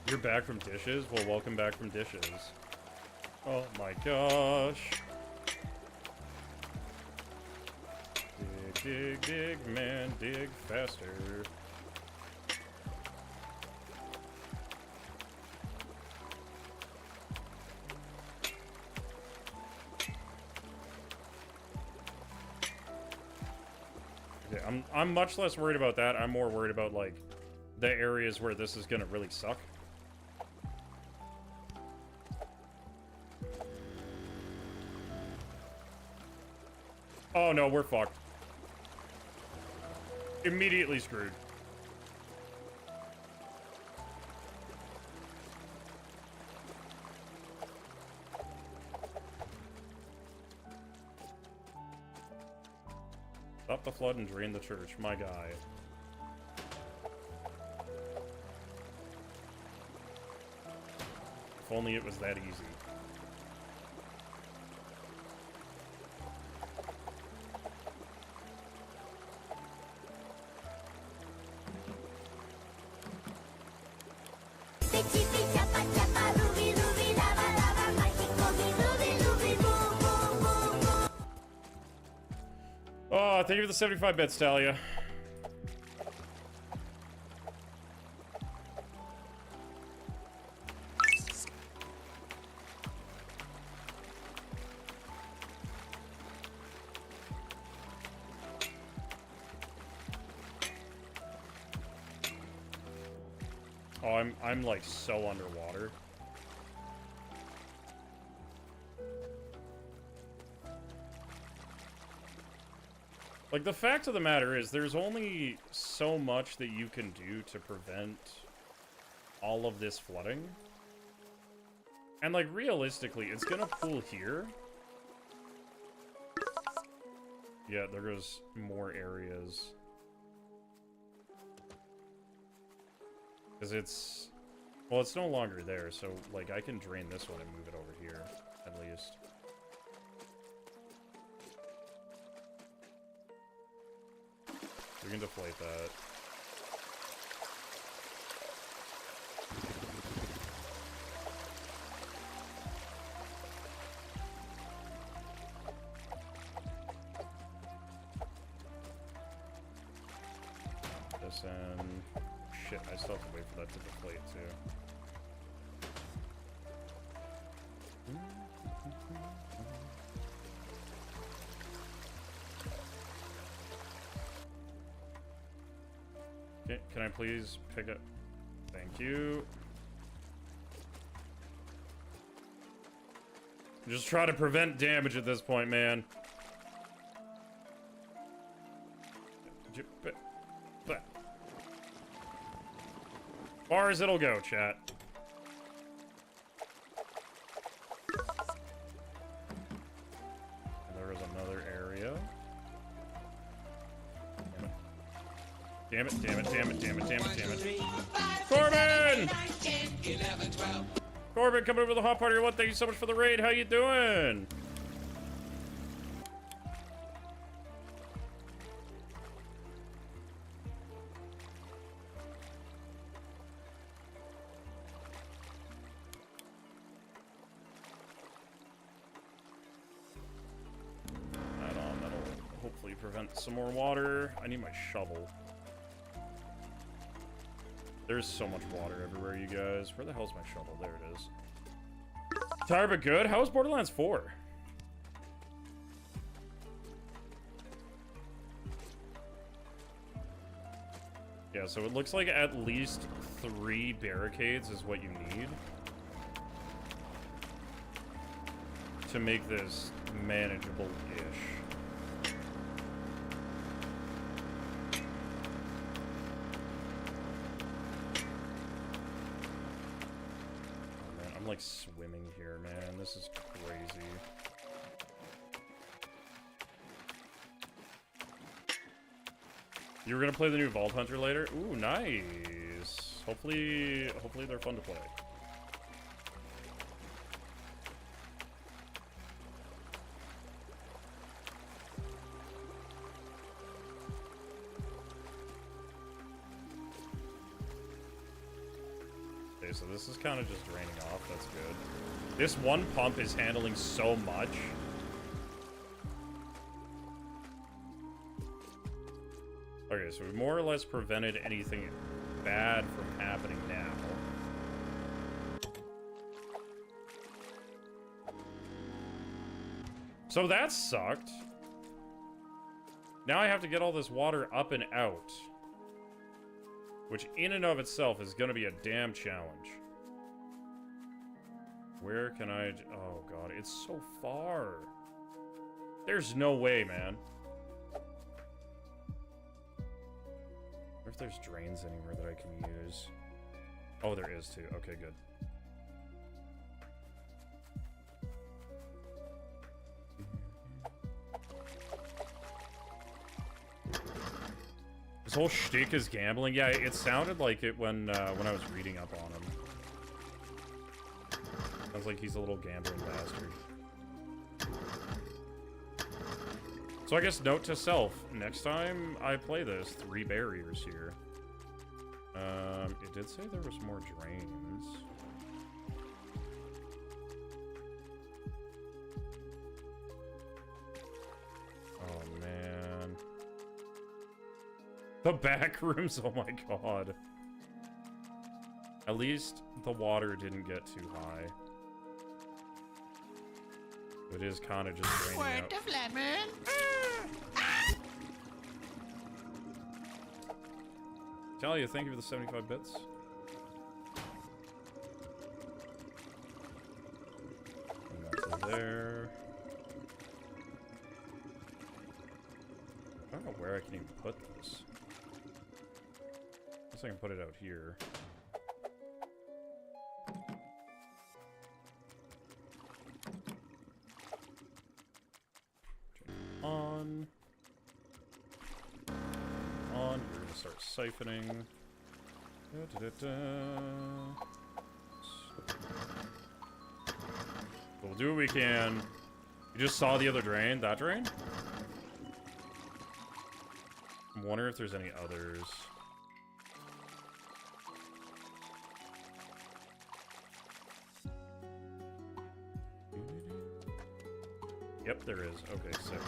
You're back from dishes? Well, welcome back from dishes. Oh my gosh. Dig, dig, man, dig faster. Okay, I'm much less worried about that. I'm more worried about, like, the areas where this is gonna really suck. Oh no, we're fucked. Immediately screwed. Stop the flood and drain the church, my guy. If only it was that easy. Oh, thank you for the 75 bits, Talia. Oh, I'm like so underwater. Like, the fact of the matter is, there's only so much that you can do to prevent all of this flooding. And, like, realistically, it's gonna pool here. Yeah, there goes more areas. Because it's... Well, it's no longer there, so, like, I can drain this one and move it over here, at least. We can deflate that. This and... Shit, I still have to wait for that to deflate, too. Can I please pick up? Thank you. Just try to prevent damage at this point, man. Far as it'll go, chat. And there was another area. Damn it, damn it, damn it, damn it, damn it, damn it. Corbin! Corbin, coming over to the hot party or what? Thank you so much for the raid. How you doing? That'll hopefully prevent some more water. I need my shovel. There's so much water everywhere, you guys. Where the hell's my shovel? There it is. Tired but good? How was Borderlands 4? Yeah, so it looks like at least 3 barricades is what you need. to make this manageable-ish. Oh, man, I'm like swimming here, man. This is crazy. You were gonna play the new Vault Hunter later? Ooh, nice. Hopefully they're fun to play. Okay, so this is kind of just draining off. That's good. This one pump is handling so much. Okay, so we more or less prevented anything bad from happening now. So that sucked. Now I have to get all this water up and out. Which in and of itself is going to be a damn challenge. Where can I... Oh god, it's so far. There's no way, man. I wonder if there's drains anywhere that I can use. Oh, there is too. Okay, good. This whole shtick is gambling. Yeah, it sounded like it when I was reading up on him. Sounds like he's a little gambling bastard. So I guess note to self, next time I play this, 3 barriers here. It did say there was more drains. Oh man. The back rooms, oh my god. At least the water didn't get too high. It is kind of just draining Word Ah! out. to Flatman. Talia, thank you for the 75 bits. And that's there. I don't know where I can even put this. I guess I can put it out here. On. We're gonna start siphoning. We'll do what we can. You just saw the other drain? That drain? I'm wondering if there's any others. Yep, there is. Okay, sick.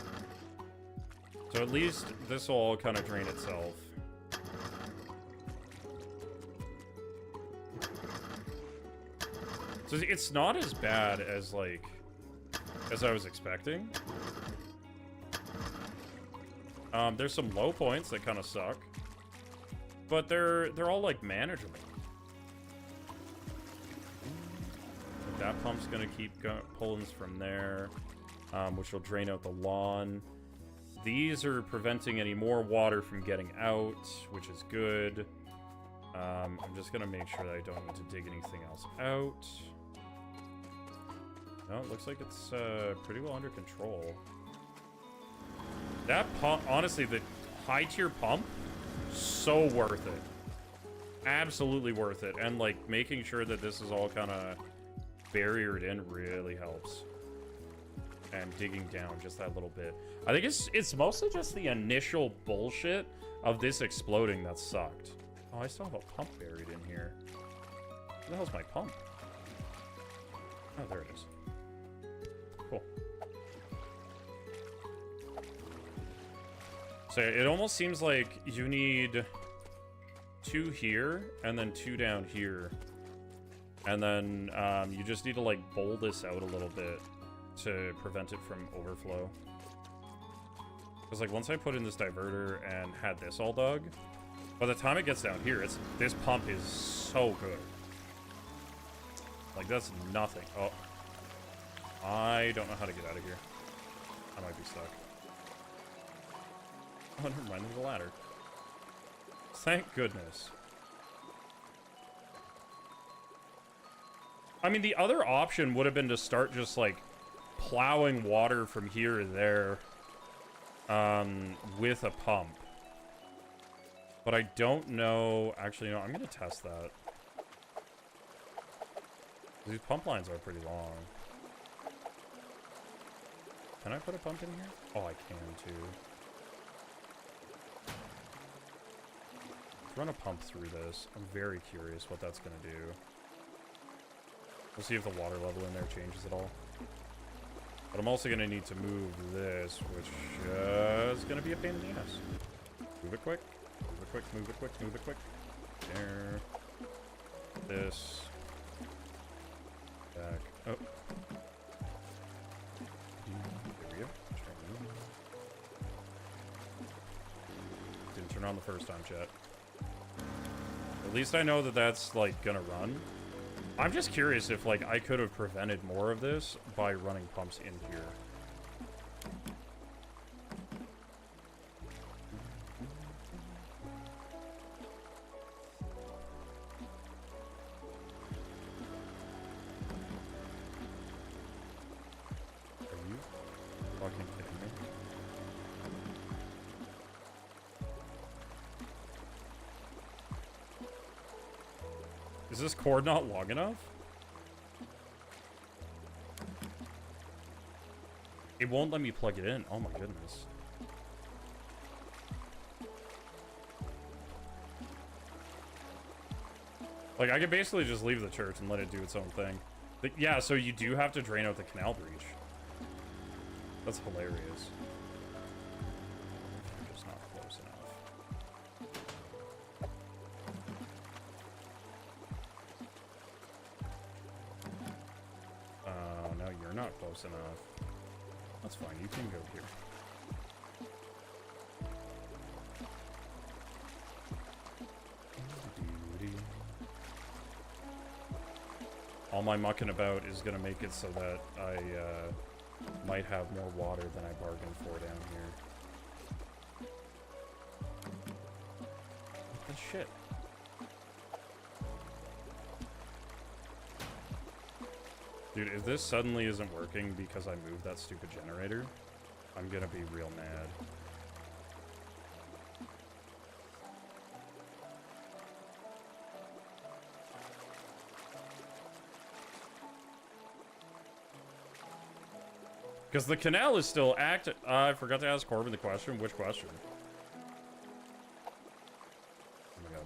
So at least this will all kind of drain itself. So it's not as bad as, like, as I was expecting. There's some low points that kind of suck. But they're all, like, manageable. That pump's gonna keep pulling from there. Which will drain out the lawn. These are preventing any more water from getting out, which is good. I'm just gonna make sure that I don't need to dig anything else out. No, it looks like it's pretty well under control. That pump, honestly, the high tier pump, so worth it. Absolutely worth it. And like making sure that this is all kind of barriered in really helps. And digging down just that little bit. I think it's mostly just the initial bullshit of this exploding that sucked. Oh, I still have a pump buried in here. Where the hell's my pump? Oh, there it is. Cool. So it almost seems like you need 2 here and then 2 down here. And then you just need to like bowl this out a little bit to prevent it from overflow. Because like once I put in this diverter and had this all dug, by the time it gets down here, this pump is so good. Like that's nothing. Oh, I don't know how to get out of here. I might be stuck. Oh, never mind, there's a ladder. Thank goodness. I mean, the other option would have been to start just, like, plowing water from here to there with a pump. But I don't know... Actually, no, I'm going to test that. These pump lines are pretty long. Can I put a pump in here? Oh, I can, too. Let's run a pump through this. I'm very curious what that's going to do. We'll see if the water level in there changes at all. But I'm also going to need to move this, which is going to be a pain in the ass. Move it quick. Move it quick, move it quick, move it quick. There. This. Back. Oh. There we go. Didn't turn on the first time, chat. At least I know that that's, like, gonna run. I'm just curious if, like, I could have prevented more of this by running pumps in here. Are you fucking kidding me? Is this cord not long enough? It won't let me plug it in. Oh my goodness. Like, I could basically just leave the church and let it do its own thing. But yeah, so you do have to drain out the canal breach. That's hilarious. Just not close enough. No, you're not close enough. That's fine, you can go here. All my mucking about is gonna make it so that I might have more water than I bargained for down here. What the shit? Dude, if this suddenly isn't working because I moved that stupid generator, I'm gonna be real mad. Because the canal is still active. I forgot to ask Corbin the question. Which question? Oh my god.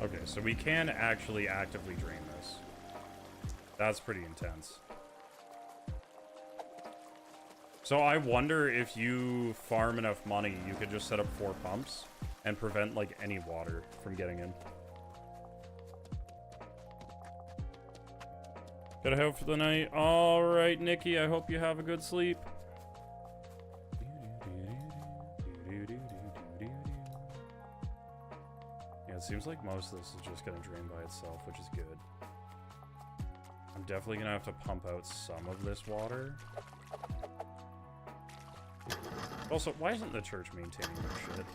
Okay, so we can actually actively drain this. That's pretty intense. So I wonder if you farm enough money, you could just set up 4 pumps and prevent, like, any water from getting in. Gotta hope for the night. Alright, Nikki, I hope you have a good sleep. It seems like most of this is just going to drain by itself, which is good. I'm definitely going to have to pump out some of this water. Also, why isn't the church maintaining their shit?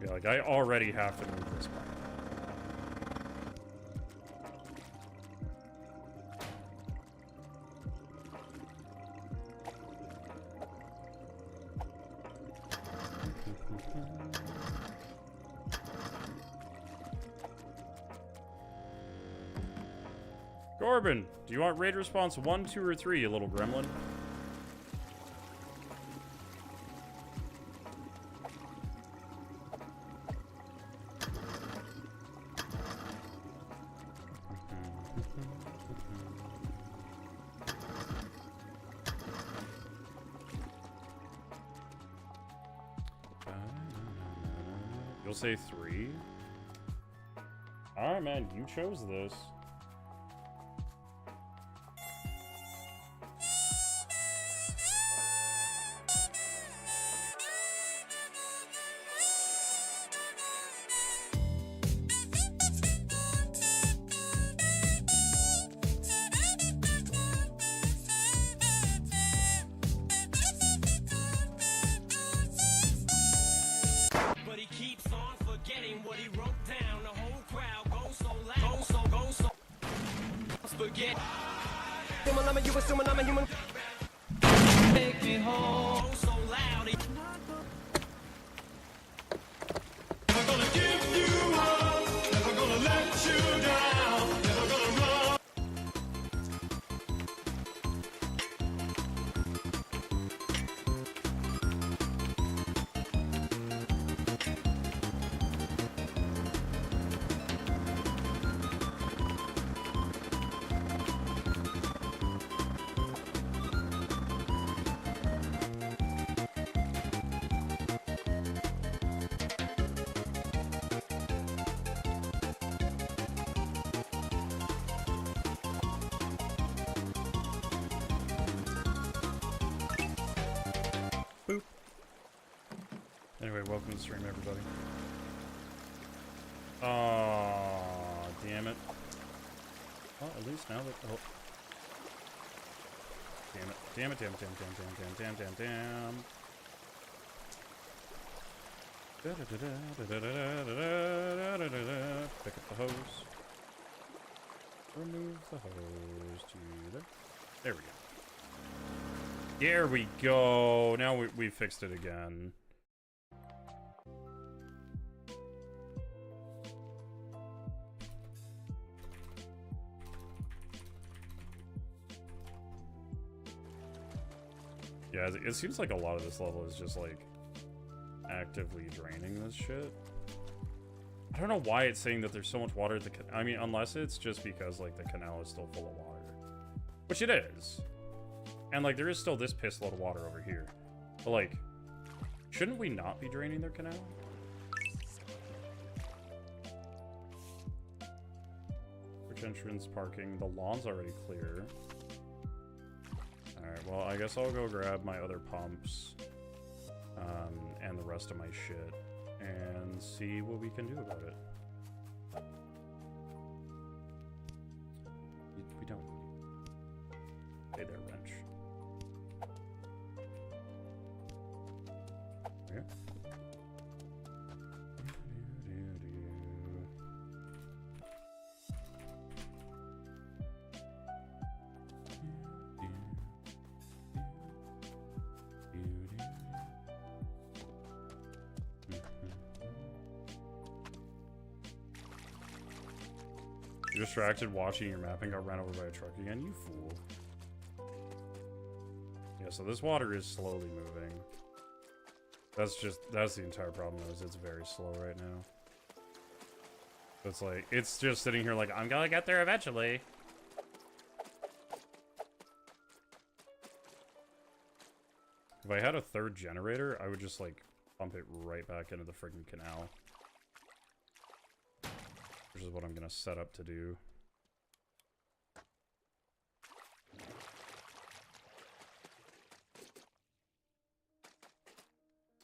Yeah, like, I already have to move this pump. Corbin, do you want raid response 1, 2, or 3, you little gremlin? We'll say 3. Alright, man, you chose this. But he keeps on forgetting what he wrote down. The whole crowd goes so loud. Goes so. Forget. You assuming I'm a human. Take me home. Goes so loud. Never gonna give you up. Never gonna let you down. Never gonna run. Boop. Anyway, welcome to the stream, everybody. Oh, damn it. Well, at least now that... Oh. Damn it. Damn it, damn, damn, damn, damn, damn, damn, damn, damn. Pick up the hose. Remove the hose to there. There we go. There we go. Now we fixed it again. Yeah, it seems like a lot of this level is just like actively draining this shit. I don't know why it's saying that there's so much water at the I mean, unless it's just because like the canal is still full of water, which it is. And, like, there is still this piss load of water over here. But, like, shouldn't we not be draining their canal? Which entrance parking? The lawn's already clear. Alright, well, I guess I'll go grab my other pumps. And the rest of my shit. And see what we can do about it. We don't. Hey there, wrench. Yeah. You're distracted watching your map and got ran over by a truck again, you fool. Yeah, so this water is slowly moving. That's the entire problem, is it's very slow right now. It's like, it's just sitting here like, I'm gonna get there eventually. If I had a third generator, I would just like pump it right back into the friggin' canal. Which is what I'm gonna set up to do.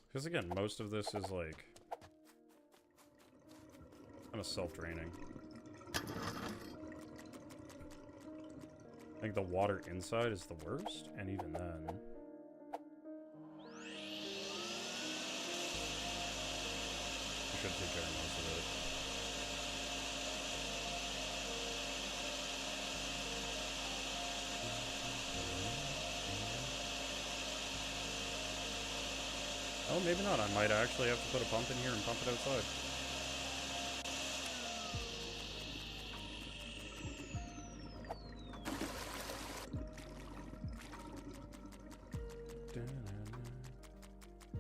Because again, most of this is like kind of self-draining. I think the water inside is the worst, and even then... I should take care of most of it. Oh, maybe not. I might actually have to put a pump in here and pump it outside.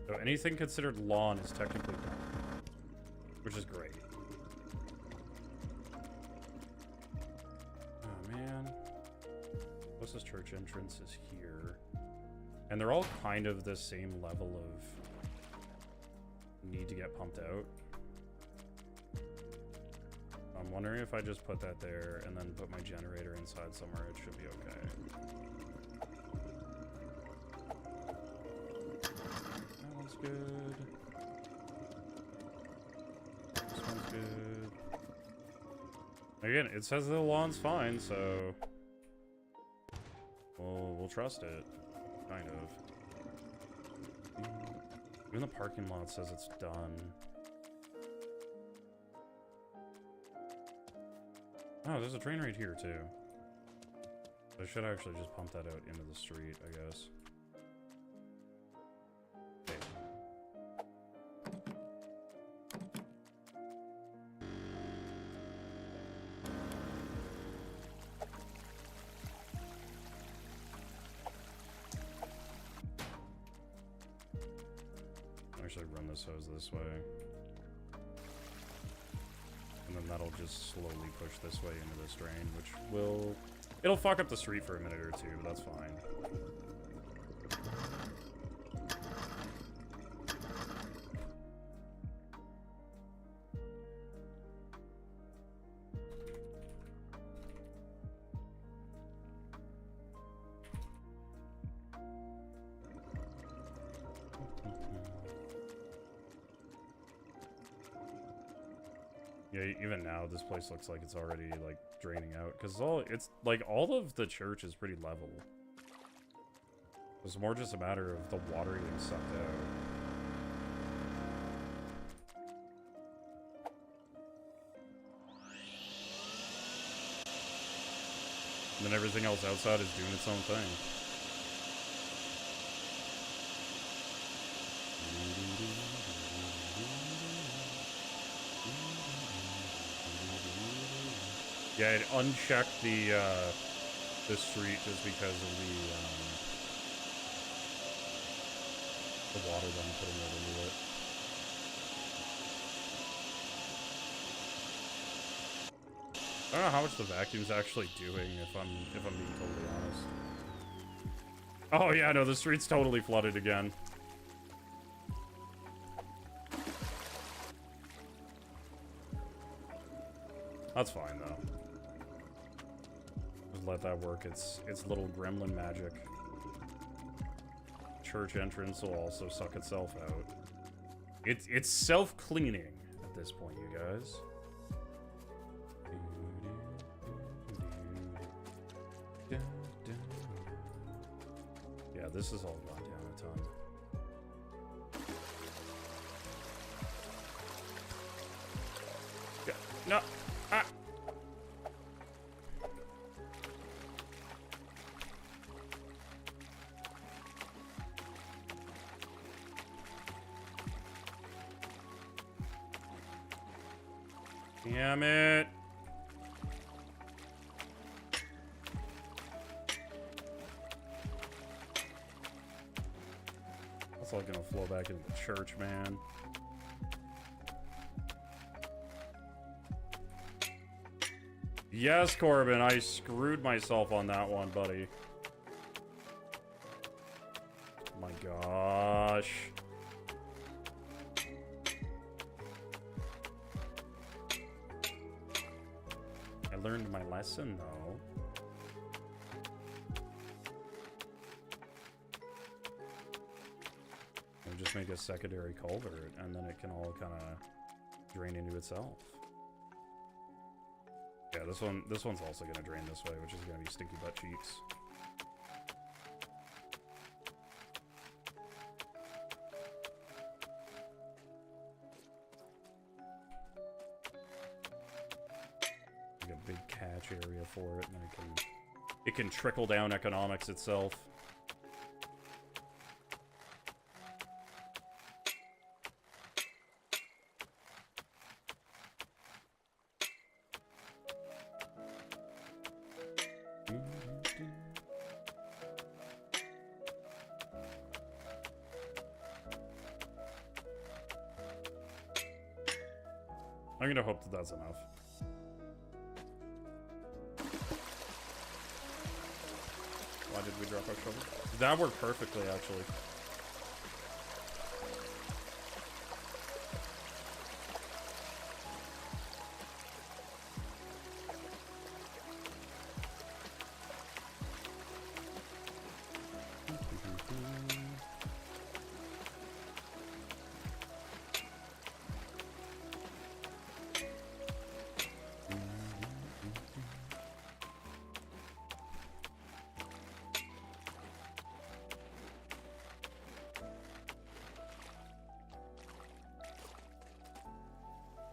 So anything considered lawn is technically done, which is great. Oh man, closest church entrance is here, and they're all kind of the same level of need to get pumped out. wondering if I just put that there and then put my generator inside somewhere, it should be okay. That one's good. This one's good. Again, it says the lawn's fine, so we'll trust it, kind of. Even the parking lot says it's done. Oh, there's a drain right here too. I should actually just pump that out into the street, I guess. Okay. Actually run this hose this way. And then that'll just slowly push this way into this drain, which will... It'll fuck up the street for a minute or two, but that's fine. Yeah, even now this place looks like it's already like draining out because all of the church is pretty level. It's more just a matter of the water getting sucked out. And then everything else outside is doing its own thing. Yeah, it unchecked the street just because of the water that I'm putting out into it. I don't know how much the vacuum's actually doing if I'm being totally honest. Oh yeah, no, the street's totally flooded again. That's fine though. Just let that work. It's little gremlin magic. Church entrance will also suck itself out. It's self-cleaning at this point, you guys. Yeah, this is all gone down a ton. Yeah, no. Ah. Damn it. That's all gonna flow back into the church, man. Yes, Corbin, I screwed myself on that one, buddy. Oh my gosh. I learned my lesson, though. I'll just make a secondary culvert, and then it can all kind of drain into itself. Yeah, this one's also gonna drain this way, which is gonna be stinky butt cheeks. Like a big catch area for it, and then it can trickle down economics itself. I'm gonna hope that that's enough. Why did we drop our shovel? That worked perfectly, actually.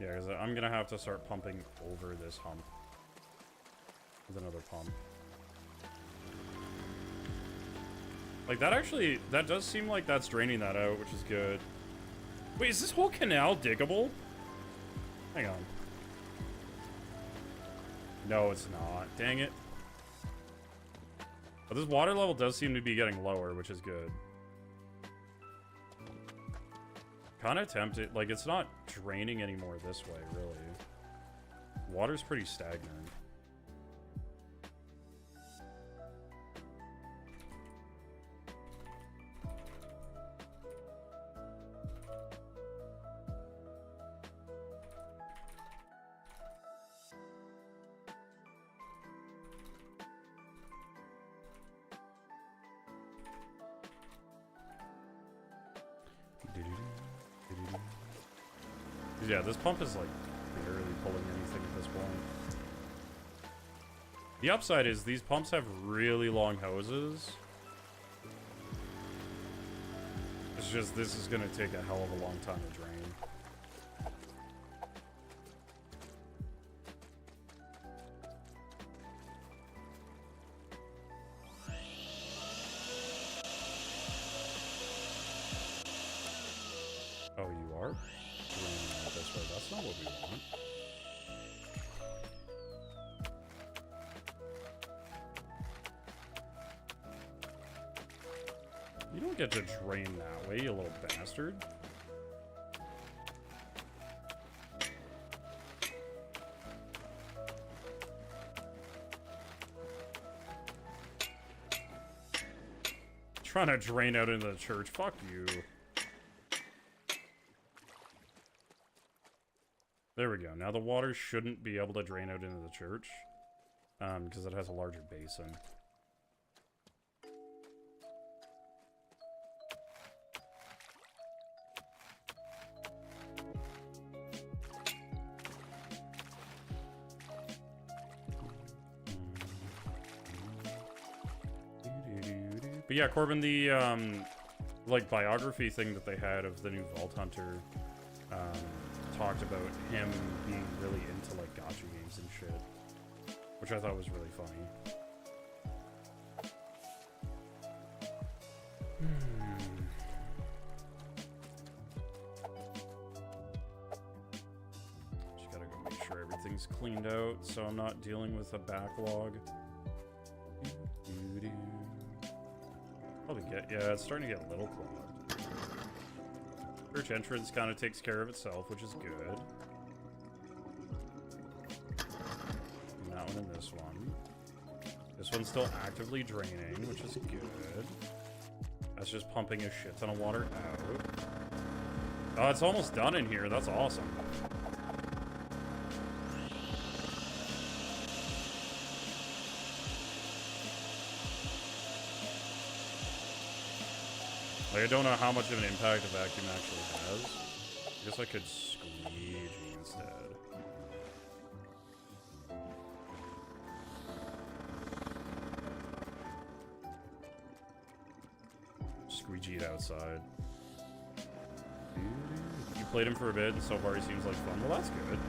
Yeah, because I'm gonna have to start pumping over this hump with another pump. Like, that does seem like that's draining that out, which is good. Wait, is this whole canal diggable? Hang on. No, it's not. Dang it. But this water level does seem to be getting lower, which is good. Kind of tempted. Like, it's not draining anymore this way, really. Water's pretty stagnant. Yeah, this pump is like barely pulling anything at this point. The upside is these pumps have really long hoses. It's just this is gonna take a hell of a long time to drain. Oh, you are? This way. That's not what we want. You don't get to drain that way, you little bastard. Trying to drain out into the church. Fuck you. There we go. Now the water shouldn't be able to drain out into the church, because it has a larger basin. But yeah, Corbin, the like biography thing that they had of the new Vault Hunter, talked about him being really into like gacha games and shit, which I thought was really funny. Just gotta go make sure everything's cleaned out so I'm not dealing with a backlog. Probably yeah, it's starting to get a little clogged. Church entrance kind of takes care of itself, which is good. And that one and this one. This one's still actively draining, which is good. That's just pumping a shit ton of water out. Oh, it's almost done in here. That's awesome. Like, I don't know how much of an impact a vacuum actually has. I guess I could squeegee instead. Squeegee it outside. You played him for a bit, and so far he seems like fun. Well, that's good.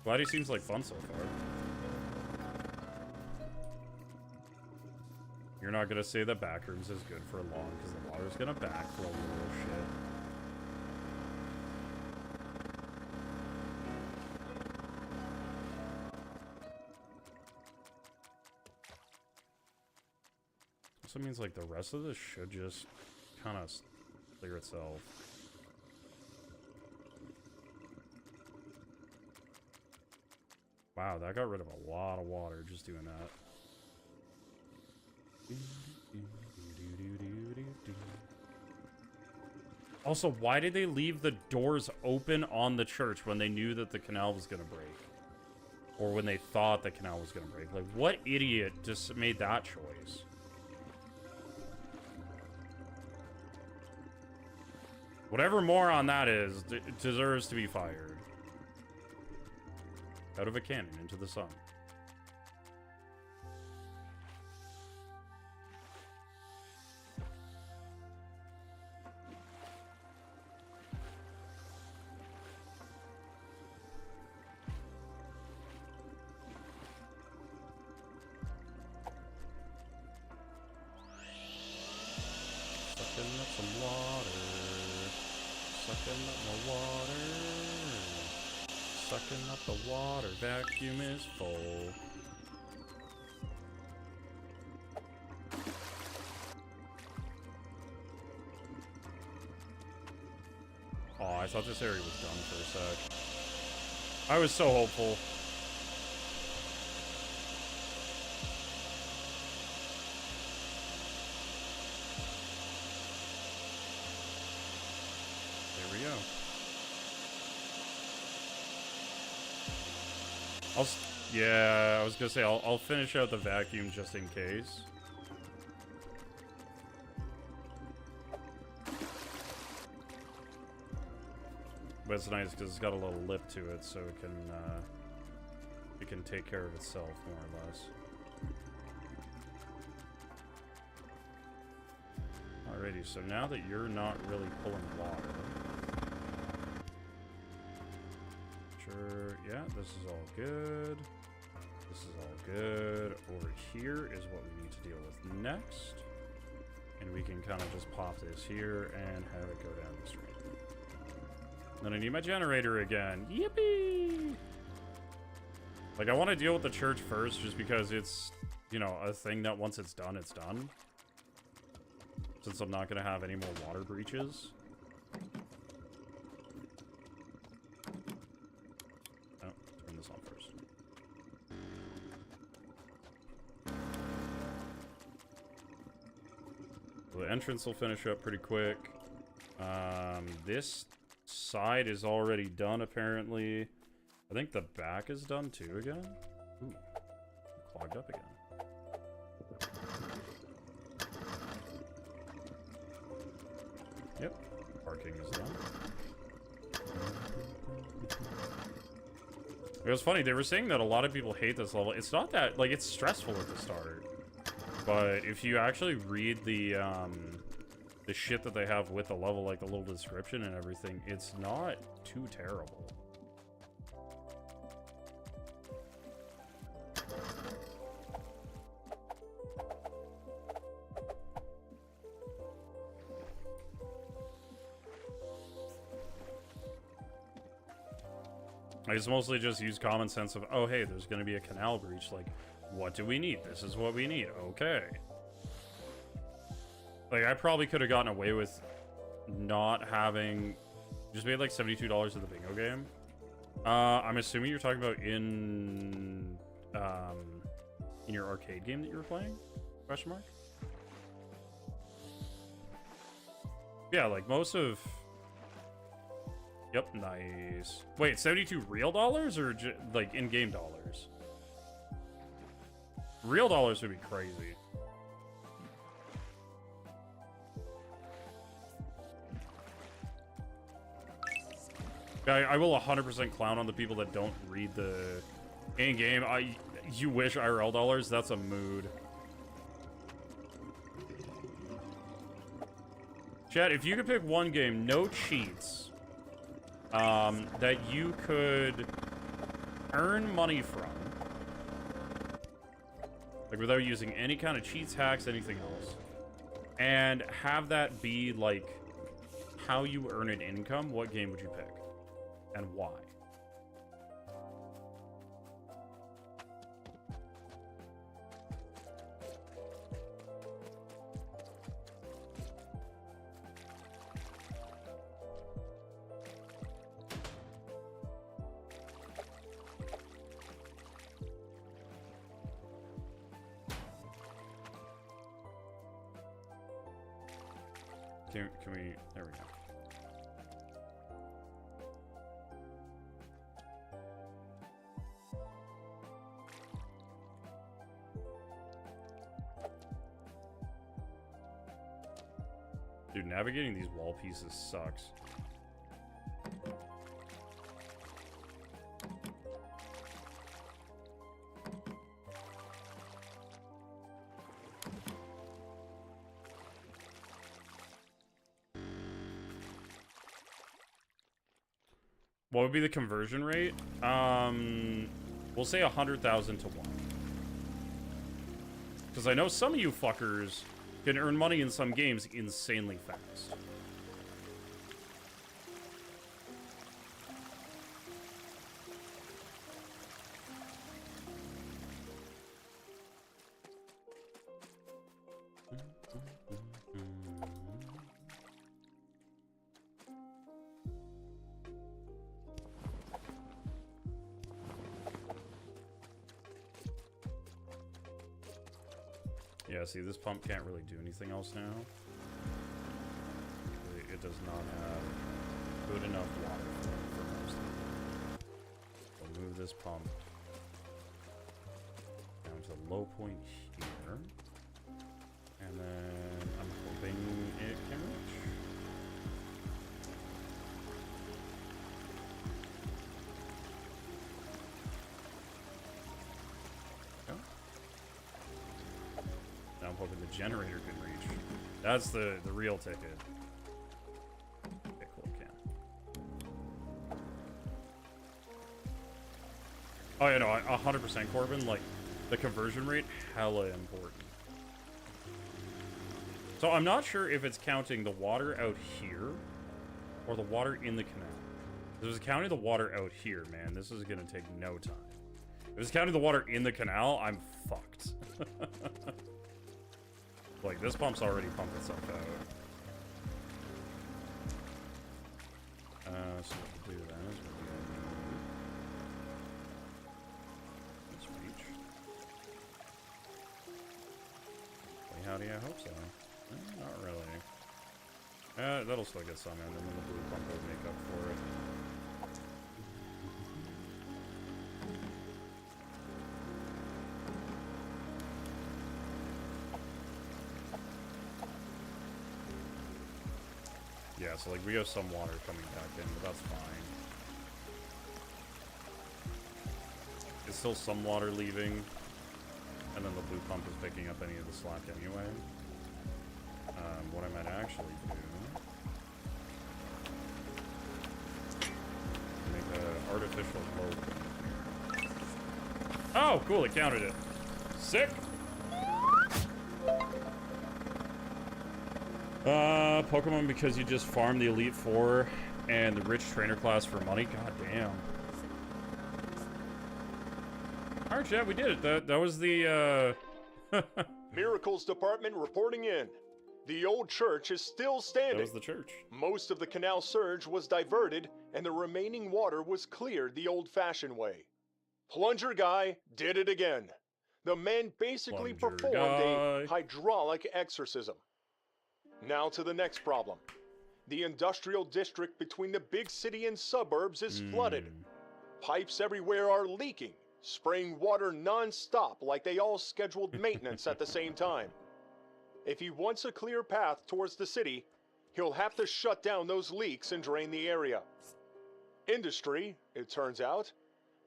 Glad he seems like fun so far. You're not gonna say that Backrooms is good for long because the water's gonna backflow, you little shit. Also means like the rest of this should just kind of clear itself. Wow, that got rid of a lot of water just doing that. Also, why did they leave the doors open on the church when they knew that the canal was going to break? Or when they thought the canal was going to break? Like, what idiot just made that choice? Whatever moron that is, deserves to be fired. Out of a cannon into the sun. Sucking up some water. Sucking up my water. Sucking up the water. Vacuum is full. Oh, I thought this area was done for a sec. I was so hopeful. There we go. Yeah, I was gonna say I'll finish out the vacuum just in case. But it's nice because it's got a little lip to it, so it can take care of itself more or less. Alrighty, so now that you're not really pulling water, sure, yeah, this is all good. This is all good. Over here is what we need to deal with next, and we can kind of just pop this here and have it go down the stream. Then I need my generator again. Yippee! Like, I want to deal with the church first, just because it's, you know, a thing that once it's done, it's done. Since I'm not going to have any more water breaches. Oh, turn this on first. So the entrance will finish up pretty quick. This side is already done, apparently. I think the back is done too again. Ooh, clogged up again. Yep, parking is done. It was funny, they were saying that a lot of people hate this level. It's not that, like, it's stressful at the start. But if you actually read the shit that they have with the level, like the little description and everything, it's not too terrible. I mostly just use common sense of, oh, hey, there's going to be a canal breach. Like, what do we need? This is what we need. Okay. Like, I probably could have gotten away with not having... Just made like $72 of the bingo game. I'm assuming you're talking about in your arcade game that you were playing? Question mark? Yeah, like most of... Yep, nice. Wait, 72 real dollars or like in-game dollars? Real dollars would be crazy. I will 100% clown on the people that don't read the in-game. You wish IRL dollars? That's a mood. Chat, if you could pick one game, no cheats, that you could earn money from, like without using any kind of cheats, hacks, anything else, and have that be like how you earn an income, what game would you pick? And why? Can we... There we go. Dude, navigating these wall pieces sucks. What would be the conversion rate? We'll say 100,000 to 1. Because I know some of you fuckers can earn money in some games insanely fast. Yeah, see, this pump can't really do anything else now. It does not have good enough water for most of it. We'll move this pump down to the low point here. And then I'm hoping it can reach. I'm hoping the generator can reach. That's the real ticket. Okay, cool, it can. Oh, yeah, no, 100% Corbin. Like, the conversion rate, hella important. So I'm not sure if it's counting the water out here or the water in the canal. If it's counting the water out here, man, this is going to take no time. If it's counting the water in the canal, I'm fucked. Like, this pump's already pumped itself out. So what we'll do then is we'll let's reach. Wait, howdy, I hope so. Not really. That'll still get some in, and then the blue pump will make up for it. Yeah, so like we have some water coming back in, but that's fine. It's still some water leaving, and then the blue pump is picking up any of the slack anyway. What I might actually do, make an artificial low point here. Oh, cool, it counted it. Sick! Pokemon because you just farm the Elite Four and the rich trainer class for money? God damn. Alright, chat, we did it. That was the, Miracles department reporting in. The old church is still standing. That was the church. Most of the canal surge was diverted, and the remaining water was cleared the old-fashioned way. Plunger Guy did it again. The man basically performed a hydraulic exorcism. Now to the next problem. The industrial district between the big city and suburbs is flooded. Pipes everywhere are leaking, spraying water non-stop like they all scheduled maintenance at the same time. If he wants a clear path towards the city, he'll have to shut down those leaks and drain the area. Industry, it turns out,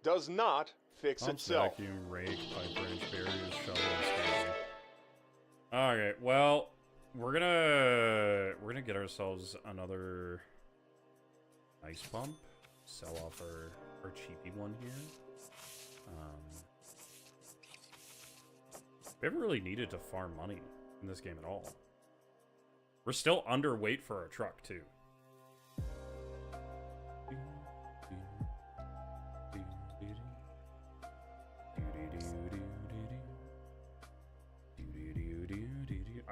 does not fix itself. Vacuum, rake, pipe wrench, barriers, shovel, and spacing. Okay, well, we're gonna get ourselves another ice pump. Sell off our cheapy one here. We haven't really needed to farm money in this game at all. We're still underweight for our truck too.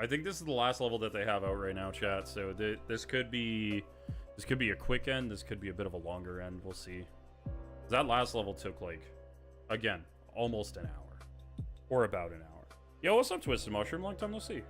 I think this is the last level that they have out right now, chat. So this could be a quick end. This could be a bit of a longer end. We'll see. That last level took like, again, almost an hour, or about an hour. Yo, what's up, Twisted Mushroom? Long time no see.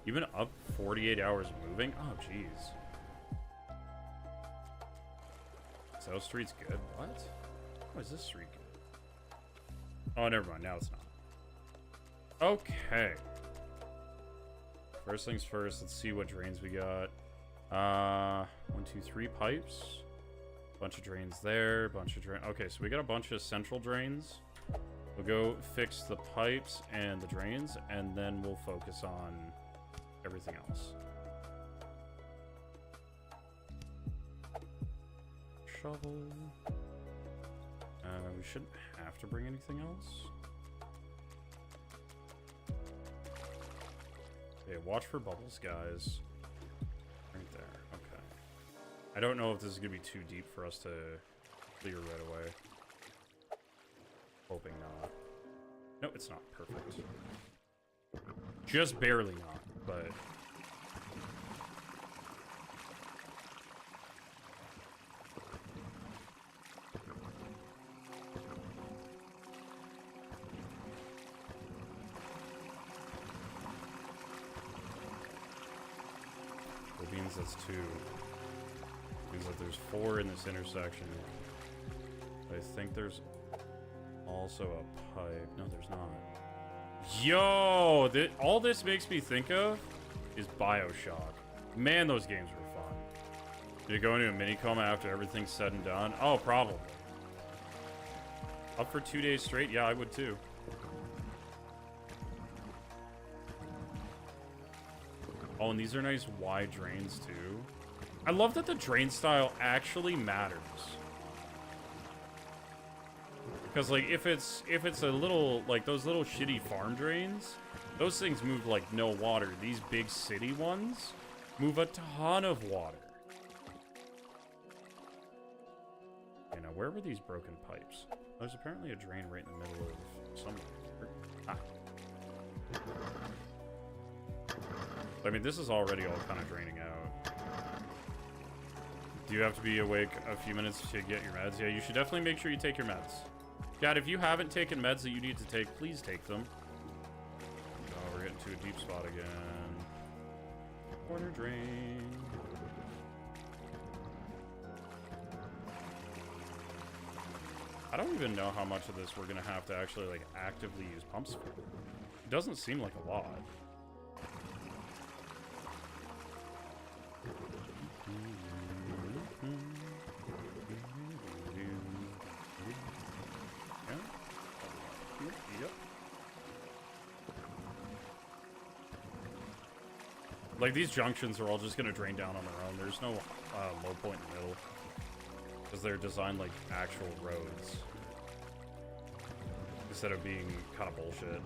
You've been up 48 hours moving? Oh, jeez. South Street's good. What? Oh, is this street good? Oh, never mind. Now it's not. Okay. First things first. Let's see what drains we got. 1, 2, 3 pipes. Bunch of drains there, bunch of drain. Okay, so we got a bunch of central drains. We'll go fix the pipes and the drains, and then we'll focus on everything else. Shovel. We shouldn't have to bring anything else. Okay, watch for bubbles, guys. Right there. Okay. I don't know if this is going to be too deep for us to clear right away. Hoping not. No, it's not. Perfect. Just barely not, but... It means that's 2. It means that there's 4 in this intersection. I think there's also a pipe. No, there's not. Yo! All this makes me think of is BioShock. Man, those games were fun. Did you go into a mini coma after everything's said and done? Oh, probably. Up for 2 days straight? Yeah, I would too. Oh, and these are nice wide drains too. I love that the drain style actually matters. Because like if it's a little like those little shitty farm drains, those things move like no water. These big city ones move a ton of water. Okay, now where were these broken pipes? There's apparently a drain right in the middle of somewhere. Ah. I mean, this is already all kind of draining out. Do you have to be awake a few minutes to get your meds? Yeah, you should definitely make sure you take your meds. Dad, if you haven't taken meds that you need to take, please take them. Oh, we're getting to a deep spot again. Corner drain. I don't even know how much of this we're gonna have to actually like actively use pumps for. It doesn't seem like a lot. Yep. Like these junctions are all just gonna drain down on their own. There's no low point in the middle because they're designed like actual roads instead of being kind of bullshit.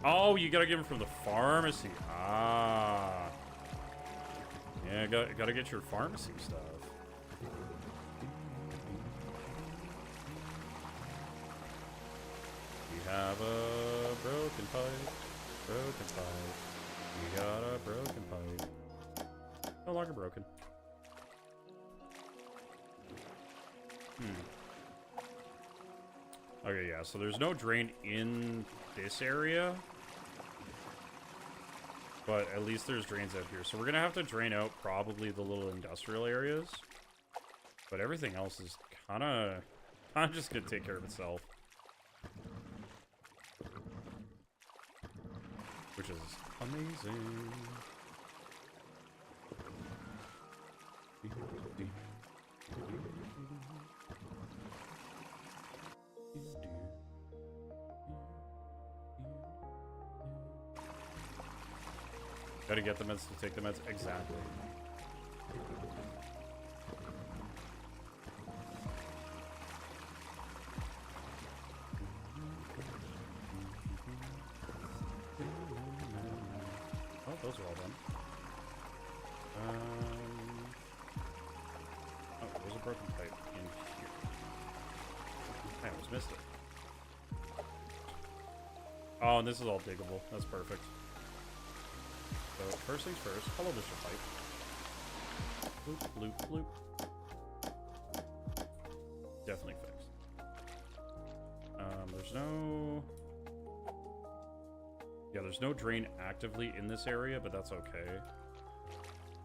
Oh, you gotta get them from the pharmacy. Ah. Yeah, gotta get your pharmacy stuff. We have a broken pipe. Broken pipe. We got a broken pipe. No longer broken. Okay, yeah, so there's no drain in this area. But at least there's drains out here. So we're gonna have to drain out probably the little industrial areas. But everything else is kinda just gonna take care of itself. Which is amazing. Gotta get the meds to take the meds. Exactly. Oh, those are all done. Oh, there's a broken pipe in here. I almost missed it. Oh, and this is all diggable. That's perfect. So first things first, follow this pipe. Bloop, bloop, bloop. Definitely fixed. There's no... Yeah, there's no drain actively in this area, but that's okay.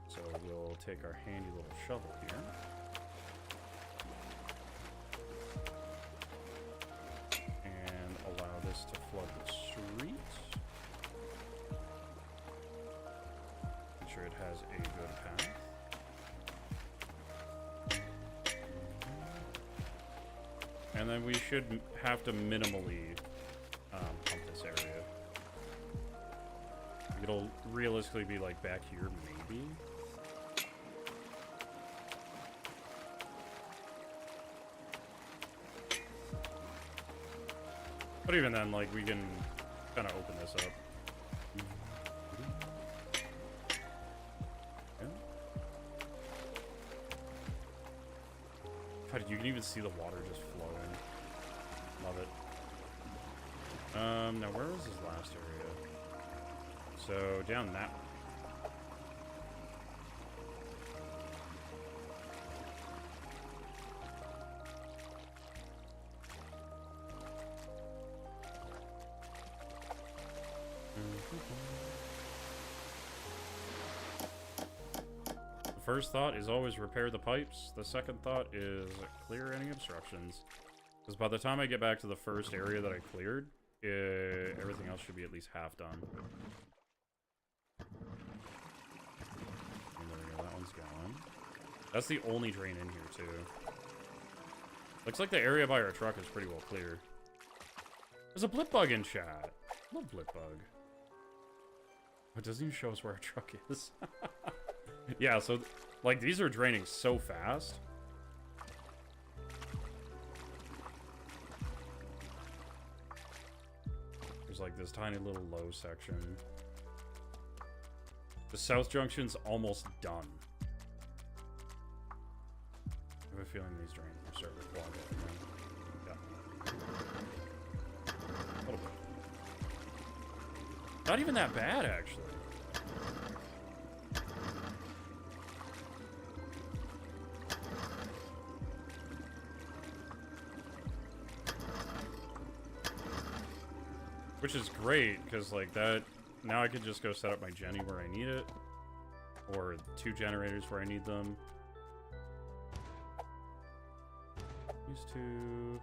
So we'll take our handy little shovel here. And allow this to flood the street. Make sure it has a good path. And then we should have to minimally pump this area. It'll realistically be like back here, maybe. But even then, like, we can kind of open this up. Yeah. God, you can even see the water just flowing. Love it. Now where was his last area? So, down that one. The first thought is always repair the pipes. The second thought is clear any obstructions. Because by the time I get back to the first area that I cleared, everything else should be at least half done. And there we go, that one's gone. That's the only drain in here, too. Looks like the area by our truck is pretty well clear. There's a blip bug in chat. Love blip bug. It doesn't even show us where our truck is. Yeah, so, like, these are draining so fast. There's, like, this tiny little low section. The south junction's almost done. I have a feeling these drains are starting to clog up again. Yeah. A little bit. Not even that bad, actually. Which is great, because, like, that... Now I could just go set up my Jenny where I need it. Or 2 generators where I need them. These 2...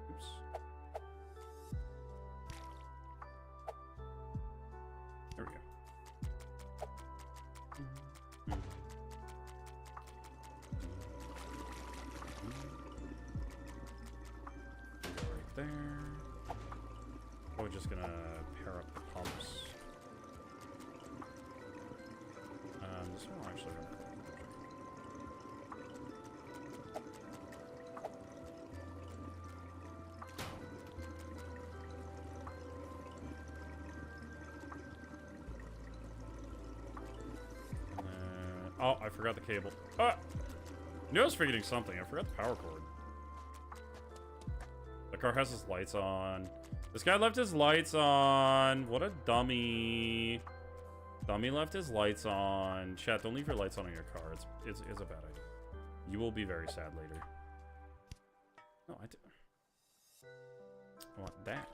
Oops. There we go. There. We're just gonna pair up the pumps. This one actually. Oh, I forgot the cable. Ah! I knew I was forgetting something. I forgot the power cord. The car has its lights on. This guy left his lights on. What a dummy. Dummy left his lights on. Chat, don't leave your lights on in your car. It's a bad idea. You will be very sad later. No, I want that.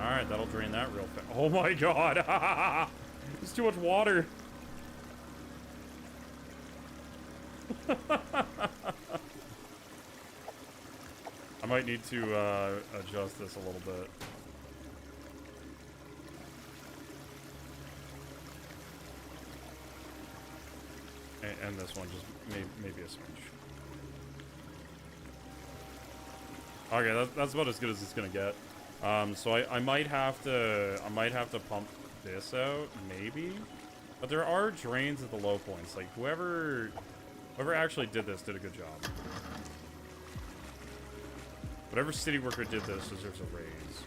Alright, that'll drain that real fast. Oh my god! There's too much water! I might need to adjust this a little bit. And this one, just maybe a smidge. Okay, that's about as good as it's gonna get. So I might have to pump this out, maybe. But there are drains at the low points. Like whoever actually did this did a good job. Whatever city worker did this deserves a raise.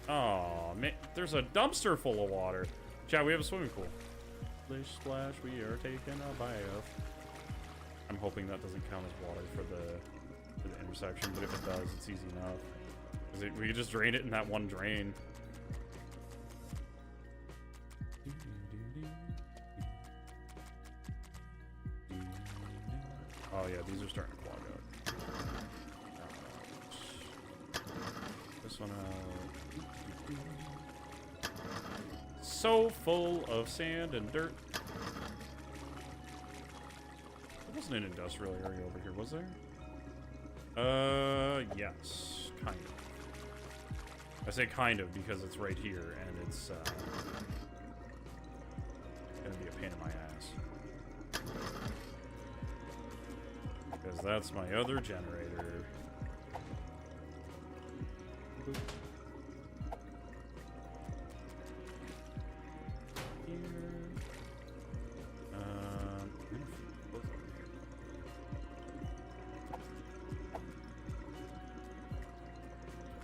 Oh man, there's a dumpster full of water. Chat, we have a swimming pool. Splish splash, we are taking a bath. I'm hoping that doesn't count as water for the intersection, but if it does, it's easy enough. We could just drain it in that one drain. Oh yeah, these are starting to clog up. this one out. So full of sand and dirt. There wasn't an industrial area over here, was there? Yes, kind of. I say kind of because it's right here, and it's gonna be a pain in my ass. Because that's my other generator. Boop.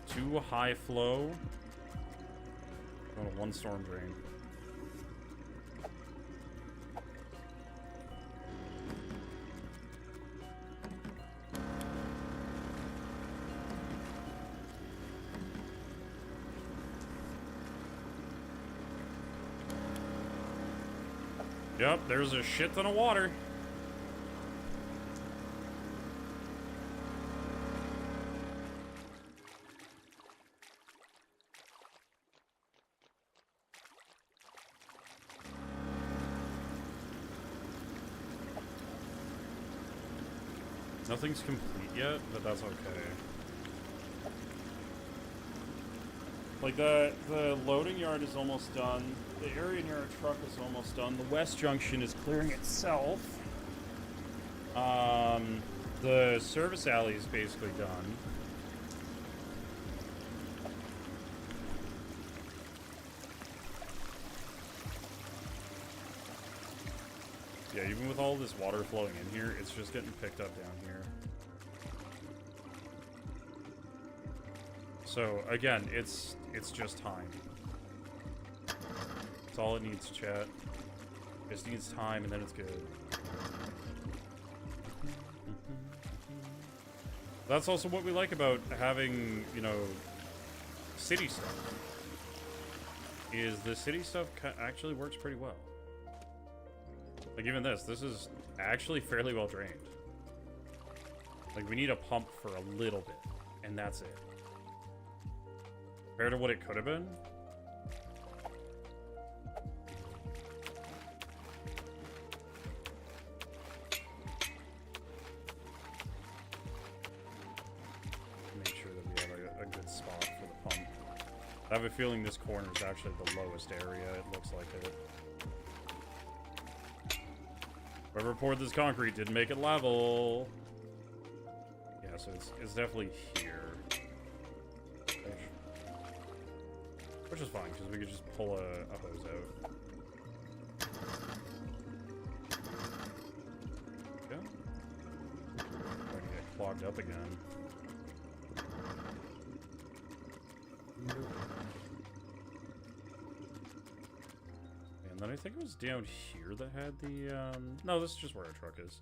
Two high flow. One storm drain. Yep, there's a shit ton of water. Nothing's complete yet, but that's okay. Like, the loading yard is almost done. The area near our truck is almost done. The west junction is clearing itself. The service alley is basically done. Yeah, even with all this water flowing in here, it's just getting picked up down here. So again, it's just time. That's all it needs, chat. It just needs time, and then it's good. That's also what we like about having, you know, city stuff. Is the city stuff actually works pretty well. Like even this is actually fairly well drained. Like we need a pump for a little bit, and that's it. Compared to what it could have been. Make sure that we have a good spot for the pump. I have a feeling this corner is actually the lowest area. It looks like it. Whoever poured this concrete didn't make it level. Yeah, so it's definitely here. Which is fine, because we could just pull a hose out. Okay. Going to get clogged up again. And then I think it was down here that had the, no, this is just where our truck is.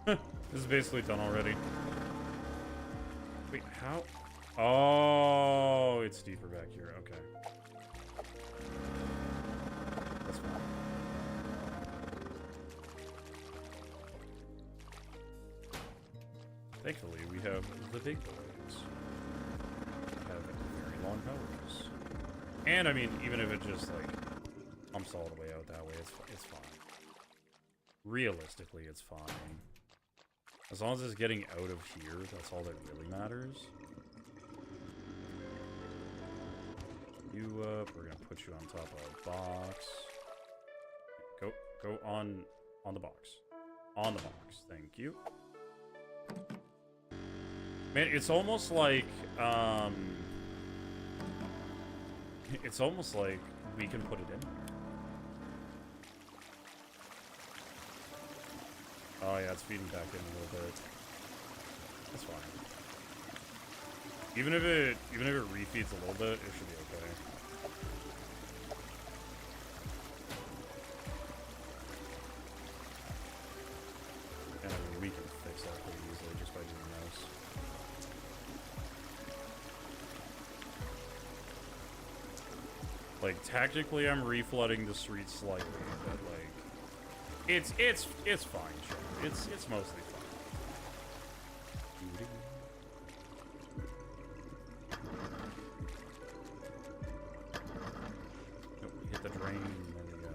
This is basically done already. Wait, how? Oh, it's deeper back here. Okay. That's fine. Thankfully, we have the big boys. Have very long hose. And, I mean, even if it just, like, pumps all the way out that way, it's fine. Realistically, it's fine. As long as it's getting out of here, that's all that really matters. You up, we're gonna put you on top of a box. Go on the box. On the box, thank you. Man, it's almost like, it's almost like we can put it in there. Oh yeah, it's feeding back in a little bit. That's fine. Even if it refeeds a little bit, it should be okay. And I mean, we can fix that pretty easily just by doing this. Like, technically I'm reflooding the street slightly, but like, it's fine, sure. It's mostly fine. Oh, hit the drain, there we go.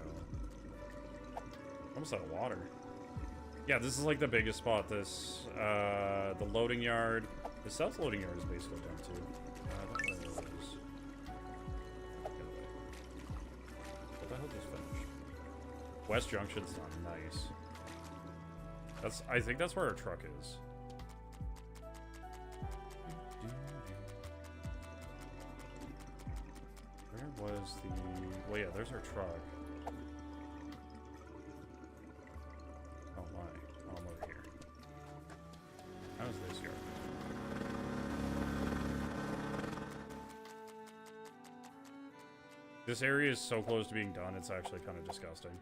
Almost out of water. Yeah, this is like the biggest spot. This, the loading yard. The south loading yard is basically done too. What the hell just finished? West Junction's not nice. I think that's where our truck is. Where was the... Well, yeah, there's our truck. Oh my. Oh, I'm over here. How's this yard? This area is so close to being done, it's actually kind of disgusting.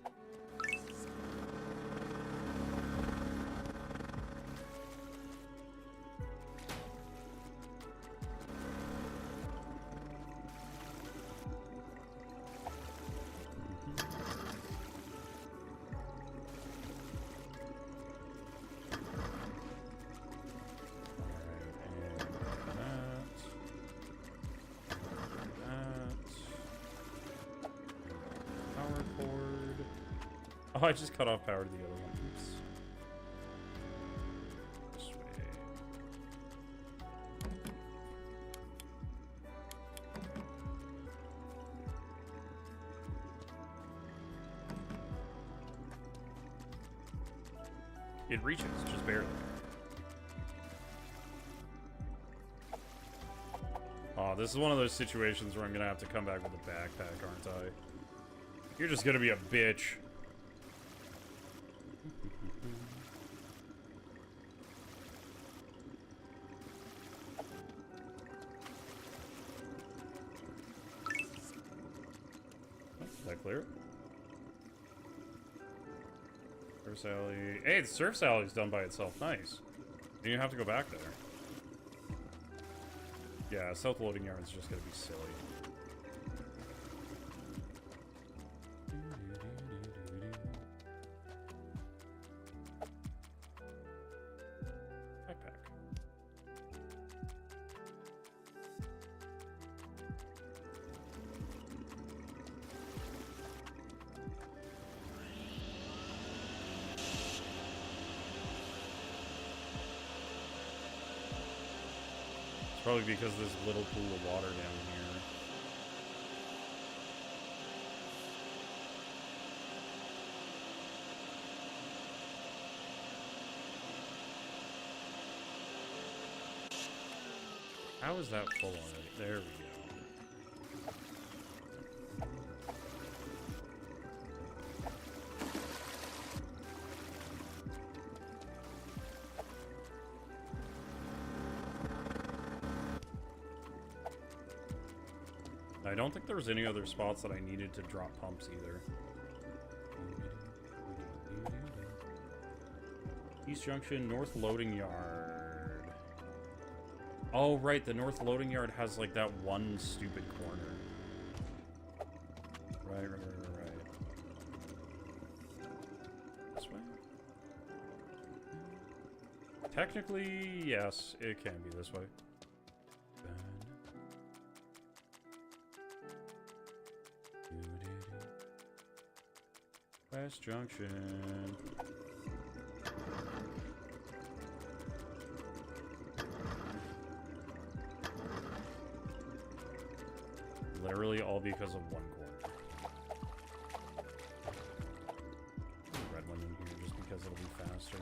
Oh, I just cut off power to the other one. Oops. This way. It reaches, just barely. Oh, this is one of those situations where I'm gonna have to come back with a backpack, aren't I? You're just gonna be a bitch. Clear. Surf Alley. Hey, the Surf Alley's done by itself. Nice. You don't have to go back there. Yeah, South Loading Yard's just gonna be silly. Probably because there's a little pool of water down here. How is that full already? There we go. I don't think there was any other spots that I needed to drop pumps either. East Junction, North Loading Yard. Oh, right, the North Loading Yard has like that one stupid corner. Right. This way? Technically, yes, it can be this way. West Junction. Literally all because of one corner. Red one in here just because it'll be faster.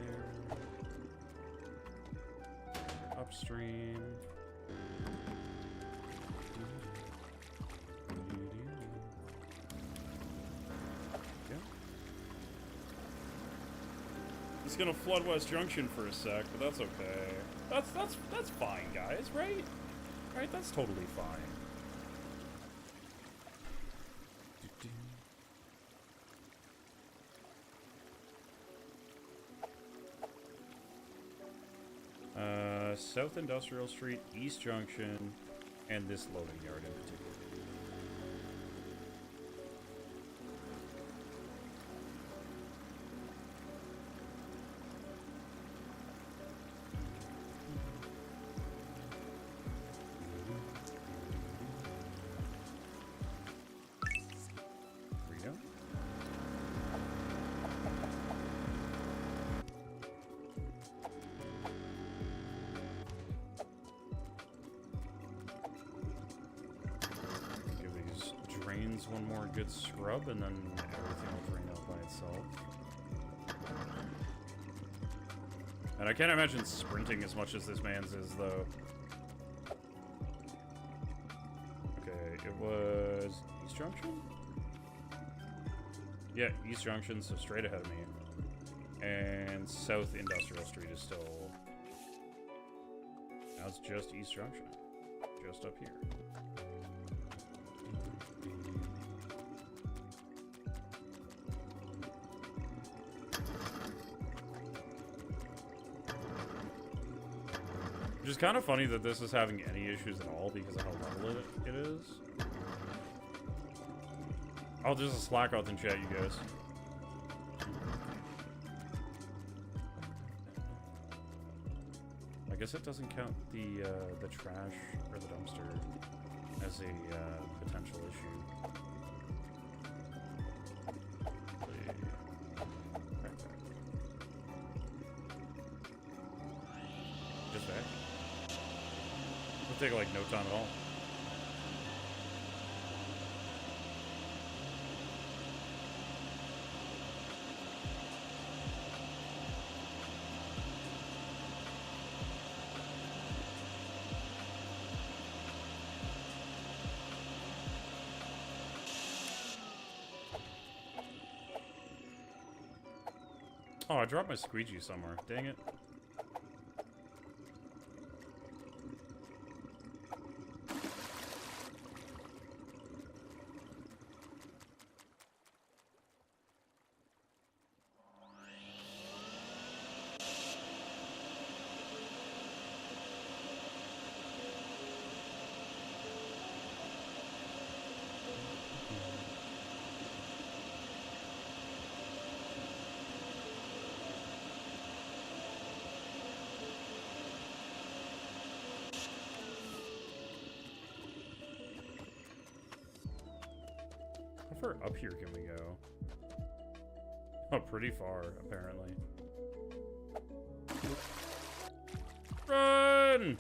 There. Upstream. It's gonna flood West Junction for a sec, but that's okay. That's fine, guys, right? Right, that's totally fine. South Industrial Street, East Junction, and this loading yard in particular. There we go. Give these drains one more good scrub, and then everything will drain out by itself. And I can't imagine sprinting as much as this man's is, though. Okay, it was East Junction? Yeah, East Junction, so straight ahead of me. And South Industrial Street is still... Now it's just East Junction. Just up here. Which is kind of funny that this is having any issues at all because of how level it is. I'll just slack out in chat, you guys. I guess it doesn't count the trash or the dumpster as a potential issue. Just back. It'll take like no time at all. Oh, I dropped my squeegee somewhere. Dang it. How far up here can we go? Oh, pretty far, apparently. Run!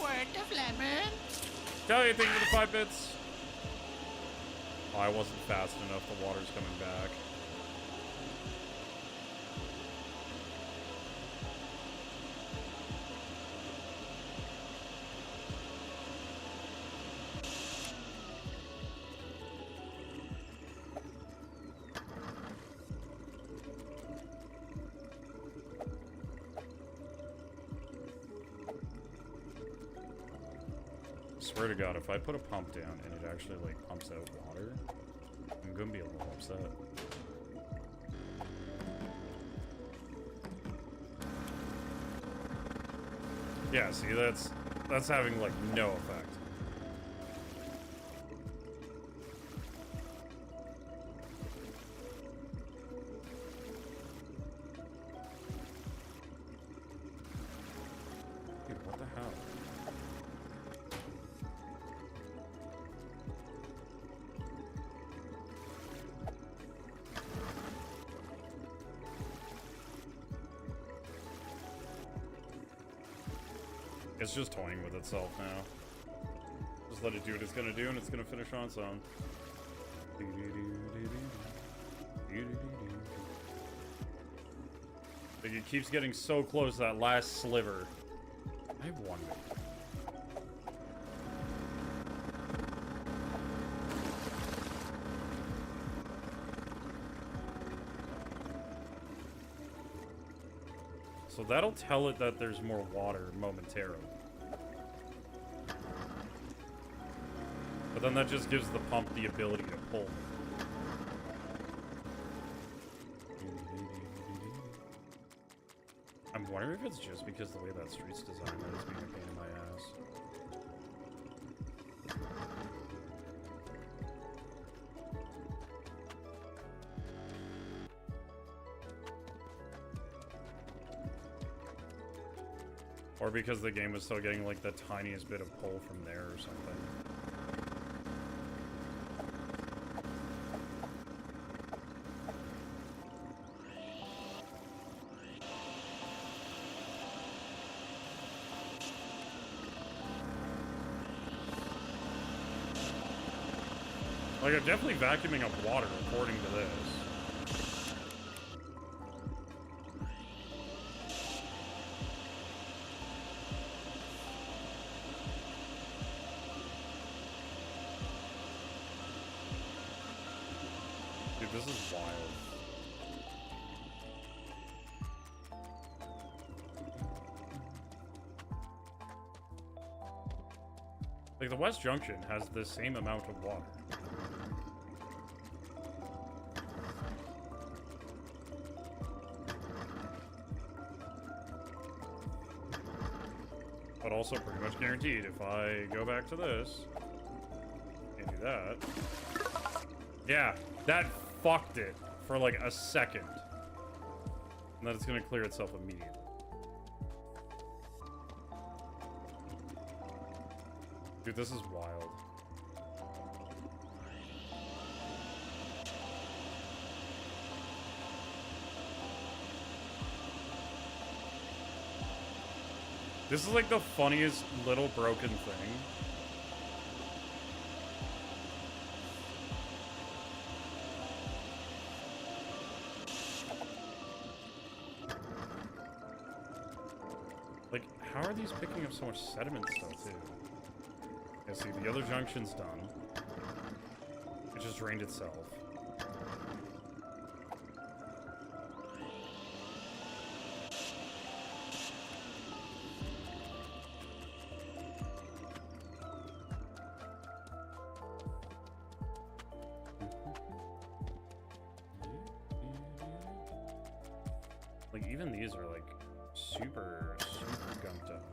Word to Flatman. Kelly, thank you for the 5 bits. Oh, I wasn't fast enough. The water's coming back. Swear to God, if I put a pump down and it actually like pumps out water, I'm gonna be a little upset. Yeah, see, that's having like no effect. Dude, what the hell? It's just toying with itself now. Just let it do what it's gonna do, and it's gonna finish on its own. Like it keeps getting so close to that last sliver. I wonder. So that'll tell it that there's more water momentarily. But then that just gives the pump the ability to pull. I'm wondering if it's just because the way that street's designed that it's being a pain in my ass. Or because the game was still getting like the tiniest bit of pull from there or something. Like, I'm definitely vacuuming up water according to this. Dude, this is wild. Like, the West Junction has the same amount of water. But also pretty much guaranteed if I go back to this and do that. Yeah, that fucked it for like a second. And then it's gonna clear itself immediately. Dude, this is wild. This is like the funniest little broken thing. Like, how are these picking up so much sediment still, too? Yeah, see, the other junction's done. It just drained itself. Like, even these are, like, super gunked up.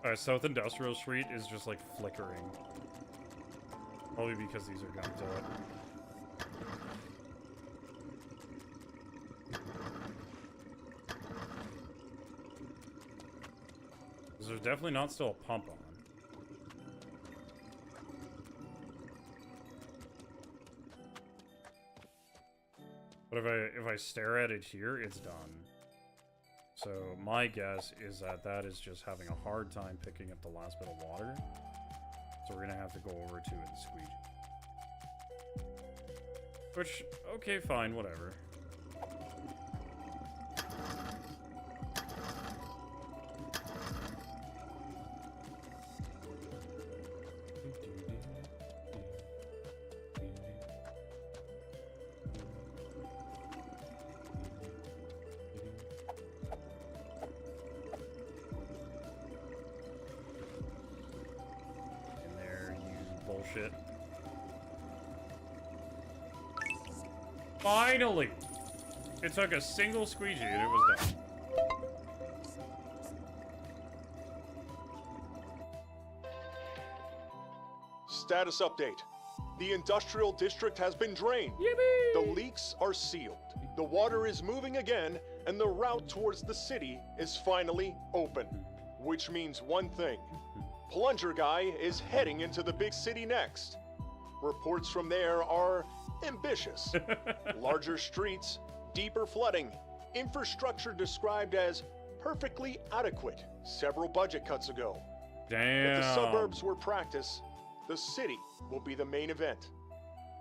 Alright, South Industrial Street is just, like, flickering. Probably because these are gunked up. There's definitely not still a pump on. But if I stare at it here, it's done. So my guess is that that is just having a hard time picking up the last bit of water. So we're gonna have to go over to it and squeegee. Which, okay, fine, whatever. Bullshit. Finally! It took a single squeegee and it was done. Status update. The industrial district has been drained. Yippee! The leaks are sealed. The water is moving again, and the route towards the city is finally open. Which means one thing. Plunger Guy is heading into the big city next. Reports from there are ambitious. Larger streets, deeper flooding, infrastructure described as perfectly adequate several budget cuts ago. Damn. If the suburbs were practice, the city will be the main event.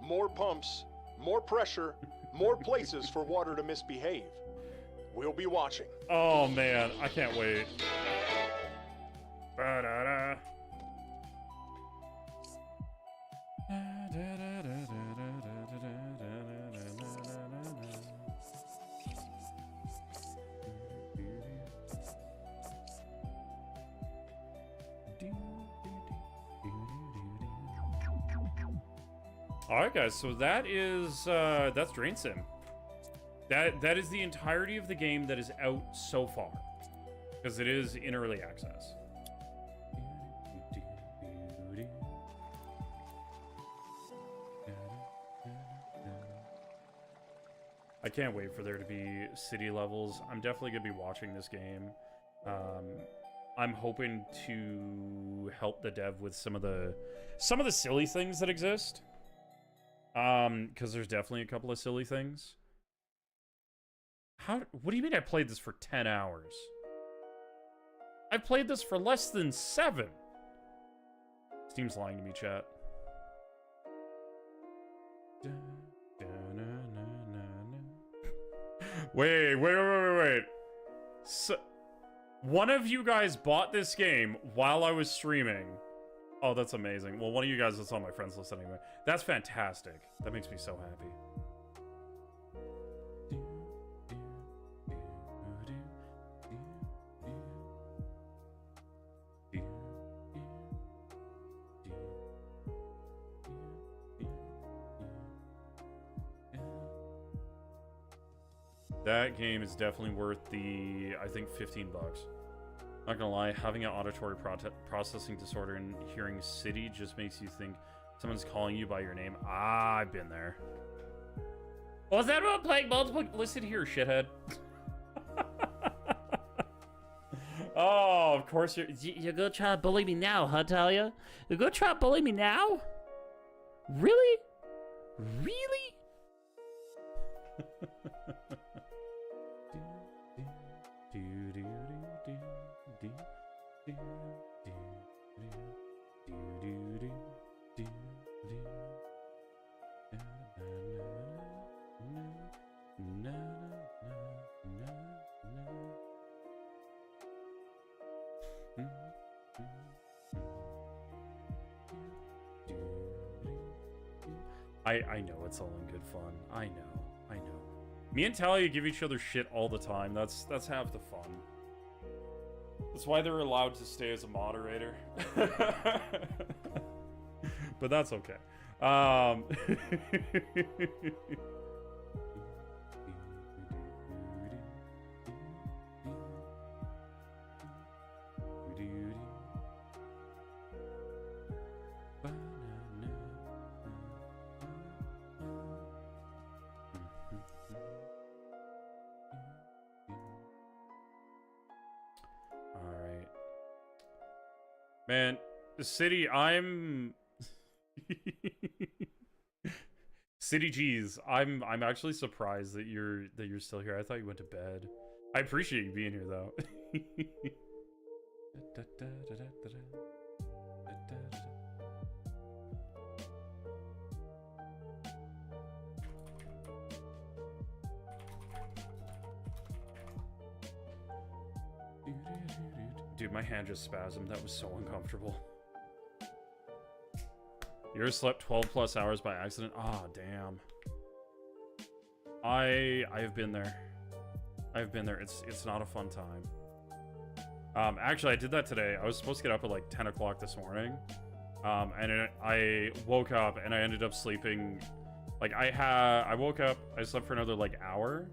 More pumps, more pressure, more places for water to misbehave. We'll be watching. Oh man, I can't wait. Ba-da-da. All right, guys. So that is that's Drain Sim. That is the entirety of the game that is out so far, because it is in early access. I can't wait for there to be city levels. I'm definitely gonna be watching this game. I'm hoping to help the dev with some of the silly things that exist. Because there's definitely a couple of silly things. What do you mean I played this for 10 hours? I played this for less than 7. Steam's lying to me, chat. Wait. So, one of you guys bought this game while I was streaming. Oh, that's amazing. Well, one of you guys is on my friends list anyway. That's fantastic. That makes me so happy. That game is definitely worth the, I think, $15. Not gonna lie, having an auditory processing disorder and hearing city just makes you think someone's calling you by your name. Ah, I've been there. Was that about playing multiple? Listen here, shithead. Oh, of course you're gonna try to bully me now, huh, Talia? You're gonna try to bully me now? Really? Really? I know it's all in good fun. I know. Me and Talia give each other shit all the time. That's half the fun. That's why they're allowed to stay as a moderator. But that's okay. Man, City, I'm City G's. I'm actually surprised that you're still here. I thought you went to bed. I appreciate you being here though. Dude, my hand just spasmed. That was so uncomfortable. You ever slept 12 plus hours by accident? Ah, oh, damn. I've been there. I've been there. It's not a fun time. Actually, I did that today. I was supposed to get up at like 10 o'clock this morning. And I woke up and I ended up sleeping. Like I woke up, I slept for another like hour.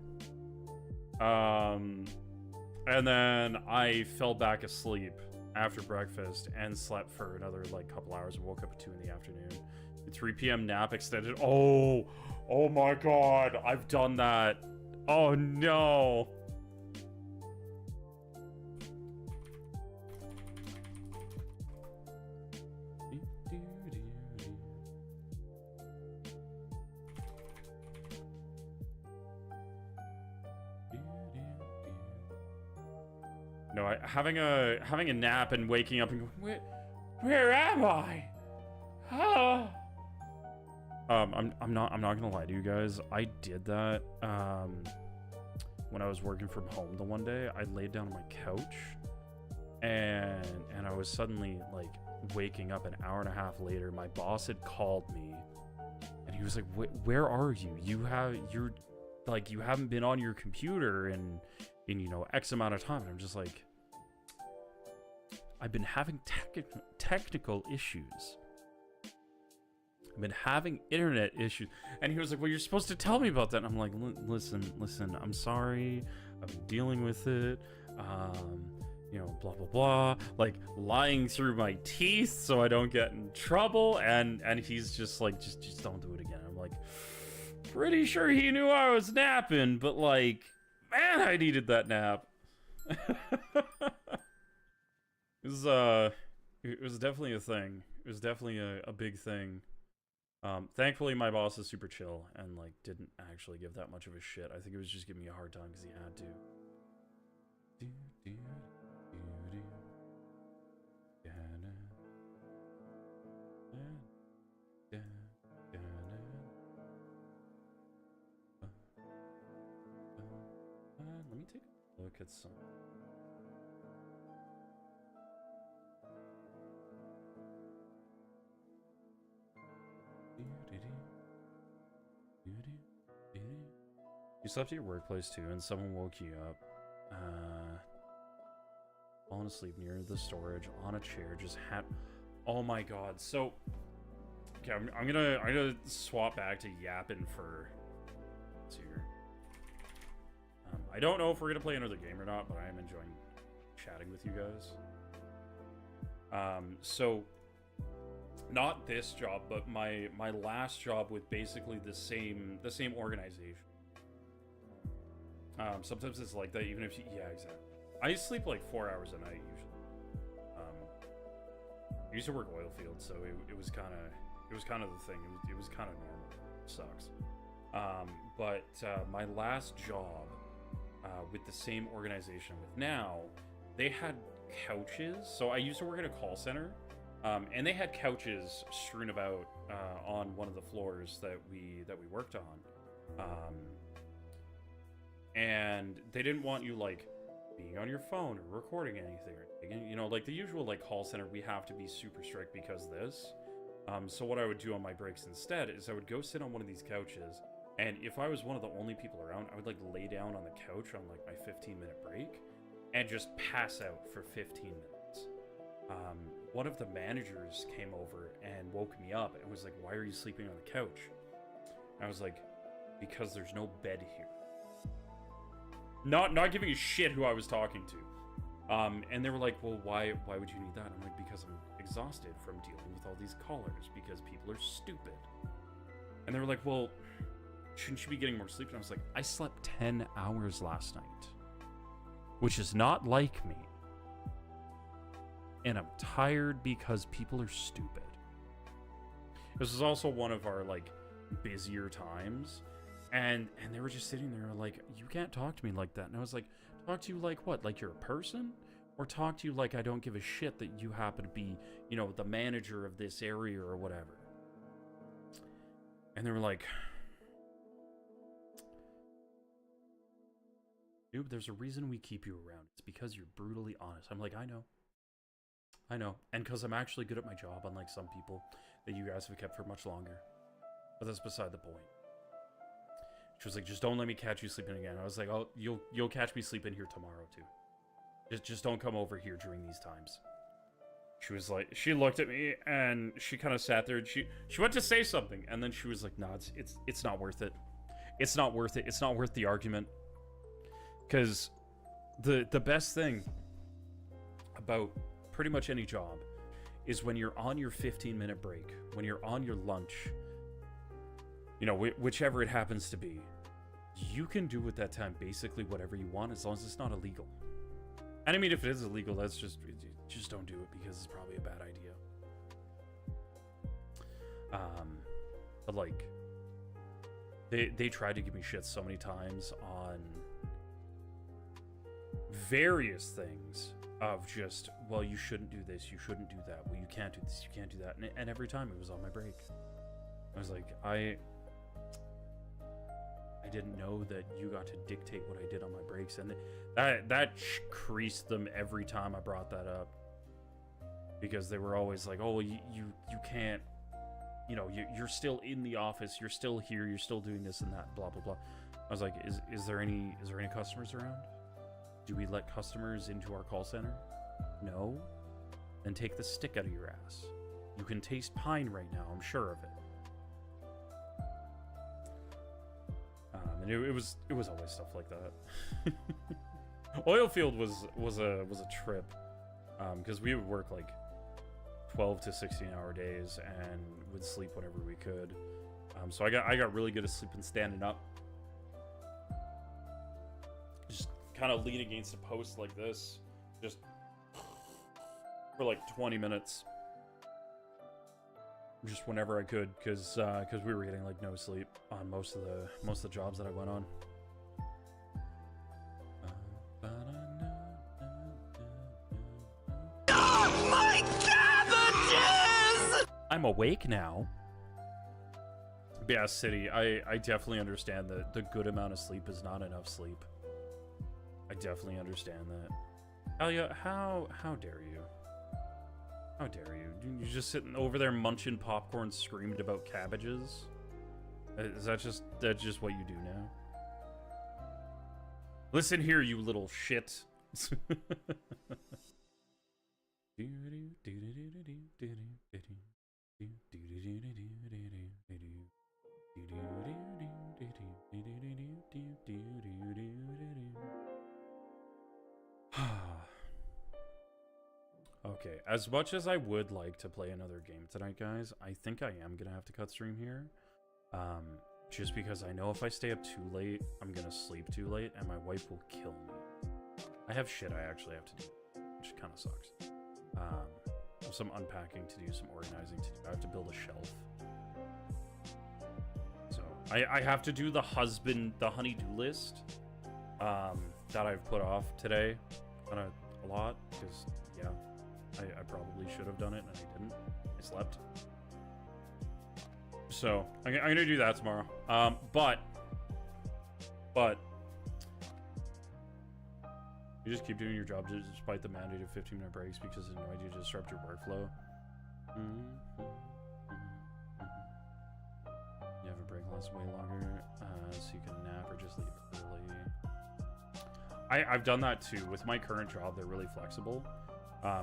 And then I fell back asleep after breakfast and slept for another like couple hours and woke up at 2 in the afternoon. The 3 p.m. nap extended. Oh my god, I've done that. Oh no. No, having a nap and waking up and going, where am I? Oh. I'm not gonna lie to you guys. I did that when I was working from home the one day. I laid down on my couch and I was suddenly like waking up an hour and a half later. My boss had called me and he was like, where are you? You haven't been on your computer in you know X amount of time. And I'm just like, I've been having technical issues. I've been having internet issues. And he was like, well, you're supposed to tell me about that. And I'm like, listen, I'm sorry. I've been dealing with it. You know, blah, blah, blah. Like, lying through my teeth so I don't get in trouble. And he's just like, just don't do it again. I'm like, pretty sure he knew I was napping, but like, man, I needed that nap. It was definitely a thing. It was definitely a big thing. Thankfully, my boss is super chill and like didn't actually give that much of a shit. I think it was just giving me a hard time because he had to. Let me take a look at some. You slept at your workplace too, and someone woke you up. Falling asleep near the storage on a chair, just had. Oh my god! So, okay, I'm gonna swap back to yapping for. Let's see here. I don't know if we're gonna play another game or not, but I am enjoying chatting with you guys. So. Not this job, but my last job with basically the same organization. Sometimes it's like that, even if you, yeah, exactly. I sleep like 4 hours a night usually. I used to work oil field, so it was kind of the thing. It was kind of normal. It sucks. But my last job with the same organization I'm with now, they had couches. So I used to work at a call center. And they had couches strewn about on one of the floors that we worked on, and they didn't want you like being on your phone or recording anything, you know, like the usual like call center. We have to be super strict because of this. So what I would do on my breaks instead is I would go sit on one of these couches, and if I was one of the only people around, I would like lay down on the couch on like my 15-minute break and just pass out for 15 minutes. One of the managers came over and woke me up and was like, why are you sleeping on the couch? And I was like, because there's no bed here. Not giving a shit who I was talking to. And they were like, well, why would you need that? I'm like, because I'm exhausted from dealing with all these callers because people are stupid. And they were like, well, shouldn't you be getting more sleep? And I was like, I slept 10 hours last night, which is not like me. And I'm tired because people are stupid. This was also one of our like busier times, and they were just sitting there like, you can't talk to me like that. And I was like, talk to you like what? Like you're a person? Or talk to you like I don't give a shit that you happen to be, you know, the manager of this area or whatever. And they were like, dude, there's a reason we keep you around. It's because you're brutally honest. I'm like, I know. And because I'm actually good at my job, unlike some people that you guys have kept for much longer. But that's beside the point. She was like, just don't let me catch you sleeping again. I was like, oh, you'll catch me sleeping here tomorrow too. Just don't come over here during these times. She was like, she looked at me and she kind of sat there and she went to say something, and then she was like, no, it's not worth it. It's not worth it. It's not worth the argument. Because the best thing about pretty much any job is when you're on your 15-minute break, when you're on your lunch, you know, whichever it happens to be, you can do with that time basically whatever you want as long as it's not illegal. And I mean, if it is illegal, that's just don't do it because it's probably a bad idea. But like, they tried to give me shit so many times on various things of just, well, you shouldn't do this, you shouldn't do that, well, you can't do this, you can't do that, and every time it was on my break. I was like, I didn't know that you got to dictate what I did on my breaks, and that creased them every time I brought that up, because they were always like, oh, well, you can't, you know, you're still in the office, you're still here, you're still doing this and that, blah blah blah. I was like, is there any customers around? Do we let customers into our call center? No? Then take the stick out of your ass. You can taste pine right now, I'm sure of it. And it was always stuff like that. Oilfield was a trip, because we would work like 12 to 16-hour days and would sleep whenever we could. So I got really good at sleeping standing up. Just kind of lean against a post like this, just for like 20 minutes. Just whenever I could, because we were getting like no sleep on most of the jobs that I went on. Oh my cabbages! I'm awake now. But yeah, City, I definitely understand that the good amount of sleep is not enough sleep. I definitely understand that. Alia, how dare you? How dare you? You're just sitting over there munching popcorn, screaming about cabbages? Is that just what you do now? Listen here, you little shit. Okay, as much as I would like to play another game tonight, guys, I think I am gonna have to cut stream here. Just because I know if I stay up too late, I'm gonna sleep too late, and my wife will kill me. I have shit I actually have to do, which kind of sucks. Some unpacking to do, some organizing to do. I have to build a shelf. So I have to do the honey-do list that I've put off today kind of a lot, because yeah, I probably should have done it and I didn't. I slept. So I'm gonna do that tomorrow. But you just keep doing your job despite the mandated 15-minute breaks because it annoyed you to disrupt your workflow. You have a break lasts way longer, so you can nap or just leave early. I've done that too. With my current job, they're really flexible.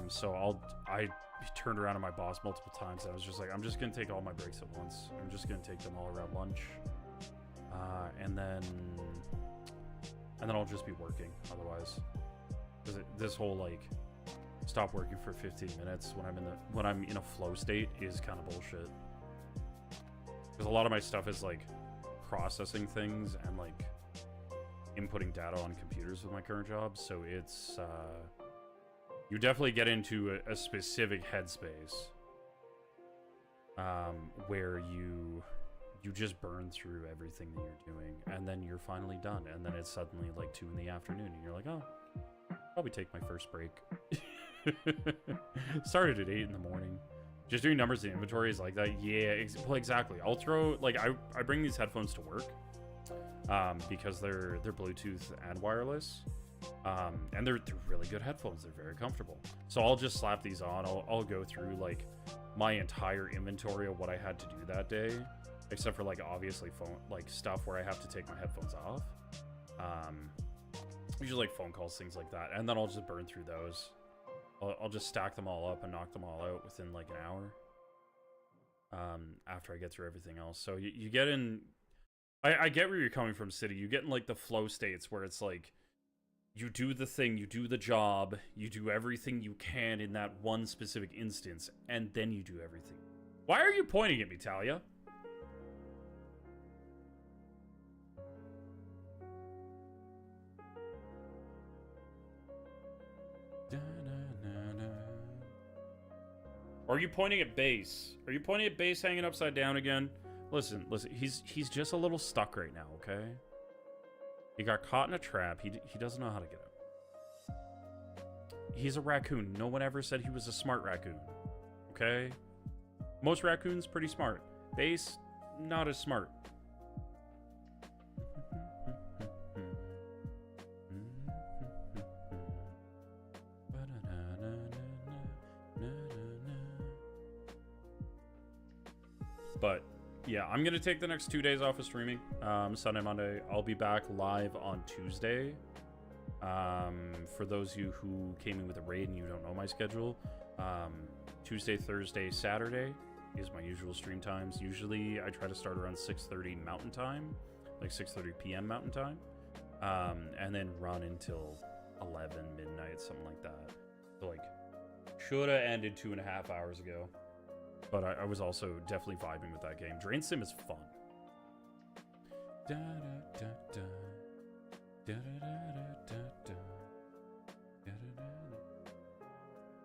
So I turned around to my boss multiple times and I was just like, I'm just gonna take all my breaks at once. I'm just gonna take them all around lunch. And then I'll just be working otherwise. This whole like stop working for 15 minutes when I'm in a flow state is kind of bullshit. Because a lot of my stuff is like processing things and like inputting data on computers with my current job, so it's you definitely get into a specific headspace where you just burn through everything that you're doing, and then you're finally done, and then it's suddenly like 2 in the afternoon, and you're like, oh, probably take my first break. Started at 8 in the morning. Just doing numbers in inventory is like that. Yeah, well, exactly. I'll throw like I bring these headphones to work because they're Bluetooth and wireless. And they're really good headphones. They're very comfortable. So I'll just slap these on. I'll go through like my entire inventory of what I had to do that day, except for like obviously phone like stuff where I have to take my headphones off. Usually like phone calls, things like that, and then I'll just burn through those. I'll just stack them all up and knock them all out within like an hour. After I get through everything else. So you get in. I get where you're coming from, City. You get in like the flow states where it's like, you do the thing, you do the job, you do everything you can in that one specific instance, and then you do everything. Why are you pointing at me, Talia? Or are you pointing at base? Are you pointing at base hanging upside down again? Listen, he's just a little stuck right now, okay? He got caught in a trap. He doesn't know how to get out. He's a raccoon. No one ever said he was a smart raccoon. Okay? Most raccoons pretty smart. Base, not as smart. But yeah, I'm gonna take the next 2 days off of streaming. Sunday, Monday. I'll be back live on Tuesday. For those of you who came in with a raid and you don't know my schedule, Tuesday, Thursday, Saturday is my usual stream times. Usually I try to start around 6:30 Mountain Time, like 6:30 p.m. Mountain Time, and then run until 11 midnight, something like that. So like, should have ended 2.5 hours ago, but I was also definitely vibing with that game. Drain Sim is fun. Da, da, da, da. Da, da, da, da, da. Da, da, da, da.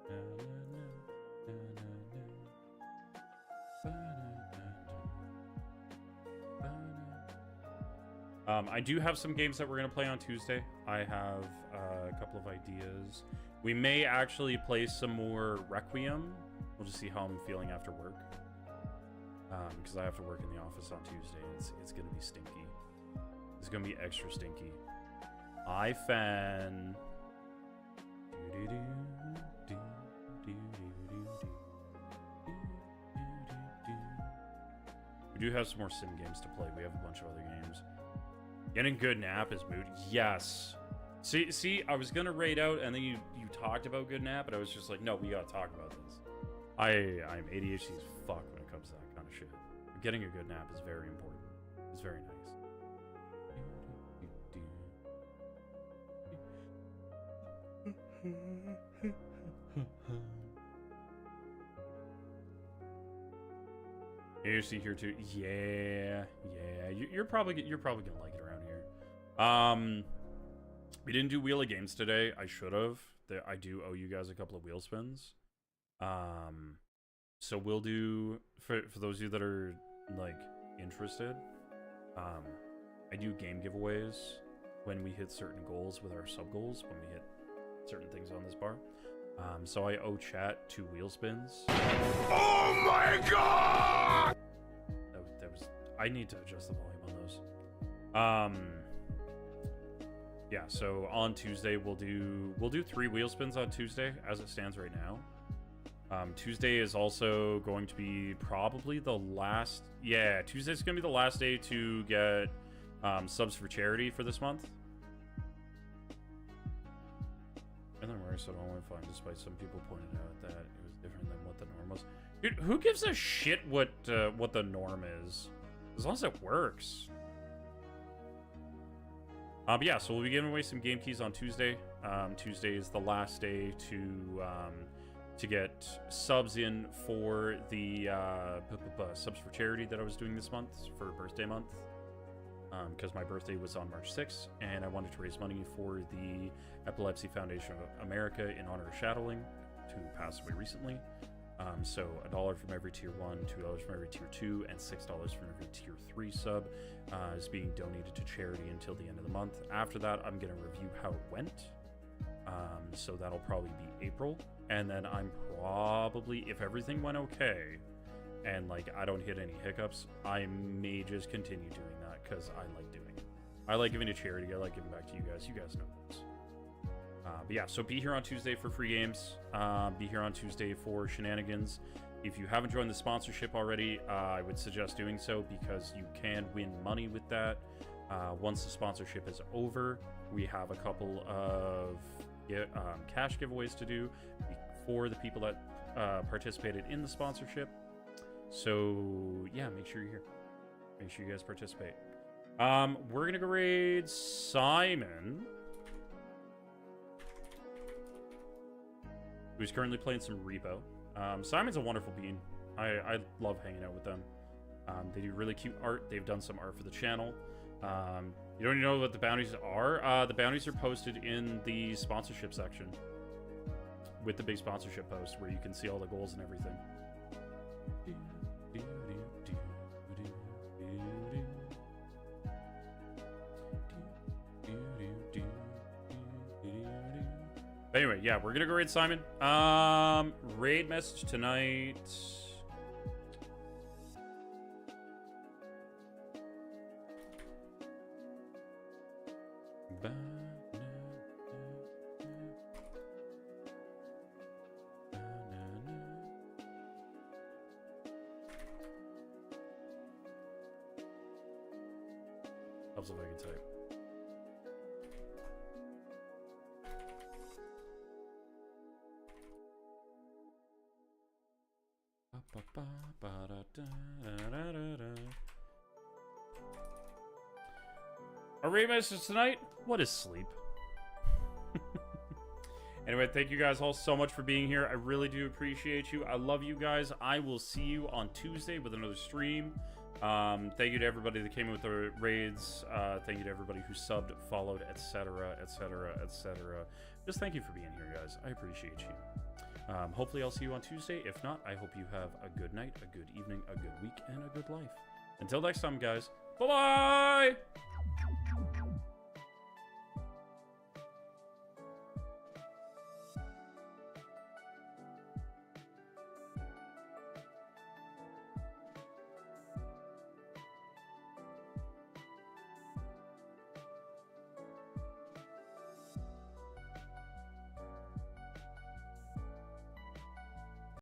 Da, da, da, da, da, da, da. I do have some games that we're going to play on Tuesday. I have a couple of ideas. We may actually play some more Requiem. We'll just see how I'm feeling after work. Because I have to work in the office on Tuesday. It's going to be stinky. It's going to be extra stinky. iFan. We do have some more sim games to play. We have a bunch of other games. Getting good nap is mood. Yes. See, I was gonna raid out, and then you talked about good nap, but I was just like, no, we gotta talk about this. I'm ADHD as fuck when it comes to that kind of shit. But getting a good nap is very important. It's very nice. ADHD here too. Yeah. You're probably gonna like it around here. We didn't do Wheel of Games today. I should have. I do owe you guys a couple of wheel spins. So we'll do for those of you that are like interested. I do game giveaways when we hit certain goals with our sub goals, when we hit certain things on this bar. So I owe chat 2 wheel spins. Oh my god! That was. I need to adjust the volume on those. Yeah, so on Tuesday we'll do 3 wheel spins on Tuesday as it stands right now. Tuesday is also going to be probably the last. Yeah, Tuesday's gonna be the last day to get subs for charity for this month. And then where so online fine, despite some people pointed out that it was different than what the norm was. Dude, who gives a shit what the norm is? As long as it works. But yeah, so we'll be giving away some game keys on Tuesday. Tuesday is the last day to get subs in for the subs for charity that I was doing this month for birthday month. Because my birthday was on March 6th, and I wanted to raise money for the Epilepsy Foundation of America in honor of Shadowling, who passed away recently. So $1 from every tier 1, $2 from every tier 2, and $6 from every tier 3 sub is being donated to charity until the end of the month. After that, I'm going to review how it went. So that'll probably be April. And then I'm probably, if everything went okay, and like I don't hit any hiccups, I may just continue doing that because I like doing it. I like giving to charity. I like giving back to you guys. You guys know this. But yeah, so be here on Tuesday for free games. Be here on Tuesday for shenanigans. If you haven't joined the sponsorship already, I would suggest doing so because you can win money with that. Once the sponsorship is over, we have a couple of cash giveaways to do for the people that participated in the sponsorship. So yeah, make sure you're here. Make sure you guys participate. We're gonna go raid Simon, who's currently playing some Repo. Simon's a wonderful bean. I love hanging out with them. They do really cute art. They've done some art for the channel. You don't even know what the bounties are. The bounties are posted in the sponsorship section with the big sponsorship post where you can see all the goals and everything. Anyway, yeah, we're gonna go raid Simon. Raid message tonight. Helps if I can type. Our raid message tonight, what is sleep? Anyway, thank you guys all so much for being here. I really do appreciate you. I love you guys. I will see you on Tuesday with another stream. Thank you to everybody that came in with the raids. Thank you to everybody who subbed, followed, etc., etc., etc. Just thank you for being here, guys. I appreciate you. Hopefully I'll see you on Tuesday. If not, I hope you have a good night, a good evening, a good week, and a good life. Until next time, guys. Bye-bye!